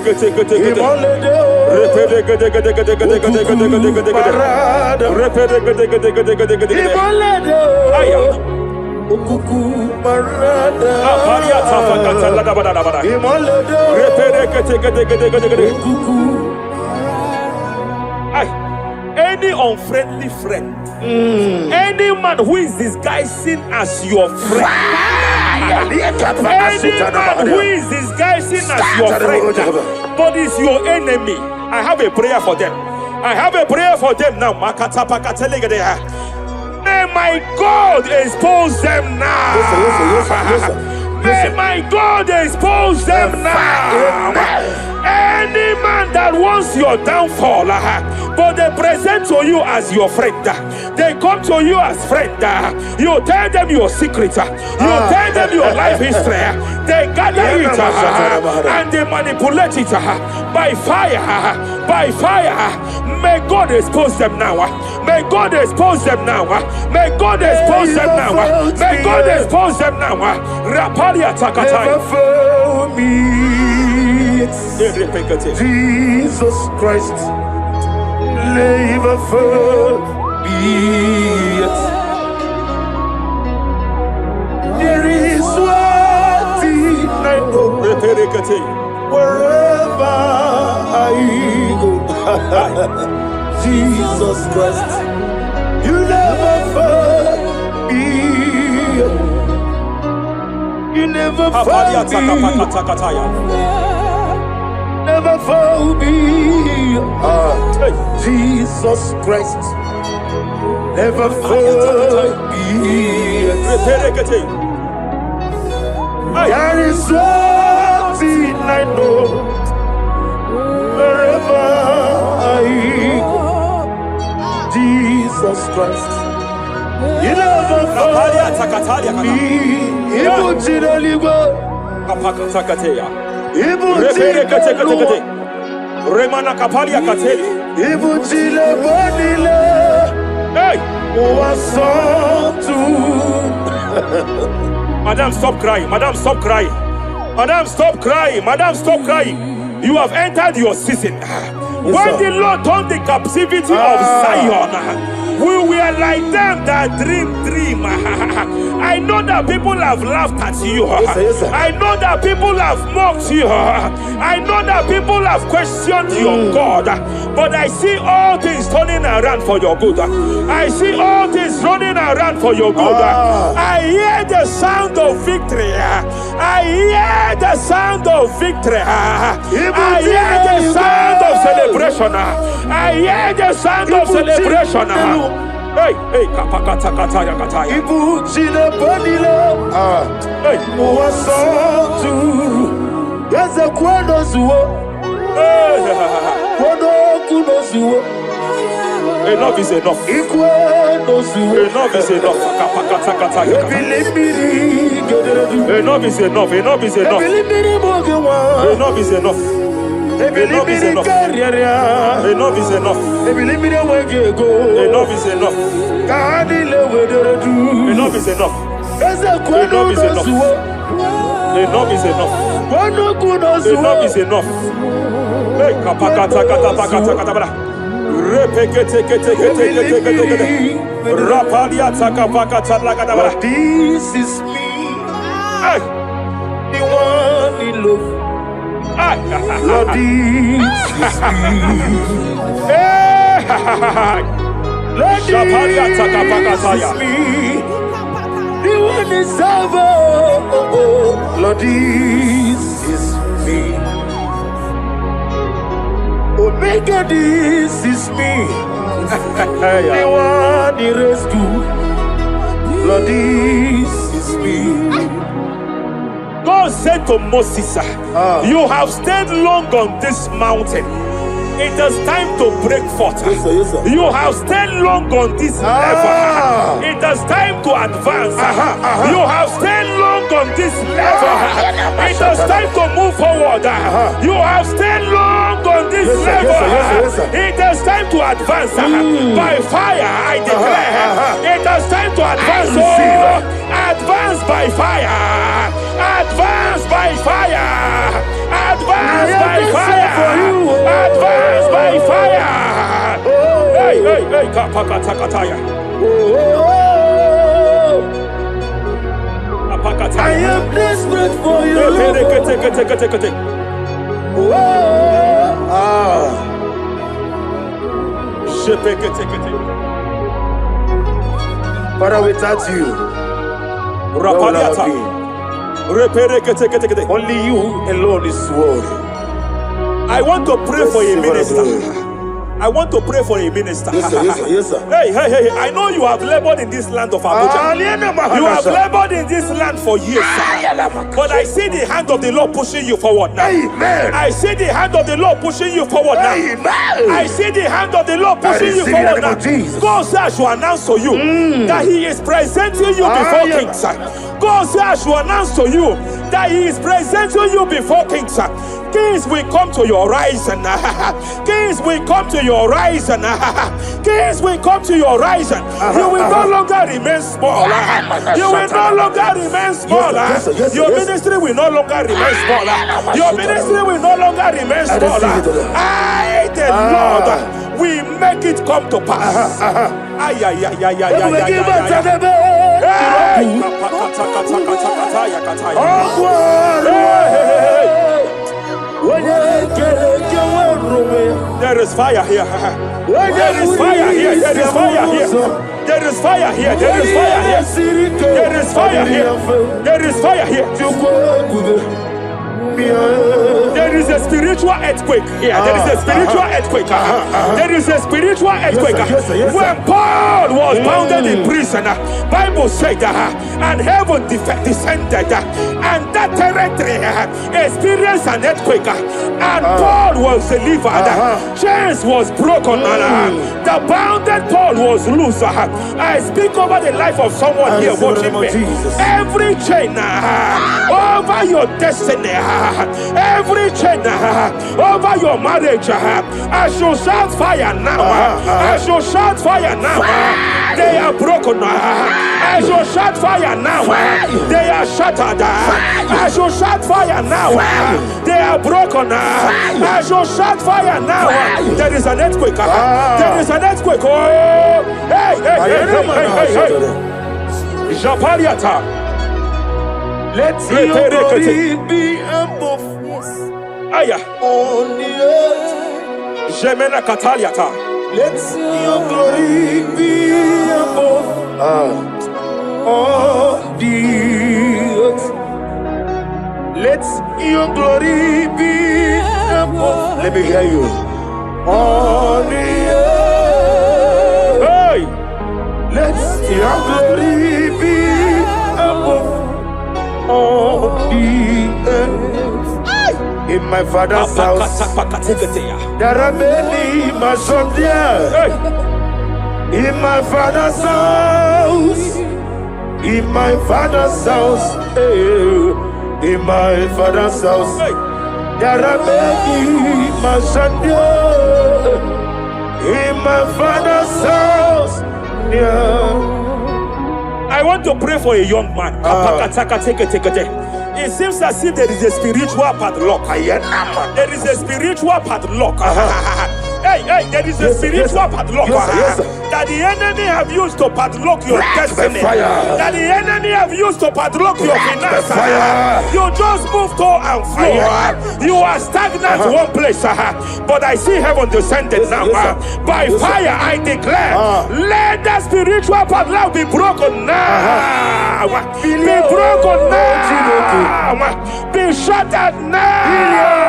kete. Imolede Repede gede. Repede gede. Imolede Aya. Ukuku Marada Apalia tapakata la bada. Imolede Repede gede. Ukuku Ay. Any unfriendly friend, any man who is disguising as your friend, any man who is disguising as your friend, but is your enemy, I have a prayer for them. I have a prayer for them now. May my God expose them now. May my God expose them now. Any man that wants your downfall, but they present to you as your friend, they come to you as friend, you tell them your secret, you tell them your life history, they gather it and they manipulate it by fire. May God expose them now. May God expose them now. May God expose them now. May God expose them now. Rapalia takatai. Jesus Christ, never forget. There is one thing I know. Wherever I go, Jesus Christ, you never forget. You never forget. Never found me, Jesus Christ. Never found me. There is one sin I know. Wherever I go, Jesus Christ, He never fails me. Remana kapalia kateli. Ibutile bonile. Hey! Madam, stop crying. Madam, stop crying. Madam, stop crying. Madam, stop crying. You have entered your season. When the Lord turned the captivity of Zion, we were like them that dream. I know that people have laughed at you. Yes, sir. I know that people have mocked you. I know that people have questioned your God. But I see all things turning around for your good. I see all things running around for your good. I hear the sound of victory. I hear the sound of victory. I hear the sound of celebration. I hear the sound of celebration. Hey, kapakata kataya kataya. Ibutile bonile. Hey, Uwasotu. Yeze kwano zuo. Kwano kuno zuo. enough is enough. Enough is enough. Kapakata kataya. Enough is enough. Enough is enough. Enough is enough. Enough is enough. Enough is enough. Enough is enough. Enough is enough. Enough is enough. Enough is enough. Enough is enough. Hey, kapakata katapakata katabara. Repekete kete kete kete kete. Rapalia takapakata lagadabara. This is me. Hey, The one in love. Lord, this is me. Lord, this is me. The one is over. Lord, this is me. Omega, this is me. The one in rescue. Lord, this is me. God said to Moses, you have stayed long on this mountain. It is time to break forth. Yes, sir. You have stayed long on this level. It is time to advance. You have stayed long on this level. It is time to move forward. You have stayed long on this level. Yes, sir. It is time to advance. By fire, I declare. It is time to advance. Advance by fire. Advance by fire. Advance by fire. Advance by fire. Hey, kapakatakataya. I am desperate for you. Father, without you, where would I be? Only you alone is worthy. I want to pray for a minister. I want to pray for a minister. Yes, sir. Hey. I know you have labored in this land of Abuja. You have labored in this land for years. But I see the hand of the Lord pushing you forward now. Amen. I see the hand of the Lord pushing you forward now. Amen. I see the hand of the Lord pushing you forward now. God says I should announce to you that He is presenting you before kings. God says I should announce to you that He is presenting you before kings. Kings will come to your horizon. Kings will come to your horizon. Kings will come to your horizon. You will no longer remain small. You will no longer remain small. Your ministry will no longer remain small. Your ministry will no longer remain small. I, the Lord, will make it come to pass. There is fire here. There is fire here. There is fire here. There is fire here. There is fire here. There is fire here. There is fire here. There is a spiritual earthquake here. There is a spiritual earthquake. There is a spiritual earthquake. When Paul was bounded in prison, Bible said and heaven descended, and that that territory experienced an earthquake, and Paul was delivered. Chains was broken, the bounded Paul was loose. I speak over the life of someone here watching me. Every chain over your destiny, every chain over your marriage, I shall shout fire now. I shall shout fire now. They are broken. I shall shout fire now. They are shattered. I shall shout fire now. They are broken. I shall shout fire now. There is an earthquake. There is an earthquake. Oh, hey, hey, hey, hey, hey, hey. Japariata. Let your glory be above Aya. on the earth. Jemena Kataliata. Let your glory be above on the earth. Let your glory be above. Let me hear you. On the earth. Hey. Let your glory be above on the earth. In my father's house, there are many mansions there. In my father's house, in my father's house, in my father's house, there are many mansions there. In my father's house, I want to pray for a young man. It seems as if there is a spiritual padlock. There is a spiritual padlock. Hey, hey, there is a spiritual padlock that the enemy have used to padlock your destiny. That the enemy have used to padlock your finances. You just move to and fro. You are stagnant one place, but I see heaven descended now. By fire, I declare, let the spiritual padlock be broken now. Be broken now. Be shattered now.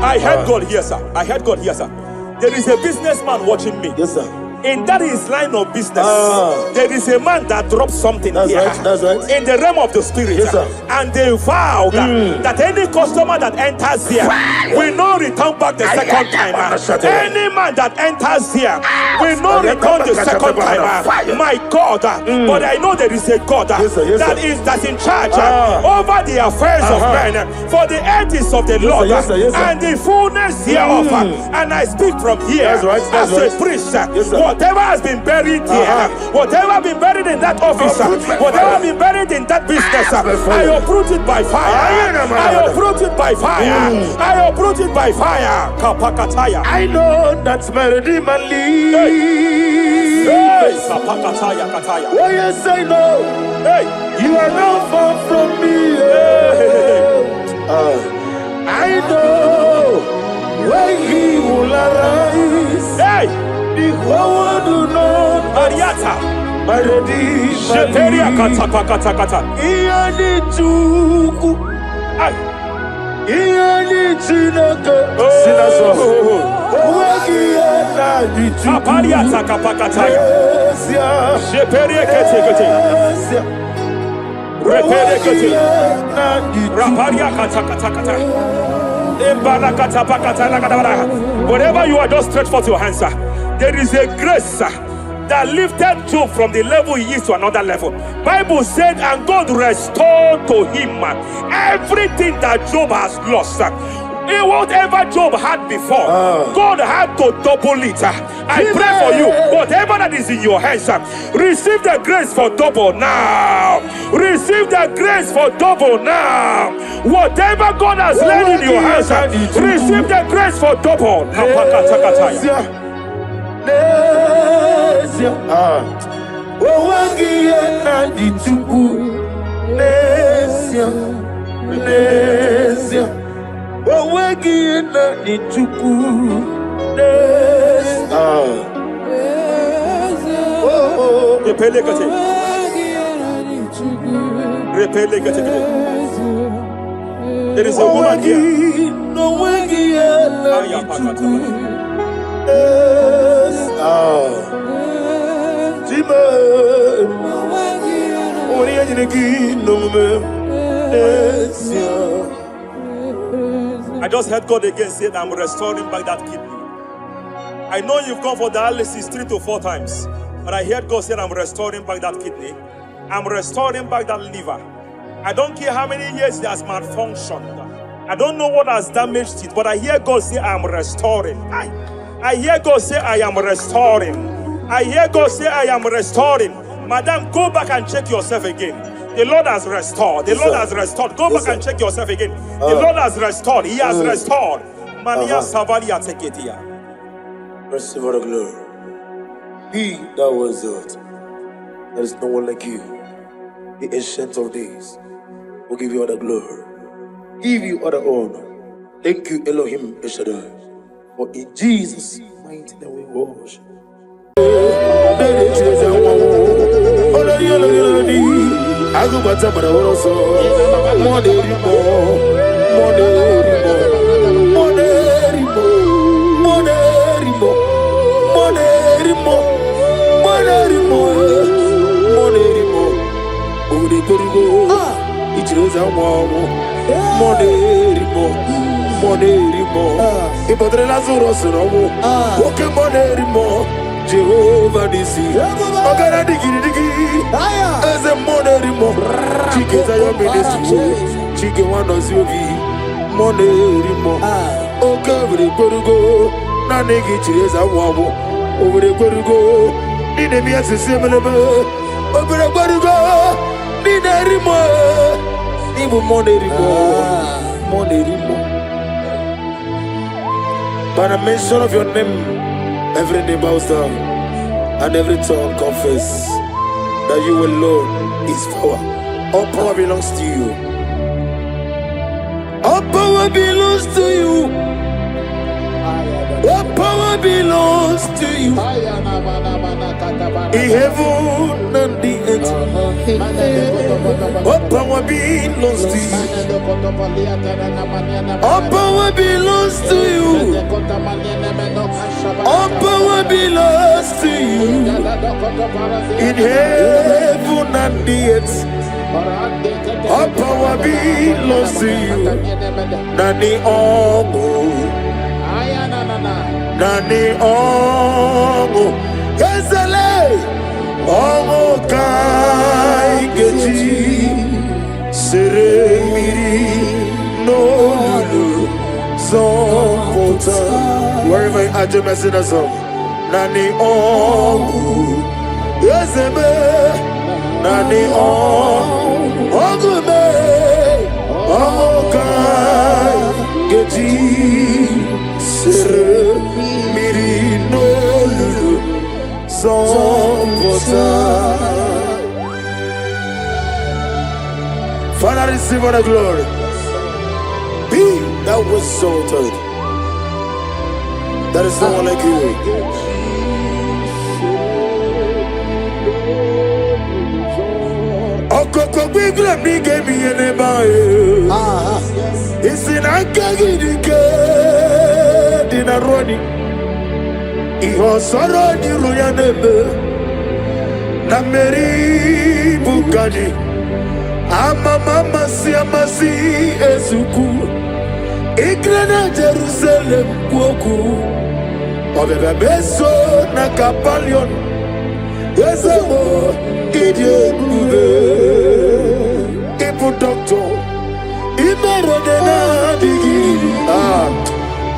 I heard God here, sir. I heard God here, sir. There is a businessman watching me. Yes, sir. In that his line of business, there is a man that drops something here. That's right. In the realm of the spirit, yes, sir. And they vow that any customer that enters here will not return back the second time. Any man that enters here will not return the second time. My God, but I know there is a God that's in charge over the affairs of men. For the earth is of the Lord and the fullness hereof. And I speak from here as a priest. Whatever has been buried here, whatever has been buried in that office, whatever has been buried in that business, I uproot it by fire. I uproot it by fire. I uproot it by fire. Kapakataya. I know that's my Redeemer lives. Kapakataya, Kataya. Oh yes, I know. Hey, you are not far from me. I know when He will arise. Hey. The whole world will know Ariata. my Redeemer. Sheteria kata. Iyani chuku. Iyani chinaka. Sinaso. Wagi iyani chuku. Apariata kapakataya. Sheperia kete. Repere kete. Raparia kata. Whatever you are, just stretch forth your hands, sir. There is a grace that lifted Job from the level he is to another level. Bible said, and God restored to him everything that Job has lost. Whatever Job had before, God had to double it. I pray for you, whatever that is in your hands, receive the grace for double now. Receive the grace for double now. Whatever God has laid in your hands, receive the grace for double. There is a woman here. I just heard God again say that I'm restoring back that kidney. I know you've gone for dialysis 3 to 4 times, but I heard God say I'm restoring back that kidney. I'm restoring back that liver. I don't care how many years it has malfunctioned. I don't know what has damaged it, but I hear God say I'm restoring. I hear God say I am restoring. I hear God say I am restoring. Madam, go back and check yourself again. The Lord has restored. The Lord has restored. Go back and check yourself again. The Lord has restored. He has restored. Mania Savalia, take it here. Receive all the glory. He that was it. There is no one like you. The ancient of days will give you all the glory. Give you all the honor. Thank you, Elohim Eshadai. For in Jesus' mighty name we worship. I go back to my house. Jehovah Nisi, Ogara digi digi, as a monerimo, Chike Zayo ministry, Chike Wanos Yogi, monerimo, Okavri Korugo, Nanegi Chesa Wabo, over the Korugo, Ninemias similar, over the Korugo, Ninerimo, even monerimo. By the mention of your name, every knee bows down and every tongue confess that you alone is power. All power belongs to you. All power belongs to you. All power belongs to you. In heaven and the earth, all power belongs to you. All power belongs to you. All power belongs to you. In heaven and the earth, all power belongs to you. Nani Ongo, Nani Ongo, Ezele, Ongo Kai Geji, Seremiri, no Lulu, Zompota. Wherever you are, just sing a song. Nani Ongu, Yezebe, Nani Ongu me, Okai, Geji, Sere, Miri, no Lulu, Zompota. Father, receive all the glory. Be that was exalted. There is no one like you. Okoko bigla mi gave me an ebae. It's in Akagidike Dinaroni. Iho soro di Ruyanebe Nameri Bukani. Ama mama si amasi ezuku. Igrana Jerusalem kuoku. Obebe beso na kapalion. Ezemo idie kube. Ipu doctor. Imere dena digi.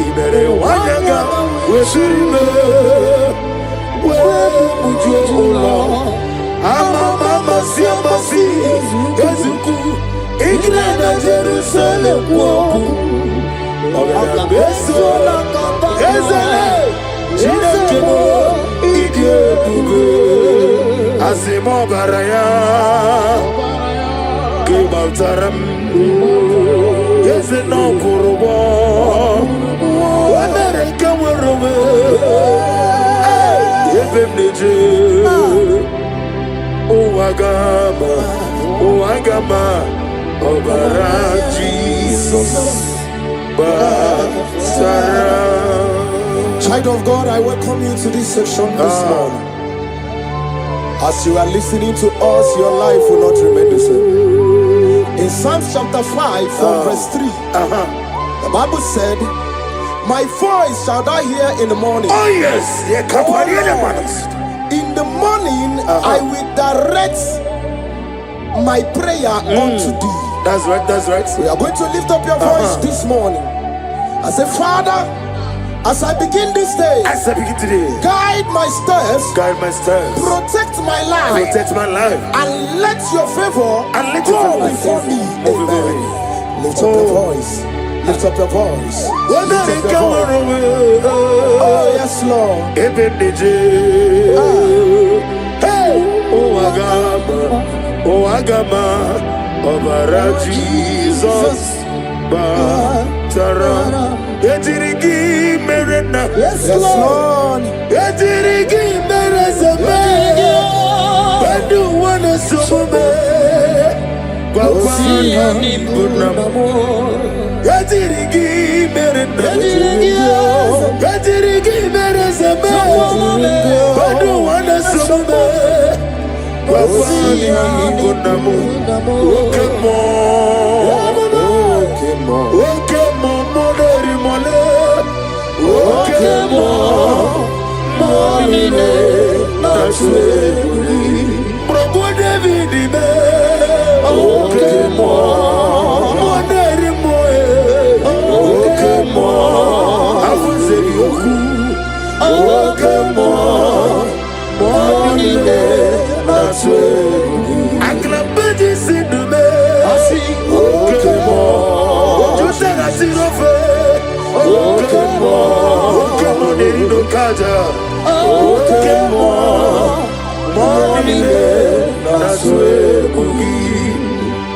Imere wanyaga. Weshirime. We mujo ola. Ama mama si amasi ezuku. Igrana Jerusalem kuoku. Obebe beso na kapalion. Chinekemo idie kube. Asimo baraya Kibaltaram Yeze no kurubo Wamereka warume Yebem neje Agama, Obara Jesus, Child of God, I welcome you to this section this morning. As you are listening to us, your life will not remain the same. In Psalms chapter 5 from verse 3, the Bible said, my voice shall thou hear in the morning. Oh yes, in the morning I will direct my prayer unto thee. That's right, that's right. We are going to lift up your voice this morning. I say, Father, as I begin this day, guide my steps, protect my life, and let your favor go before me. Amen. Lift up your voice. Lift up your voice. Lift up your voice. Oh yes, Lord. Hey, oh Agama, Obara Jesus, Batara, Etirigi Merena, Yes, Lord. Etirigi Merezame, Bandu Wana Sume, Kwani Bunamo, Etirigi Merena, Etirigi Merezame, Bandu Wana Sume.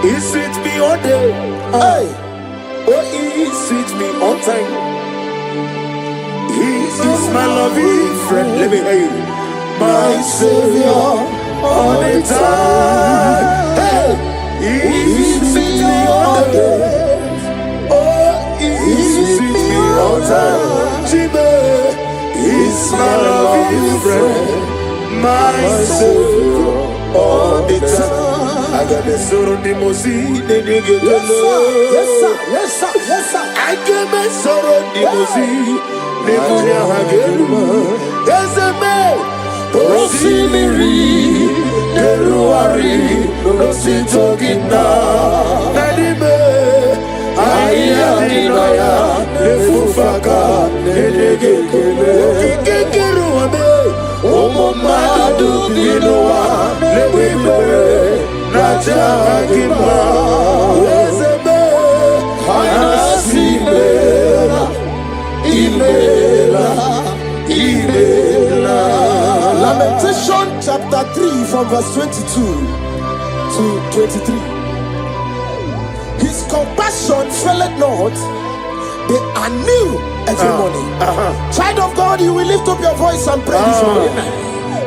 He sweet me all day. Hey. Oh, he sweet me on time. He is my loving friend. Let me hear you. My Savior all the time. Hey. He sweet me all day. Oh, he sweet me all time. Jimmy is my loving friend. My Savior all the time. I got the soul of the Mosi, the nigga. Yes, sir. I got my soul of the Mosi, the nigga. Yes, man. Rosimiri, Peruari, Rosito Gina, Nadime, Ayadinaya, the Fufaka, the nigga. Kikeruame, Omomadu, Dinoa, the Wimere. Najagima, Ezebe, Anasimela, Imela. Lamentation chapter 3 from verse 22 to 23. His compassion faileth not, they are new every morning. Child of God, you will lift up your voice and pray this morning.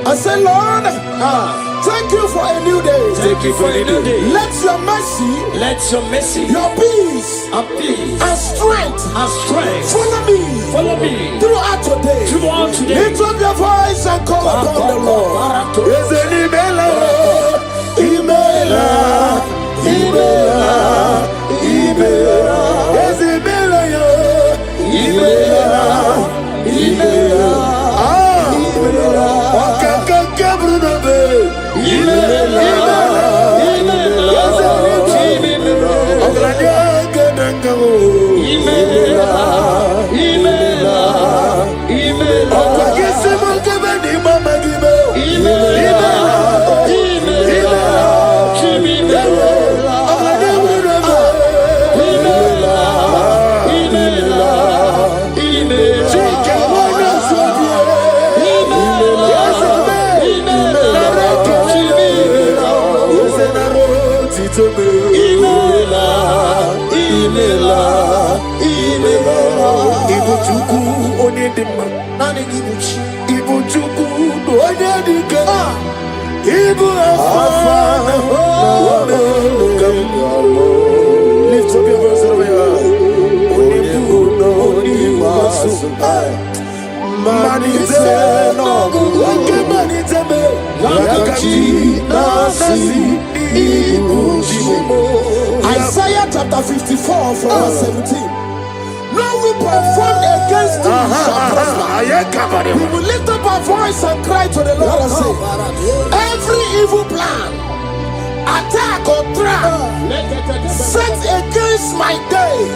I say, Lord, thank you for a new day. Thank you for a new day. Let your mercy, your peace, and strength, follow me throughout today. Lift up your voice and call upon the Lord. Is it Imela? Is it Lift up your voice over here. Isaiah chapter 54 from verse 17. No weapon formed against thee shall prosper. We will lift up our voice and cry to the Lord and say, every evil plan, attack or trap set against my day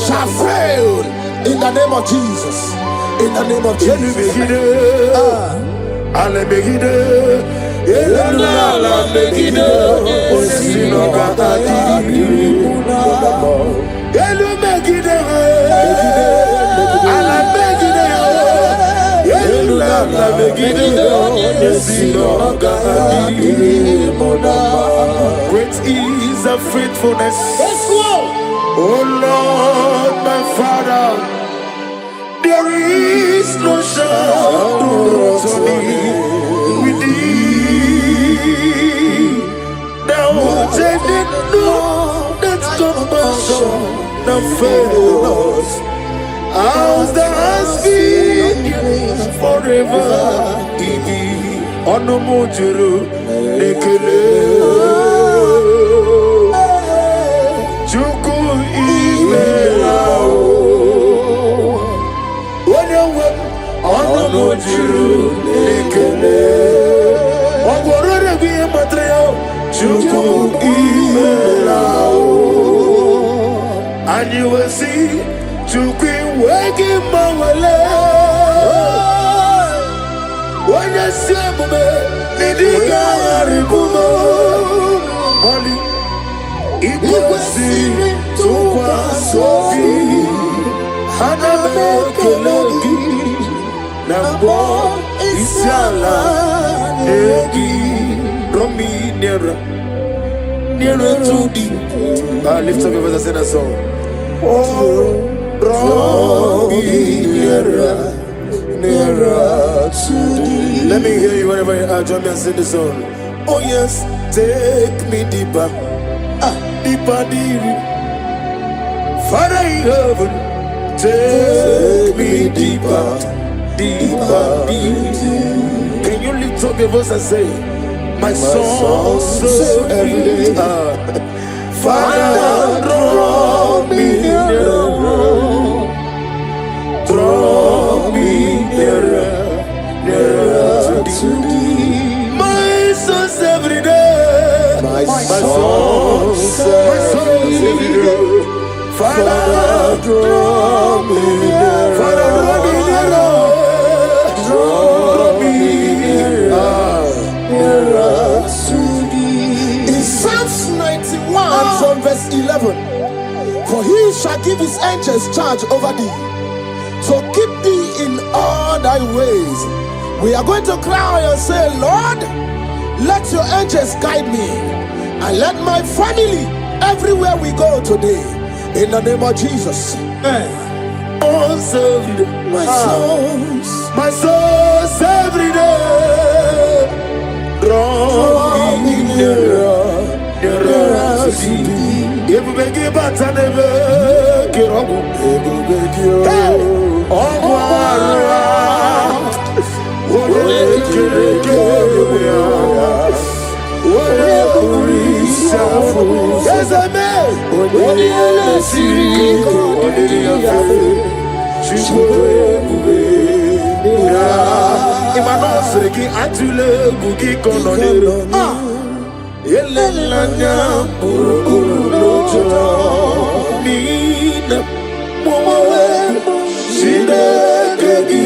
shall fail in the name of Jesus. In the name of Jesus. Great is the faithfulness. Oh Lord, my Father, there is no shadow to thee with thee. Thou changest not that compassion that fails. As thou hast been forever in thee. Onomojuru nekele. Chuku imelao. Onomojuru nekele. Ogorore biye matreo. Chuku imelao. And you will see Chuku wegi mawale. When you see me, Nidiga Aribumo, Monie, Iguasi, Tukwa Sofi, Haname Kelogi, Nambo, Isiala, Egi, Romi, Nera to thee. Lift up your voice and sing a song. Oh, Romi, Nera. Let me hear you whenever you are. Join me and sing the song. Oh yes, take me deeper, deeper, deeper. Father in heaven, take me deeper, deeper, deeper. Can you lift up your voice and say, my soul so every day. Father, draw me nearer. Draw me nearer, nearer to thee. My soul's every day. My soul's every day. Father, draw me nearer. Father, draw me nearer. Draw me nearer to thee. In Psalms 91 from verse 11, for he shall give his angels charge over thee, so keep thee in all thy ways. We are going to cry and say, Lord, let your angels guide me, and let my family everywhere we go today, in the name of Jesus. My soul's every day. Draw me nearer, nearer to thee. If we give back and never get up, yes, I may. Imanosreki atule bugi kononero. Elelanya burukuru lojo. Nina mowe shide kegi.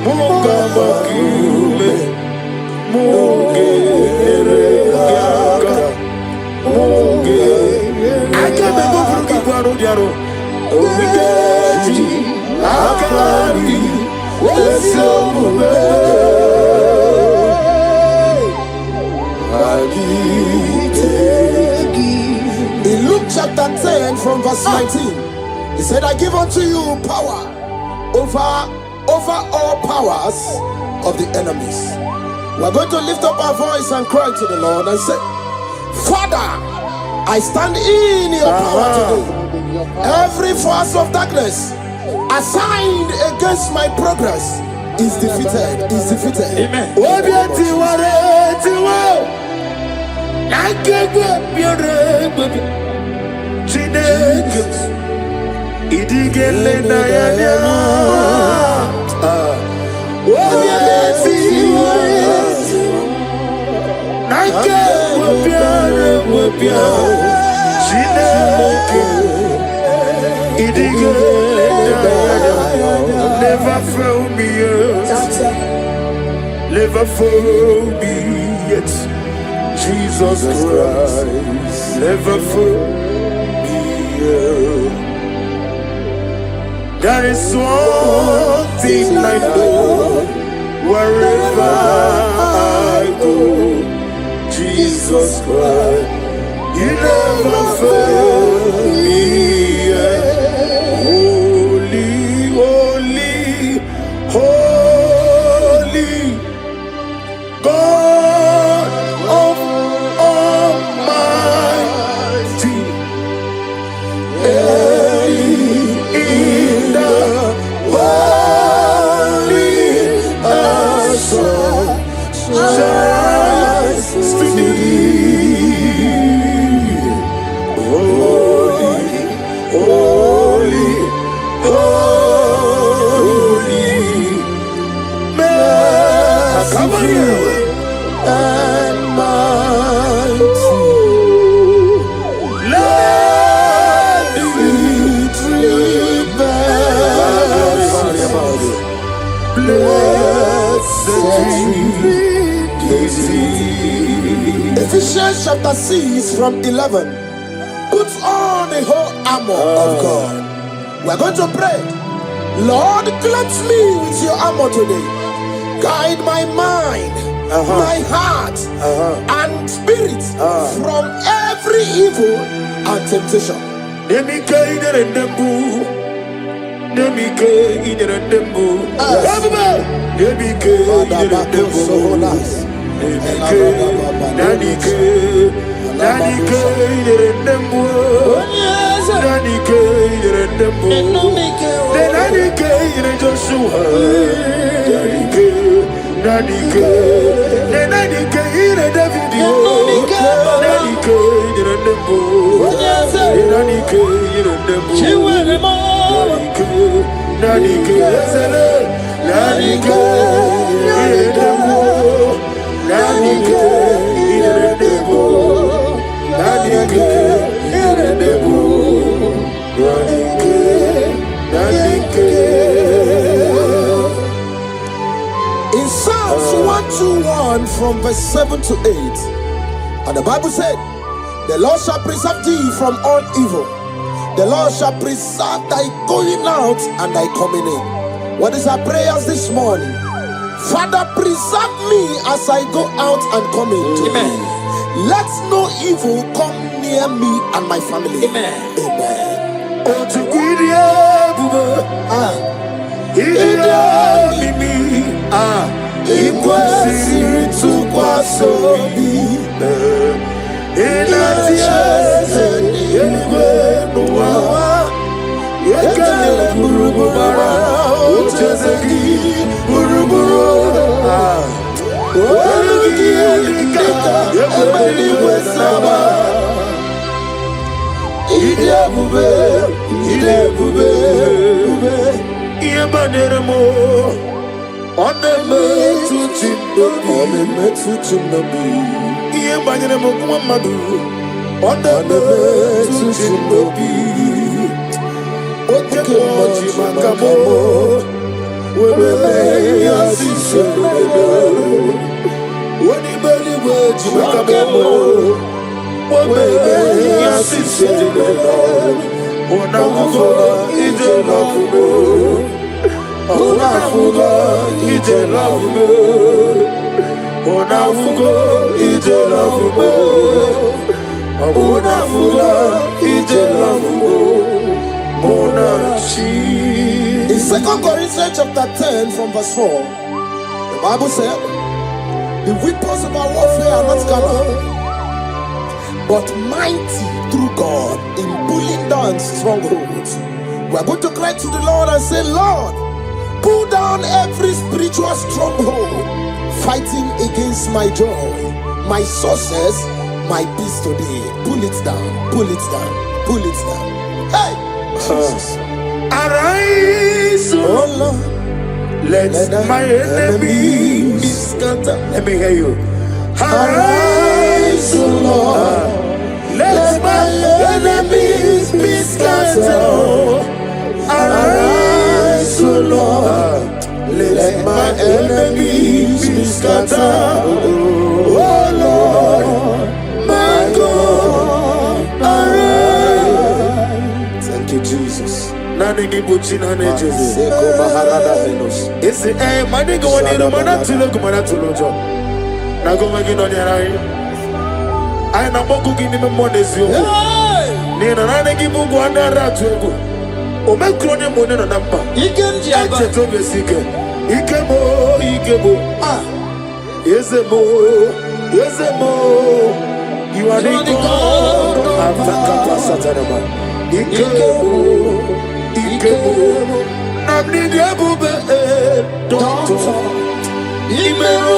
Moga makule. Moge eregaga. Moge. Akebe go bugi kwaro diaro. Omigeji. Akari. In Luke chapter 10 from verse 19, he said, I give unto you power over all powers of the enemies. We're going to lift up our voice and cry to the Lord and say, Father, I stand in your power today. Every force of darkness assigned against my progress is defeated. Amen. Never fail me yet. Never fail me yet. Jesus Christ, never fail me yet. There is one thing I know, wherever I go, Jesus Christ, you never fail me yet. Holy, holy, God of Almighty, in the holy shines to thee. Holy, holy, holy, merciful and mighty. Let the victory bells, blessed Ephesians chapter 6 from 11. Put on the whole armor of God. We're going to pray. Lord, clothe me with your armor today. Guide my mind, my heart, and spirit from every evil and temptation. In Psalms 121 from verse 7 to 8, and the Bible said, the Lord shall preserve thee from all evil. The Lord shall preserve thy going out and thy coming in. What is our prayers this morning? Father, preserve me as I go out and come in today. Amen. Let no evil come near me and my family. Amen. Amen. In 2 Corinthians chapter 10 from verse 4, the Bible said, the weapons of our warfare are not carnal, but mighty through God in pulling down strongholds. We are going to cry to the Lord and say, Lord, pull down every spiritual stronghold fighting against my joy, my success, my peace today. Pull it down, pull it down, pull it down. Hey! Jesus. Arise, Oh Lord. let my enemies be scattered. Let me hear you. Arise, O Lord. Let my enemies be scattered. Arise, O Lord. Let my enemies be scattered. Oh Lord, my God, arise. Thank you, Jesus. Nani gibuchina nejezi. Seko Maharada Venus. Isi mani go ni mana tulo kumana tulo jo. Na go magi no nyarai. Ai na boku gini me monezi oko. Ni na nani gibu go andara tuego. O me krone mo ne na nampa. Ikenji aba. Eche to besike. Ikemo. Ah. Yezemo. You are the God of Africa, Satanama. Ikemo. Namni diabube doctor. Imero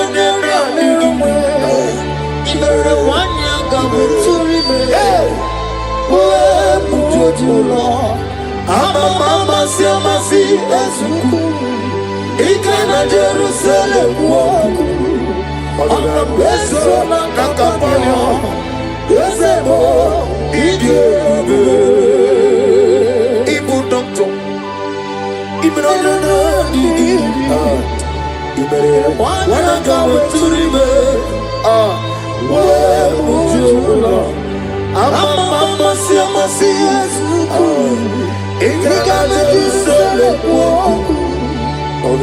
wanya gamuturi me. Mama siamasi esuku. Ikana Jerusalem woku. Ona beso na kakapanyo. Yezemo idiebe. Ibu doctor. Wana gamuturi me. Mama siamasi esuku. Ikana Jerusalem woku. One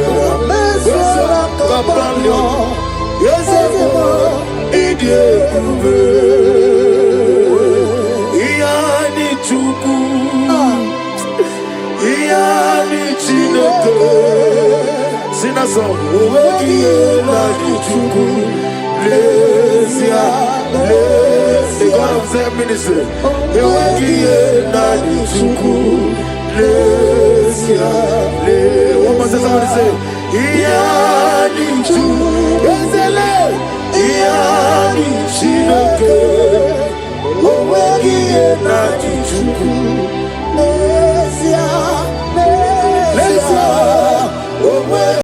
more time, somebody say,